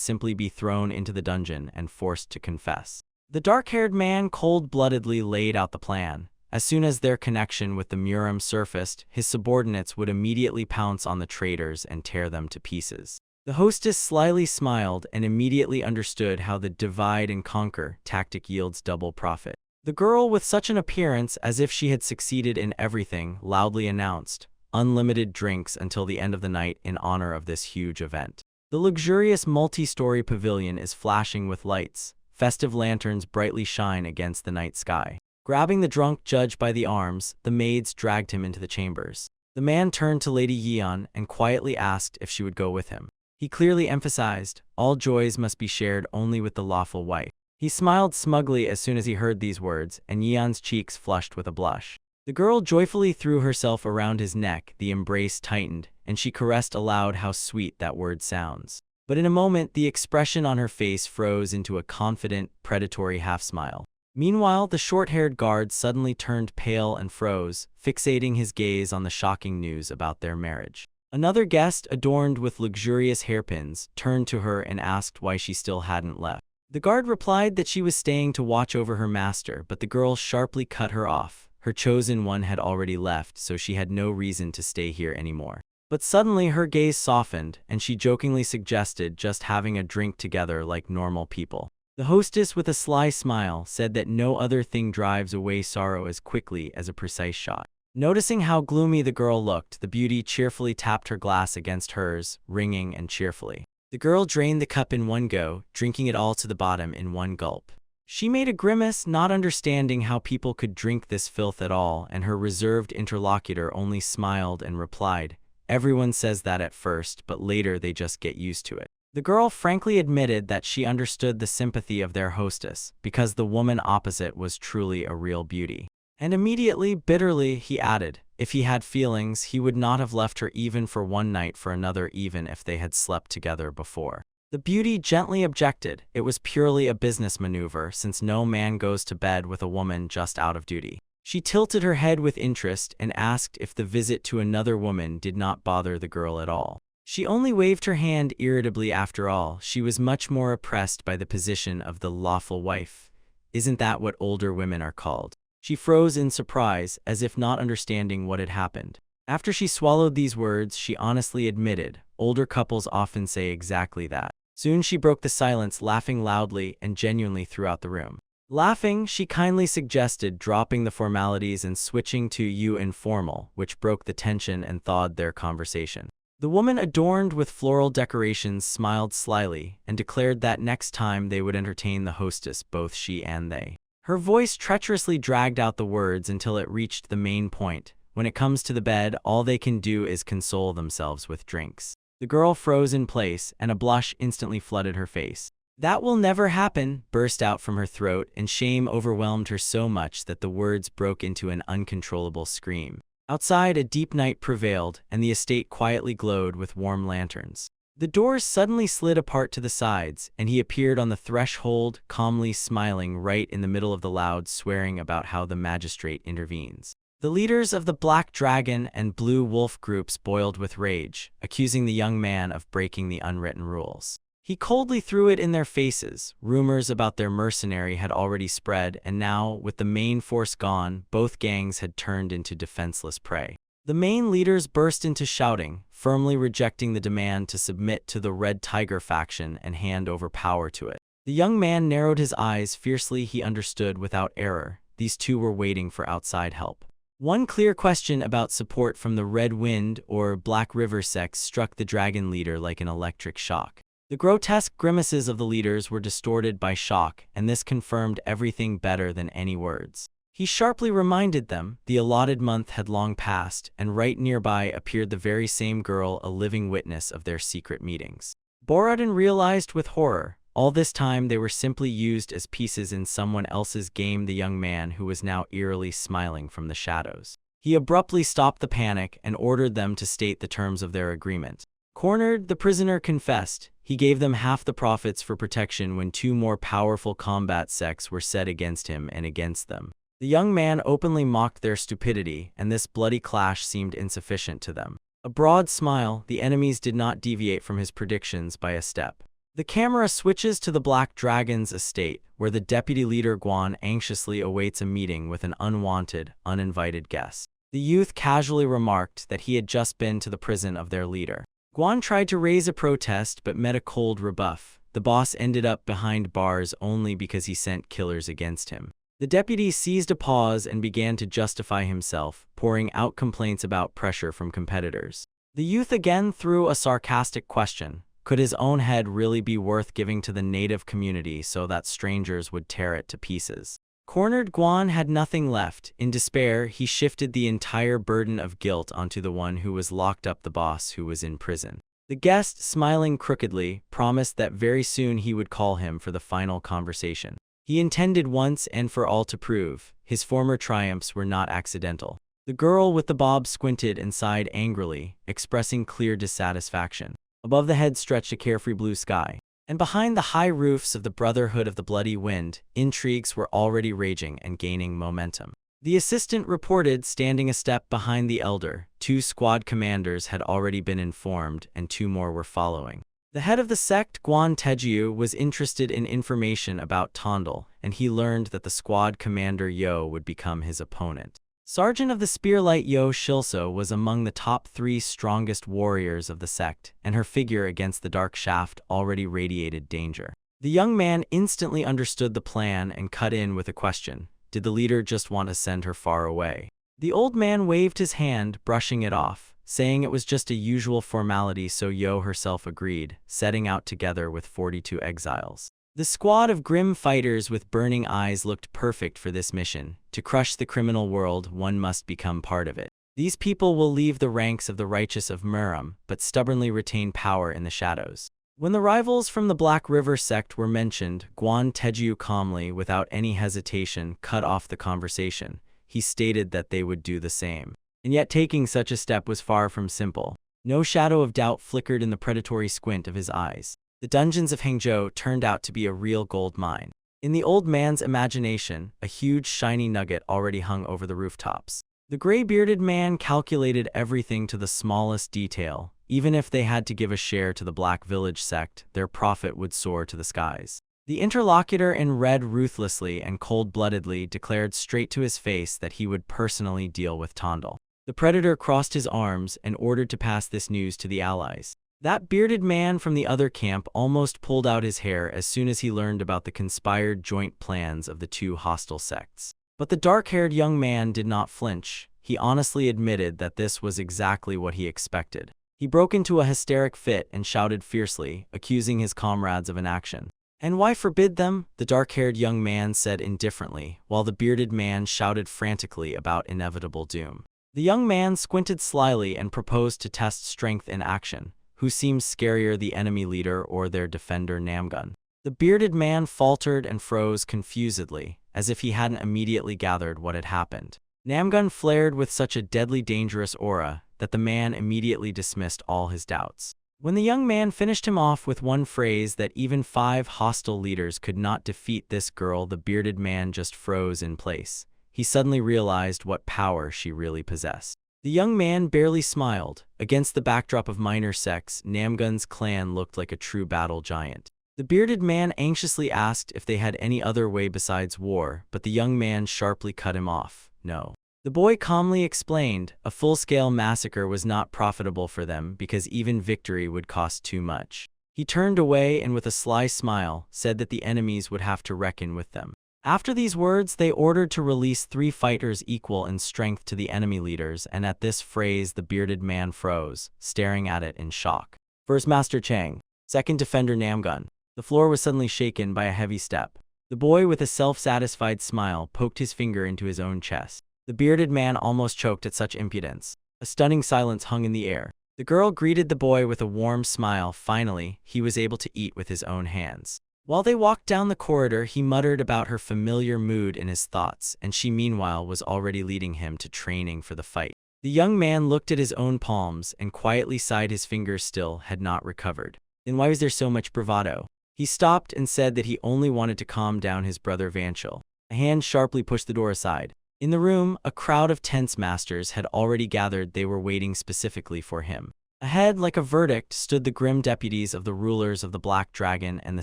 simply be thrown into the dungeon and forced to confess. The dark-haired man cold-bloodedly laid out the plan. As soon as their connection with the Murim surfaced, his subordinates would immediately pounce on the traitors and tear them to pieces. The hostess slyly smiled and immediately understood how the divide-and-conquer tactic yields double profit. The girl, with such an appearance as if she had succeeded in everything, loudly announced, "Unlimited drinks until the end of the night in honor of this huge event." The luxurious multi-story pavilion is flashing with lights. Festive lanterns brightly shine against the night sky. Grabbing the drunk judge by the arms, the maids dragged him into the chambers. The man turned to Lady Yeon and quietly asked if she would go with him. He clearly emphasized, all joys must be shared only with the lawful wife. He smiled smugly as soon as he heard these words, and Yeon's cheeks flushed with a blush. The girl joyfully threw herself around his neck, the embrace tightened, and she caressed aloud. How sweet that word sounds. But in a moment, the expression on her face froze into a confident, predatory half-smile. Meanwhile, the short-haired guard suddenly turned pale and froze, fixating his gaze on the shocking news about their marriage. Another guest, adorned with luxurious hairpins, turned to her and asked why she still hadn't left. The guard replied that she was staying to watch over her master, but the girl sharply cut her off. Her chosen one had already left, so she had no reason to stay here anymore. But suddenly her gaze softened, and she jokingly suggested just having a drink together like normal people. The hostess, with a sly smile, said that no other thing drives away sorrow as quickly as a precise shot. Noticing how gloomy the girl looked, the beauty cheerfully tapped her glass against hers, ringing and cheerfully. The girl drained the cup in one go, drinking it all to the bottom in one gulp. She made a grimace, not understanding how people could drink this filth at all, and her reserved interlocutor only smiled and replied, "Everyone says that at first, but later they just get used to it." The girl frankly admitted that she understood the sympathy of their hostess, because the woman opposite was truly a real beauty. And immediately, bitterly, he added, if he had feelings, he would not have left her even for one night for another, even if they had slept together before. The beauty gently objected. It was purely a business maneuver, since no man goes to bed with a woman just out of duty. She tilted her head with interest and asked if the visit to another woman did not bother the girl at all. She only waved her hand irritably. After all, she was much more oppressed by the position of the lawful wife. Isn't that what older women are called? She froze in surprise, as if not understanding what had happened. After she swallowed these words, she honestly admitted, older couples often say exactly that. Soon she broke the silence, laughing loudly and genuinely throughout the room. Laughing, she kindly suggested dropping the formalities and switching to you informal, which broke the tension and thawed their conversation. The woman adorned with floral decorations smiled slyly and declared that next time they would entertain the hostess, both she and they. Her voice treacherously dragged out the words until it reached the main point. When it comes to the bed, all they can do is console themselves with drinks. The girl froze in place, and a blush instantly flooded her face. "That will never happen," burst out from her throat, and shame overwhelmed her so much that the words broke into an uncontrollable scream. Outside, a deep night prevailed, and the estate quietly glowed with warm lanterns. The doors suddenly slid apart to the sides, and he appeared on the threshold, calmly smiling right in the middle of the loud swearing about how the magistrate intervenes. The leaders of the Black Dragon and Blue Wolf groups boiled with rage, accusing the young man of breaking the unwritten rules. He coldly threw it in their faces. Rumors about their mercenary had already spread, and now, with the main force gone, both gangs had turned into defenseless prey. The main leaders burst into shouting, firmly rejecting the demand to submit to the Red Tiger faction and hand over power to it. The young man narrowed his eyes fiercely. He understood without error. These two were waiting for outside help. One clear question about support from the Red Wind or Black River sects struck the dragon leader like an electric shock. The grotesque grimaces of the leaders were distorted by shock, and this confirmed everything better than any words. He sharply reminded them the allotted month had long passed, and right nearby appeared the very same girl, a living witness of their secret meetings. Borodin realized with horror. All this time they were simply used as pieces in someone else's game. The young man, who was now eerily smiling from the shadows. He abruptly stopped the panic and ordered them to state the terms of their agreement. Cornered, the prisoner confessed. He gave them half the profits for protection when two more powerful combat sects were set against him and against them. The young man openly mocked their stupidity, and this bloody clash seemed insufficient to them. A broad smile, the enemies did not deviate from his predictions by a step. The camera switches to the Black Dragon's estate, where the deputy leader Guan anxiously awaits a meeting with an unwanted, uninvited guest. The youth casually remarked that he had just been to the prison of their leader. Guan tried to raise a protest but met a cold rebuff. The boss ended up behind bars only because he sent killers against him. The deputy seized a pause and began to justify himself, pouring out complaints about pressure from competitors. The youth again threw a sarcastic question. Could his own head really be worth giving to the native community so that strangers would tear it to pieces? Cornered, Guan had nothing left. In despair, he shifted the entire burden of guilt onto the one who was locked up, the boss who was in prison. The guest, smiling crookedly, promised that very soon he would call him for the final conversation. He intended once and for all to prove his former triumphs were not accidental. The girl with the bob squinted and sighed angrily, expressing clear dissatisfaction. Above the head stretched a carefree blue sky. And behind the high roofs of the Brotherhood of the Bloody Wind, intrigues were already raging and gaining momentum. The assistant reported, standing a step behind the elder. 2 squad commanders had already been informed, and 2 more were following. The head of the sect, Guan Tejiu, was interested in information about Tondal, and he learned that the squad commander Yo would become his opponent. Sergeant of the Spearlight Yo Shilso was among the top 3 strongest warriors of the sect, and her figure against the dark shaft already radiated danger. The young man instantly understood the plan and cut in with a question. Did the leader just want to send her far away? The old man waved his hand, brushing it off, saying it was just a usual formality, so Yo herself agreed, setting out together with 42 exiles. The squad of grim fighters with burning eyes looked perfect for this mission. To crush the criminal world, one must become part of it. These people will leave the ranks of the righteous of Muram, but stubbornly retain power in the shadows. When the rivals from the Black River sect were mentioned, Guan Tejiu calmly, without any hesitation, cut off the conversation. He stated that they would do the same. And yet taking such a step was far from simple. No shadow of doubt flickered in the predatory squint of his eyes. The dungeons of Hangzhou turned out to be a real gold mine. In the old man's imagination, a huge shiny nugget already hung over the rooftops. The gray-bearded man calculated everything to the smallest detail. Even if they had to give a share to the Black Village sect, their profit would soar to the skies. The interlocutor in red ruthlessly and cold-bloodedly declared straight to his face that he would personally deal with Tondal. The predator crossed his arms and ordered to pass this news to the allies. That bearded man from the other camp almost pulled out his hair as soon as he learned about the conspired joint plans of the two hostile sects. But the dark-haired young man did not flinch. He honestly admitted that this was exactly what he expected. He broke into a hysteric fit and shouted fiercely, accusing his comrades of inaction. "And why forbid them?" the dark-haired young man said indifferently, while the bearded man shouted frantically about inevitable doom. The young man squinted slyly and proposed to test strength in action. Who seems scarier, the enemy leader or their defender Namgun? The bearded man faltered and froze confusedly, as if he hadn't immediately gathered what had happened. Namgun flared with such a deadly dangerous aura that the man immediately dismissed all his doubts. When the young man finished him off with one phrase that even 5 hostile leaders could not defeat this girl, the bearded man just froze in place. He suddenly realized what power she really possessed. The young man barely smiled. Against the backdrop of minor sects, Namgun's clan looked like a true battle giant. The bearded man anxiously asked if they had any other way besides war, but the young man sharply cut him off. No. The boy calmly explained, a full-scale massacre was not profitable for them because even victory would cost too much. He turned away and with a sly smile, said that the enemies would have to reckon with them. After these words, they ordered to release 3 fighters equal in strength to the enemy leaders, and at this phrase the bearded man froze, staring at it in shock. First Master Chang, second Defender Namgun. The floor was suddenly shaken by a heavy step. The boy with a self-satisfied smile poked his finger into his own chest. The bearded man almost choked at such impudence. A stunning silence hung in the air. The girl greeted the boy with a warm smile. Finally, he was able to eat with his own hands. While they walked down the corridor, he muttered about her familiar mood in his thoughts, and she meanwhile was already leading him to training for the fight. The young man looked at his own palms and quietly sighed. His fingers still had not recovered. Then why was there so much bravado? He stopped and said that he only wanted to calm down his brother Vanchil. A hand sharply pushed the door aside. In the room, a crowd of tense masters had already gathered. They were waiting specifically for him. Ahead, like a verdict, stood the grim deputies of the rulers of the Black Dragon and the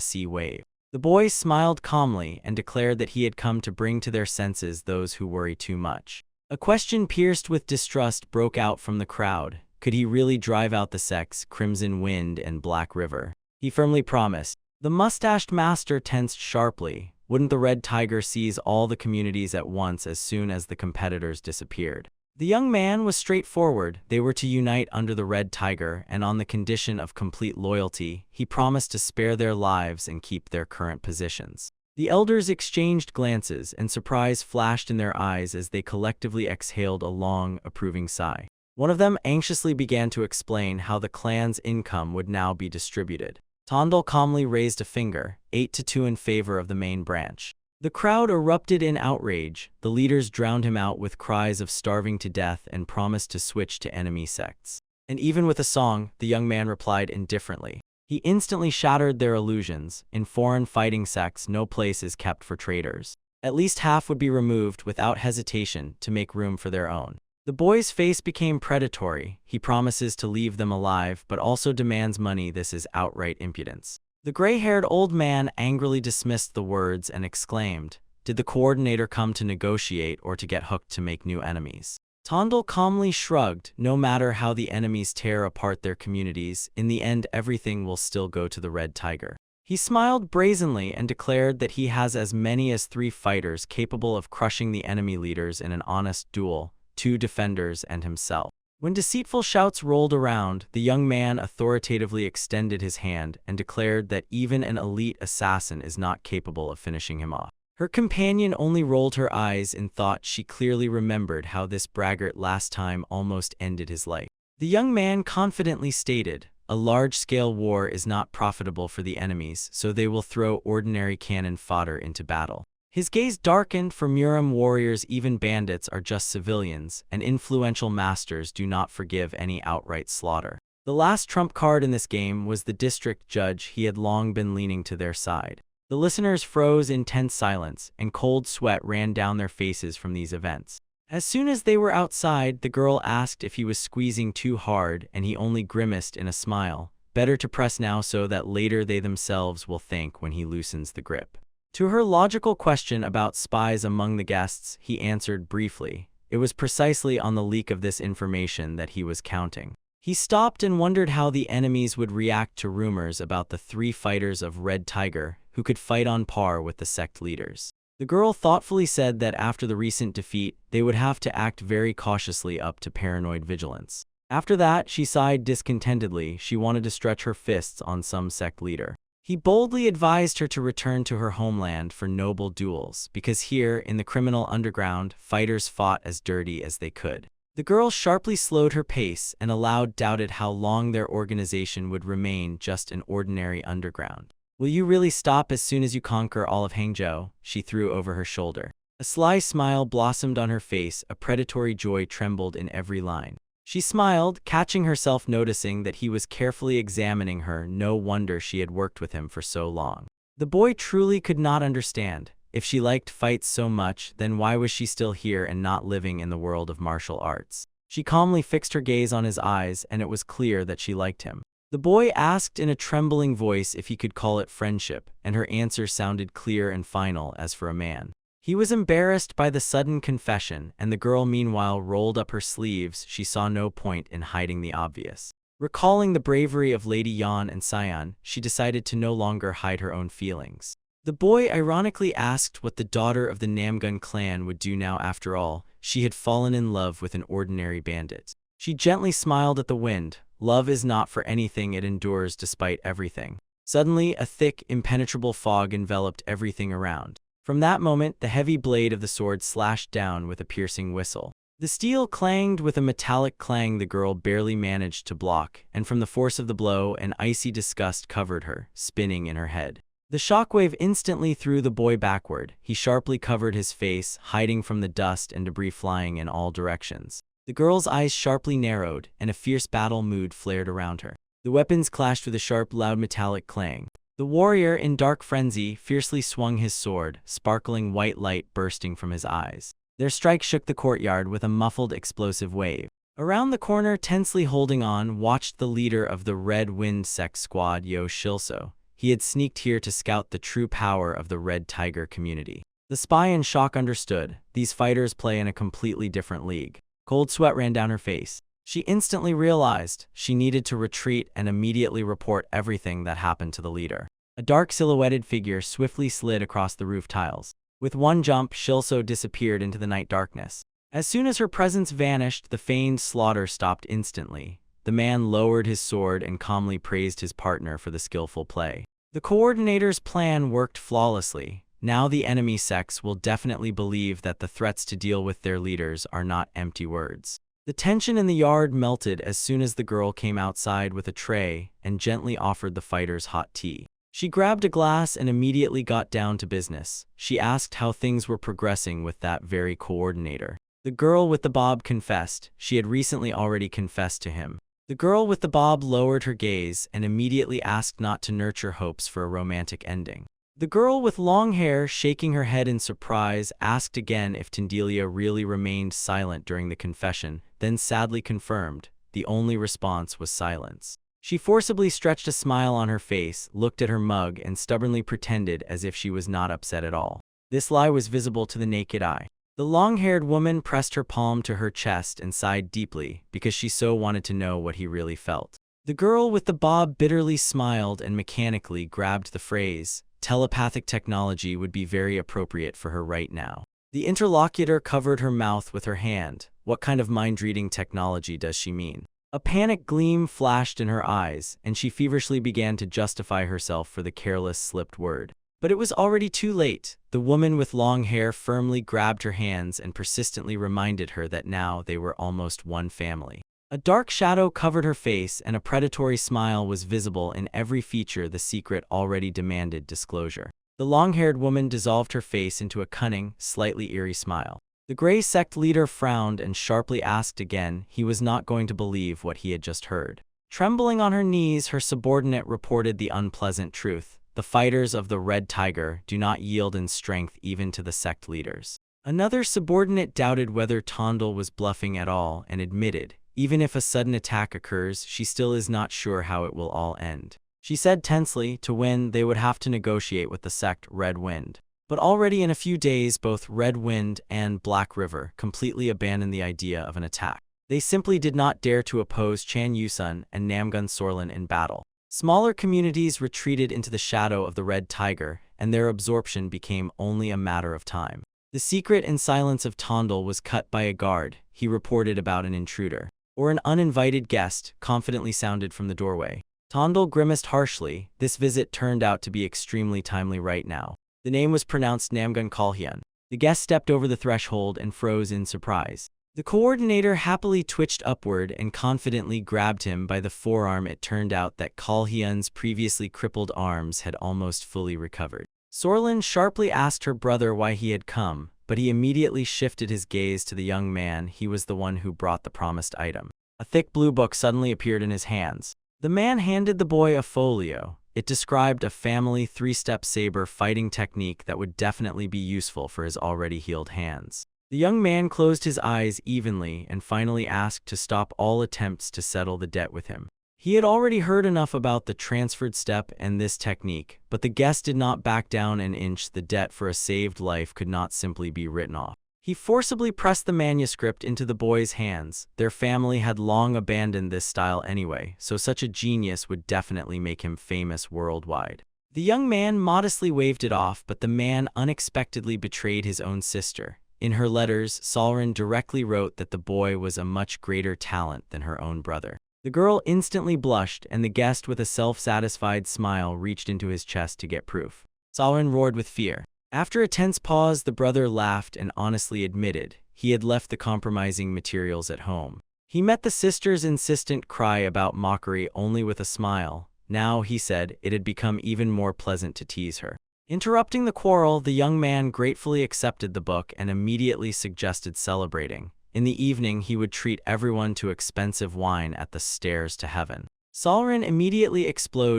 Sea Wave. The boy smiled calmly and declared that he had come to bring to their senses those who worry too much. A question pierced with distrust broke out from the crowd. Could he really drive out the sects, Crimson Wind and Black River? He firmly promised. The mustached master tensed sharply. Wouldn't the Red Tiger seize all the communities at once as soon as the competitors disappeared? The young man was straightforward. They were to unite under the Red Tiger, and on the condition of complete loyalty, he promised to spare their lives and keep their current positions. The elders exchanged glances, and surprise flashed in their eyes as they collectively exhaled a long, approving sigh. One of them anxiously began to explain how the clan's income would now be distributed. Tondal calmly raised a finger, 8-2 in favor of the main branch. The crowd erupted in outrage. The leaders drowned him out with cries of starving to death and promised to switch to enemy sects. And even with a song, the young man replied indifferently. He instantly shattered their illusions. In foreign fighting sects, no place is kept for traitors. At least half would be removed without hesitation to make room for their own. The boy's face became predatory. He promises to leave them alive, but also demands money. This is outright impudence. The gray-haired old man angrily dismissed the words and exclaimed, "Did the coordinator come to negotiate or to get hooked to make new enemies?" Tondal calmly shrugged. No matter how the enemies tear apart their communities, in the end everything will still go to the Red Tiger. He smiled brazenly and declared that he has as many as 3 fighters capable of crushing the enemy leaders in an honest duel, 2 defenders and himself. When deceitful shouts rolled around, the young man authoritatively extended his hand and declared that even an elite assassin is not capable of finishing him off. Her companion only rolled her eyes in thought. She clearly remembered how this braggart last time almost ended his life. The young man confidently stated, "A large-scale war is not profitable for the enemies, so they will throw ordinary cannon fodder into battle." His gaze darkened. For Murim warriors, even bandits are just civilians, and influential masters do not forgive any outright slaughter. The last trump card in this game was the district judge. He had long been leaning to their side. The listeners froze in tense silence, and cold sweat ran down their faces from these events. As soon as they were outside, the girl asked if he was squeezing too hard, and he only grimaced in a smile. Better to press now so that later they themselves will thank when he loosens the grip. To her logical question about spies among the guests, he answered briefly. It was precisely on the leak of this information that he was counting. He stopped and wondered how the enemies would react to rumors about the 3 fighters of Red Tiger who could fight on par with the sect leaders. The girl thoughtfully said that after the recent defeat, they would have to act very cautiously up to paranoid vigilance. After that, she sighed discontentedly. She wanted to stretch her fists on some sect leader. He boldly advised her to return to her homeland for noble duels, because here, in the criminal underground, fighters fought as dirty as they could. The girl sharply slowed her pace and aloud doubted how long their organization would remain just an ordinary underground. "Will you really stop as soon as you conquer all of Hangzhou?" she threw over her shoulder. A sly smile blossomed on her face, a predatory joy trembled in every line. She smiled, catching herself noticing that he was carefully examining her. No wonder she had worked with him for so long. The boy truly could not understand. If she liked fights so much, then why was she still here and not living in the world of martial arts? She calmly fixed her gaze on his eyes, and it was clear that she liked him. The boy asked in a trembling voice if he could call it friendship, and her answer sounded clear and final as for a man. He was embarrassed by the sudden confession, and the girl meanwhile rolled up her sleeves. She saw no point in hiding the obvious. Recalling the bravery of Lady Yan and Sion, she decided to no longer hide her own feelings. The boy ironically asked what the daughter of the Namgun clan would do now. After all, she had fallen in love with an ordinary bandit. She gently smiled at the wind. Love is not for anything, it endures despite everything. Suddenly, a thick, impenetrable fog enveloped everything around. From that moment, the heavy blade of the sword slashed down with a piercing whistle. The steel clanged with a metallic clang the girl barely managed to block, and from the force of the blow, an icy disgust covered her, spinning in her head. The shockwave instantly threw the boy backward. He sharply covered his face, hiding from the dust and debris flying in all directions. The girl's eyes sharply narrowed, and a fierce battle mood flared around her. The weapons clashed with a sharp, loud metallic clang. The warrior, in dark frenzy, fiercely swung his sword, sparkling white light bursting from his eyes. Their strike shook the courtyard with a muffled, explosive wave. Around the corner, tensely holding on, watched the leader of the Red Wind Sect squad, Yo Shilso. He had sneaked here to scout the true power of the Red Tiger community. The spy in shock understood. These fighters play in a completely different league. Cold sweat ran down her face. She instantly realized she needed to retreat and immediately report everything that happened to the leader. A dark silhouetted figure swiftly slid across the roof tiles. With one jump, Shilso disappeared into the night darkness. As soon as her presence vanished, the feigned slaughter stopped instantly. The man lowered his sword and calmly praised his partner for the skillful play. The coordinator's plan worked flawlessly. Now the enemy sects will definitely believe that the threats to deal with their leaders are not empty words. The tension in the yard melted as soon as the girl came outside with a tray and gently offered the fighters hot tea. She grabbed a glass and immediately got down to business. She asked how things were progressing with that very coordinator. The girl with the bob confessed. She had recently already confessed to him. The girl with the bob lowered her gaze and immediately asked not to nurture hopes for a romantic ending. The girl with long hair, shaking her head in surprise, asked again if Tendelia really remained silent during the confession, then sadly confirmed. The only response was silence. She forcibly stretched a smile on her face, looked at her mug, and stubbornly pretended as if she was not upset at all. This lie was visible to the naked eye. The long-haired woman pressed her palm to her chest and sighed deeply because she so wanted to know what he really felt. The girl with the bob bitterly smiled and mechanically grabbed the phrase. Telepathic technology would be very appropriate for her right now. The interlocutor covered her mouth with her hand. What kind of mind-reading technology does she mean? A panic gleam flashed in her eyes, and she feverishly began to justify herself for the careless slipped word. But it was already too late. The woman with long hair firmly grabbed her hands and persistently reminded her that now they were almost one family. A dark shadow covered her face, and a predatory smile was visible in every feature. The secret already demanded disclosure. The long-haired woman dissolved her face into a cunning, slightly eerie smile. The gray sect leader frowned and sharply asked again. He was not going to believe what he had just heard. Trembling on her knees, her subordinate reported the unpleasant truth. The fighters of the Red Tiger do not yield in strength even to the sect leaders. Another subordinate doubted whether Tondel was bluffing at all and admitted, even if a sudden attack occurs, she still is not sure how it will all end. She said tensely, to win, they would have to negotiate with the sect Red Wind. But already in a few days, both Red Wind and Black River completely abandoned the idea of an attack. They simply did not dare to oppose Chan Yusun and Namgun Sorlin in battle. Smaller communities retreated into the shadow of the Red Tiger, and their absorption became only a matter of time. The secret and silence of Tondal was cut by a guard. He reported about an intruder, or an uninvited guest, confidently sounded from the doorway. Tondal grimaced harshly. This visit turned out to be extremely timely right now. The name was pronounced Namgun Kalhyun. The guest stepped over the threshold and froze in surprise. The coordinator happily twitched upward and confidently grabbed him by the forearm. It turned out that Kalhyun's previously crippled arms had almost fully recovered. Sorlin sharply asked her brother why he had come, but he immediately shifted his gaze to the young man. He was the one who brought the promised item. A thick blue book suddenly appeared in his hands. The man handed the boy a folio. It described a family three-step saber fighting technique that would definitely be useful for his already healed hands. The young man closed his eyes evenly and finally asked to stop all attempts to settle the debt with him. He had already heard enough about the transferred step and this technique, but the guest did not back down an inch. The debt for a saved life could not simply be written off. He forcibly pressed the manuscript into the boy's hands. Their family had long abandoned this style anyway, so such a genius would definitely make him famous worldwide. The young man modestly waved it off, but the man unexpectedly betrayed his own sister. In her letters, Sorlin directly wrote that the boy was a much greater talent than her own brother. The girl instantly blushed, and the guest with a self-satisfied smile reached into his chest to get proof. Sorlin roared with fear. After a tense pause, the brother laughed and honestly admitted he had left the compromising materials at home. He met the sister's insistent cry about mockery only with a smile. Now, he said, it had become even more pleasant to tease her. Interrupting the quarrel, the young man gratefully accepted the book and immediately suggested celebrating. In the evening, he would treat everyone to expensive wine at the stairs to heaven. Sorlin immediately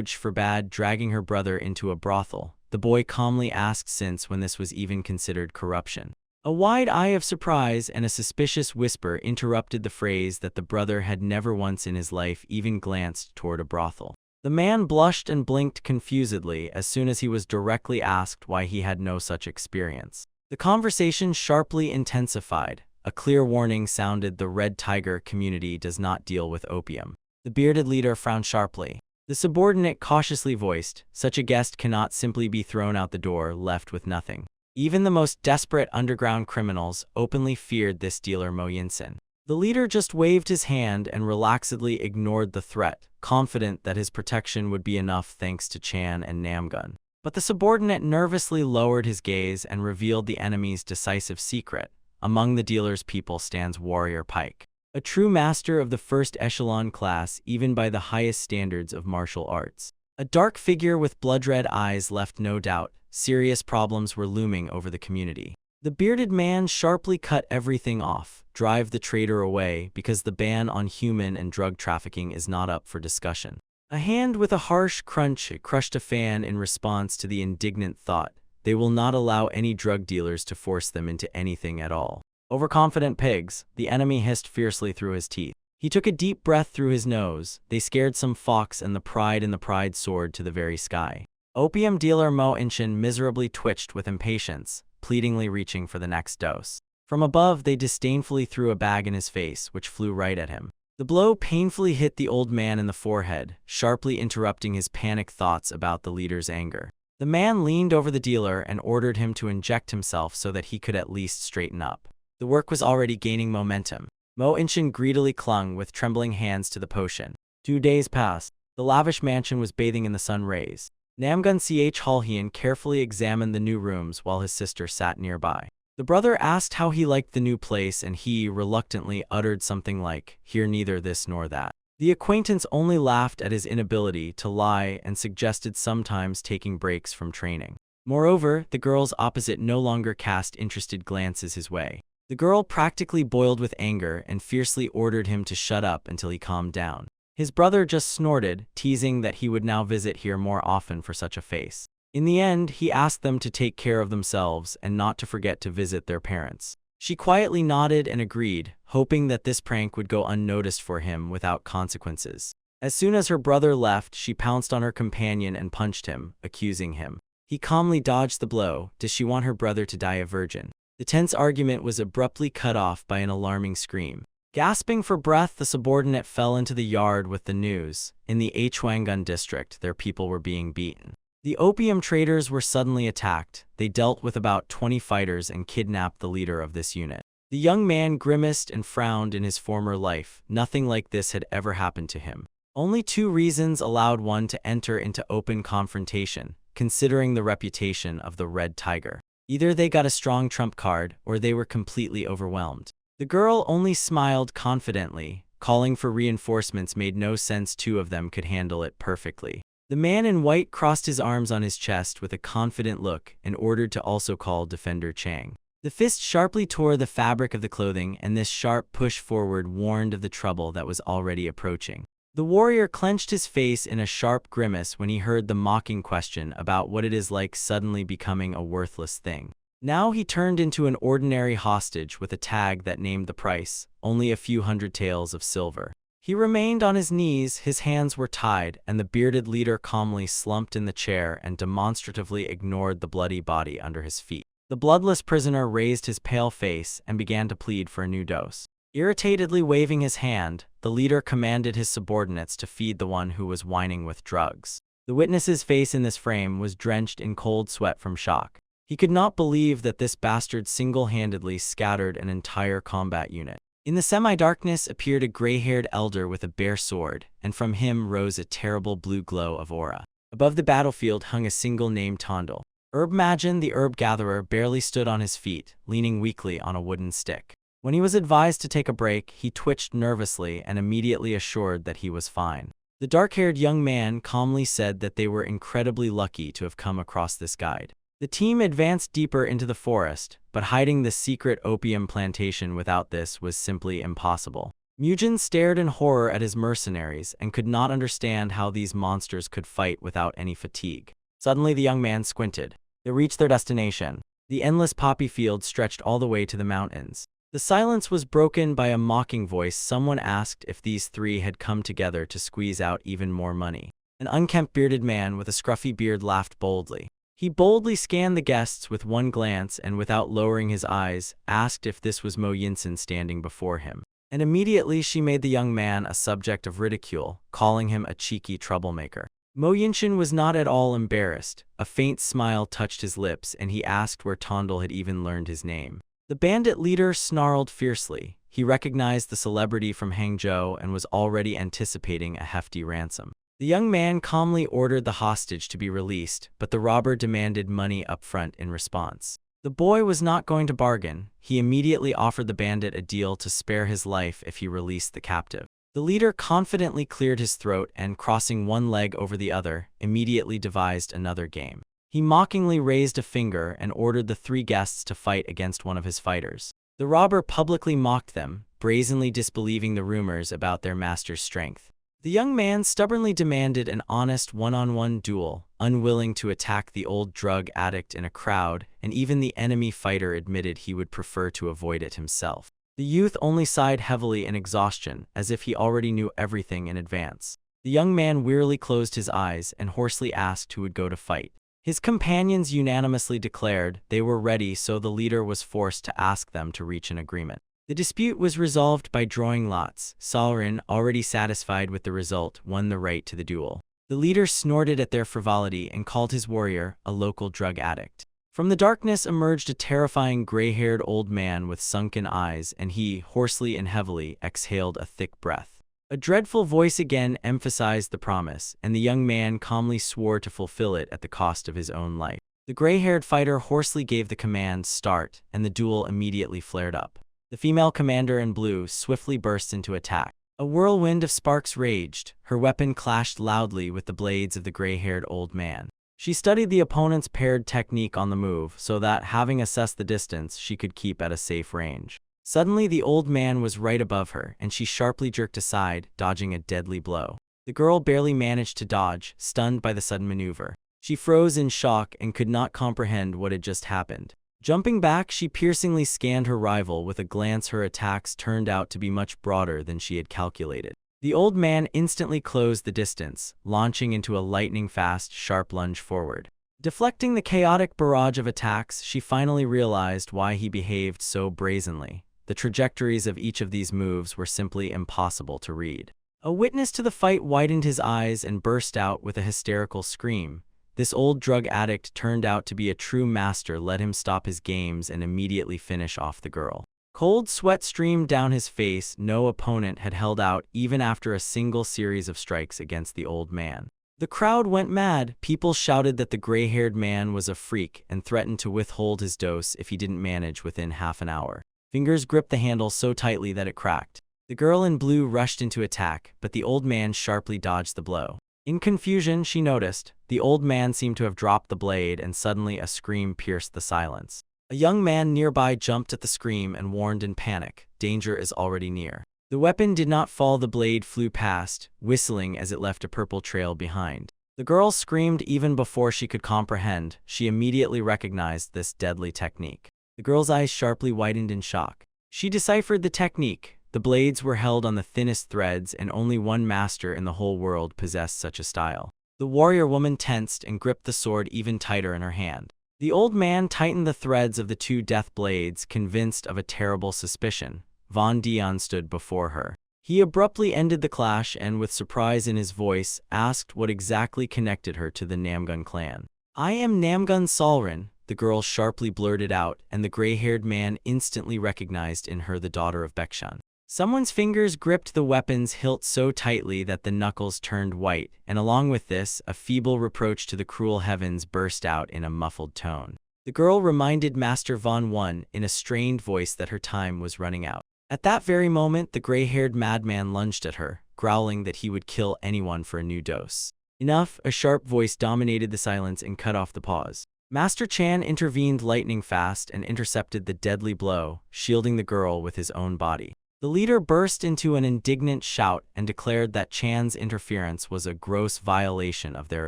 forbade dragging her brother into a brothel. The boy calmly asked since when this was even considered corruption. A wide eye of surprise and a suspicious whisper interrupted the phrase that the brother had never once in his life even glanced toward a brothel. The man blushed and blinked confusedly as soon as he was directly asked why he had no such experience. The conversation sharply intensified. A clear warning sounded: the Red Tiger community does not deal with opium. The bearded leader frowned sharply. The subordinate cautiously voiced, such a guest cannot simply be thrown out the door, left with nothing. Even the most desperate underground criminals openly feared this dealer Mo Yinsen. The leader just waved his hand and relaxedly ignored the threat, confident that his protection would be enough thanks to Chan and Namgun. But the subordinate nervously lowered his gaze and revealed the enemy's decisive secret. Among the dealer's people stands Warrior Pike, a true master of the first echelon class even by the highest standards of martial arts. A dark figure with blood-red eyes left no doubt. Serious problems were looming over the community. The bearded man sharply cut everything off. Drive the traitor away, because the ban on human and drug trafficking is not up for discussion. A hand with a harsh crunch crushed a fan in response to the indignant thought. They will not allow any drug dealers to force them into anything at all. Overconfident pigs, the enemy hissed fiercely through his teeth. He took a deep breath through his nose. They scared some fox, and the pride soared to the very sky. Opium dealer Mo Yinsen miserably twitched with impatience, pleadingly reaching for the next dose. From above, they disdainfully threw a bag in his face, which flew right at him. The blow painfully hit the old man in the forehead, sharply interrupting his panicked thoughts about the leader's anger. The man leaned over the dealer and ordered him to inject himself so that he could at least straighten up. The work was already gaining momentum. Mo Yinsen greedily clung with trembling hands to the potion. 2 days passed. The lavish mansion was bathing in the sun rays. Namgun Kalhyun carefully examined the new rooms while his sister sat nearby. The brother asked how he liked the new place, and he reluctantly uttered something like, "Here neither this nor that." The acquaintance only laughed at his inability to lie and suggested sometimes taking breaks from training. Moreover, the girls opposite no longer cast interested glances his way. The girl practically boiled with anger and fiercely ordered him to shut up until he calmed down. His brother just snorted, teasing that he would now visit here more often for such a face. In the end, he asked them to take care of themselves and not to forget to visit their parents. She quietly nodded and agreed, hoping that this prank would go unnoticed for him without consequences. As soon as her brother left, she pounced on her companion and punched him, accusing him. He calmly dodged the blow. Does she want her brother to die a virgin? The tense argument was abruptly cut off by an alarming scream. Gasping for breath, the subordinate fell into the yard with the news. In the Hwanggun district, their people were being beaten. The opium traders were suddenly attacked. They dealt with about 20 fighters and kidnapped the leader of this unit. The young man grimaced and frowned. In his former life, nothing like this had ever happened to him. Only 2 reasons allowed one to enter into open confrontation, considering the reputation of the Red Tiger. Either they got a strong trump card, or they were completely overwhelmed. The girl only smiled confidently. Calling for reinforcements made no sense. 2 of them could handle it perfectly. The man in white crossed his arms on his chest with a confident look and ordered to also call Defender Chang. The fist sharply tore the fabric of the clothing, and this sharp push forward warned of the trouble that was already approaching. The warrior clenched his face in a sharp grimace when he heard the mocking question about what it is like suddenly becoming a worthless thing. Now he turned into an ordinary hostage with a tag that named the price, only a few hundred taels of silver. He remained on his knees, his hands were tied, and the bearded leader calmly slumped in the chair and demonstratively ignored the bloody body under his feet. The bloodless prisoner raised his pale face and began to plead for a new dose. Irritatedly waving his hand, the leader commanded his subordinates to feed the one who was whining with drugs. The witness's face in this frame was drenched in cold sweat from shock. He could not believe that this bastard single-handedly scattered an entire combat unit. In the semi-darkness appeared a gray-haired elder with a bare sword, and from him rose a terrible blue glow of aura. Above the battlefield hung a single name: Tondal. AllMagic, the herb gatherer, barely stood on his feet, leaning weakly on a wooden stick. When he was advised to take a break, he twitched nervously and immediately assured that he was fine. The dark-haired young man calmly said that they were incredibly lucky to have come across this guide. The team advanced deeper into the forest, but hiding the secret opium plantation without this was simply impossible. Mugen stared in horror at his mercenaries and could not understand how these monsters could fight without any fatigue. Suddenly the young man squinted. They reached their destination. The endless poppy field stretched all the way to the mountains. The silence was broken by a mocking voice. Someone asked if these 3 had come together to squeeze out even more money. An unkempt bearded man with a scruffy beard laughed boldly. He boldly scanned the guests with one glance and without lowering his eyes, asked if this was Mo Yinsen standing before him. And immediately she made the young man a subject of ridicule, calling him a cheeky troublemaker. Mo Yinsen was not at all embarrassed. A faint smile touched his lips and he asked where Tondal had even learned his name. The bandit leader snarled fiercely. He recognized the celebrity from Hangzhou and was already anticipating a hefty ransom. The young man calmly ordered the hostage to be released, but the robber demanded money up front in response. The boy was not going to bargain. He immediately offered the bandit a deal to spare his life if he released the captive. The leader confidently cleared his throat and, crossing one leg over the other, immediately devised another game. He mockingly raised a finger and ordered the 3 guests to fight against one of his fighters. The robber publicly mocked them, brazenly disbelieving the rumors about their master's strength. The young man stubbornly demanded an honest one-on-one duel, unwilling to attack the old drug addict in a crowd, and even the enemy fighter admitted he would prefer to avoid it himself. The youth only sighed heavily in exhaustion, as if he already knew everything in advance. The young man wearily closed his eyes and hoarsely asked who would go to fight. His companions unanimously declared they were ready, so the leader was forced to ask them to reach an agreement. The dispute was resolved by drawing lots. Saurin, already satisfied with the result, won the right to the duel. The leader snorted at their frivolity and called his warrior a local drug addict. From the darkness emerged a terrifying gray-haired old man with sunken eyes, and he, hoarsely and heavily, exhaled a thick breath. A dreadful voice again emphasized the promise, and the young man calmly swore to fulfill it at the cost of his own life. The gray-haired fighter hoarsely gave the command, "Start," and the duel immediately flared up. The female commander in blue swiftly burst into attack. A whirlwind of sparks raged. Her weapon clashed loudly with the blades of the gray-haired old man. She studied the opponent's paired technique on the move so that, having assessed the distance, she could keep at a safe range. Suddenly, the old man was right above her, and she sharply jerked aside, dodging a deadly blow. The girl barely managed to dodge, stunned by the sudden maneuver. She froze in shock and could not comprehend what had just happened. Jumping back, she piercingly scanned her rival. With a glance, her attacks turned out to be much broader than she had calculated. The old man instantly closed the distance, launching into a lightning-fast, sharp lunge forward. Deflecting the chaotic barrage of attacks, she finally realized why he behaved so brazenly. The trajectories of each of these moves were simply impossible to read. A witness to the fight widened his eyes and burst out with a hysterical scream. This old drug addict turned out to be a true master. Let him stop his games and immediately finish off the girl. Cold sweat streamed down his face. No opponent had held out even after a single series of strikes against the old man. The crowd went mad. People shouted that the gray-haired man was a freak and threatened to withhold his dose if he didn't manage within half an hour. Fingers gripped the handle so tightly that it cracked. The girl in blue rushed into attack, but the old man sharply dodged the blow. In confusion, she noticed the old man seemed to have dropped the blade, and suddenly a scream pierced the silence. A young man nearby jumped at the scream and warned in panic, "Danger is already near." The weapon did not fall. The blade flew past, whistling as it left a purple trail behind. The girl screamed even before she could comprehend. She immediately recognized this deadly technique. The girl's eyes sharply widened in shock. She deciphered the technique. The blades were held on the thinnest threads, and only one master in the whole world possessed such a style. The warrior woman tensed and gripped the sword even tighter in her hand. The old man tightened the threads of the two death blades, convinced of a terrible suspicion. Von Dion stood before her. He abruptly ended the clash and, with surprise in his voice, asked what exactly connected her to the Namgun clan. "I am Namgun Solrin," the girl sharply blurted out, and the gray-haired man instantly recognized in her the daughter of Baekshun. Someone's fingers gripped the weapon's hilt so tightly that the knuckles turned white, and along with this, a feeble reproach to the cruel heavens burst out in a muffled tone. The girl reminded Master Von One in a strained voice that her time was running out. At that very moment, the gray-haired madman lunged at her, growling that he would kill anyone for a new dose. "Enough!" A sharp voice dominated the silence and cut off the pause. Master Chan intervened lightning fast and intercepted the deadly blow, shielding the girl with his own body. The leader burst into an indignant shout and declared that Chan's interference was a gross violation of their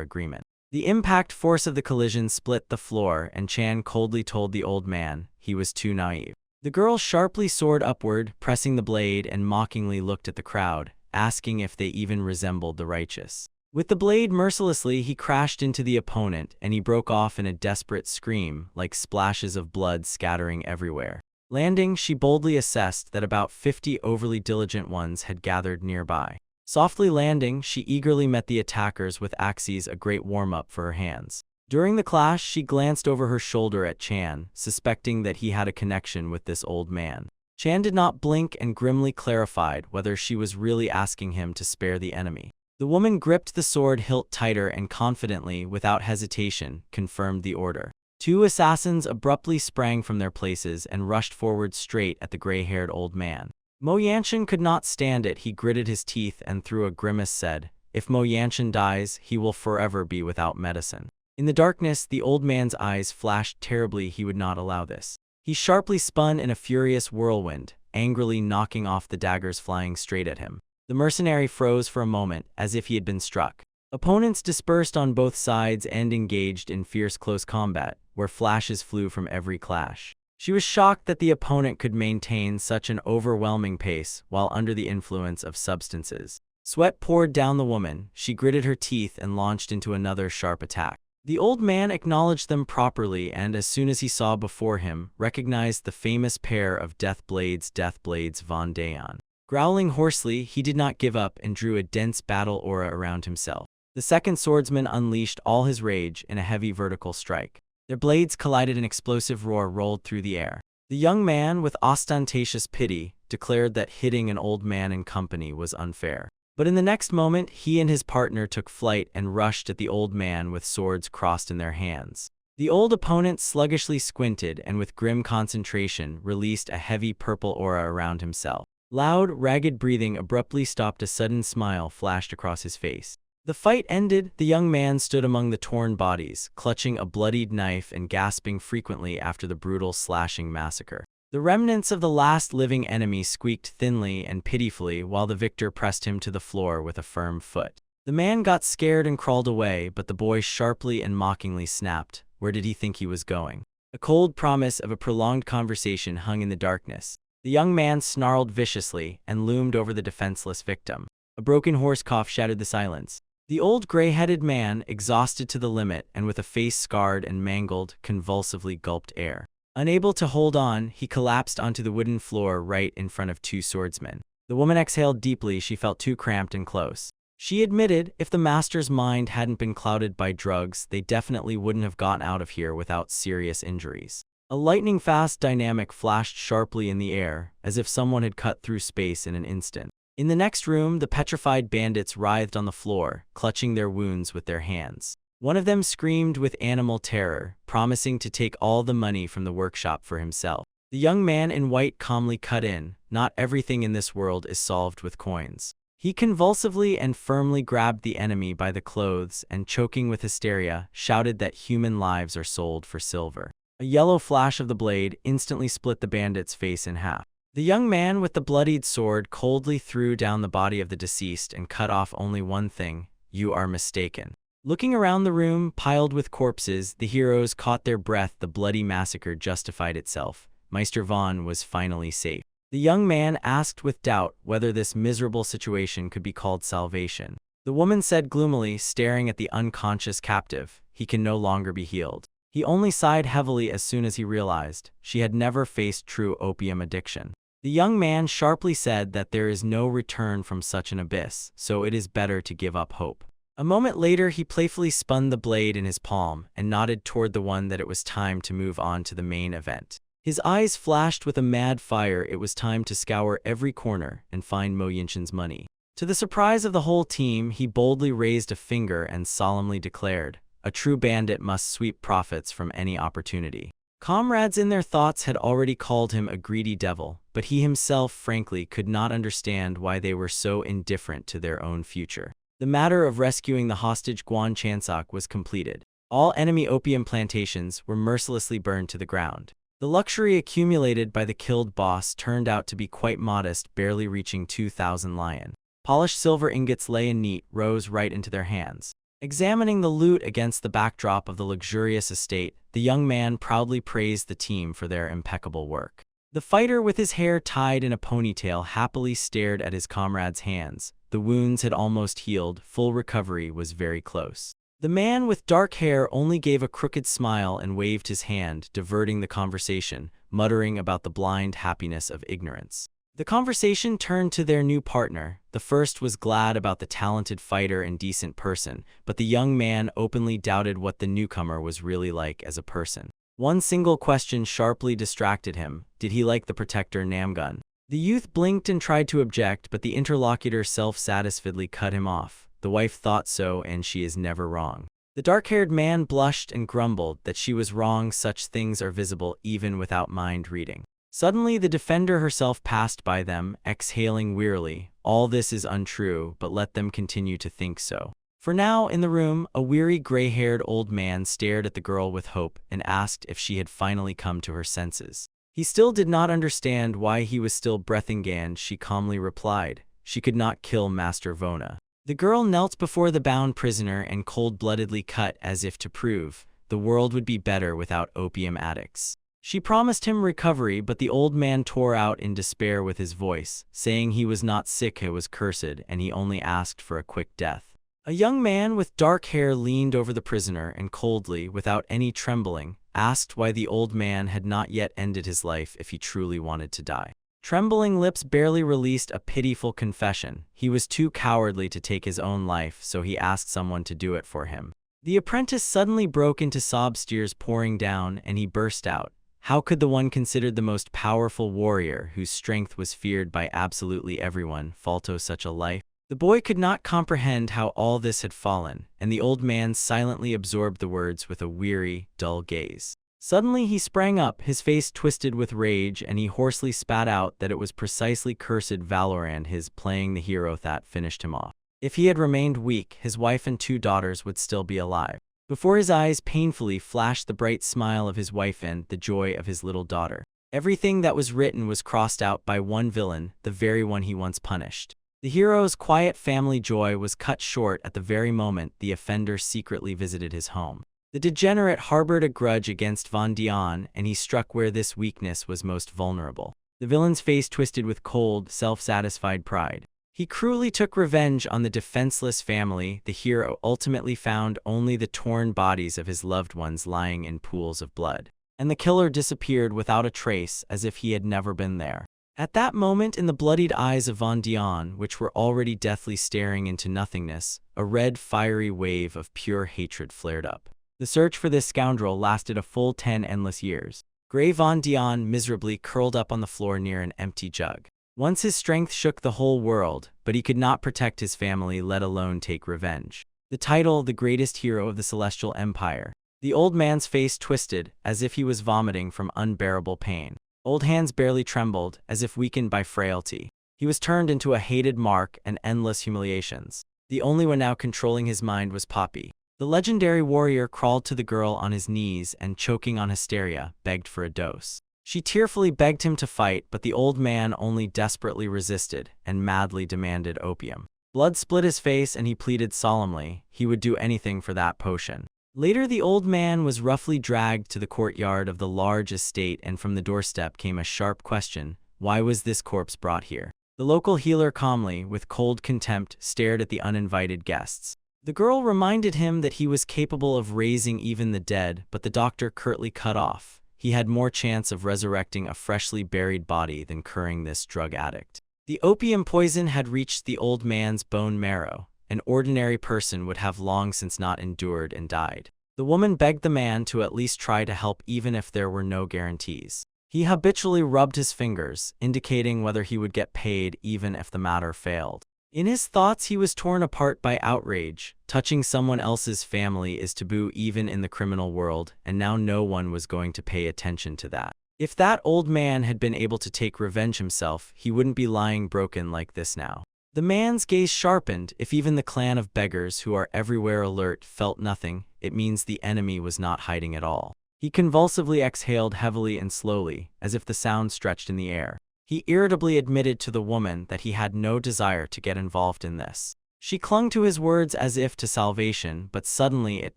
agreement. The impact force of the collision split the floor, and Chan coldly told the old man he was too naive. The girl sharply soared upward, pressing the blade, and mockingly looked at the crowd, asking if they even resembled the righteous. With the blade mercilessly, he crashed into the opponent, and he broke off in a desperate scream, like splashes of blood scattering everywhere. Landing, she boldly assessed that about 50 overly diligent ones had gathered nearby. Softly landing, she eagerly met the attackers with axes, a great warm-up for her hands. During the clash, she glanced over her shoulder at Chan, suspecting that he had a connection with this old man. Chan did not blink and grimly clarified whether she was really asking him to spare the enemy. The woman gripped the sword hilt tighter and confidently, without hesitation, confirmed the order. Two assassins abruptly sprang from their places and rushed forward straight at the gray-haired old man. Mo Yanshin could not stand it. He gritted his teeth and through a grimace said, "If Mo Yanshin dies, he will forever be without medicine." In the darkness, the old man's eyes flashed terribly. He would not allow this. He sharply spun in a furious whirlwind, angrily knocking off the daggers flying straight at him. The mercenary froze for a moment, as if he had been struck. Opponents dispersed on both sides and engaged in fierce close combat, where flashes flew from every clash. She was shocked that the opponent could maintain such an overwhelming pace while under the influence of substances. Sweat poured down the woman. She gritted her teeth and launched into another sharp attack. The old man acknowledged them properly and, as soon as he saw before him, recognized the famous pair of death blades Von Dayan. Growling hoarsely, he did not give up and drew a dense battle aura around himself. The second swordsman unleashed all his rage in a heavy vertical strike. Their blades collided, an explosive roar rolled through the air. The young man, with ostentatious pity, declared that hitting an old man in company was unfair. But in the next moment, he and his partner took flight and rushed at the old man with swords crossed in their hands. The old opponent sluggishly squinted and with grim concentration released a heavy purple aura around himself. Loud, ragged breathing abruptly stopped. A sudden smile flashed across his face. The fight ended. The young man stood among the torn bodies, clutching a bloodied knife and gasping frequently after the brutal slashing massacre. The remnants of the last living enemy squeaked thinly and pitifully while the victor pressed him to the floor with a firm foot. The man got scared and crawled away, but the boy sharply and mockingly snapped. Where did he think he was going? A cold promise of a prolonged conversation hung in the darkness. The young man snarled viciously and loomed over the defenseless victim. A broken hoarse cough shattered the silence. The old gray-headed man, exhausted to the limit and with a face scarred and mangled, convulsively gulped air. Unable to hold on, he collapsed onto the wooden floor right in front of two swordsmen. The woman exhaled deeply. She felt too cramped and close. She admitted if the master's mind hadn't been clouded by drugs, they definitely wouldn't have gotten out of here without serious injuries. A lightning-fast dynamic flashed sharply in the air, as if someone had cut through space in an instant. In the next room, the petrified bandits writhed on the floor, clutching their wounds with their hands. One of them screamed with animal terror, promising to take all the money from the workshop for himself. The young man in white calmly cut in. Not everything in this world is solved with coins. He convulsively and firmly grabbed the enemy by the clothes and, choking with hysteria, shouted that human lives are sold for silver. A yellow flash of the blade instantly split the bandit's face in half. The young man with the bloodied sword coldly threw down the body of the deceased and cut off only one thing: "You are mistaken." Looking around the room, piled with corpses, the heroes caught their breath. The bloody massacre justified itself. Meister Vaughn was finally safe. The young man asked with doubt whether this miserable situation could be called salvation. The woman said gloomily, staring at the unconscious captive, "He can no longer be healed." He only sighed heavily as soon as he realized she had never faced true opium addiction. The young man sharply said that there is no return from such an abyss, so it is better to give up hope. A moment later, he playfully spun the blade in his palm and nodded toward the one that it was time to move on to the main event. His eyes flashed with a mad fire. It was time to scour every corner and find Mo Yinshin's money. To the surprise of the whole team, he boldly raised a finger and solemnly declared, "A true bandit must sweep profits from any opportunity." Comrades in their thoughts had already called him a greedy devil, but he himself frankly could not understand why they were so indifferent to their own future. The matter of rescuing the hostage Guan Chansak was completed. All enemy opium plantations were mercilessly burned to the ground. The luxury accumulated by the killed boss turned out to be quite modest, barely reaching 2,000 lion. Polished silver ingots lay in neat rows right into their hands. Examining the loot against the backdrop of the luxurious estate, the young man proudly praised the team for their impeccable work. The fighter with his hair tied in a ponytail happily stared at his comrade's hands. The wounds had almost healed. Full recovery was very close. The man with dark hair only gave a crooked smile and waved his hand, diverting the conversation, muttering about the blind happiness of ignorance. The conversation turned to their new partner. The first was glad about the talented fighter and decent person, but the young man openly doubted what the newcomer was really like as a person. One single question sharply distracted him: did he like the protector Namgun? The youth blinked and tried to object, but the interlocutor self-satisfiedly cut him off. The wife thought so, and she is never wrong. The dark-haired man blushed and grumbled that she was wrong. Such things are visible even without mind reading. Suddenly, the defender herself passed by them, exhaling wearily. All this is untrue, but let them continue to think so. For now, in the room, a weary gray-haired old man stared at the girl with hope and asked if she had finally come to her senses. He still did not understand why he was still breathing. And she calmly replied, she could not kill Master Vona. The girl knelt before the bound prisoner and cold-bloodedly cut as if to prove the world would be better without opium addicts. She promised him recovery, but the old man tore out in despair with his voice, saying he was not sick, he was cursed, and he only asked for a quick death. A young man with dark hair leaned over the prisoner and coldly, without any trembling, asked why the old man had not yet ended his life if he truly wanted to die. Trembling lips barely released a pitiful confession. He was too cowardly to take his own life, so he asked someone to do it for him. The apprentice suddenly broke into sobs, tears pouring down, and he burst out. How could the one considered the most powerful warrior, whose strength was feared by absolutely everyone, falter such a life? The boy could not comprehend how all this had fallen, and the old man silently absorbed the words with a weary, dull gaze. Suddenly he sprang up, his face twisted with rage, and he hoarsely spat out that it was precisely cursed valor and his playing the hero that finished him off. If he had remained weak, his wife and 2 daughters would still be alive. Before his eyes painfully flashed the bright smile of his wife and the joy of his little daughter. Everything that was written was crossed out by one villain, the very one he once punished. The hero's quiet family joy was cut short at the very moment the offender secretly visited his home. The degenerate harbored a grudge against Von Dion, and he struck where this weakness was most vulnerable. The villain's face twisted with cold, self-satisfied pride. He cruelly took revenge on the defenseless family. The hero ultimately found only the torn bodies of his loved ones lying in pools of blood. and the killer disappeared without a trace as if he had never been there. At that moment, in the bloodied eyes of Von Dion, which were already deathly staring into nothingness, a red, fiery wave of pure hatred flared up. The search for this scoundrel lasted a full 10 endless years. Grey Von Dion miserably curled up on the floor near an empty jug. Once his strength shook the whole world, but he could not protect his family, let alone take revenge. The title, the greatest hero of the Celestial Empire. The old man's face twisted, as if he was vomiting from unbearable pain. Old hands barely trembled, as if weakened by frailty. He was turned into a hated mark and endless humiliations. The only one now controlling his mind was Poppy. The legendary warrior crawled to the girl on his knees and, choking on hysteria, begged for a dose. She tearfully begged him to fight, but the old man only desperately resisted and madly demanded opium. Blood split his face and he pleaded solemnly he would do anything for that potion. Later, the old man was roughly dragged to the courtyard of the large estate, and from the doorstep came a sharp question: why was this corpse brought here? The local healer calmly, with cold contempt, stared at the uninvited guests. The girl reminded him that he was capable of raising even the dead, but the doctor curtly cut off. He had more chance of resurrecting a freshly buried body than curing this drug addict. The opium poison had reached the old man's bone marrow. An ordinary person would have long since not endured and died. The woman begged the man to at least try to help, even if there were no guarantees. He habitually rubbed his fingers, indicating whether he would get paid even if the matter failed. In his thoughts, he was torn apart by outrage. Touching someone else's family is taboo even in the criminal world, and now no one was going to pay attention to that. If that old man had been able to take revenge himself, he wouldn't be lying broken like this now. The man's gaze sharpened. If even the clan of beggars who are everywhere alert felt nothing, it means the enemy was not hiding at all. He convulsively exhaled heavily and slowly, as if the sound stretched in the air. He irritably admitted to the woman that he had no desire to get involved in this. She clung to his words as if to salvation, but suddenly it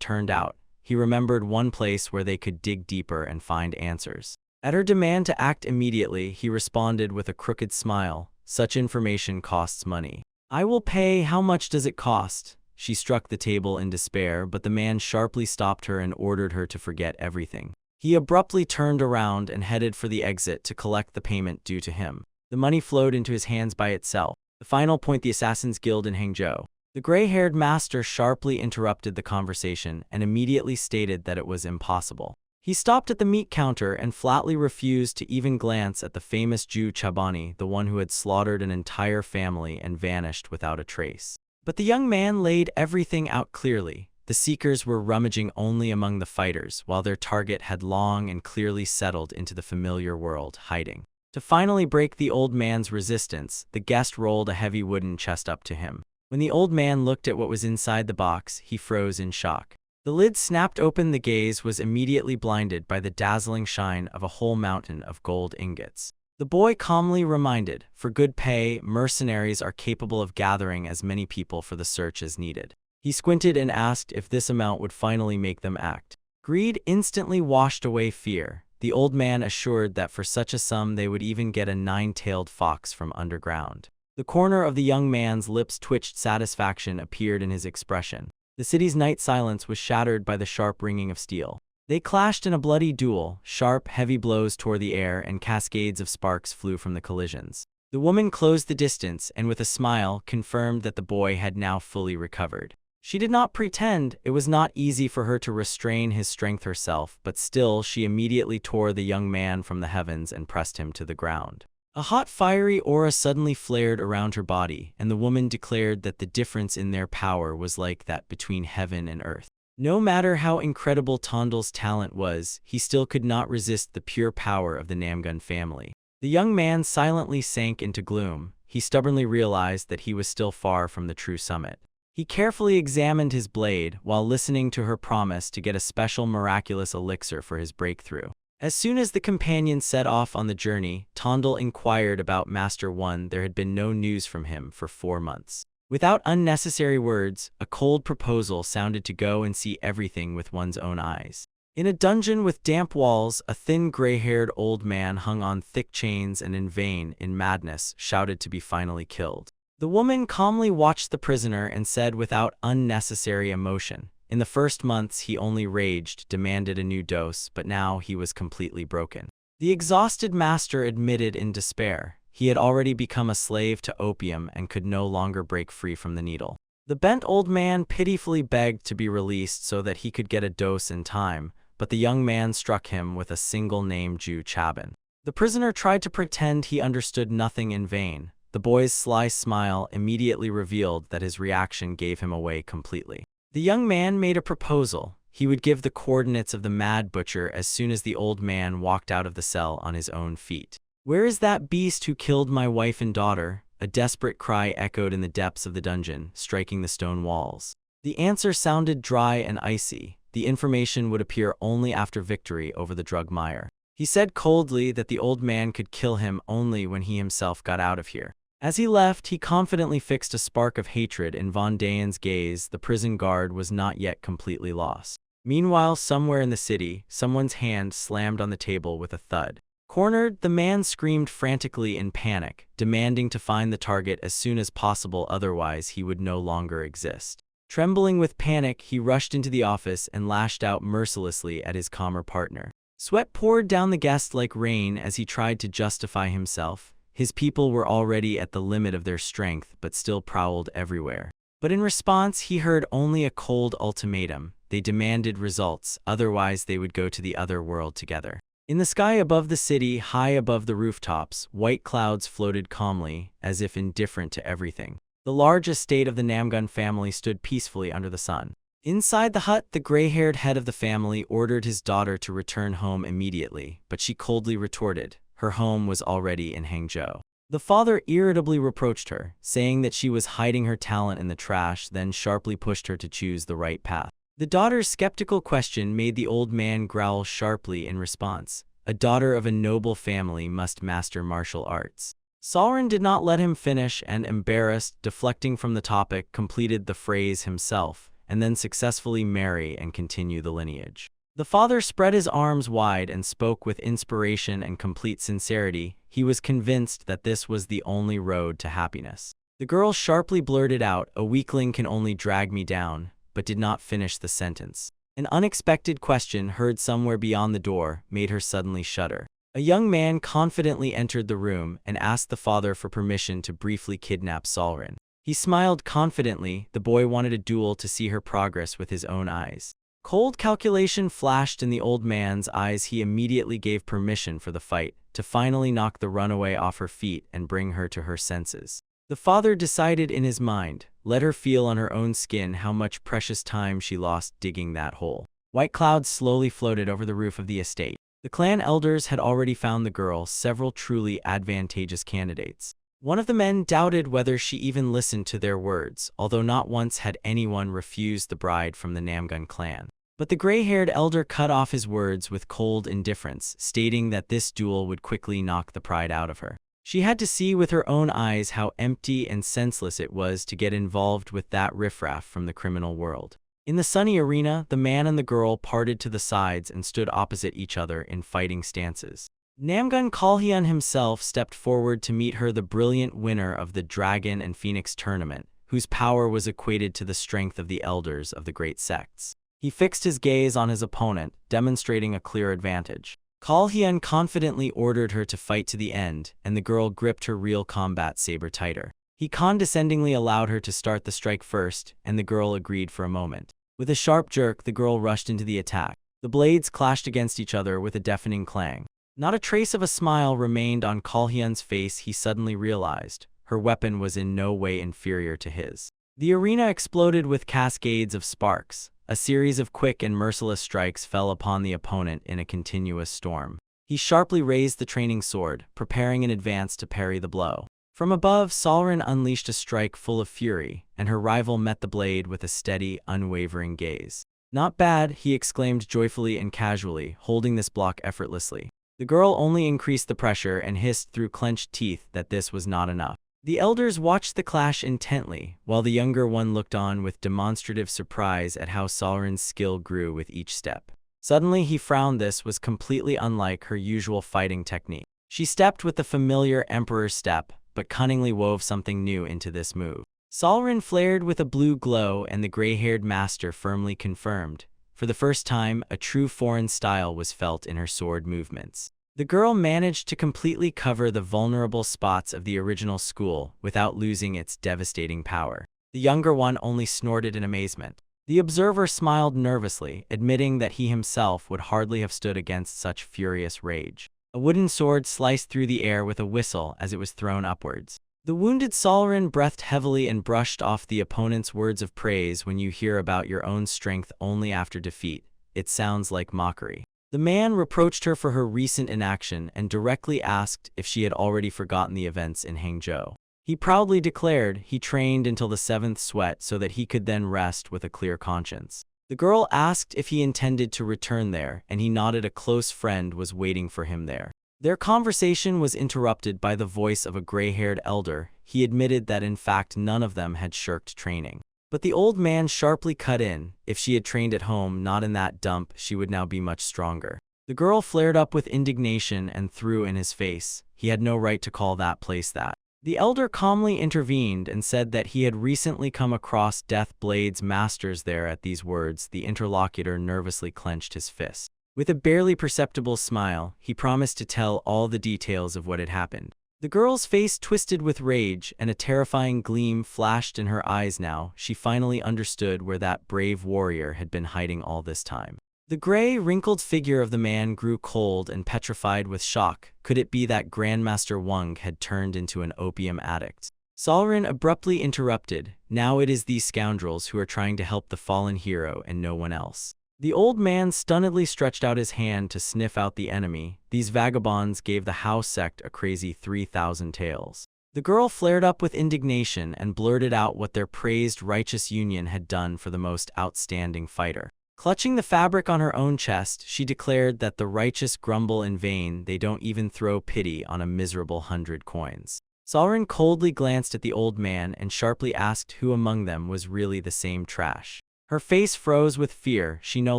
turned out he remembered one place where they could dig deeper and find answers. At her demand to act immediately, he responded with a crooked smile: such information costs money. I will pay. How much does it cost? She struck the table in despair, but the man sharply stopped her and ordered her to forget everything. He abruptly turned around and headed for the exit to collect the payment due to him. The money flowed into his hands by itself. The final point: the Assassin's Guild in Hangzhou. The gray-haired master sharply interrupted the conversation and immediately stated that it was impossible. He stopped at the meat counter and flatly refused to even glance at the famous Jew Chabani, the one who had slaughtered an entire family and vanished without a trace. But the young man laid everything out clearly. The seekers were rummaging only among the fighters, while their target had long and clearly settled into the familiar world, hiding. To finally break the old man's resistance, the guest rolled a heavy wooden chest up to him. When the old man looked at what was inside the box, he froze in shock. The lid snapped open. The gaze was immediately blinded by the dazzling shine of a whole mountain of gold ingots. The boy calmly reminded, for good pay, mercenaries are capable of gathering as many people for the search as needed. He squinted and asked if this amount would finally make them act. Greed instantly washed away fear. The old man assured that for such a sum they would even get a 9-tailed fox from underground. The corner of the young man's lips twitched. Satisfaction appeared in his expression. The city's night silence was shattered by the sharp ringing of steel. They clashed in a bloody duel. Sharp, heavy blows tore the air and cascades of sparks flew from the collisions. The woman closed the distance and with a smile confirmed that the boy had now fully recovered. She did not pretend. It was not easy for her to restrain his strength herself, but still she immediately tore the young man from the heavens and pressed him to the ground. A hot, fiery aura suddenly flared around her body, and the woman declared that the difference in their power was like that between heaven and earth. No matter how incredible Tondal's talent was, he still could not resist the pure power of the Namgun family. The young man silently sank into gloom. He stubbornly realized that he was still far from the true summit. He carefully examined his blade while listening to her promise to get a special miraculous elixir for his breakthrough. As soon as the companions set off on the journey, Tondal inquired about Master One. There had been no news from him for 4 months. Without unnecessary words, a cold proposal sounded to go and see everything with one's own eyes. In a dungeon with damp walls, a thin gray-haired old man hung on thick chains and in madness, shouted to be finally killed. The woman calmly watched the prisoner and said without unnecessary emotion, In the first months, he only raged, demanded a new dose, but now he was completely broken. The exhausted master admitted in despair. He had already become a slave to opium and could no longer break free from the needle. The bent old man pitifully begged to be released so that he could get a dose in time, but the young man struck him with a single name, Ju Chabin. The prisoner tried to pretend he understood nothing in vain. The boy's sly smile immediately revealed that his reaction gave him away completely. The young man made a proposal. He would give the coordinates of the mad butcher as soon as the old man walked out of the cell on his own feet. "Where is that beast who killed my wife and daughter?" A desperate cry echoed in the depths of the dungeon, striking the stone walls. The answer sounded dry and icy. The information would appear only after victory over the drug mire. He said coldly that the old man could kill him only when he himself got out of here. As he left, he confidently fixed a spark of hatred in Von Dayen's gaze. The prison guard was not yet completely lost. Meanwhile, somewhere in the city, someone's hand slammed on the table with a thud. Cornered, the man screamed frantically in panic, demanding to find the target as soon as possible, otherwise he would no longer exist. Trembling with panic, he rushed into the office and lashed out mercilessly at his calmer partner. Sweat poured down the guest like rain as he tried to justify himself. His people were already at the limit of their strength, but still prowled everywhere. But in response, he heard only a cold ultimatum. They demanded results, otherwise they would go to the other world together. In the sky above the city, high above the rooftops, white clouds floated calmly, as if indifferent to everything. The large estate of the Namgun family stood peacefully under the sun. Inside the hut, the gray-haired head of the family ordered his daughter to return home immediately, but she coldly retorted. Her home was already in Hangzhou. The father irritably reproached her, saying that she was hiding her talent in the trash, then sharply pushed her to choose the right path. The daughter's skeptical question made the old man growl sharply in response. A daughter of a noble family must master martial arts. Sauron did not let him finish and, embarrassed, deflecting from the topic, completed the phrase himself, and then successfully marry and continue the lineage. The father spread his arms wide and spoke with inspiration and complete sincerity. He was convinced that this was the only road to happiness. The girl sharply blurted out, "A weakling can only drag me down," but did not finish the sentence. An unexpected question heard somewhere beyond the door made her suddenly shudder. A young man confidently entered the room and asked the father for permission to briefly kidnap Sauron. He smiled confidently. The boy wanted a duel to see her progress with his own eyes. Cold calculation flashed in the old man's eyes. He immediately gave permission for the fight, to finally knock the runaway off her feet and bring her to her senses. The father decided in his mind, let her feel on her own skin how much precious time she lost digging that hole. White clouds slowly floated over the roof of the estate. The clan elders had already found the girl several truly advantageous candidates. One of the men doubted whether she even listened to their words, although not once had anyone refused the bride from the Namgun clan. But the gray-haired elder cut off his words with cold indifference, stating that this duel would quickly knock the pride out of her. She had to see with her own eyes how empty and senseless it was to get involved with that riffraff from the criminal world. In the sunny arena, the man and the girl parted to the sides and stood opposite each other in fighting stances. Namgun Kalhyun himself stepped forward to meet her, the brilliant winner of the Dragon and Phoenix tournament, whose power was equated to the strength of the elders of the great sects. He fixed his gaze on his opponent, demonstrating a clear advantage. Kalhyun confidently ordered her to fight to the end, and the girl gripped her real combat saber tighter. He condescendingly allowed her to start the strike first, and the girl agreed for a moment. With a sharp jerk, the girl rushed into the attack. The blades clashed against each other with a deafening clang. Not a trace of a smile remained on Kalhyun's face. He suddenly realized her weapon was in no way inferior to his. The arena exploded with cascades of sparks. A series of quick and merciless strikes fell upon the opponent in a continuous storm. He sharply raised the training sword, preparing in advance to parry the blow. From above, Sauron unleashed a strike full of fury, and her rival met the blade with a steady, unwavering gaze. "Not bad," he exclaimed joyfully and casually, holding this block effortlessly. The girl only increased the pressure and hissed through clenched teeth that this was not enough. The elders watched the clash intently, while the younger one looked on with demonstrative surprise at how Sauron's skill grew with each step. Suddenly he frowned. This was completely unlike her usual fighting technique. She stepped with the familiar emperor step, but cunningly wove something new into this move. Solrin flared with a blue glow, and the gray-haired master firmly confirmed. For the first time, a true foreign style was felt in her sword movements. The girl managed to completely cover the vulnerable spots of the original school without losing its devastating power. The younger one only snorted in amazement. The observer smiled nervously, admitting that he himself would hardly have stood against such furious rage. A wooden sword sliced through the air with a whistle as it was thrown upwards. The wounded Solrin breathed heavily and brushed off the opponent's words of praise. When you hear about your own strength only after defeat, it sounds like mockery. The man reproached her for her recent inaction and directly asked if she had already forgotten the events in Hangzhou. He proudly declared he trained until the seventh sweat so that he could then rest with a clear conscience. The girl asked if he intended to return there, and he nodded. A close friend was waiting for him there. Their conversation was interrupted by the voice of a gray-haired elder. He admitted that in fact none of them had shirked training. But the old man sharply cut in. If she had trained at home, not in that dump, she would now be much stronger. The girl flared up with indignation and threw in his face. He had no right to call that place that. The elder calmly intervened and said that he had recently come across Death Blade's masters there. At these words, the interlocutor nervously clenched his fist. With a barely perceptible smile, he promised to tell all the details of what had happened. The girl's face twisted with rage, and a terrifying gleam flashed in her eyes. Now, she finally understood where that brave warrior had been hiding all this time. The gray, wrinkled figure of the man grew cold and petrified with shock. Could it be that Grandmaster Wang had turned into an opium addict? Solrin abruptly interrupted. Now it is these scoundrels who are trying to help the fallen hero and no one else. The old man stunnedly stretched out his hand to sniff out the enemy. These vagabonds gave the Hao sect a crazy 3,000 taels. The girl flared up with indignation and blurted out what their praised righteous union had done for the most outstanding fighter. Clutching the fabric on her own chest, she declared that the righteous grumble in vain. They don't even throw pity on a miserable 100 coins. Solrin coldly glanced at the old man and sharply asked who among them was really the same trash. Her face froze with fear. She no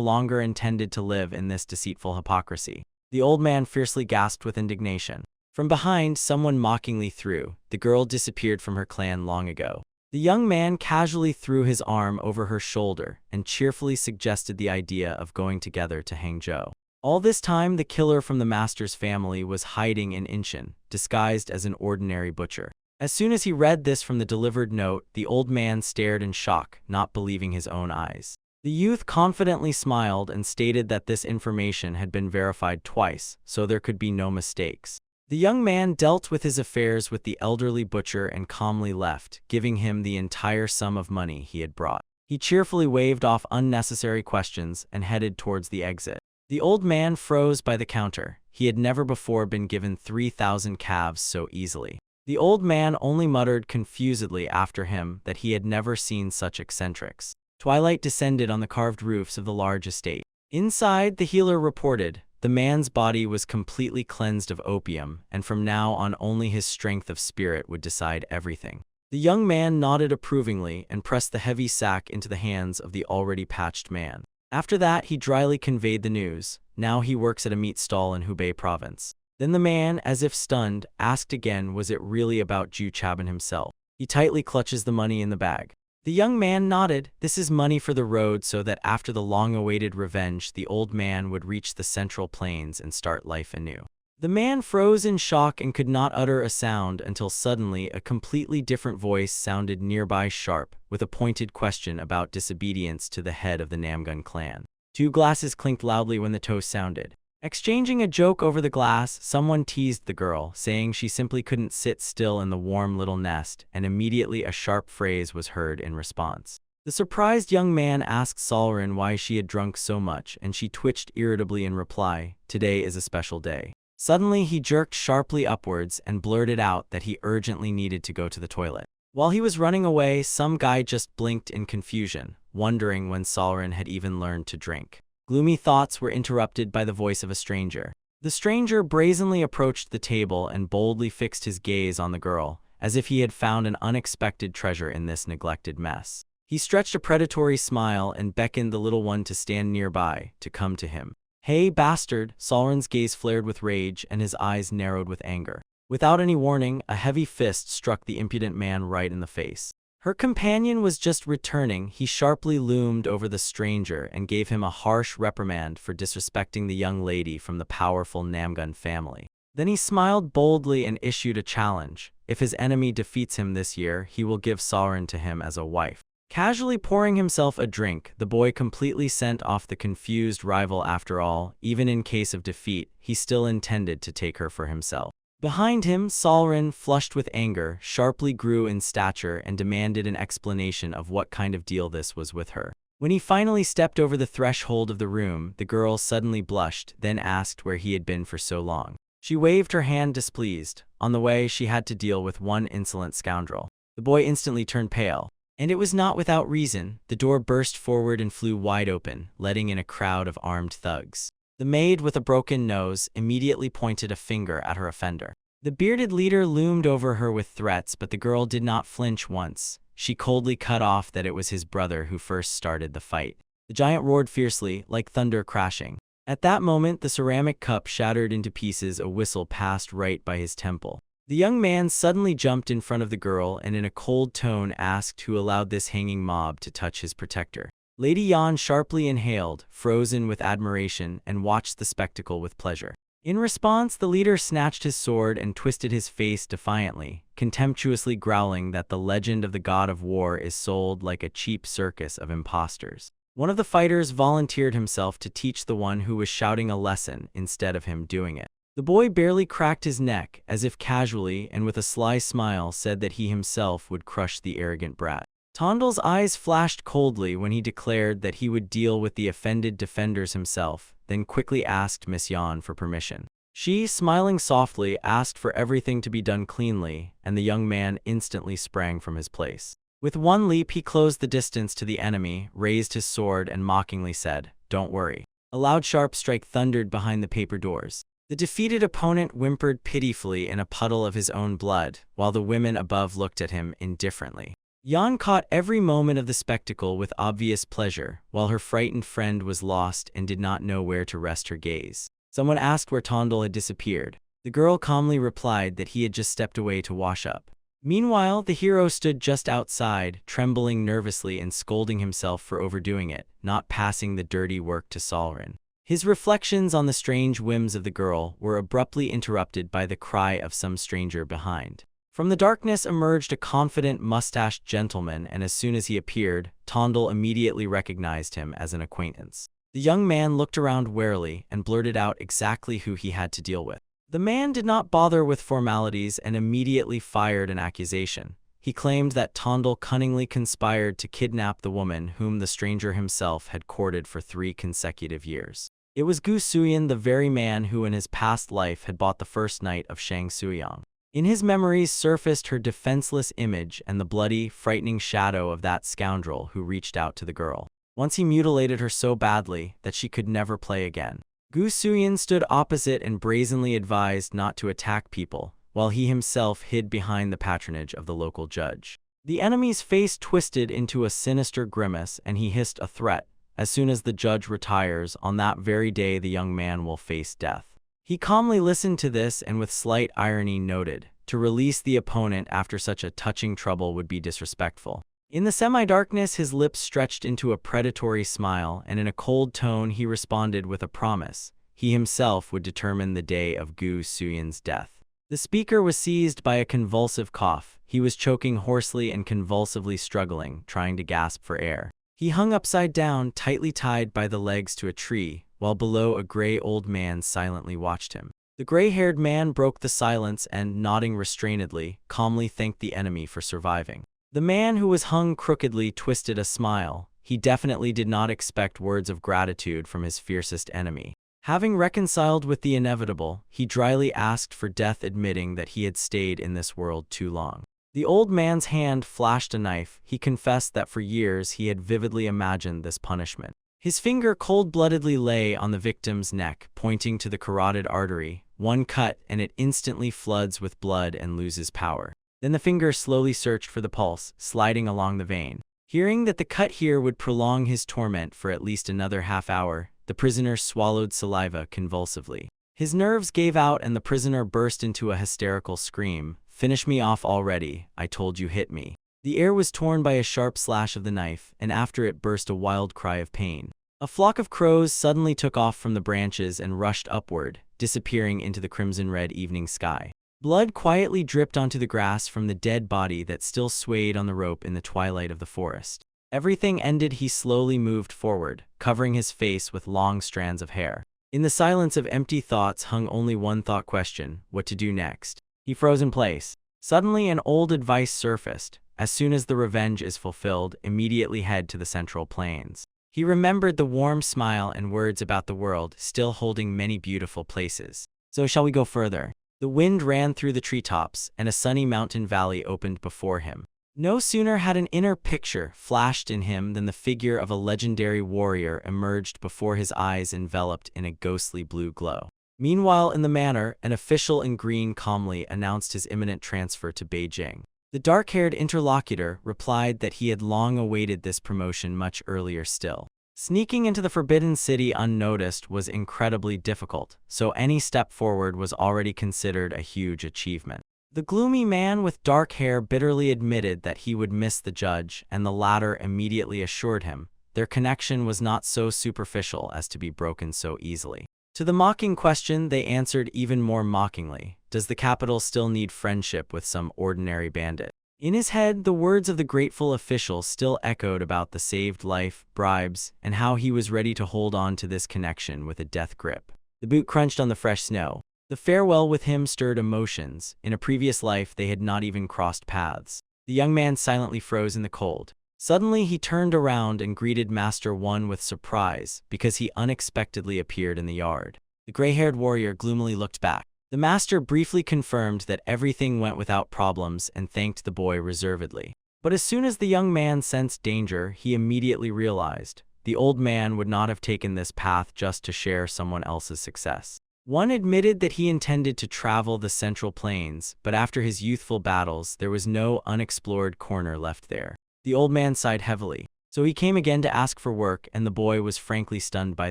longer intended to live in this deceitful hypocrisy. The old man fiercely gasped with indignation. From behind, someone mockingly threw. The girl disappeared from her clan long ago. The young man casually threw his arm over her shoulder and cheerfully suggested the idea of going together to Hangzhou. All this time, the killer from the master's family was hiding in Inshan, disguised as an ordinary butcher. As soon as he read this from the delivered note, the old man stared in shock, not believing his own eyes. The youth confidently smiled and stated that this information had been verified twice, so there could be no mistakes. The young man dealt with his affairs with the elderly butcher and calmly left, giving him the entire sum of money he had brought. He cheerfully waved off unnecessary questions and headed towards the exit. The old man froze by the counter. He had never before been given 3,000 calves so easily. The old man only muttered confusedly after him that he had never seen such eccentrics. Twilight descended on the carved roofs of the large estate. Inside, the healer reported, the man's body was completely cleansed of opium, and from now on only his strength of spirit would decide everything. The young man nodded approvingly and pressed the heavy sack into the hands of the already patched man. After that, he dryly conveyed the news. Now he works at a meat stall in Hubei province. Then the man, as if stunned, asked again, was it really about Zhu Chaban himself? He tightly clutches the money in the bag. The young man nodded. This is money for the road so that after the long-awaited revenge, the old man would reach the Central Plains and start life anew. The man froze in shock and could not utter a sound until suddenly a completely different voice sounded nearby, sharp, with a pointed question about disobedience to the head of the Namgun clan. 2 glasses clinked loudly when the toast sounded. Exchanging a joke over the glass, someone teased the girl, saying she simply couldn't sit still in the warm little nest, and immediately a sharp phrase was heard in response. The surprised young man asked Solrin why she had drunk so much, and she twitched irritably in reply, "Today is a special day." Suddenly, he jerked sharply upwards and blurted out that he urgently needed to go to the toilet. While he was running away, some guy just blinked in confusion, wondering when Solrin had even learned to drink. Gloomy thoughts were interrupted by the voice of a stranger. The stranger brazenly approached the table and boldly fixed his gaze on the girl, as if he had found an unexpected treasure in this neglected mess. He stretched a predatory smile and beckoned the little one to stand nearby, to come to him. "Hey, bastard!" Solrin's gaze flared with rage and his eyes narrowed with anger. Without any warning, a heavy fist struck the impudent man right in the face. Her companion was just returning. He sharply loomed over the stranger and gave him a harsh reprimand for disrespecting the young lady from the powerful Namgun family. Then he smiled boldly and issued a challenge. If his enemy defeats him this year, he will give Sauron to him as a wife. Casually pouring himself a drink, the boy completely sent off the confused rival. After all, even in case of defeat, he still intended to take her for himself. Behind him, Sauron, flushed with anger, sharply grew in stature and demanded an explanation of what kind of deal this was with her. When he finally stepped over the threshold of the room, the girl suddenly blushed, then asked where he had been for so long. She waved her hand displeased. On the way, she had to deal with one insolent scoundrel. The boy instantly turned pale. And it was not without reason. The door burst forward and flew wide open, letting in a crowd of armed thugs. The maid with a broken nose immediately pointed a finger at her offender. The bearded leader loomed over her with threats, but the girl did not flinch once. She coldly cut off that it was his brother who first started the fight. The giant roared fiercely, like thunder crashing. At that moment, the ceramic cup shattered into pieces. A whistle passed right by his temple. The young man suddenly jumped in front of the girl and in a cold tone asked who allowed this hanging mob to touch his protector. Lady Yan sharply inhaled, frozen with admiration, and watched the spectacle with pleasure. In response, the leader snatched his sword and twisted his face defiantly, contemptuously growling that the legend of the god of war is sold like a cheap circus of impostors. One of the fighters volunteered himself to teach the one who was shouting a lesson instead of him doing it. The boy barely cracked his neck, as if casually and with a sly smile said that he himself would crush the arrogant brat. Tondal's eyes flashed coldly when he declared that he would deal with the offended defenders himself, then quickly asked Miss Yan for permission. She, smiling softly, asked for everything to be done cleanly, and the young man instantly sprang from his place. With one leap, he closed the distance to the enemy, raised his sword, and mockingly said, "Don't worry." A loud sharp strike thundered behind the paper doors. The defeated opponent whimpered pitifully in a puddle of his own blood, while the women above looked at him indifferently. Yan caught every moment of the spectacle with obvious pleasure, while her frightened friend was lost and did not know where to rest her gaze. Someone asked where Tondal had disappeared. The girl calmly replied that he had just stepped away to wash up. Meanwhile, the hero stood just outside, trembling nervously and scolding himself for overdoing it, not passing the dirty work to Sauron. His reflections on the strange whims of the girl were abruptly interrupted by the cry of some stranger behind. From the darkness emerged a confident, mustached gentleman, and as soon as he appeared, Tondal immediately recognized him as an acquaintance. The young man looked around warily and blurted out exactly who he had to deal with. The man did not bother with formalities and immediately fired an accusation. He claimed that Tondal cunningly conspired to kidnap the woman whom the stranger himself had courted for 3 consecutive years. It was Gu Suyan, the very man who in his past life had bought the first night of Shang Suyang. In his memories surfaced her defenseless image and the bloody, frightening shadow of that scoundrel who reached out to the girl. Once he mutilated her so badly that she could never play again. Gu Suyan stood opposite and brazenly advised not to attack people, while he himself hid behind the patronage of the local judge. The enemy's face twisted into a sinister grimace and he hissed a threat. As soon as the judge retires, on that very day the young man will face death. He calmly listened to this and with slight irony noted, to release the opponent after such a touching trouble would be disrespectful. In the semi-darkness, his lips stretched into a predatory smile, and in a cold tone he responded with a promise. He himself would determine the day of Gu Suyan's death. The speaker was seized by a convulsive cough. He was choking hoarsely and convulsively struggling, trying to gasp for air. He hung upside down, tightly tied by the legs to a tree, while below a gray old man silently watched him. The gray-haired man broke the silence and, nodding restrainedly, calmly thanked the enemy for surviving. The man who was hung crookedly twisted a smile. He definitely did not expect words of gratitude from his fiercest enemy. Having reconciled with the inevitable, he dryly asked for death, admitting that he had stayed in this world too long. The old man's hand flashed a knife. He confessed that for years he had vividly imagined this punishment. His finger cold-bloodedly lay on the victim's neck, pointing to the carotid artery. One cut, and it instantly floods with blood and loses power. Then the finger slowly searched for the pulse, sliding along the vein. Hearing that the cut here would prolong his torment for at least another half-hour, the prisoner swallowed saliva convulsively. His nerves gave out and the prisoner burst into a hysterical scream. "Finish me off already, I told you hit me." The air was torn by a sharp slash of the knife, and after it burst a wild cry of pain. A flock of crows suddenly took off from the branches and rushed upward, disappearing into the crimson-red evening sky. Blood quietly dripped onto the grass from the dead body that still swayed on the rope in the twilight of the forest. Everything ended. He slowly moved forward, covering his face with long strands of hair. In the silence of empty thoughts hung only one thought question: what to do next? He froze in place. Suddenly an old advice surfaced: as soon as the revenge is fulfilled, immediately head to the Central Plains. He remembered the warm smile and words about the world still holding many beautiful places. So shall we go further? The wind ran through the treetops, and a sunny mountain valley opened before him. No sooner had an inner picture flashed in him than the figure of a legendary warrior emerged before his eyes, enveloped in a ghostly blue glow. Meanwhile, in the manor, an official in green calmly announced his imminent transfer to Beijing. The dark-haired interlocutor replied that he had long awaited this promotion much earlier still. Sneaking into the Forbidden City unnoticed was incredibly difficult, so any step forward was already considered a huge achievement. The gloomy man with dark hair bitterly admitted that he would miss the judge, and the latter immediately assured him their connection was not so superficial as to be broken so easily. To the mocking question, they answered even more mockingly: does the capital still need friendship with some ordinary bandit? In his head, the words of the grateful official still echoed about the saved life, bribes, and how he was ready to hold on to this connection with a death grip. The boot crunched on the fresh snow. The farewell with him stirred emotions. In a previous life, they had not even crossed paths. The young man silently froze in the cold. Suddenly, he turned around and greeted Master One with surprise, because he unexpectedly appeared in the yard. The gray-haired warrior gloomily looked back. The master briefly confirmed that everything went without problems and thanked the boy reservedly. But as soon as the young man sensed danger, he immediately realized the old man would not have taken this path just to share someone else's success. One admitted that he intended to travel the Central Plains, but after his youthful battles, there was no unexplored corner left there. The old man sighed heavily. So he came again to ask for work, and the boy was frankly stunned by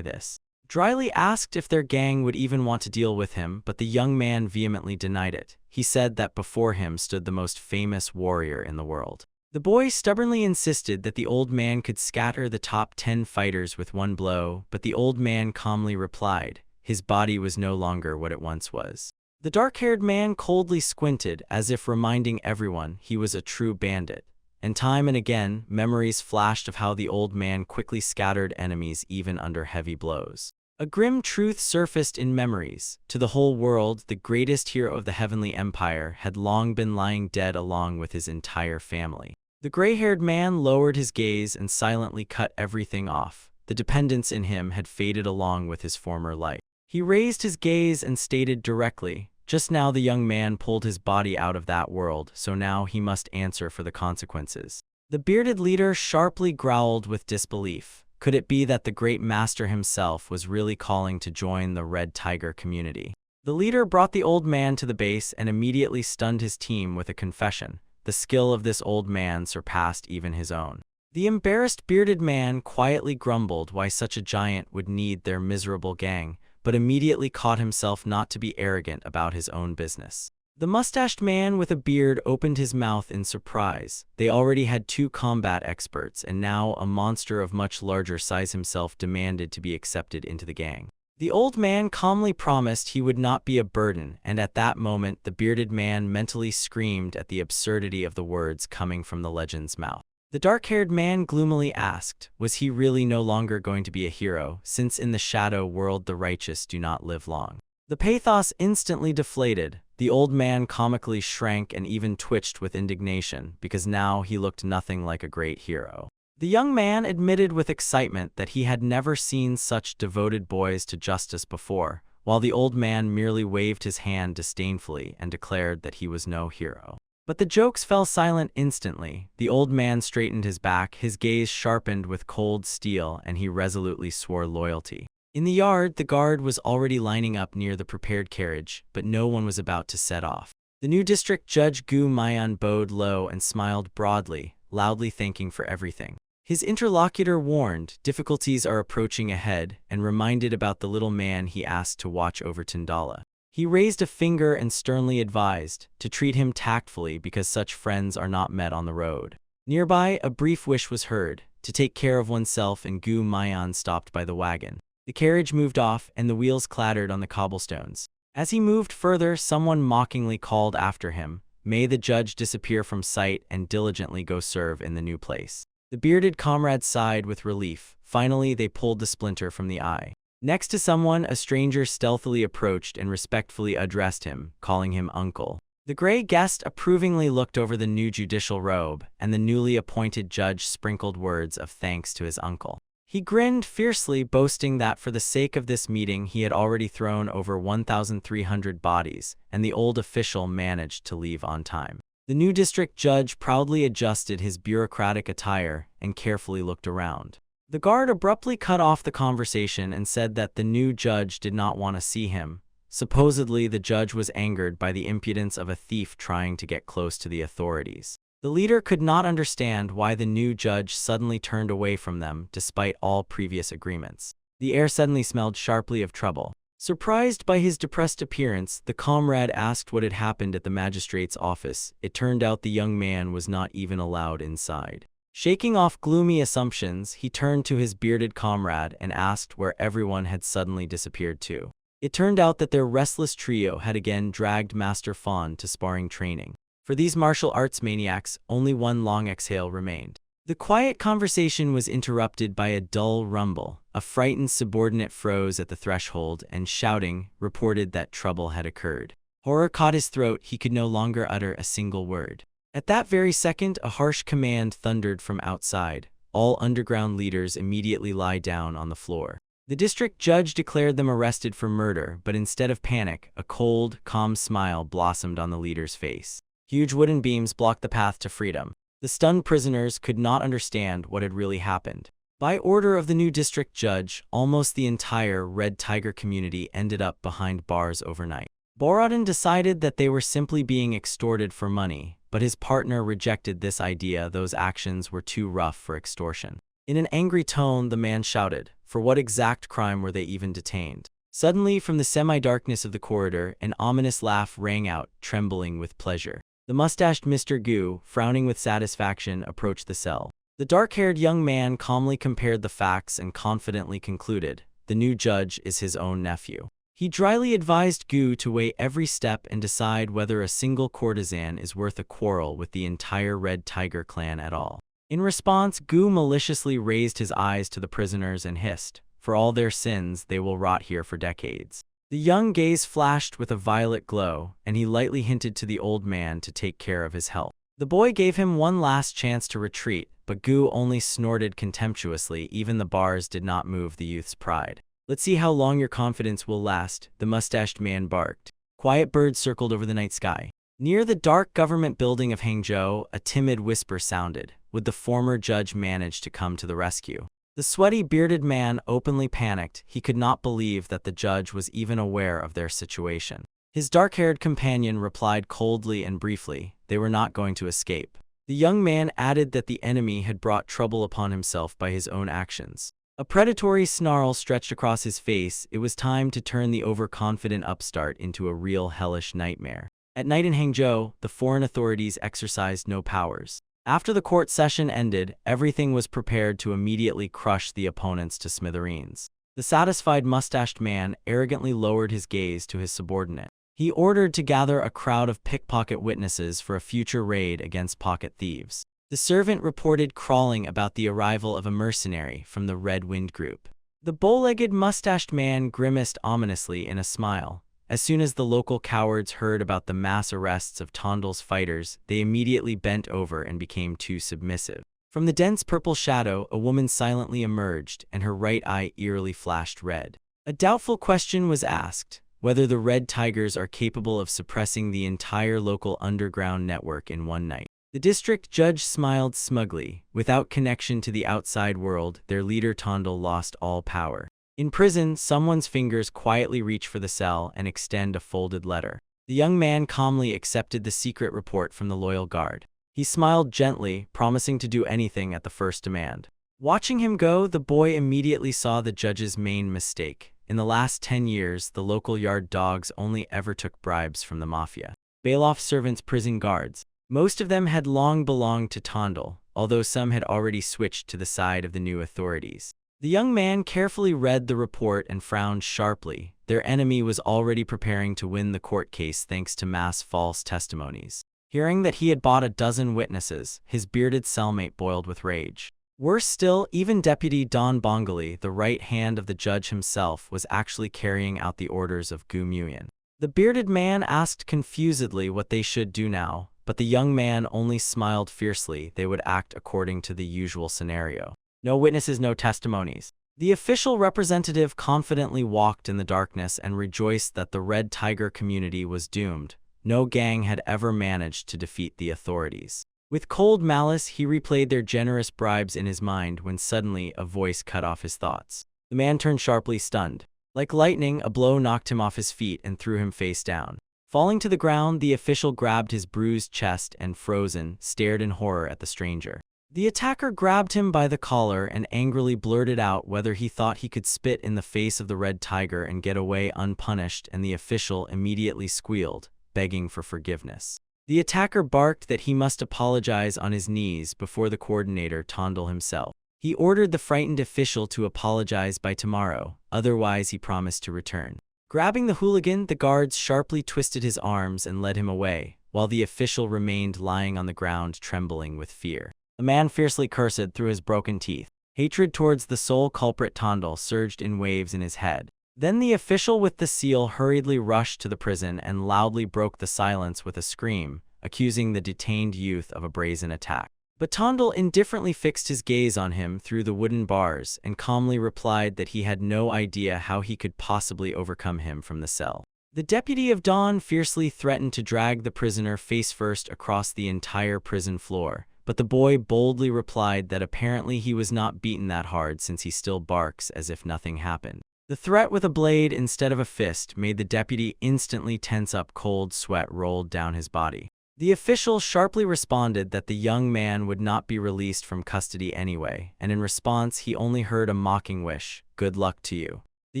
this. Dryly asked if their gang would even want to deal with him, but the young man vehemently denied it. He said that before him stood the most famous warrior in the world. The boy stubbornly insisted that the old man could scatter the top 10 fighters with one blow, but the old man calmly replied his body was no longer what it once was. The dark-haired man coldly squinted, as if reminding everyone he was a true bandit. And time and again, memories flashed of how the old man quickly scattered enemies even under heavy blows. A grim truth surfaced in memories. To the whole world, the greatest hero of the Heavenly Empire had long been lying dead along with his entire family. The gray-haired man lowered his gaze and silently cut everything off. The dependence in him had faded along with his former life. He raised his gaze and stated directly, just now the young man pulled his body out of that world, so now he must answer for the consequences. The bearded leader sharply growled with disbelief. Could it be that the great master himself was really calling to join the Red Tiger community? The leader brought the old man to the base and immediately stunned his team with a confession. The skill of this old man surpassed even his own. The embarrassed bearded man quietly grumbled why such a giant would need their miserable gang, but immediately caught himself not to be arrogant about his own business. The mustached man with a beard opened his mouth in surprise. They already had 2 combat experts, and now a monster of much larger size himself demanded to be accepted into the gang. The old man calmly promised he would not be a burden, and at that moment the bearded man mentally screamed at the absurdity of the words coming from the legend's mouth. The dark-haired man gloomily asked, was he really no longer going to be a hero, since in the shadow world the righteous do not live long? The pathos instantly deflated. The old man comically shrank and even twitched with indignation, because now he looked nothing like a great hero. The young man admitted with excitement that he had never seen such devoted boys to justice before, while the old man merely waved his hand disdainfully and declared that he was no hero. But the jokes fell silent instantly. The old man straightened his back, his gaze sharpened with cold steel, and he resolutely swore loyalty. In the yard, the guard was already lining up near the prepared carriage, but no one was about to set off. The new district judge Gu Mayan bowed low and smiled broadly, loudly thanking for everything. His interlocutor warned difficulties are approaching ahead and reminded about the little man he asked to watch over Tindala. He raised a finger and sternly advised to treat him tactfully because such friends are not met on the road. Nearby, a brief wish was heard, to take care of oneself, and Gu Mayan stopped by the wagon. The carriage moved off and the wheels clattered on the cobblestones. As he moved further, someone mockingly called after him, "May the judge disappear from sight and diligently go serve in the new place." The bearded comrade sighed with relief. Finally, they pulled the splinter from the eye. Next to someone, a stranger stealthily approached and respectfully addressed him, calling him uncle. The gray guest approvingly looked over the new judicial robe, and the newly appointed judge sprinkled words of thanks to his uncle. He grinned fiercely, boasting that for the sake of this meeting he had already thrown over 1,300 bodies, and the old official managed to leave on time. The new district judge proudly adjusted his bureaucratic attire and carefully looked around. The guard abruptly cut off the conversation and said that the new judge did not want to see him. Supposedly, the judge was angered by the impudence of a thief trying to get close to the authorities. The leader could not understand why the new judge suddenly turned away from them despite all previous agreements. The air suddenly smelled sharply of trouble. Surprised by his depressed appearance, the comrade asked what had happened at the magistrate's office. It turned out the young man was not even allowed inside. Shaking off gloomy assumptions, he turned to his bearded comrade and asked where everyone had suddenly disappeared to. It turned out that their restless trio had again dragged Master Fawn to sparring training. For these martial arts maniacs, only one long exhale remained. The quiet conversation was interrupted by a dull rumble. A frightened subordinate froze at the threshold and, shouting, reported that trouble had occurred. Horror caught his throat. He could no longer utter a single word. At that very second, a harsh command thundered from outside. All underground leaders immediately lie down on the floor. The district judge declared them arrested for murder, but instead of panic, a cold, calm smile blossomed on the leader's face. Huge wooden beams blocked the path to freedom. The stunned prisoners could not understand what had really happened. By order of the new district judge, almost the entire Red Tiger community ended up behind bars overnight. Borodin decided that they were simply being extorted for money, but his partner rejected this idea. Those actions were too rough for extortion. In an angry tone, the man shouted, "For what exact crime were they even detained?" Suddenly, from the semi-darkness of the corridor, an ominous laugh rang out, trembling with pleasure. The mustached Mr. Gu, frowning with satisfaction, approached the cell. The dark-haired young man calmly compared the facts and confidently concluded, "The new judge is his own nephew." He dryly advised Gu to weigh every step and decide whether a single courtesan is worth a quarrel with the entire Red Tiger clan at all. In response, Gu maliciously raised his eyes to the prisoners and hissed, "For all their sins, they will rot here for decades." The young gaze flashed with a violet glow, and he lightly hinted to the old man to take care of his health. The boy gave him one last chance to retreat, but Gu only snorted contemptuously. Even the bars did not move the youth's pride. "Let's see how long your confidence will last," the mustached man barked. Quiet birds circled over the night sky. Near the dark government building of Hangzhou, a timid whisper sounded. Would the former judge manage to come to the rescue? The sweaty, bearded man openly panicked. He could not believe that the judge was even aware of their situation. His dark-haired companion replied coldly and briefly, they were not going to escape. The young man added that the enemy had brought trouble upon himself by his own actions. A predatory snarl stretched across his face. It was time to turn the overconfident upstart into a real hellish nightmare. At night in Hangzhou, the foreign authorities exercised no powers. After the court session ended, everything was prepared to immediately crush the opponents to smithereens. The satisfied mustached man arrogantly lowered his gaze to his subordinate. He ordered to gather a crowd of pickpocket witnesses for a future raid against pocket thieves. The servant reported crawling about the arrival of a mercenary from the Red Wind Group. The bow-legged mustached man grimaced ominously in a smile. As soon as the local cowards heard about the mass arrests of Tondal's fighters, they immediately bent over and became too submissive. From the dense purple shadow, a woman silently emerged, and her right eye eerily flashed red. A doubtful question was asked, whether the Red Tigers are capable of suppressing the entire local underground network in one night. The district judge smiled smugly. Without connection to the outside world, their leader Tondal lost all power. In prison, someone's fingers quietly reach for the cell and extend a folded letter. The young man calmly accepted the secret report from the loyal guard. He smiled gently, promising to do anything at the first demand. Watching him go, the boy immediately saw the judge's main mistake. In the last 10 years, the local yard dogs only ever took bribes from the mafia. Bailoff servants, prison guards. Most of them had long belonged to Tondel, although some had already switched to the side of the new authorities. The young man carefully read the report and frowned sharply. Their enemy was already preparing to win the court case thanks to mass false testimonies. Hearing that he had bought a dozen witnesses, his bearded cellmate boiled with rage. Worse still, even Deputy Don Bongali, the right hand of the judge himself, was actually carrying out the orders of Gu Muyan. The bearded man asked confusedly what they should do now, but the young man only smiled fiercely. They would act according to the usual scenario. No witnesses, no testimonies. The official representative confidently walked in the darkness and rejoiced that the Red Tiger community was doomed. No gang had ever managed to defeat the authorities. With cold malice, he replayed their generous bribes in his mind when suddenly a voice cut off his thoughts. The man turned sharply, stunned. Like lightning, a blow knocked him off his feet and threw him face down. Falling to the ground, the official grabbed his bruised chest and, frozen, stared in horror at the stranger. The attacker grabbed him by the collar and angrily blurted out whether he thought he could spit in the face of the Red Tiger and get away unpunished, and the official immediately squealed, begging for forgiveness. The attacker barked that he must apologize on his knees before the coordinator, Tondel himself. He ordered the frightened official to apologize by tomorrow, otherwise he promised to return. Grabbing the hooligan, the guards sharply twisted his arms and led him away, while the official remained lying on the ground trembling with fear. The man fiercely cursed through his broken teeth. Hatred towards the sole culprit Tondel surged in waves in his head. Then the official with the seal hurriedly rushed to the prison and loudly broke the silence with a scream, accusing the detained youth of a brazen attack. But Tondel indifferently fixed his gaze on him through the wooden bars and calmly replied that he had no idea how he could possibly overcome him from the cell. The deputy of Dawn fiercely threatened to drag the prisoner face first across the entire prison floor, but the boy boldly replied that apparently he was not beaten that hard since he still barks as if nothing happened. The threat with a blade instead of a fist made the deputy instantly tense up. Cold sweat rolled down his body. The official sharply responded that the young man would not be released from custody anyway, and in response he only heard a mocking wish, "Good luck to you." The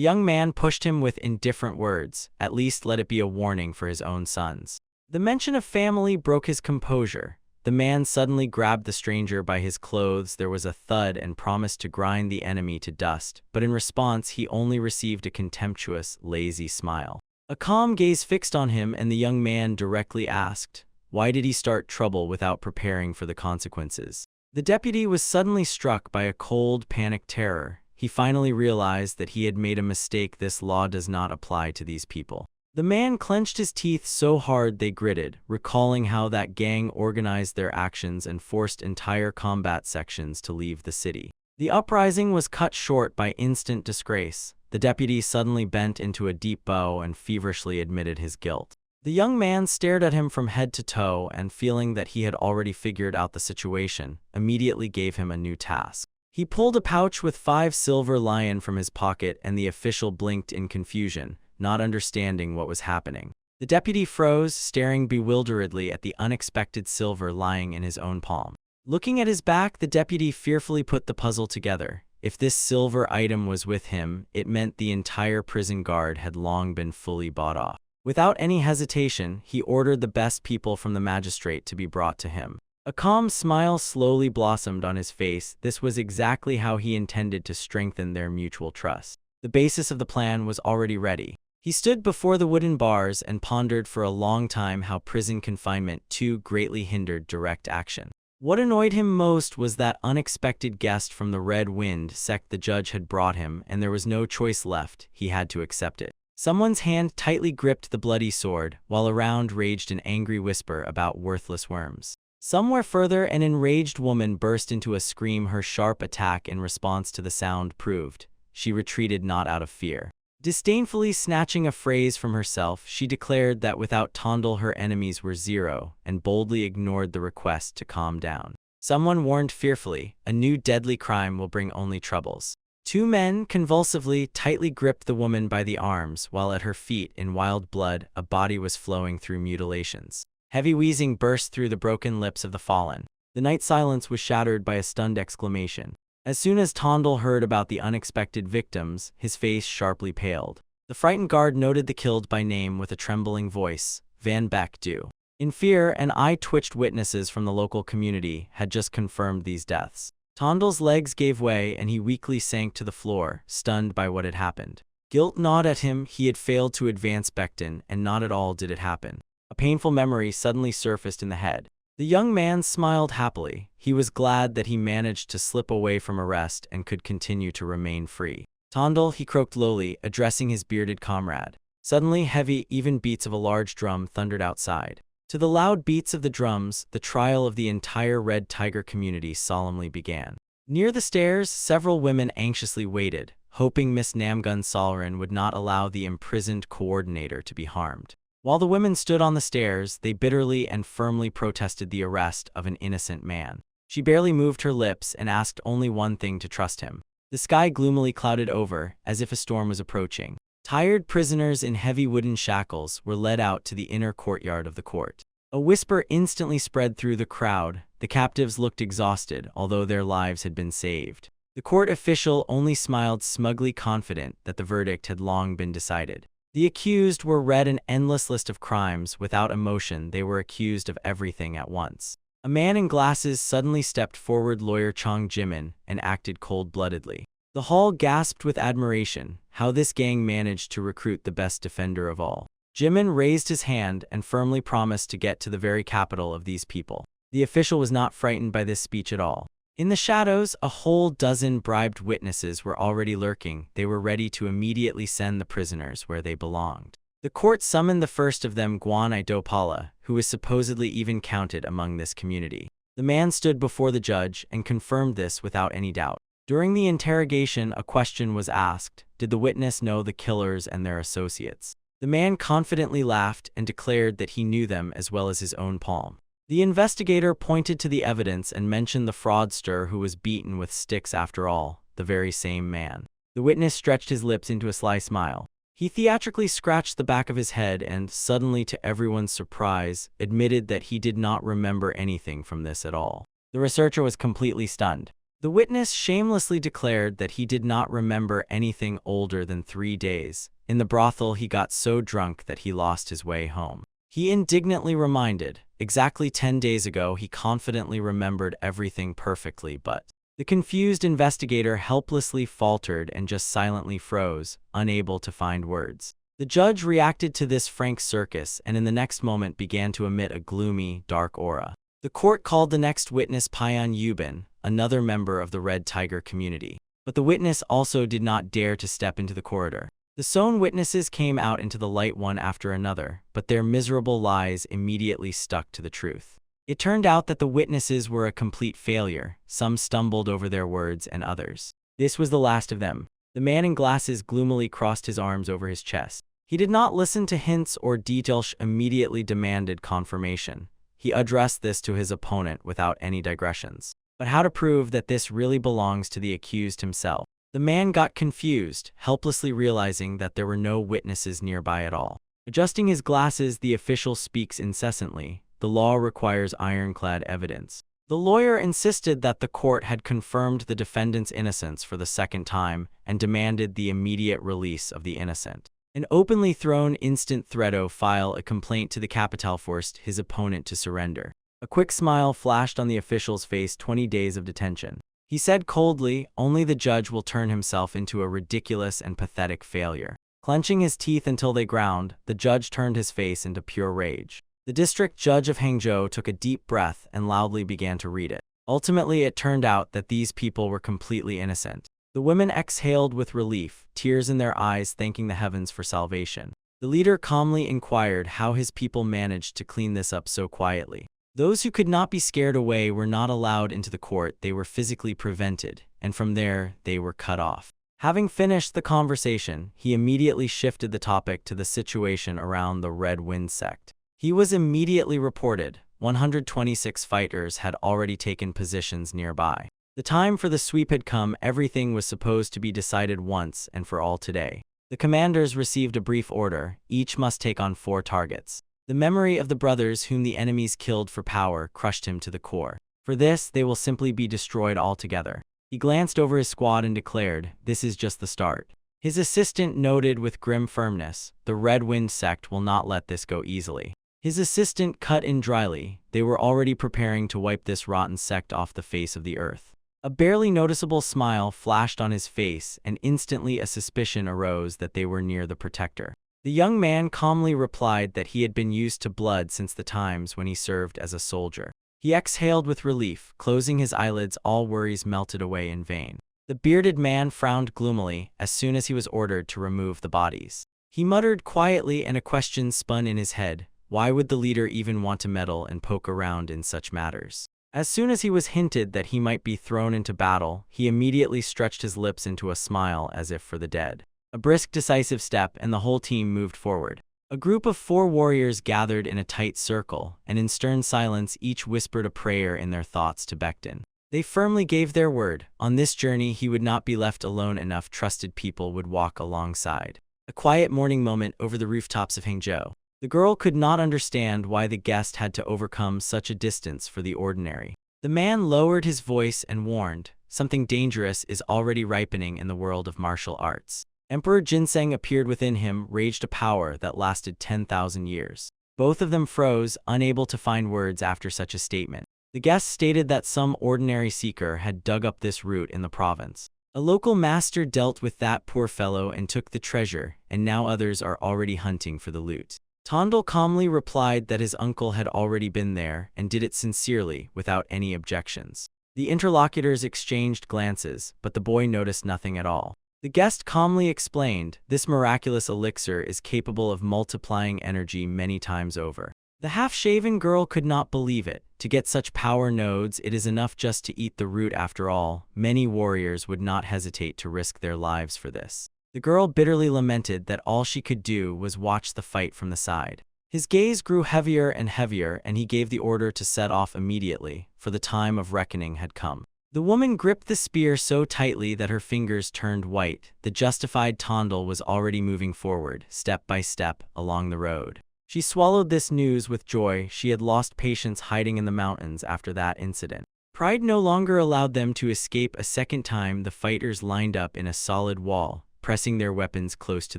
young man pushed him with indifferent words, "At least let it be a warning for his own sons." The mention of family broke his composure. The man suddenly grabbed the stranger by his clothes. There was a thud and promised to grind the enemy to dust, but in response he only received a contemptuous, lazy smile. A calm gaze fixed on him, and the young man directly asked, why did he start trouble without preparing for the consequences? The deputy was suddenly struck by a cold, panicked terror. He finally realized that he had made a mistake. This law does not apply to these people. The man clenched his teeth so hard they gritted, recalling how that gang organized their actions and forced entire combat sections to leave the city. The uprising was cut short by instant disgrace. The deputy suddenly bent into a deep bow and feverishly admitted his guilt. The young man stared at him from head to toe and, feeling that he had already figured out the situation, immediately gave him a new task. He pulled a pouch with 5 silver lion from his pocket, and the official blinked in confusion, not understanding what was happening. The deputy froze, staring bewilderedly at the unexpected silver lying in his own palm. Looking at his back, the deputy fearfully put the puzzle together. If this silver item was with him, it meant the entire prison guard had long been fully bought off. Without any hesitation, he ordered the best people from the magistrate to be brought to him. A calm smile slowly blossomed on his face. This was exactly how he intended to strengthen their mutual trust. The basis of the plan was already ready. He stood before the wooden bars and pondered for a long time how prison confinement too greatly hindered direct action. What annoyed him most was that unexpected guest from the Red Wind sect the judge had brought him, and there was no choice left. He had to accept it. Someone's hand tightly gripped the bloody sword, while around raged an angry whisper about worthless worms. Somewhere further, an enraged woman burst into a scream. Her sharp attack in response to the sound proved. She retreated not out of fear. Disdainfully snatching a phrase from herself, she declared that without Tondel her enemies were 0, and boldly ignored the request to calm down. Someone warned fearfully, "A new deadly crime will bring only troubles." 2 men convulsively tightly gripped the woman by the arms, while at her feet, in wild blood, a body was flowing through mutilations. Heavy wheezing burst through the broken lips of the fallen. The night silence was shattered by a stunned exclamation. As soon as Tondel heard about the unexpected victims, his face sharply paled. The frightened guard noted the killed by name with a trembling voice, Van Beck do. In fear, an eye-twitched witnesses from the local community had just confirmed these deaths. Tondel's legs gave way and he weakly sank to the floor, stunned by what had happened. Guilt gnawed at him. He had failed to advance Becton, and not at all did it happen. A painful memory suddenly surfaced in the head. The young man smiled happily. He was glad that he managed to slip away from arrest and could continue to remain free. Tondel, he croaked lowly, addressing his bearded comrade. Suddenly, heavy, even beats of a large drum thundered outside. To the loud beats of the drums, the trial of the entire Red Tiger community solemnly began. Near the stairs, several women anxiously waited, hoping Miss Namgun Solrin would not allow the imprisoned coordinator to be harmed. While the women stood on the stairs, they bitterly and firmly protested the arrest of an innocent man. She barely moved her lips and asked only one thing: to trust him. The sky gloomily clouded over, as if a storm was approaching. Tired prisoners in heavy wooden shackles were led out to the inner courtyard of the court. A whisper instantly spread through the crowd. The captives looked exhausted, although their lives had been saved. The court official only smiled smugly, confident that the verdict had long been decided. The accused were read an endless list of crimes. Without emotion, they were accused of everything at once. A man in glasses suddenly stepped forward, lawyer Chong Jimin, and acted cold-bloodedly. The hall gasped with admiration. How this gang managed to recruit the best defender of all. Jimin raised his hand and firmly promised to get to the very capital of these people. The official was not frightened by this speech at all. In the shadows, a whole dozen bribed witnesses were already lurking. They were ready to immediately send the prisoners where they belonged. The court summoned the first of them, Guan Idopala, who was supposedly even counted among this community. The man stood before the judge and confirmed this without any doubt. During the interrogation, a question was asked: did the witness know the killers and their associates? The man confidently laughed and declared that he knew them as well as his own palm. The investigator pointed to the evidence and mentioned the fraudster who was beaten with sticks. After all, the very same man. The witness stretched his lips into a sly smile. He theatrically scratched the back of his head and, suddenly to everyone's surprise, admitted that he did not remember anything from this at all. The researcher was completely stunned. The witness shamelessly declared that he did not remember anything older than 3 days. In the brothel, he got so drunk that he lost his way home. He indignantly reminded, exactly 10 days ago he confidently remembered everything perfectly, but the confused investigator helplessly faltered and just silently froze, unable to find words. The judge reacted to this frank circus and in the next moment began to emit a gloomy, dark aura. The court called the next witness, Payan Yubin, another member of the Red Tiger community. But the witness also did not dare to step into the corridor. The Sohn witnesses came out into the light one after another, but their miserable lies immediately stuck to the truth. It turned out that the witnesses were a complete failure. Some stumbled over their words and others. This was the last of them. The man in glasses gloomily crossed his arms over his chest. He did not listen to hints or details, immediately demanded confirmation. He addressed this to his opponent without any digressions. But how to prove that this really belongs to the accused himself? The man got confused, helplessly realizing that there were no witnesses nearby at all. Adjusting his glasses, the official speaks incessantly. The law requires ironclad evidence. The lawyer insisted that the court had confirmed the defendant's innocence for the second time and demanded the immediate release of the innocent. An openly thrown instant threato file a complaint to the Capital forced his opponent to surrender. A quick smile flashed on the official's face. 20 days of detention. He said coldly, only the judge will turn himself into a ridiculous and pathetic failure. Clenching his teeth until they ground, the judge turned his face into pure rage. The district judge of Hangzhou took a deep breath and loudly began to read it. Ultimately, it turned out that these people were completely innocent. The women exhaled with relief, tears in their eyes, thanking the heavens for salvation. The leader calmly inquired how his people managed to clean this up so quietly. Those who could not be scared away were not allowed into the court. They were physically prevented, and from there, they were cut off. Having finished the conversation, he immediately shifted the topic to the situation around the Red Wind sect. He was immediately reported. 126 fighters had already taken positions nearby. The time for the sweep had come. Everything was supposed to be decided once and for all today. The commanders received a brief order. Each must take on 4 targets. The memory of the brothers whom the enemies killed for power crushed him to the core. For this, they will simply be destroyed altogether. He glanced over his squad and declared, "This is just the start." His assistant noted with grim firmness, "The Red Wind sect will not let this go easily." His assistant cut in dryly, "They were already preparing to wipe this rotten sect off the face of the earth." A barely noticeable smile flashed on his face, and instantly a suspicion arose that they were near the protector. The young man calmly replied that he had been used to blood since the times when he served as a soldier. He exhaled with relief, closing his eyelids. All worries melted away in vain. The bearded man frowned gloomily as soon as he was ordered to remove the bodies. He muttered quietly, and a question spun in his head. Why would the leader even want to meddle and poke around in such matters? As soon as he was hinted that he might be thrown into battle, he immediately stretched his lips into a smile as if for the dead. A brisk, decisive step, and the whole team moved forward. A group of 4 warriors gathered in a tight circle, and in stern silence each whispered a prayer in their thoughts to Becton. They firmly gave their word. On this journey he would not be left alone. Enough trusted people would walk alongside. A quiet morning moment over the rooftops of Hangzhou. The girl could not understand why the guest had to overcome such a distance for the ordinary. The man lowered his voice and warned, "Something dangerous is already ripening in the world of martial arts." Emperor Ginseng appeared within him, raged a power that lasted 10,000 years. Both of them froze, unable to find words after such a statement. The guest stated that some ordinary seeker had dug up this root in the province. A local master dealt with that poor fellow and took the treasure, and now others are already hunting for the loot. Tondel calmly replied that his uncle had already been there and did it sincerely, without any objections. The interlocutors exchanged glances, but the boy noticed nothing at all. The guest calmly explained, "This miraculous elixir is capable of multiplying energy many times over." The half-shaven girl could not believe it. To get such power nodes, it is enough just to eat the root after all. Many warriors would not hesitate to risk their lives for this. The girl bitterly lamented that all she could do was watch the fight from the side. His gaze grew heavier and heavier, and he gave the order to set off immediately, for the time of reckoning had come. The woman gripped the spear so tightly that her fingers turned white. The justified Tondel was already moving forward, step by step, along the road. She swallowed this news with joy. She had lost patience hiding in the mountains after that incident. Pride no longer allowed them to escape a second time. The fighters lined up in a solid wall, pressing their weapons close to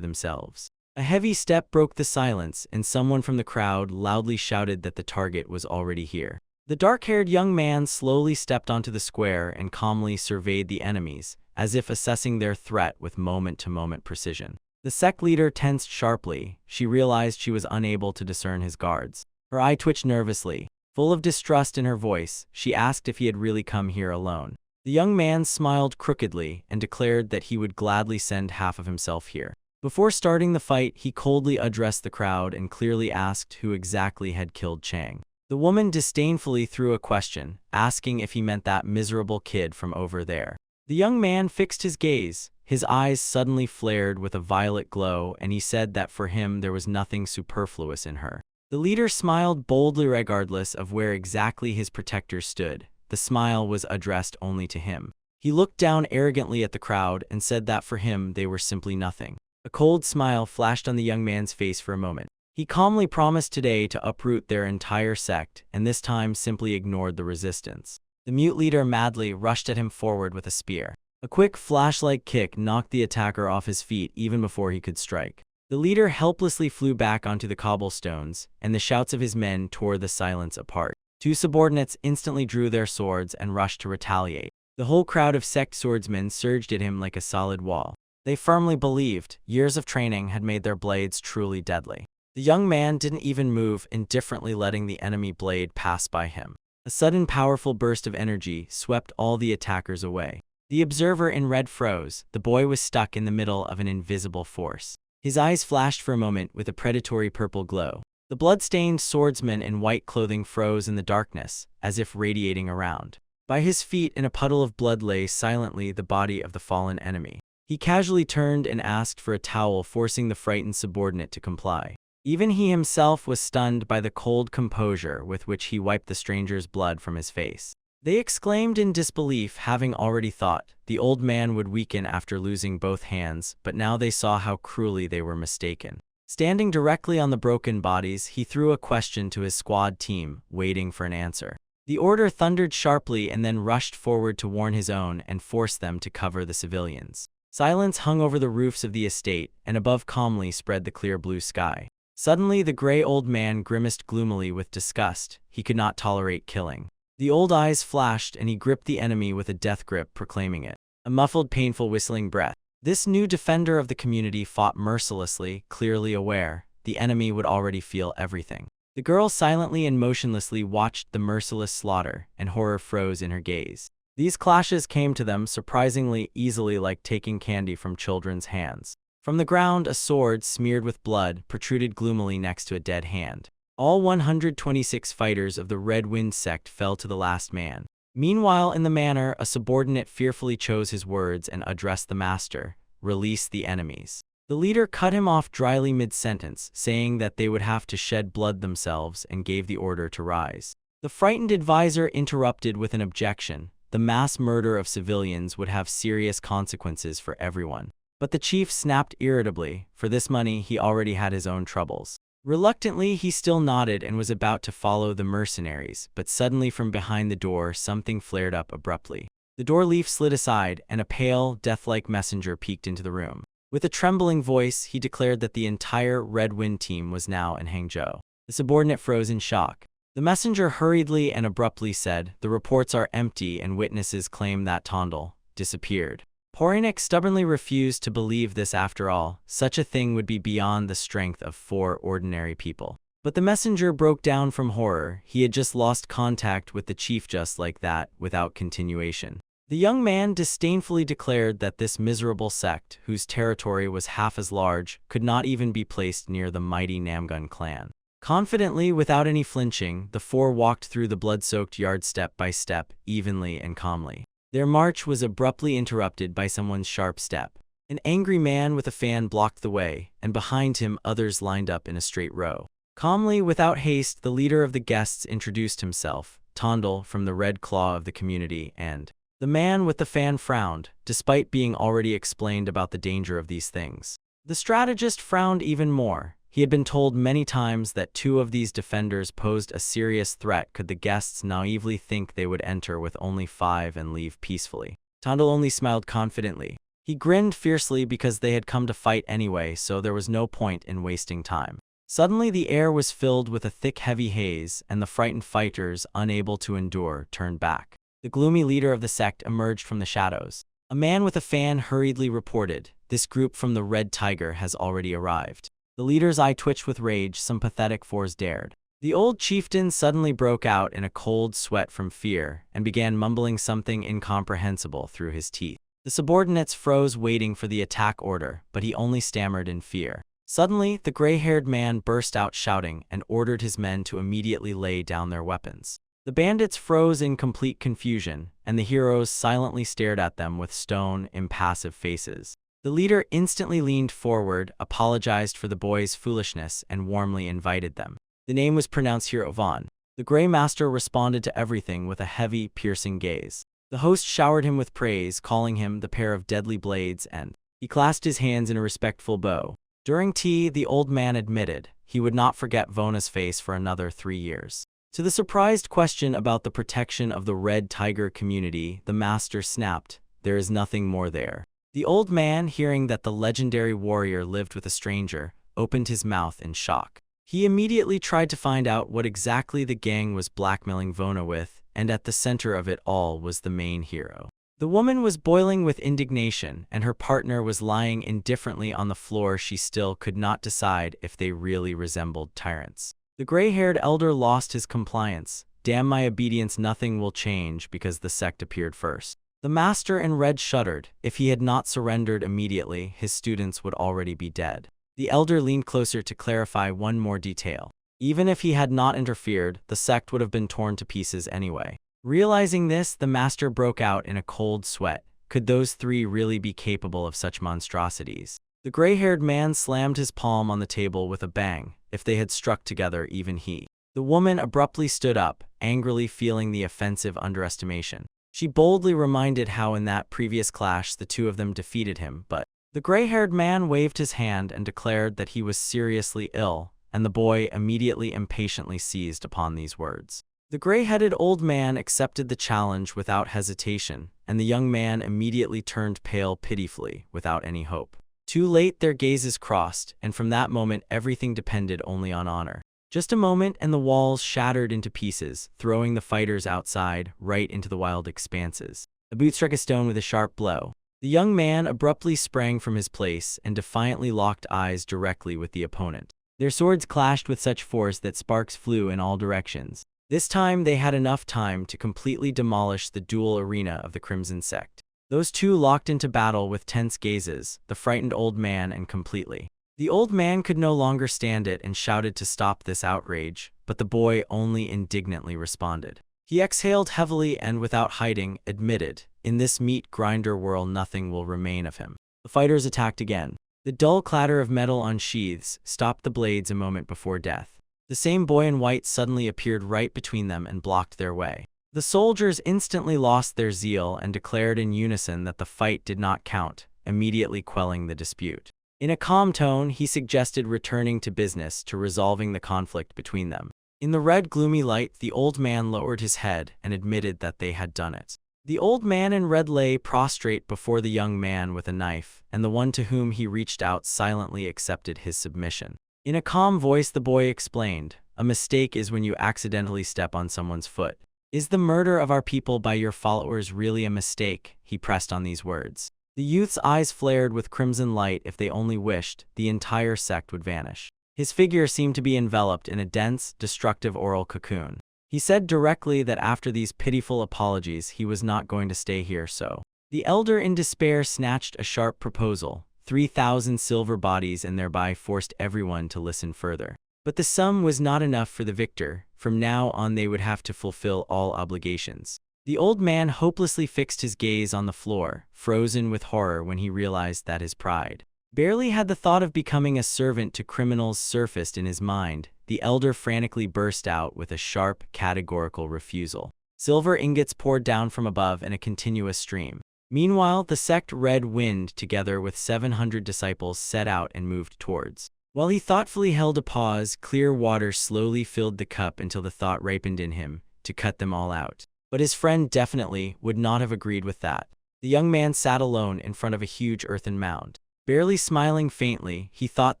themselves. A heavy step broke the silence, and someone from the crowd loudly shouted that the target was already here. The dark-haired young man slowly stepped onto the square and calmly surveyed the enemies, as if assessing their threat with moment-to-moment precision. The sect leader tensed sharply. She realized she was unable to discern his guards. Her eye twitched nervously. Full of distrust in her voice, she asked if he had really come here alone. The young man smiled crookedly and declared that he would gladly send half of himself here. Before starting the fight, he coldly addressed the crowd and clearly asked who exactly had killed Chang. The woman disdainfully threw a question, asking if he meant that miserable kid from over there. The young man fixed his gaze. His eyes suddenly flared with a violet glow, and he said that for him there was nothing superfluous in her. The leader smiled boldly regardless of where exactly his protectors stood. The smile was addressed only to him. He looked down arrogantly at the crowd and said that for him they were simply nothing. A cold smile flashed on the young man's face for a moment. He calmly promised today to uproot their entire sect, and this time simply ignored the resistance. The mute leader madly rushed at him forward with a spear. A quick flash-like kick knocked the attacker off his feet even before he could strike. The leader helplessly flew back onto the cobblestones, and the shouts of his men tore the silence apart. 2 subordinates instantly drew their swords and rushed to retaliate. The whole crowd of sect swordsmen surged at him like a solid wall. They firmly believed years of training had made their blades truly deadly. The young man didn't even move, indifferently letting the enemy blade pass by him. A sudden powerful burst of energy swept all the attackers away. The observer in red froze. The boy was stuck in the middle of an invisible force. His eyes flashed for a moment with a predatory purple glow. The blood-stained swordsman in white clothing froze in the darkness, as if radiating around. By his feet in a puddle of blood lay silently the body of the fallen enemy. He casually turned and asked for a towel, forcing the frightened subordinate to comply. Even he himself was stunned by the cold composure with which he wiped the stranger's blood from his face. They exclaimed in disbelief, having already thought the old man would weaken after losing both hands, but now they saw how cruelly they were mistaken. Standing directly on the broken bodies, he threw a question to his squad team, waiting for an answer. The order thundered sharply and then rushed forward to warn his own and force them to cover the civilians. Silence hung over the roofs of the estate, and above calmly spread the clear blue sky. Suddenly the gray old man grimaced gloomily with disgust. He could not tolerate killing. The old eyes flashed and he gripped the enemy with a death grip, proclaiming it. A muffled, painful whistling breath. This new defender of the community fought mercilessly, clearly aware the enemy would already feel everything. The girl silently and motionlessly watched the merciless slaughter, and horror froze in her gaze. These clashes came to them surprisingly easily, like taking candy from children's hands. From the ground, a sword smeared with blood protruded gloomily next to a dead hand. All 126 fighters of the Red Wind sect fell to the last man. Meanwhile, in the manor, a subordinate fearfully chose his words and addressed the master. Release the enemies. The leader cut him off dryly mid-sentence, saying that they would have to shed blood themselves, and gave the order to rise. The frightened advisor interrupted with an objection. The mass murder of civilians would have serious consequences for everyone. But the chief snapped irritably. For this money, he already had his own troubles. Reluctantly, he still nodded and was about to follow the mercenaries, but suddenly from behind the door something flared up abruptly. The door leaf slid aside, and a pale, death-like messenger peeked into the room. With a trembling voice, he declared that the entire Red Wind team was now in Hangzhou. The subordinate froze in shock. The messenger hurriedly and abruptly said, "The reports are empty and witnesses claim that Tondel disappeared." Porinik stubbornly refused to believe this. After all, such a thing would be beyond the strength of 4 ordinary people. But the messenger broke down from horror. He had just lost contact with the chief just like that, without continuation. The young man disdainfully declared that this miserable sect, whose territory was half as large, could not even be placed near the mighty Namgun clan. Confidently, without any flinching, the 4 walked through the blood-soaked yard step by step, evenly and calmly. Their march was abruptly interrupted by someone's sharp step. An angry man with a fan blocked the way, and behind him others lined up in a straight row. Calmly, without haste, the leader of the guests introduced himself, Tondel from the Red Claw of the community, and the man with the fan frowned, despite being already explained about the danger of these things. The strategist frowned even more. He had been told many times that 2 of these defenders posed a serious threat. Could the guests naively think they would enter with only 5 and leave peacefully? Tondel only smiled confidently. He grinned fiercely because they had come to fight anyway, so there was no point in wasting time. Suddenly the air was filled with a thick, heavy haze, and the frightened fighters, unable to endure, turned back. The gloomy leader of the sect emerged from the shadows. A man with a fan hurriedly reported, "This group from the Red Tiger has already arrived." The leader's eye twitched with rage. Some pathetic fours dared. The old chieftain suddenly broke out in a cold sweat from fear, and began mumbling something incomprehensible through his teeth. The subordinates froze, waiting for the attack order, but he only stammered in fear. Suddenly, the gray-haired man burst out shouting and ordered his men to immediately lay down their weapons. The bandits froze in complete confusion, and the heroes silently stared at them with stone, impassive faces. The leader instantly leaned forward, apologized for the boys' foolishness, and warmly invited them. The name was pronounced Hero Von. The Grey Master responded to everything with a heavy, piercing gaze. The host showered him with praise, calling him the pair of deadly blades, and he clasped his hands in a respectful bow. During tea, the old man admitted he would not forget Vona's face for another 3 years. To the surprised question about the protection of the Red Tiger community, the master snapped, "There is nothing more there." The old man, hearing that the legendary warrior lived with a stranger, opened his mouth in shock. He immediately tried to find out what exactly the gang was blackmailing Vona with, and at the center of it all was the main hero. The woman was boiling with indignation, and her partner was lying indifferently on the floor. She still could not decide if they really resembled tyrants. The gray-haired elder lost his compliance. "Damn my obedience, nothing will change because the sect appeared first." The master in red shuddered. If he had not surrendered immediately, his students would already be dead. The elder leaned closer to clarify one more detail. Even if he had not interfered, the sect would have been torn to pieces anyway. Realizing this, the master broke out in a cold sweat. Could those 3 really be capable of such monstrosities? The gray-haired man slammed his palm on the table with a bang. If they had struck together, even he. The woman abruptly stood up, angrily feeling the offensive underestimation. She boldly reminded how in that previous clash the 2 of them defeated him, but the gray-haired man waved his hand and declared that he was seriously ill, and the boy immediately impatiently seized upon these words. The gray-headed old man accepted the challenge without hesitation, and the young man immediately turned pale pitifully, without any hope. Too late their gazes crossed, and from that moment everything depended only on honor. Just a moment and the walls shattered into pieces, throwing the fighters outside, right into the wild expanses. A boot struck a stone with a sharp blow. The young man abruptly sprang from his place and defiantly locked eyes directly with the opponent. Their swords clashed with such force that sparks flew in all directions. This time they had enough time to completely demolish the dual arena of the Crimson Sect. Those two locked into battle with tense gazes, the frightened old man and completely. The old man could no longer stand it and shouted to stop this outrage, but the boy only indignantly responded. He exhaled heavily and without hiding, admitted, "In this meat grinder whirl nothing will remain of him." The fighters attacked again. The dull clatter of metal on sheaths stopped the blades a moment before death. The same boy in white suddenly appeared right between them and blocked their way. The soldiers instantly lost their zeal and declared in unison that the fight did not count, immediately quelling the dispute. In a calm tone, he suggested returning to business to resolving the conflict between them. In the red gloomy light, the old man lowered his head and admitted that they had done it. The old man in red lay prostrate before the young man with a knife, and the one to whom he reached out silently accepted his submission. In a calm voice the boy explained, "A mistake is when you accidentally step on someone's foot. Is the murder of our people by your followers really a mistake?" He pressed on these words. The youth's eyes flared with crimson light. If they only wished, the entire sect would vanish. His figure seemed to be enveloped in a dense, destructive oral cocoon. He said directly that after these pitiful apologies he was not going to stay here so. The elder in despair snatched a sharp proposal, 3,000 silver bodies, and thereby forced everyone to listen further. But the sum was not enough for the victor. From now on they would have to fulfill all obligations. The old man hopelessly fixed his gaze on the floor, frozen with horror when he realized that his pride. Barely had the thought of becoming a servant to criminals surfaced in his mind, the elder frantically burst out with a sharp, categorical refusal. Silver ingots poured down from above in a continuous stream. Meanwhile, the sect Red Wind, together with 700 disciples, set out and moved towards. While he thoughtfully held a pause, clear water slowly filled the cup until the thought ripened in him to cut them all out. But his friend definitely would not have agreed with that. The young man sat alone in front of a huge earthen mound. Barely smiling faintly, he thought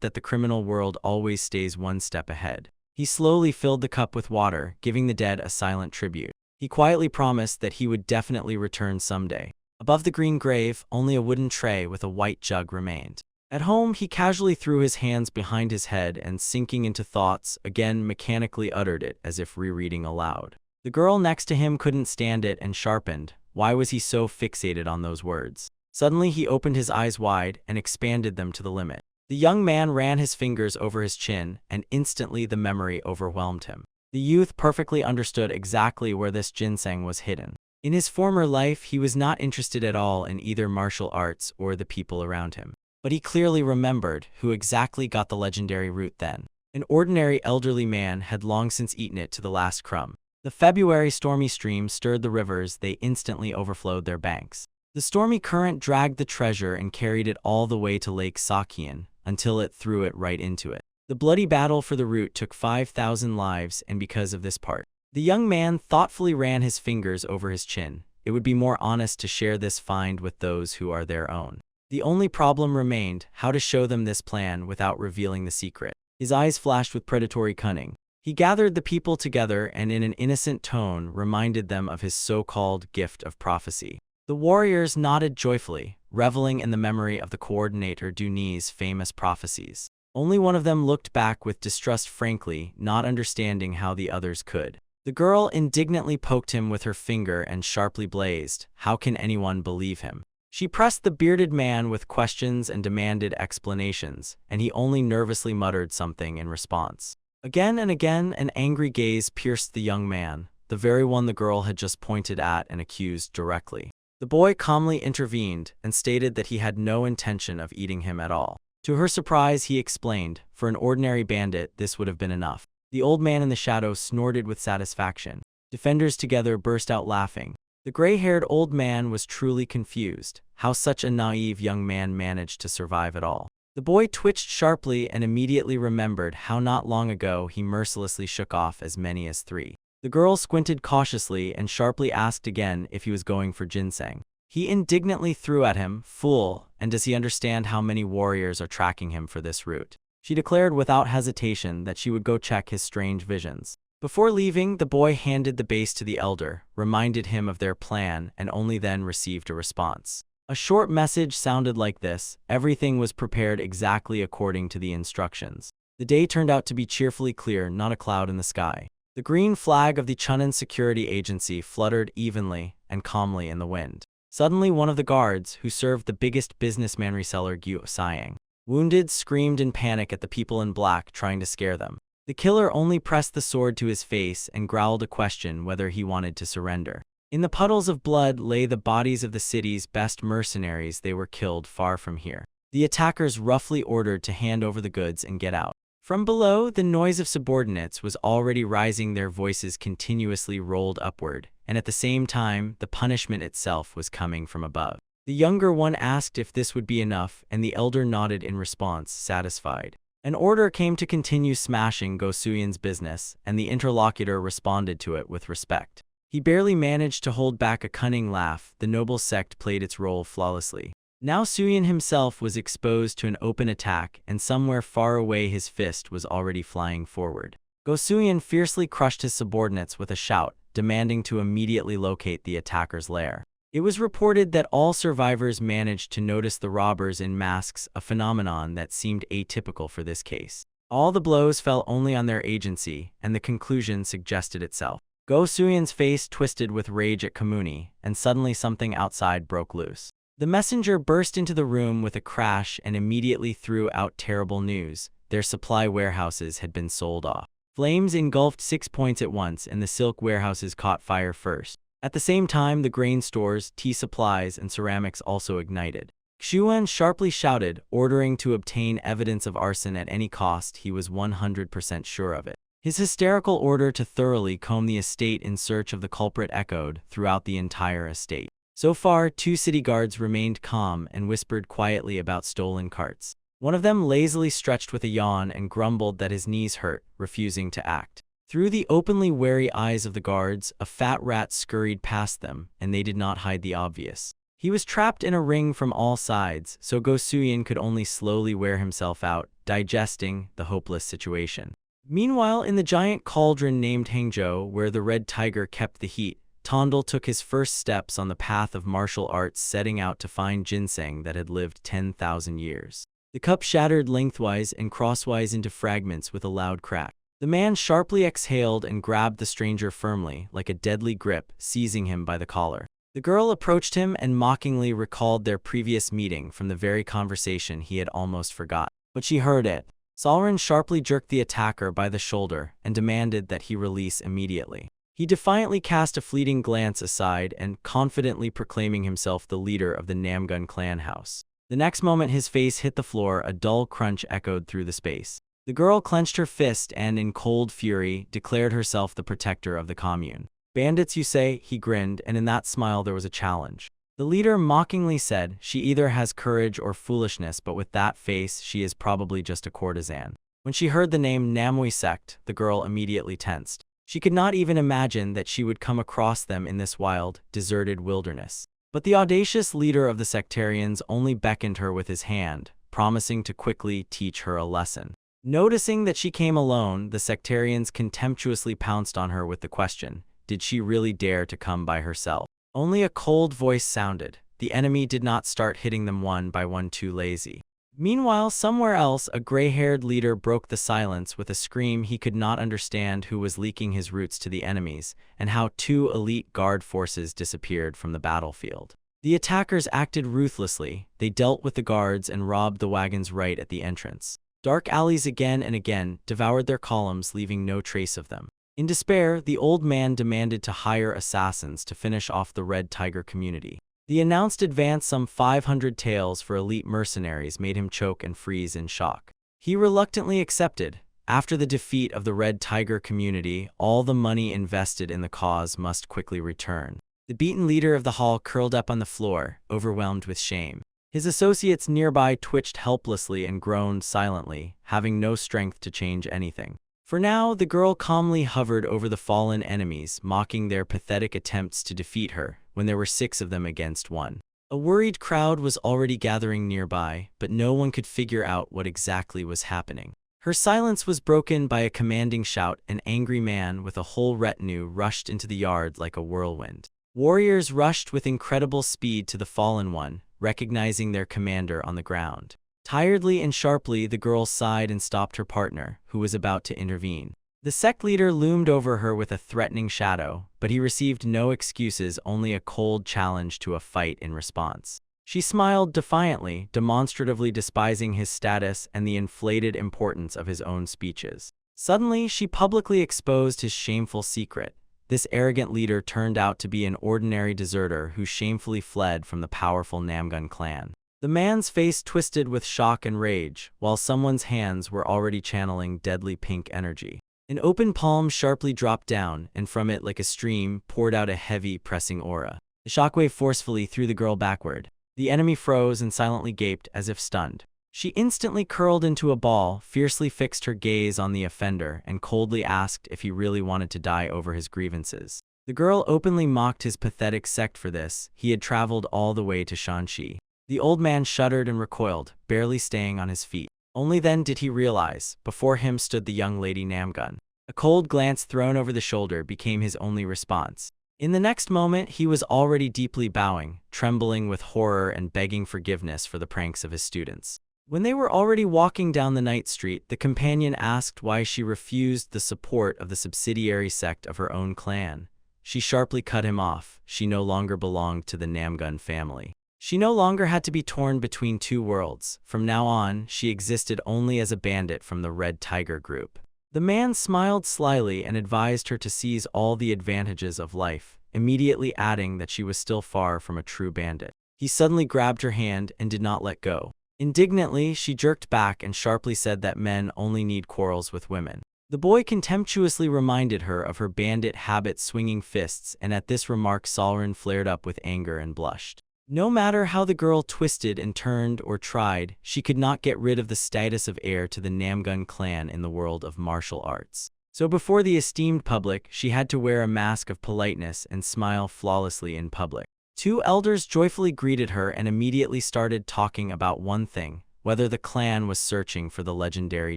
that the criminal world always stays one step ahead. He slowly filled the cup with water, giving the dead a silent tribute. He quietly promised that he would definitely return someday. Above the green grave, only a wooden tray with a white jug remained. At home, he casually threw his hands behind his head and, sinking into thoughts, again mechanically uttered it as if rereading aloud. The girl next to him couldn't stand it and sharpened. Why was he so fixated on those words? Suddenly he opened his eyes wide and expanded them to the limit. The young man ran his fingers over his chin, and instantly the memory overwhelmed him. The youth perfectly understood exactly where this ginseng was hidden. In his former life, he was not interested at all in either martial arts or the people around him. But he clearly remembered who exactly got the legendary root then. An ordinary elderly man had long since eaten it to the last crumb. The February stormy stream stirred the rivers. They instantly overflowed their banks. The stormy current dragged the treasure and carried it all the way to Lake Sakyan, until it threw it right into it. The bloody battle for the root took 5,000 lives, and because of this part, the young man thoughtfully ran his fingers over his chin. It would be more honest to share this find with those who are their own. The only problem remained, how to show them this plan without revealing the secret. His eyes flashed with predatory cunning. He gathered the people together and in an innocent tone reminded them of his so-called gift of prophecy. The warriors nodded joyfully, reveling in the memory of the coordinator Duni's famous prophecies. Only one of them looked back with distrust, frankly, not understanding how the others could. The girl indignantly poked him with her finger and sharply blazed, "How can anyone believe him?" She pressed the bearded man with questions and demanded explanations, and he only nervously muttered something in response. Again and again, an angry gaze pierced the young man, the very one the girl had just pointed at and accused directly. The boy calmly intervened and stated that he had no intention of eating him at all. To her surprise, he explained, for an ordinary bandit, this would have been enough. The old man in the shadow snorted with satisfaction. Defenders together burst out laughing. The gray-haired old man was truly confused, how such a naive young man managed to survive at all. The boy twitched sharply and immediately remembered how not long ago he mercilessly shook off as many as 3. The girl squinted cautiously and sharply asked again if he was going for ginseng. He indignantly threw at him, "Fool, and does he understand how many warriors are tracking him for this route?" She declared without hesitation that she would go check his strange visions. Before leaving, the boy handed the base to the elder, reminded him of their plan, and only then received a response. A short message sounded like this: everything was prepared exactly according to the instructions. The day turned out to be cheerfully clear, not a cloud in the sky. The green flag of the Chunnan Security Agency fluttered evenly and calmly in the wind. Suddenly, one of the guards, who served the biggest businessman reseller Gyu Siang, wounded, screamed in panic at the people in black, trying to scare them. The killer only pressed the sword to his face and growled a question whether he wanted to surrender. In the puddles of blood lay the bodies of the city's best mercenaries. They were killed far from here. The attackers roughly ordered to hand over the goods and get out. From below, the noise of subordinates was already rising. Their voices continuously rolled upward, and at the same time, the punishment itself was coming from above. The younger one asked if this would be enough, and the elder nodded in response, satisfied. An order came to continue smashing Go Suyan's business, and the interlocutor responded to it with respect. He barely managed to hold back a cunning laugh. The noble sect played its role flawlessly. Now Suyan himself was exposed to an open attack, and somewhere far away his fist was already flying forward. Go Suyan fiercely crushed his subordinates with a shout, demanding to immediately locate the attacker's lair. It was reported that all survivors managed to notice the robbers in masks, a phenomenon that seemed atypical for this case. All the blows fell only on their agency, and the conclusion suggested itself. Go Suyan's face twisted with rage at Kamuni, and suddenly something outside broke loose. The messenger burst into the room with a crash and immediately threw out terrible news. Their supply warehouses had been sold off. Flames engulfed 6 points at once, and the silk warehouses caught fire first. At the same time, the grain stores, tea supplies, and ceramics also ignited. Xuan sharply shouted, ordering to obtain evidence of arson at any cost. He was 100% sure of it. His hysterical order to thoroughly comb the estate in search of the culprit echoed throughout the entire estate. So far, 2 city guards remained calm and whispered quietly about stolen carts. One of them lazily stretched with a yawn and grumbled that his knees hurt, refusing to act. Through the openly wary eyes of the guards, a fat rat scurried past them, and they did not hide the obvious. He was trapped in a ring from all sides, so Go Suyan could only slowly wear himself out, digesting the hopeless situation. Meanwhile, in the giant cauldron named Hangzhou, where the red tiger kept the heat, Tondel took his first steps on the path of martial arts, setting out to find ginseng that had lived 10,000 years. The cup shattered lengthwise and crosswise into fragments with a loud crack. The man sharply exhaled and grabbed the stranger firmly, like a deadly grip, seizing him by the collar. The girl approached him and mockingly recalled their previous meeting from the very conversation he had almost forgot. But she heard it. Salren sharply jerked the attacker by the shoulder and demanded that he release immediately. He defiantly cast a fleeting glance aside and, confidently proclaiming himself the leader of the Namgun clan house. The next moment his face hit the floor, a dull crunch echoed through the space. The girl clenched her fist and, in cold fury, declared herself the protector of the commune. "Bandits, you say?" He grinned, and in that smile there was a challenge. The leader mockingly said, "She either has courage or foolishness, but with that face, she is probably just a courtesan." When she heard the name Namui sect, the girl immediately tensed. She could not even imagine that she would come across them in this wild, deserted wilderness. But the audacious leader of the sectarians only beckoned her with his hand, promising to quickly teach her a lesson. Noticing that she came alone, the sectarians contemptuously pounced on her with the question, did she really dare to come by herself? Only a cold voice sounded. The enemy did not start hitting them one by one, too lazy. Meanwhile, somewhere else, a gray-haired leader broke the silence with a scream. He could not understand who was leaking his roots to the enemies, and how 2 elite guard forces disappeared from the battlefield. The attackers acted ruthlessly. They dealt with the guards and robbed the wagons right at the entrance. Dark alleys again and again devoured their columns, leaving no trace of them. In despair, the old man demanded to hire assassins to finish off the Red Tiger community. The announced advance, some 500 taels for elite mercenaries, made him choke and freeze in shock. He reluctantly accepted. After the defeat of the Red Tiger community, all the money invested in the cause must quickly return. The beaten leader of the hall curled up on the floor, overwhelmed with shame. His associates nearby twitched helplessly and groaned silently, having no strength to change anything. For now, the girl calmly hovered over the fallen enemies, mocking their pathetic attempts to defeat her, when there were 6 of them against 1. A worried crowd was already gathering nearby, but no one could figure out what exactly was happening. Her silence was broken by a commanding shout. An angry man with a whole retinue rushed into the yard like a whirlwind. Warriors rushed with incredible speed to the fallen one, recognizing their commander on the ground. Tiredly and sharply, the girl sighed and stopped her partner, who was about to intervene. The sect leader loomed over her with a threatening shadow, but he received no excuses, only a cold challenge to a fight in response. She smiled defiantly, demonstratively despising his status and the inflated importance of his own speeches. Suddenly, she publicly exposed his shameful secret. This arrogant leader turned out to be an ordinary deserter who shamefully fled from the powerful Namgun clan. The man's face twisted with shock and rage, while someone's hands were already channeling deadly pink energy. An open palm sharply dropped down, and from it, like a stream, poured out a heavy, pressing aura. The shockwave forcefully threw the girl backward. The enemy froze and silently gaped, as if stunned. She instantly curled into a ball, fiercely fixed her gaze on the offender, and coldly asked if he really wanted to die over his grievances. The girl openly mocked his pathetic sect for this. He had traveled all the way to Shanxi. The old man shuddered and recoiled, barely staying on his feet. Only then did he realize, before him stood the young lady Namgun. A cold glance thrown over the shoulder became his only response. In the next moment, he was already deeply bowing, trembling with horror and begging forgiveness for the pranks of his students. When they were already walking down the night street, the companion asked why she refused the support of the subsidiary sect of her own clan. She sharply cut him off. She no longer belonged to the Namgun family. She no longer had to be torn between 2 worlds. From now on, she existed only as a bandit from the Red Tiger group. The man smiled slyly and advised her to seize all the advantages of life, immediately adding that she was still far from a true bandit. He suddenly grabbed her hand and did not let go. Indignantly, she jerked back and sharply said that men only need quarrels with women. The boy contemptuously reminded her of her bandit habit, swinging fists, and at this remark Solrin flared up with anger and blushed. No matter how the girl twisted and turned or tried, she could not get rid of the status of heir to the Namgun clan in the world of martial arts. So before the esteemed public, she had to wear a mask of politeness and smile flawlessly in public. 2 elders joyfully greeted her and immediately started talking about one thing: whether the clan was searching for the legendary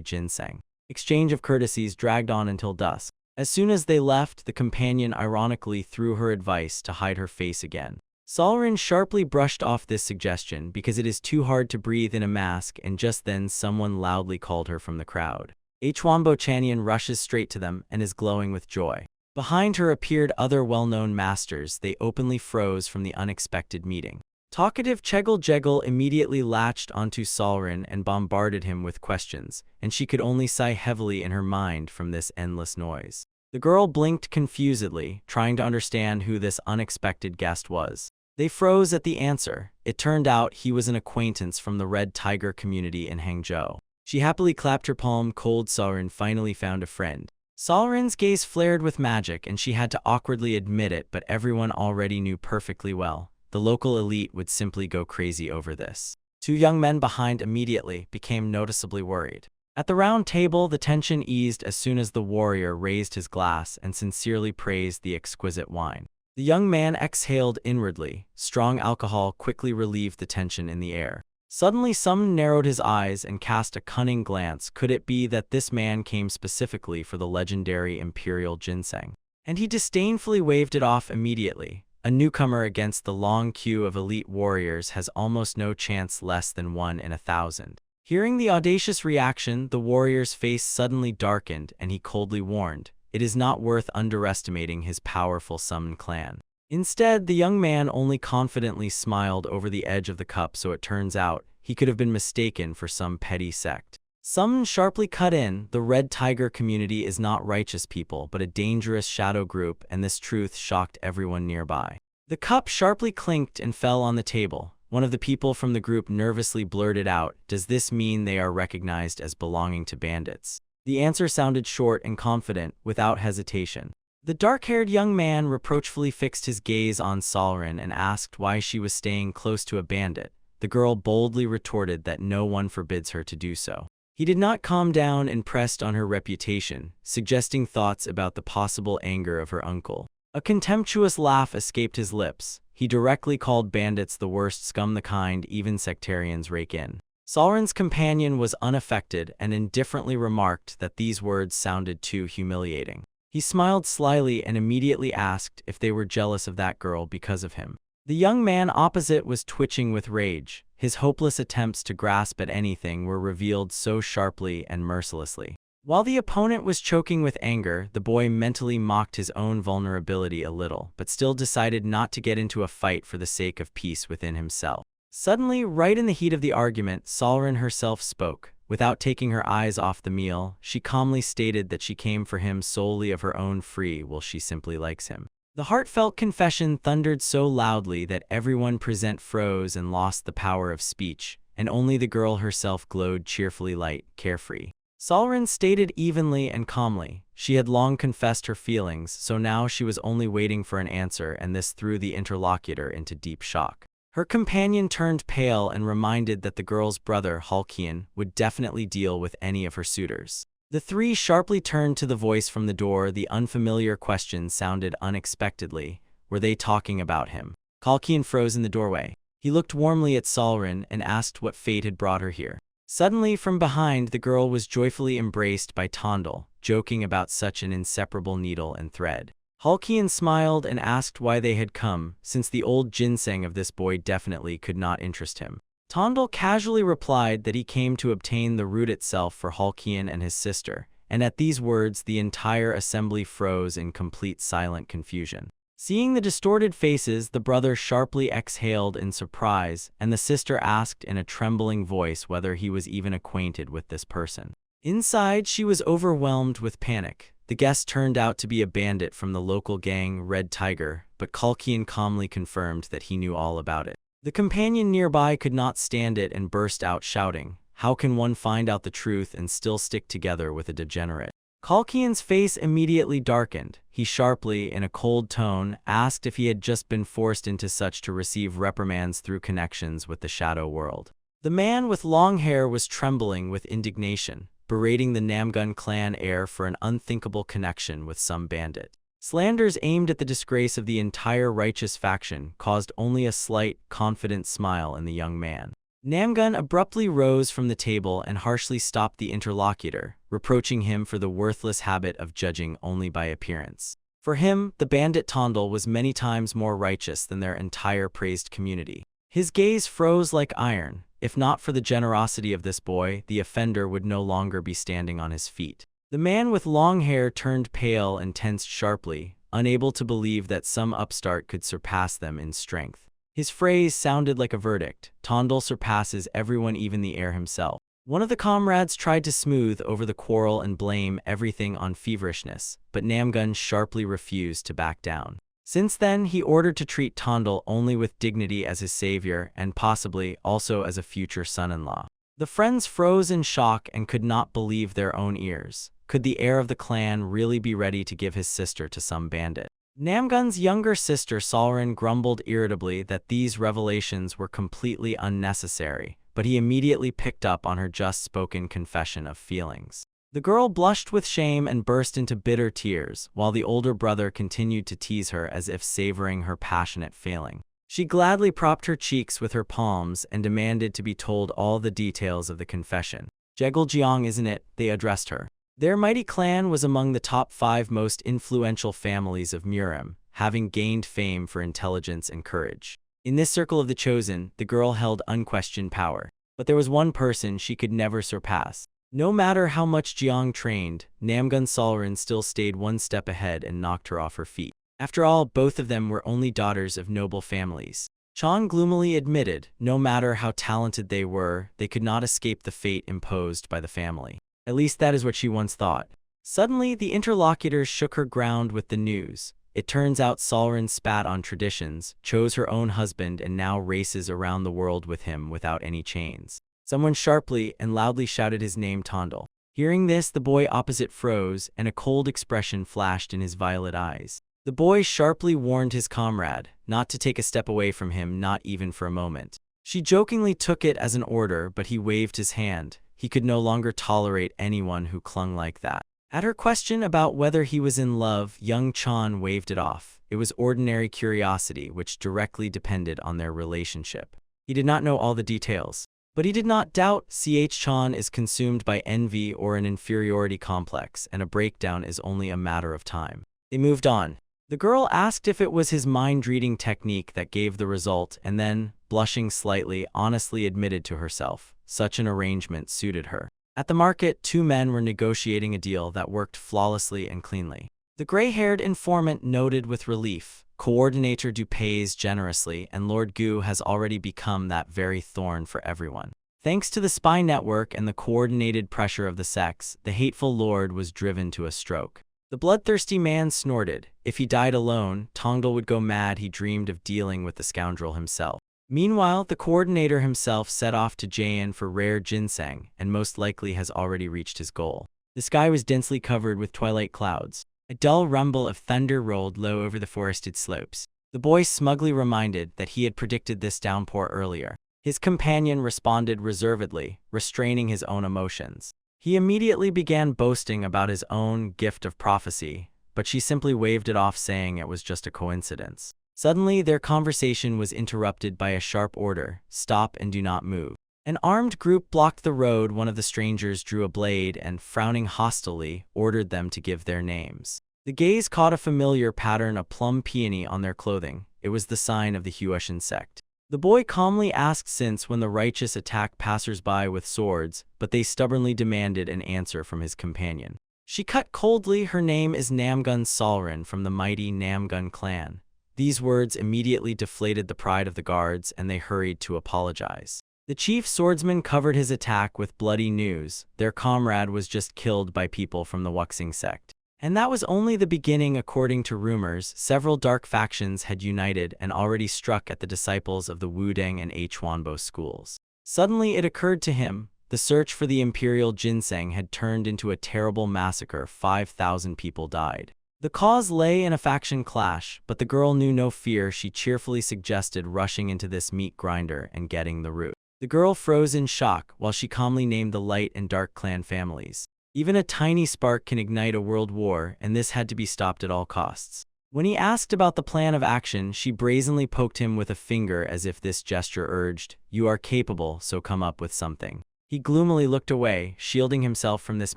ginseng. Exchange of courtesies dragged on until dusk. As soon as they left, the companion ironically threw her advice to hide her face again. Solrin sharply brushed off this suggestion because it is too hard to breathe in a mask, and just then someone loudly called her from the crowd. Huanbo Chanian rushes straight to them and is glowing with joy. Behind her appeared other well-known masters. They openly froze from the unexpected meeting. Talkative Chegel Jegel immediately latched onto Solrin and bombarded him with questions, and she could only sigh heavily in her mind from this endless noise. The girl blinked confusedly, trying to understand who this unexpected guest was. They froze at the answer. It turned out he was an acquaintance from the Red Tiger community in Hangzhou. She happily clapped her palm. Cold Solrin finally found a friend. Solrin's gaze flared with magic, and she had to awkwardly admit it, but everyone already knew perfectly well. The local elite would simply go crazy over this. 2 young men behind immediately became noticeably worried. At the round table, the tension eased as soon as the warrior raised his glass and sincerely praised the exquisite wine. The young man exhaled inwardly. Strong alcohol quickly relieved the tension in the air. Suddenly, Sum narrowed his eyes and cast a cunning glance. Could it be that this man came specifically for the legendary imperial ginseng? And he disdainfully waved it off immediately. A newcomer against the long queue of elite warriors has almost no chance, less than 1 in 1,000. Hearing the audacious reaction, the warrior's face suddenly darkened, and he coldly warned, "It is not worth underestimating his powerful Summoned clan." Instead, the young man only confidently smiled over the edge of the cup. So it turns out, he could have been mistaken for some petty sect. Summoned sharply cut in, "The Red Tiger community is not righteous people, but a dangerous shadow group," and this truth shocked everyone nearby. The cup sharply clinked and fell on the table. One of the people from the group nervously blurted out, "Does this mean they are recognized as belonging to bandits?" The answer sounded short and confident, without hesitation. The dark-haired young man reproachfully fixed his gaze on Solrin and asked why she was staying close to a bandit. The girl boldly retorted that no one forbids her to do so. He did not calm down and pressed on her reputation, suggesting thoughts about the possible anger of her uncle. A contemptuous laugh escaped his lips. He directly called bandits the worst scum, the kind even sectarians rake in. Solren's companion was unaffected and indifferently remarked that these words sounded too humiliating. He smiled slyly and immediately asked if they were jealous of that girl because of him. The young man opposite was twitching with rage. His hopeless attempts to grasp at anything were revealed so sharply and mercilessly. While the opponent was choking with anger, the boy mentally mocked his own vulnerability a little, but still decided not to get into a fight for the sake of peace within himself. Suddenly, right in the heat of the argument, Solren herself spoke. Without taking her eyes off the meal, she calmly stated that she came for him solely of her own free will. She simply likes him. The heartfelt confession thundered so loudly that everyone present froze and lost the power of speech, and only the girl herself glowed cheerfully light, carefree. Solren stated evenly and calmly. She had long confessed her feelings, so now she was only waiting for an answer, and this threw the interlocutor into deep shock. Her companion turned pale and reminded that the girl's brother, Halkian, would definitely deal with any of her suitors. The three sharply turned to the voice from the door. The unfamiliar question sounded unexpectedly. Were they talking about him? Halkian froze in the doorway. He looked warmly at Solren and asked what fate had brought her here. Suddenly, from behind, the girl was joyfully embraced by Tondal, joking about such an inseparable needle and thread. Halkian smiled and asked why they had come, since the old ginseng of this boy definitely could not interest him. Tondal casually replied that he came to obtain the root itself for Halkian and his sister, and at these words the entire assembly froze in complete silent confusion. Seeing the distorted faces, the brother sharply exhaled in surprise, and the sister asked in a trembling voice whether he was even acquainted with this person. Inside, she was overwhelmed with panic. The guest turned out to be a bandit from the local gang, Red Tiger, but Halkian calmly confirmed that he knew all about it. The companion nearby could not stand it and burst out shouting, "How can one find out the truth and still stick together with a degenerate?" Halkian's face immediately darkened. He sharply, in a cold tone, asked if he had just been forced into such to receive reprimands through connections with the shadow world. The man with long hair was trembling with indignation, berating the Namgun clan heir for an unthinkable connection with some bandit. Slanders aimed at the disgrace of the entire righteous faction caused only a slight, confident smile in the young man. Namgun abruptly rose from the table and harshly stopped the interlocutor, reproaching him for the worthless habit of judging only by appearance. For him, the bandit Tondal was many times more righteous than their entire praised community. His gaze froze like iron. If not for the generosity of this boy, the offender would no longer be standing on his feet. The man with long hair turned pale and tensed sharply, unable to believe that some upstart could surpass them in strength. His phrase sounded like a verdict. Tondal surpasses everyone, even the heir himself. One of the comrades tried to smooth over the quarrel and blame everything on feverishness, but Namgun sharply refused to back down. Since then, he ordered to treat Tondal only with dignity as his savior and possibly also as a future son-in-law. The friends froze in shock and could not believe their own ears. Could the heir of the clan really be ready to give his sister to some bandit? Namgun's younger sister Solren grumbled irritably that these revelations were completely unnecessary, but he immediately picked up on her just-spoken confession of feelings. The girl blushed with shame and burst into bitter tears, while the older brother continued to tease her as if savoring her passionate failing. She gladly propped her cheeks with her palms and demanded to be told all the details of the confession. "Jegeljeong, isn't it?" they addressed her. Their mighty clan was among the top 5 most influential families of Murim, having gained fame for intelligence and courage. In this circle of the chosen, the girl held unquestioned power. But there was one person she could never surpass. No matter how much Jeong trained, Namgun Solren still stayed one step ahead and knocked her off her feet. After all, both of them were only daughters of noble families. Chong gloomily admitted, no matter how talented they were, they could not escape the fate imposed by the family. At least that is what she once thought. Suddenly, the interlocutors shook her ground with the news. It turns out Solren spat on traditions, chose her own husband, and now races around the world with him without any chains. Someone sharply and loudly shouted his name, Tondal. Hearing this, the boy opposite froze, and a cold expression flashed in his violet eyes. The boy sharply warned his comrade not to take a step away from him, not even for a moment. She jokingly took it as an order, but he waved his hand, He could no longer tolerate anyone who clung like that. At her question about whether he was in love, young Chan waved it off. It was ordinary curiosity which directly depended on their relationship. He did not know all the details. But he did not doubt Chan is consumed by envy or an inferiority complex, and a breakdown is only a matter of time. They moved on. The girl asked if it was his mind-reading technique that gave the result, and then, blushing slightly, honestly admitted to herself, such an arrangement suited her. At the market, two men were negotiating a deal that worked flawlessly and cleanly. The gray-haired informant noted with relief, Coordinator Du pays generously, and Lord Gu has already become that very thorn for everyone. Thanks to the spy network and the coordinated pressure of the sex, the hateful lord was driven to a stroke. The bloodthirsty man snorted. If he died alone, Tongdal would go mad. He dreamed of dealing with the scoundrel himself. Meanwhile, the coordinator himself set off to Jayan for rare ginseng, and most likely has already reached his goal. The sky was densely covered with twilight clouds. A dull rumble of thunder rolled low over the forested slopes. The boy smugly reminded that he had predicted this downpour earlier. His companion responded reservedly, restraining his own emotions. He immediately began boasting about his own gift of prophecy, but she simply waved it off, saying it was just a coincidence. Suddenly, their conversation was interrupted by a sharp order: "Stop and do not move." An armed group blocked the road. One of the strangers drew a blade and, frowning hostilely, ordered them to give their names. The gaze caught a familiar pattern, a plum peony on their clothing. It was the sign of the Huashan sect. The boy calmly asked since when the righteous attack passers-by with swords, but they stubbornly demanded an answer from his companion. She cut coldly, "Her name is Namgun Salrin from the mighty Namgun clan." These words immediately deflated the pride of the guards, and they hurried to apologize. The chief swordsman covered his attack with bloody news. Their comrade was just killed by people from the Wuxing sect. And that was only the beginning. According to rumors, several dark factions had united and already struck at the disciples of the Wudang and Huanbo schools. Suddenly it occurred to him, the search for the imperial ginseng had turned into a terrible massacre. 5,000 people died. The cause lay in a faction clash, but the girl knew no fear. She cheerfully suggested rushing into this meat grinder and getting the root. The girl froze in shock while she calmly named the light and dark clan families. Even a tiny spark can ignite a world war, and this had to be stopped at all costs. When he asked about the plan of action, she brazenly poked him with a finger as if this gesture urged, "You are capable, so come up with something." He gloomily looked away, shielding himself from this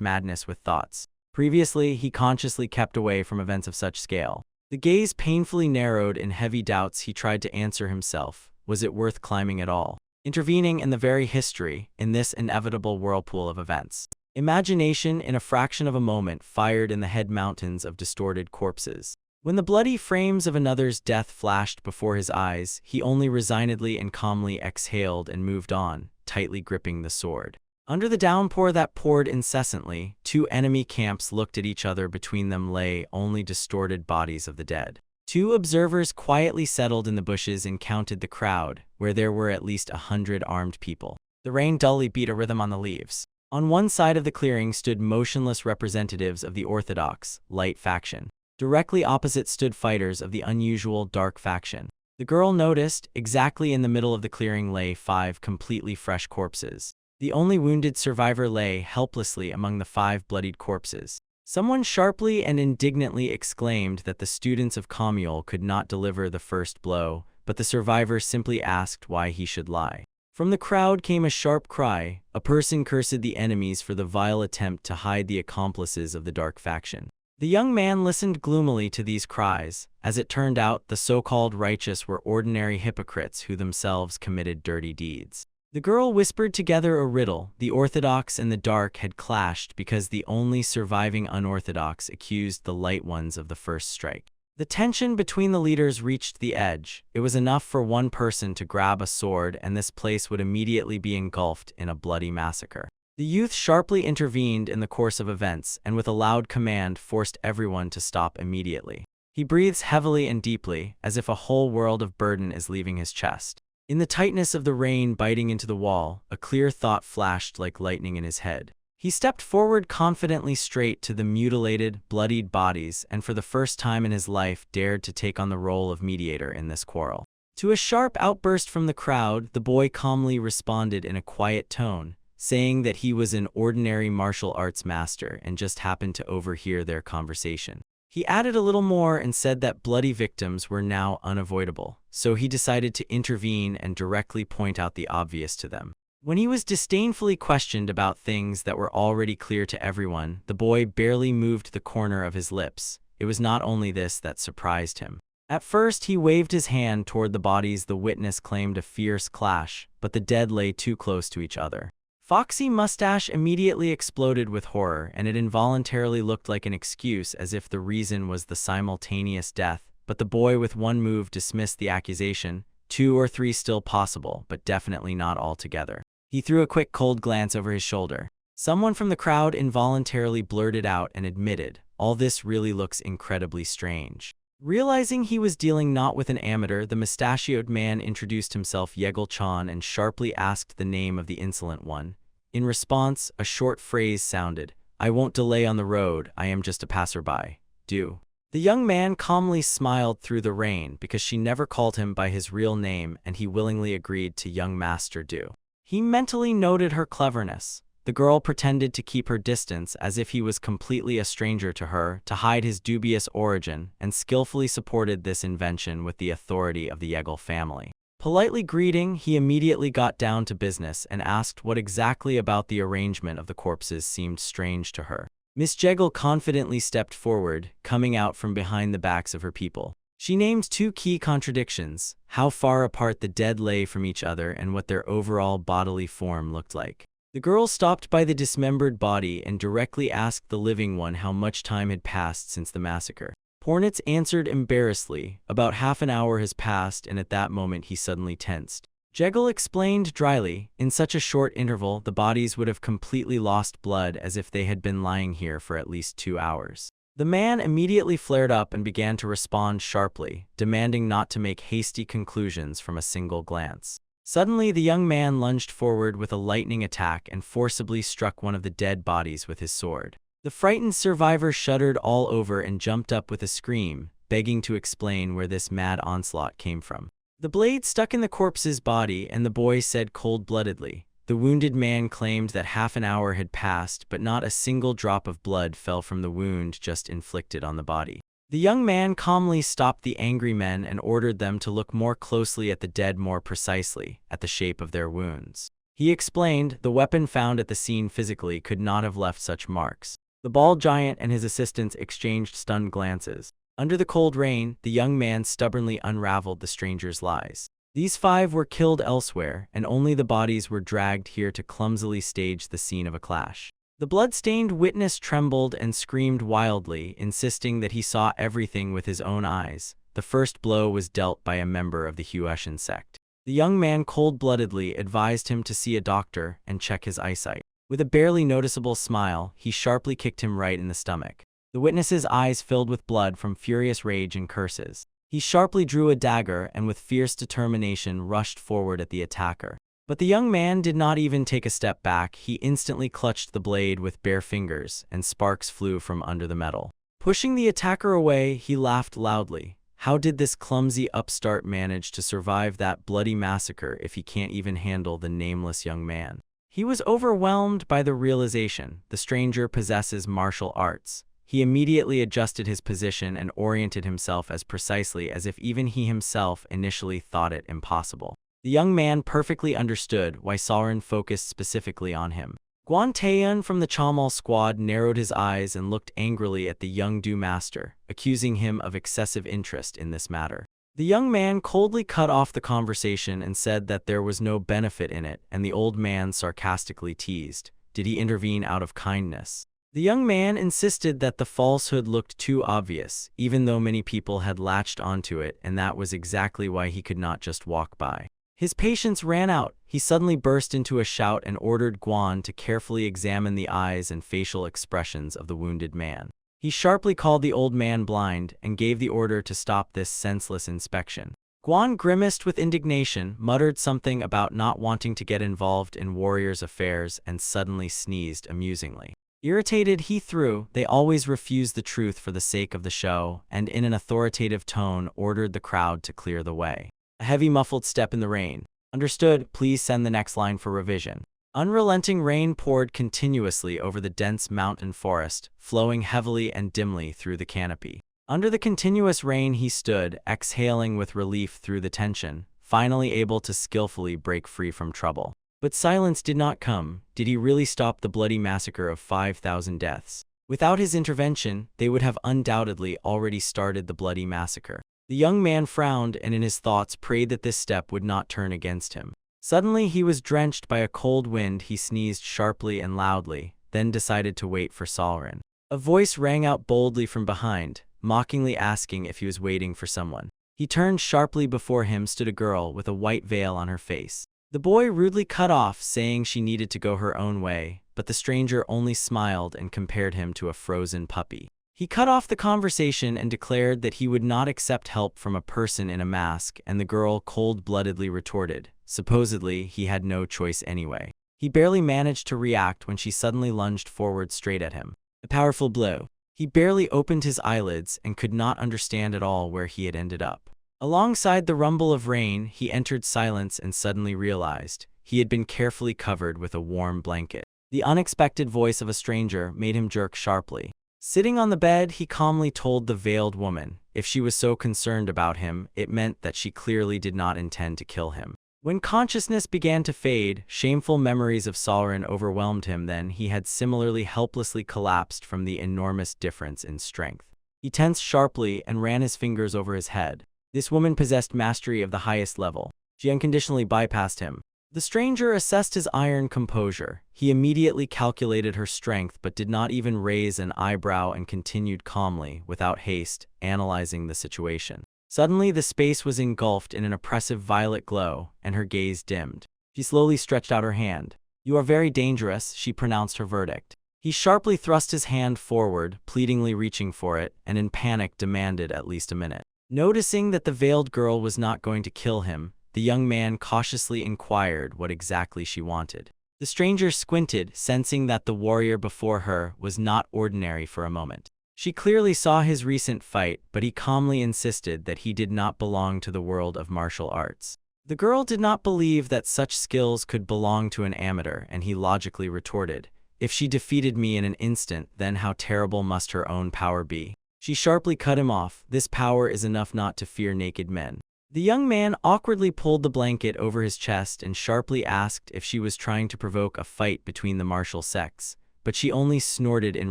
madness with thoughts. Previously, he consciously kept away from events of such scale. The gaze painfully narrowed in heavy doubts. He tried to answer himself. Was it worth climbing at all? Intervening in the very history, in this inevitable whirlpool of events. Imagination, in a fraction of a moment, fired in the head mountains of distorted corpses. When the bloody frames of another's death flashed before his eyes, he only resignedly and calmly exhaled and moved on, tightly gripping the sword. Under the downpour that poured incessantly, two enemy camps looked at each other. Between them lay only distorted bodies of the dead. Two observers quietly settled in the bushes and counted the crowd, where there were at least 100 armed people. The rain dully beat a rhythm on the leaves. On one side of the clearing stood motionless representatives of the orthodox, light faction. Directly opposite stood fighters of the unusual, dark faction. The girl noticed, exactly in the middle of the clearing lay 5 completely fresh corpses. The only wounded survivor lay helplessly among the 5 bloodied corpses. Someone sharply and indignantly exclaimed that the students of Communal could not deliver the first blow, but the survivor simply asked why he should lie. From the crowd came a sharp cry. A person cursed the enemies for the vile attempt to hide the accomplices of the dark faction. The young man listened gloomily to these cries. As it turned out, the so-called righteous were ordinary hypocrites who themselves committed dirty deeds. The girl whispered together a riddle. The orthodox and the dark had clashed because the only surviving unorthodox accused the light ones of the first strike. The tension between the leaders reached the edge. It was enough for one person to grab a sword and this place would immediately be engulfed in a bloody massacre. The youth sharply intervened in the course of events and with a loud command forced everyone to stop immediately. He breathes heavily and deeply, as if a whole world of burden is leaving his chest. In the tightness of the rain biting into the wall, a clear thought flashed like lightning in his head. He stepped forward confidently straight to the mutilated, bloodied bodies and for the first time in his life dared to take on the role of mediator in this quarrel. To a sharp outburst from the crowd, the boy calmly responded in a quiet tone, saying that he was an ordinary martial arts master and just happened to overhear their conversation. He added a little more and said that bloody victims were now unavoidable, so he decided to intervene and directly point out the obvious to them. When he was disdainfully questioned about things that were already clear to everyone, the boy barely moved the corner of his lips. It was not only this that surprised him. At first, he waved his hand toward the bodies the witness claimed a fierce clash, but the dead lay too close to each other. Foxy Mustache immediately exploded with horror, and it involuntarily looked like an excuse as if the reason was the simultaneous death, but the boy with one move dismissed the accusation. 2 or 3 still possible, but definitely not all together. He threw a quick cold glance over his shoulder. Someone from the crowd involuntarily blurted out and admitted, "All this really looks incredibly strange." Realizing he was dealing not with an amateur, the mustachioed man introduced himself Yegel-chan and sharply asked the name of the insolent one. In response, a short phrase sounded, "I won't delay on the road, I am just a passerby. Do." The young man calmly smiled through the rain because she never called him by his real name, and he willingly agreed to young Master Do. He mentally noted her cleverness. The girl pretended to keep her distance as if he was completely a stranger to her, to hide his dubious origin, and skillfully supported this invention with the authority of the Yegel family. Politely greeting, he immediately got down to business and asked what exactly about the arrangement of the corpses seemed strange to her. Miss Jegel confidently stepped forward, coming out from behind the backs of her people. She named 2 key contradictions: how far apart the dead lay from each other and what their overall bodily form looked like. The girl stopped by the dismembered body and directly asked the living one how much time had passed since the massacre. Pornitz answered embarrassedly, "About half an hour has passed," and at that moment he suddenly tensed. Jegel explained dryly, "In such a short interval, the bodies would have completely lost blood as if they had been lying here for at least 2 hours. The man immediately flared up and began to respond sharply, demanding not to make hasty conclusions from a single glance. Suddenly, the young man lunged forward with a lightning attack and forcibly struck one of the dead bodies with his sword. The frightened survivor shuddered all over and jumped up with a scream, begging to explain where this mad onslaught came from. The blade stuck in the corpse's body, and the boy said cold-bloodedly. The wounded man claimed that half an hour had passed, but not a single drop of blood fell from the wound just inflicted on the body. The young man calmly stopped the angry men and ordered them to look more closely at the dead, more precisely, at the shape of their wounds. He explained the weapon found at the scene physically could not have left such marks. The bald giant and his assistants exchanged stunned glances. Under the cold rain, the young man stubbornly unraveled the stranger's lies. These 5 were killed elsewhere, and only the bodies were dragged here to clumsily stage the scene of a clash. The blood-stained witness trembled and screamed wildly, insisting that he saw everything with his own eyes. The first blow was dealt by a member of the Hueshan sect. The young man cold-bloodedly advised him to see a doctor and check his eyesight. With a barely noticeable smile, he sharply kicked him right in the stomach. The witness's eyes filled with blood from furious rage and curses. He sharply drew a dagger and with fierce determination rushed forward at the attacker. But the young man did not even take a step back. He instantly clutched the blade with bare fingers, and sparks flew from under the metal. Pushing the attacker away, he laughed loudly. How did this clumsy upstart manage to survive that bloody massacre if he can't even handle the nameless young man? He was overwhelmed by the realization the stranger possesses martial arts. He immediately adjusted his position and oriented himself as precisely as if even he himself initially thought it impossible. The young man perfectly understood why Sauron focused specifically on him. Guan Taeyun from the Chamal squad narrowed his eyes and looked angrily at the young Du master, accusing him of excessive interest in this matter. The young man coldly cut off the conversation and said that there was no benefit in it, and the old man sarcastically teased, "Did he intervene out of kindness?" The young man insisted that the falsehood looked too obvious, even though many people had latched onto it, and that was exactly why he could not just walk by. His patience ran out. He suddenly burst into a shout and ordered Guan to carefully examine the eyes and facial expressions of the wounded man. He sharply called the old man blind and gave the order to stop this senseless inspection. Guan grimaced with indignation, muttered something about not wanting to get involved in warriors' affairs, and suddenly sneezed amusingly. Irritated, he threw, "They always refuse the truth for the sake of the show," and in an authoritative tone ordered the crowd to clear the way. A heavy muffled step in the rain. "Understood, please send the next line for revision." Unrelenting rain poured continuously over the dense mountain forest, flowing heavily and dimly through the canopy. Under the continuous rain he stood, exhaling with relief through the tension, finally able to skillfully break free from trouble. But silence did not come. Did he really stop the bloody massacre of 5,000 deaths? Without his intervention, they would have undoubtedly already started the bloody massacre. The young man frowned and in his thoughts prayed that this step would not turn against him. Suddenly he was drenched by a cold wind. He sneezed sharply and loudly, then decided to wait for Sauron. A voice rang out boldly from behind, mockingly asking if he was waiting for someone. He turned sharply. Before him stood a girl with a white veil on her face. The boy rudely cut off, saying she needed to go her own way, but the stranger only smiled and compared him to a frozen puppy. He cut off the conversation and declared that he would not accept help from a person in a mask, and the girl cold-bloodedly retorted, supposedly he had no choice anyway. He barely managed to react when she suddenly lunged forward straight at him. A powerful blow. He barely opened his eyelids and could not understand at all where he had ended up. Alongside the rumble of rain, he entered silence and suddenly realized he had been carefully covered with a warm blanket. The unexpected voice of a stranger made him jerk sharply. Sitting on the bed, he calmly told the veiled woman if she was so concerned about him, it meant that she clearly did not intend to kill him. When consciousness began to fade, shameful memories of Sauron overwhelmed him. Then he had similarly helplessly collapsed from the enormous difference in strength. He tensed sharply and ran his fingers over his head. This woman possessed mastery of the highest level. She unconditionally bypassed him. The stranger assessed his iron composure. He immediately calculated her strength but did not even raise an eyebrow and continued calmly, without haste, analyzing the situation. Suddenly the space was engulfed in an oppressive violet glow, and her gaze dimmed. She slowly stretched out her hand. "You are very dangerous," she pronounced her verdict. He sharply thrust his hand forward, pleadingly reaching for it, and in panic demanded at least a minute. Noticing that the veiled girl was not going to kill him, the young man cautiously inquired what exactly she wanted. The stranger squinted, sensing that the warrior before her was not ordinary for a moment. She clearly saw his recent fight, but he calmly insisted that he did not belong to the world of martial arts. The girl did not believe that such skills could belong to an amateur, and he logically retorted, "If she defeated me in an instant, then how terrible must her own power be?" She sharply cut him off. "This power is enough not to fear naked men." The young man awkwardly pulled the blanket over his chest and sharply asked if she was trying to provoke a fight between the martial sects, but she only snorted in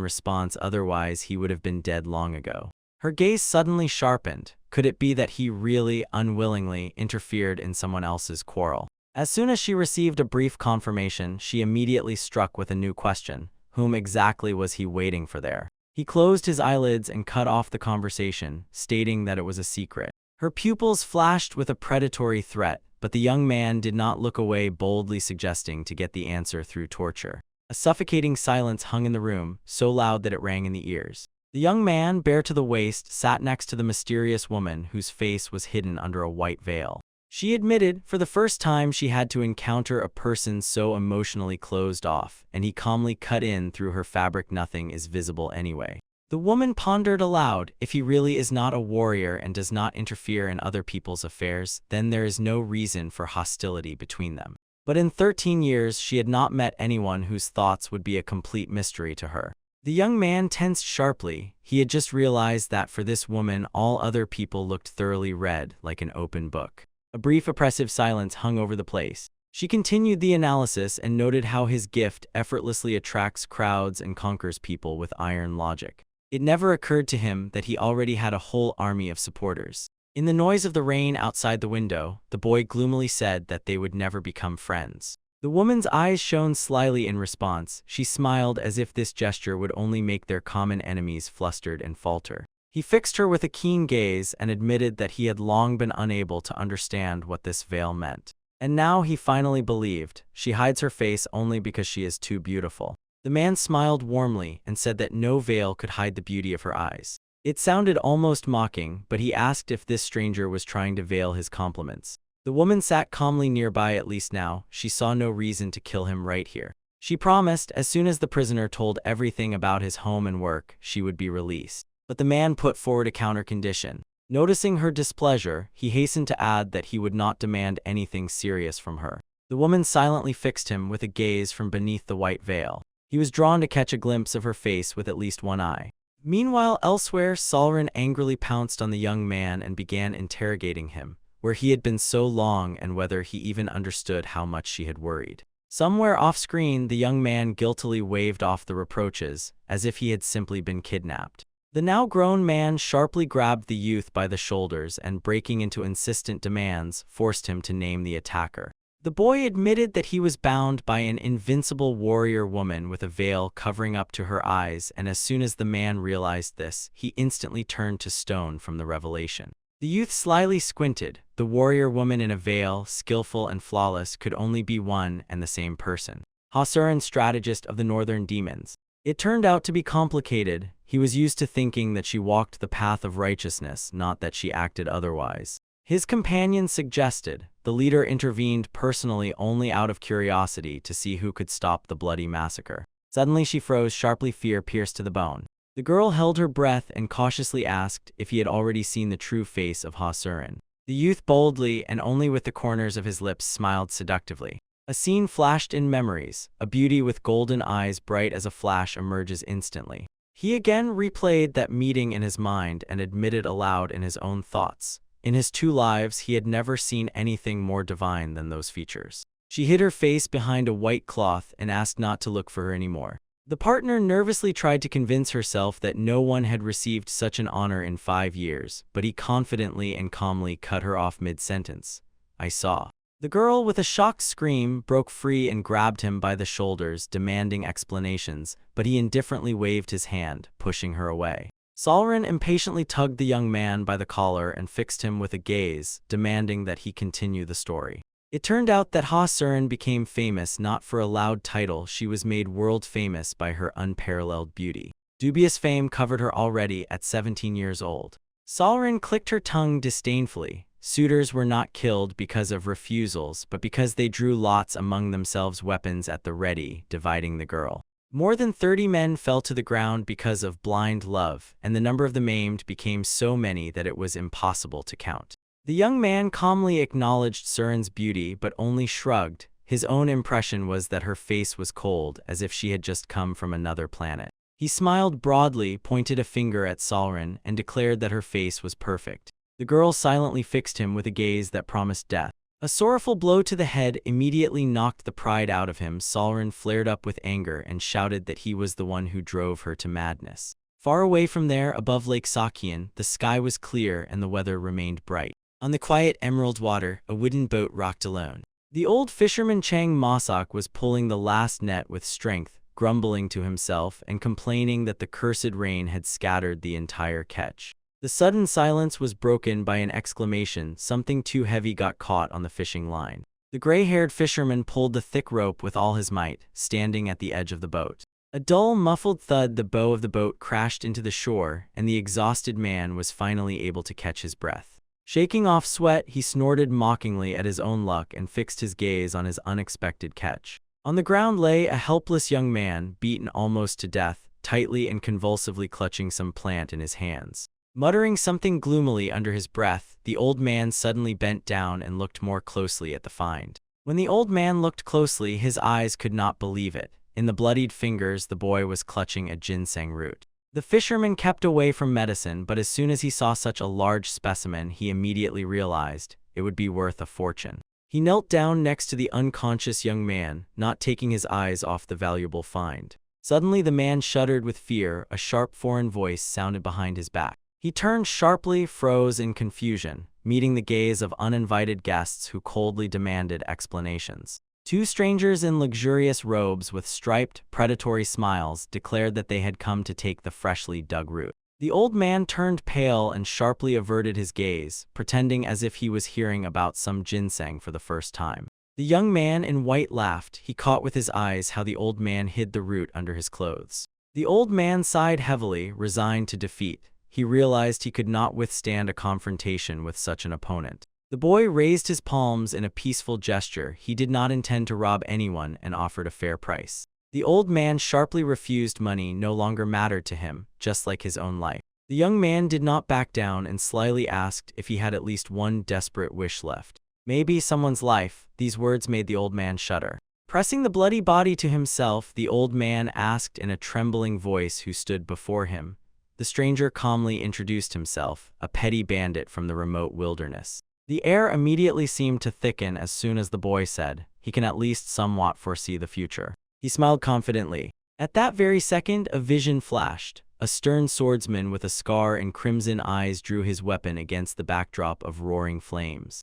response. Otherwise he would have been dead long ago. Her gaze suddenly sharpened. Could it be that he really, unwillingly, interfered in someone else's quarrel? As soon as she received a brief confirmation, she immediately struck with a new question. Whom exactly was he waiting for there? He closed his eyelids and cut off the conversation, stating that it was a secret. Her pupils flashed with a predatory threat, but the young man did not look away, boldly suggesting to get the answer through torture. A suffocating silence hung in the room, so loud that it rang in the ears. The young man, bare to the waist, sat next to the mysterious woman whose face was hidden under a white veil. She admitted, for the first time she had to encounter a person so emotionally closed off, and he calmly cut in through her fabric. "Nothing is visible anyway." The woman pondered aloud, "If he really is not a warrior and does not interfere in other people's affairs, then there is no reason for hostility between them." But in 13 years she had not met anyone whose thoughts would be a complete mystery to her. The young man tensed sharply. He had just realized that for this woman all other people looked thoroughly read, like an open book. A brief oppressive silence hung over the place. She continued the analysis and noted how his gift effortlessly attracts crowds and conquers people with iron logic. It never occurred to him that he already had a whole army of supporters. In the noise of the rain outside the window, the boy gloomily said that they would never become friends. The woman's eyes shone slyly in response. She smiled as if this gesture would only make their common enemies flustered and falter. He fixed her with a keen gaze and admitted that he had long been unable to understand what this veil meant. And now he finally believed. She hides her face only because she is too beautiful. The man smiled warmly and said that no veil could hide the beauty of her eyes. It sounded almost mocking, but he asked if this stranger was trying to veil his compliments. The woman sat calmly nearby. At least now, she saw no reason to kill him right here. She promised, as soon as the prisoner told everything about his home and work, she would be released. But the man put forward a counter-condition. Noticing her displeasure, he hastened to add that he would not demand anything serious from her. The woman silently fixed him with a gaze from beneath the white veil. He was drawn to catch a glimpse of her face with at least one eye. Meanwhile, elsewhere, Solren angrily pounced on the young man and began interrogating him, where he had been so long and whether he even understood how much she had worried. Somewhere off-screen, the young man guiltily waved off the reproaches, as if he had simply been kidnapped. The now grown man sharply grabbed the youth by the shoulders and, breaking into insistent demands, forced him to name the attacker. The boy admitted that he was bound by an invincible warrior woman with a veil covering up to her eyes, and as soon as the man realized this, he instantly turned to stone from the revelation. The youth slyly squinted. The warrior woman in a veil, skillful and flawless, could only be one and the same person. Hasuren, strategist of the Northern Demons. It turned out to be complicated. He was used to thinking that she walked the path of righteousness, not that she acted otherwise. His companion suggested. The leader intervened personally only out of curiosity to see who could stop the bloody massacre. Suddenly she froze sharply, fear pierced to the bone. The girl held her breath and cautiously asked if he had already seen the true face of Hasuren. The youth boldly, and only with the corners of his lips, smiled seductively. A scene flashed in memories. A beauty with golden eyes bright as a flash emerges instantly. He again replayed that meeting in his mind and admitted aloud in his own thoughts. In his 2 lives, he had never seen anything more divine than those features. She hid her face behind a white cloth and asked not to look for her anymore. The partner nervously tried to convince herself that no one had received such an honor in 5 years, but he confidently and calmly cut her off mid-sentence. I saw. The girl, with a shocked scream, broke free and grabbed him by the shoulders, demanding explanations, but he indifferently waved his hand, pushing her away. Solren impatiently tugged the young man by the collar and fixed him with a gaze, demanding that he continue the story. It turned out that Hasuren became famous not for a loud title. She was made world famous by her unparalleled beauty. Dubious fame covered her already at 17 years old. Solren clicked her tongue disdainfully. Suitors were not killed because of refusals, but because they drew lots among themselves, weapons at the ready, dividing the girl. More than 30 men fell to the ground because of blind love, and the number of the maimed became so many that it was impossible to count. The young man calmly acknowledged Suren's beauty but only shrugged. His own impression was that her face was cold, as if she had just come from another planet. He smiled broadly, pointed a finger at Solren, and declared that her face was perfect. The girl silently fixed him with a gaze that promised death. A sorrowful blow to the head immediately knocked the pride out of him. Solren flared up with anger and shouted that he was the one who drove her to madness. Far away from there, above Lake Sakien, the sky was clear and the weather remained bright. On the quiet emerald water, a wooden boat rocked alone. The old fisherman Chang Masak was pulling the last net with strength, grumbling to himself and complaining that the cursed rain had scattered the entire catch. The sudden silence was broken by an exclamation. Something too heavy got caught on the fishing line. The gray-haired fisherman pulled the thick rope with all his might, standing at the edge of the boat. A dull, muffled thud, the bow of the boat crashed into the shore, and the exhausted man was finally able to catch his breath. Shaking off sweat, he snorted mockingly at his own luck and fixed his gaze on his unexpected catch. On the ground lay a helpless young man, beaten almost to death, tightly and convulsively clutching some plant in his hands. Muttering something gloomily under his breath, the old man suddenly bent down and looked more closely at the find. When the old man looked closely, his eyes could not believe it. In the bloodied fingers, the boy was clutching a ginseng root. The fisherman kept away from medicine, but as soon as he saw such a large specimen, he immediately realized it would be worth a fortune. He knelt down next to the unconscious young man, not taking his eyes off the valuable find. Suddenly the man shuddered with fear. A sharp foreign voice sounded behind his back. He turned sharply, froze in confusion, meeting the gaze of uninvited guests who coldly demanded explanations. 2 strangers in luxurious robes with striped, predatory smiles declared that they had come to take the freshly dug root. The old man turned pale and sharply averted his gaze, pretending as if he was hearing about some ginseng for the first time. The young man in white laughed. He caught with his eyes how the old man hid the root under his clothes. The old man sighed heavily, resigned to defeat. He realized he could not withstand a confrontation with such an opponent. The boy raised his palms in a peaceful gesture. He did not intend to rob anyone and offered a fair price. The old man sharply refused. Money no longer mattered to him, just like his own life. The young man did not back down and slyly asked if he had at least one desperate wish left. Maybe someone's life. These words made the old man shudder. Pressing the bloody body to himself, the old man asked in a trembling voice who stood before him. The stranger calmly introduced himself, a petty bandit from the remote wilderness. The air immediately seemed to thicken as soon as the boy said, "He can at least somewhat foresee the future." He smiled confidently. At that very second, a vision flashed. A stern swordsman with a scar and crimson eyes drew his weapon against the backdrop of roaring flames.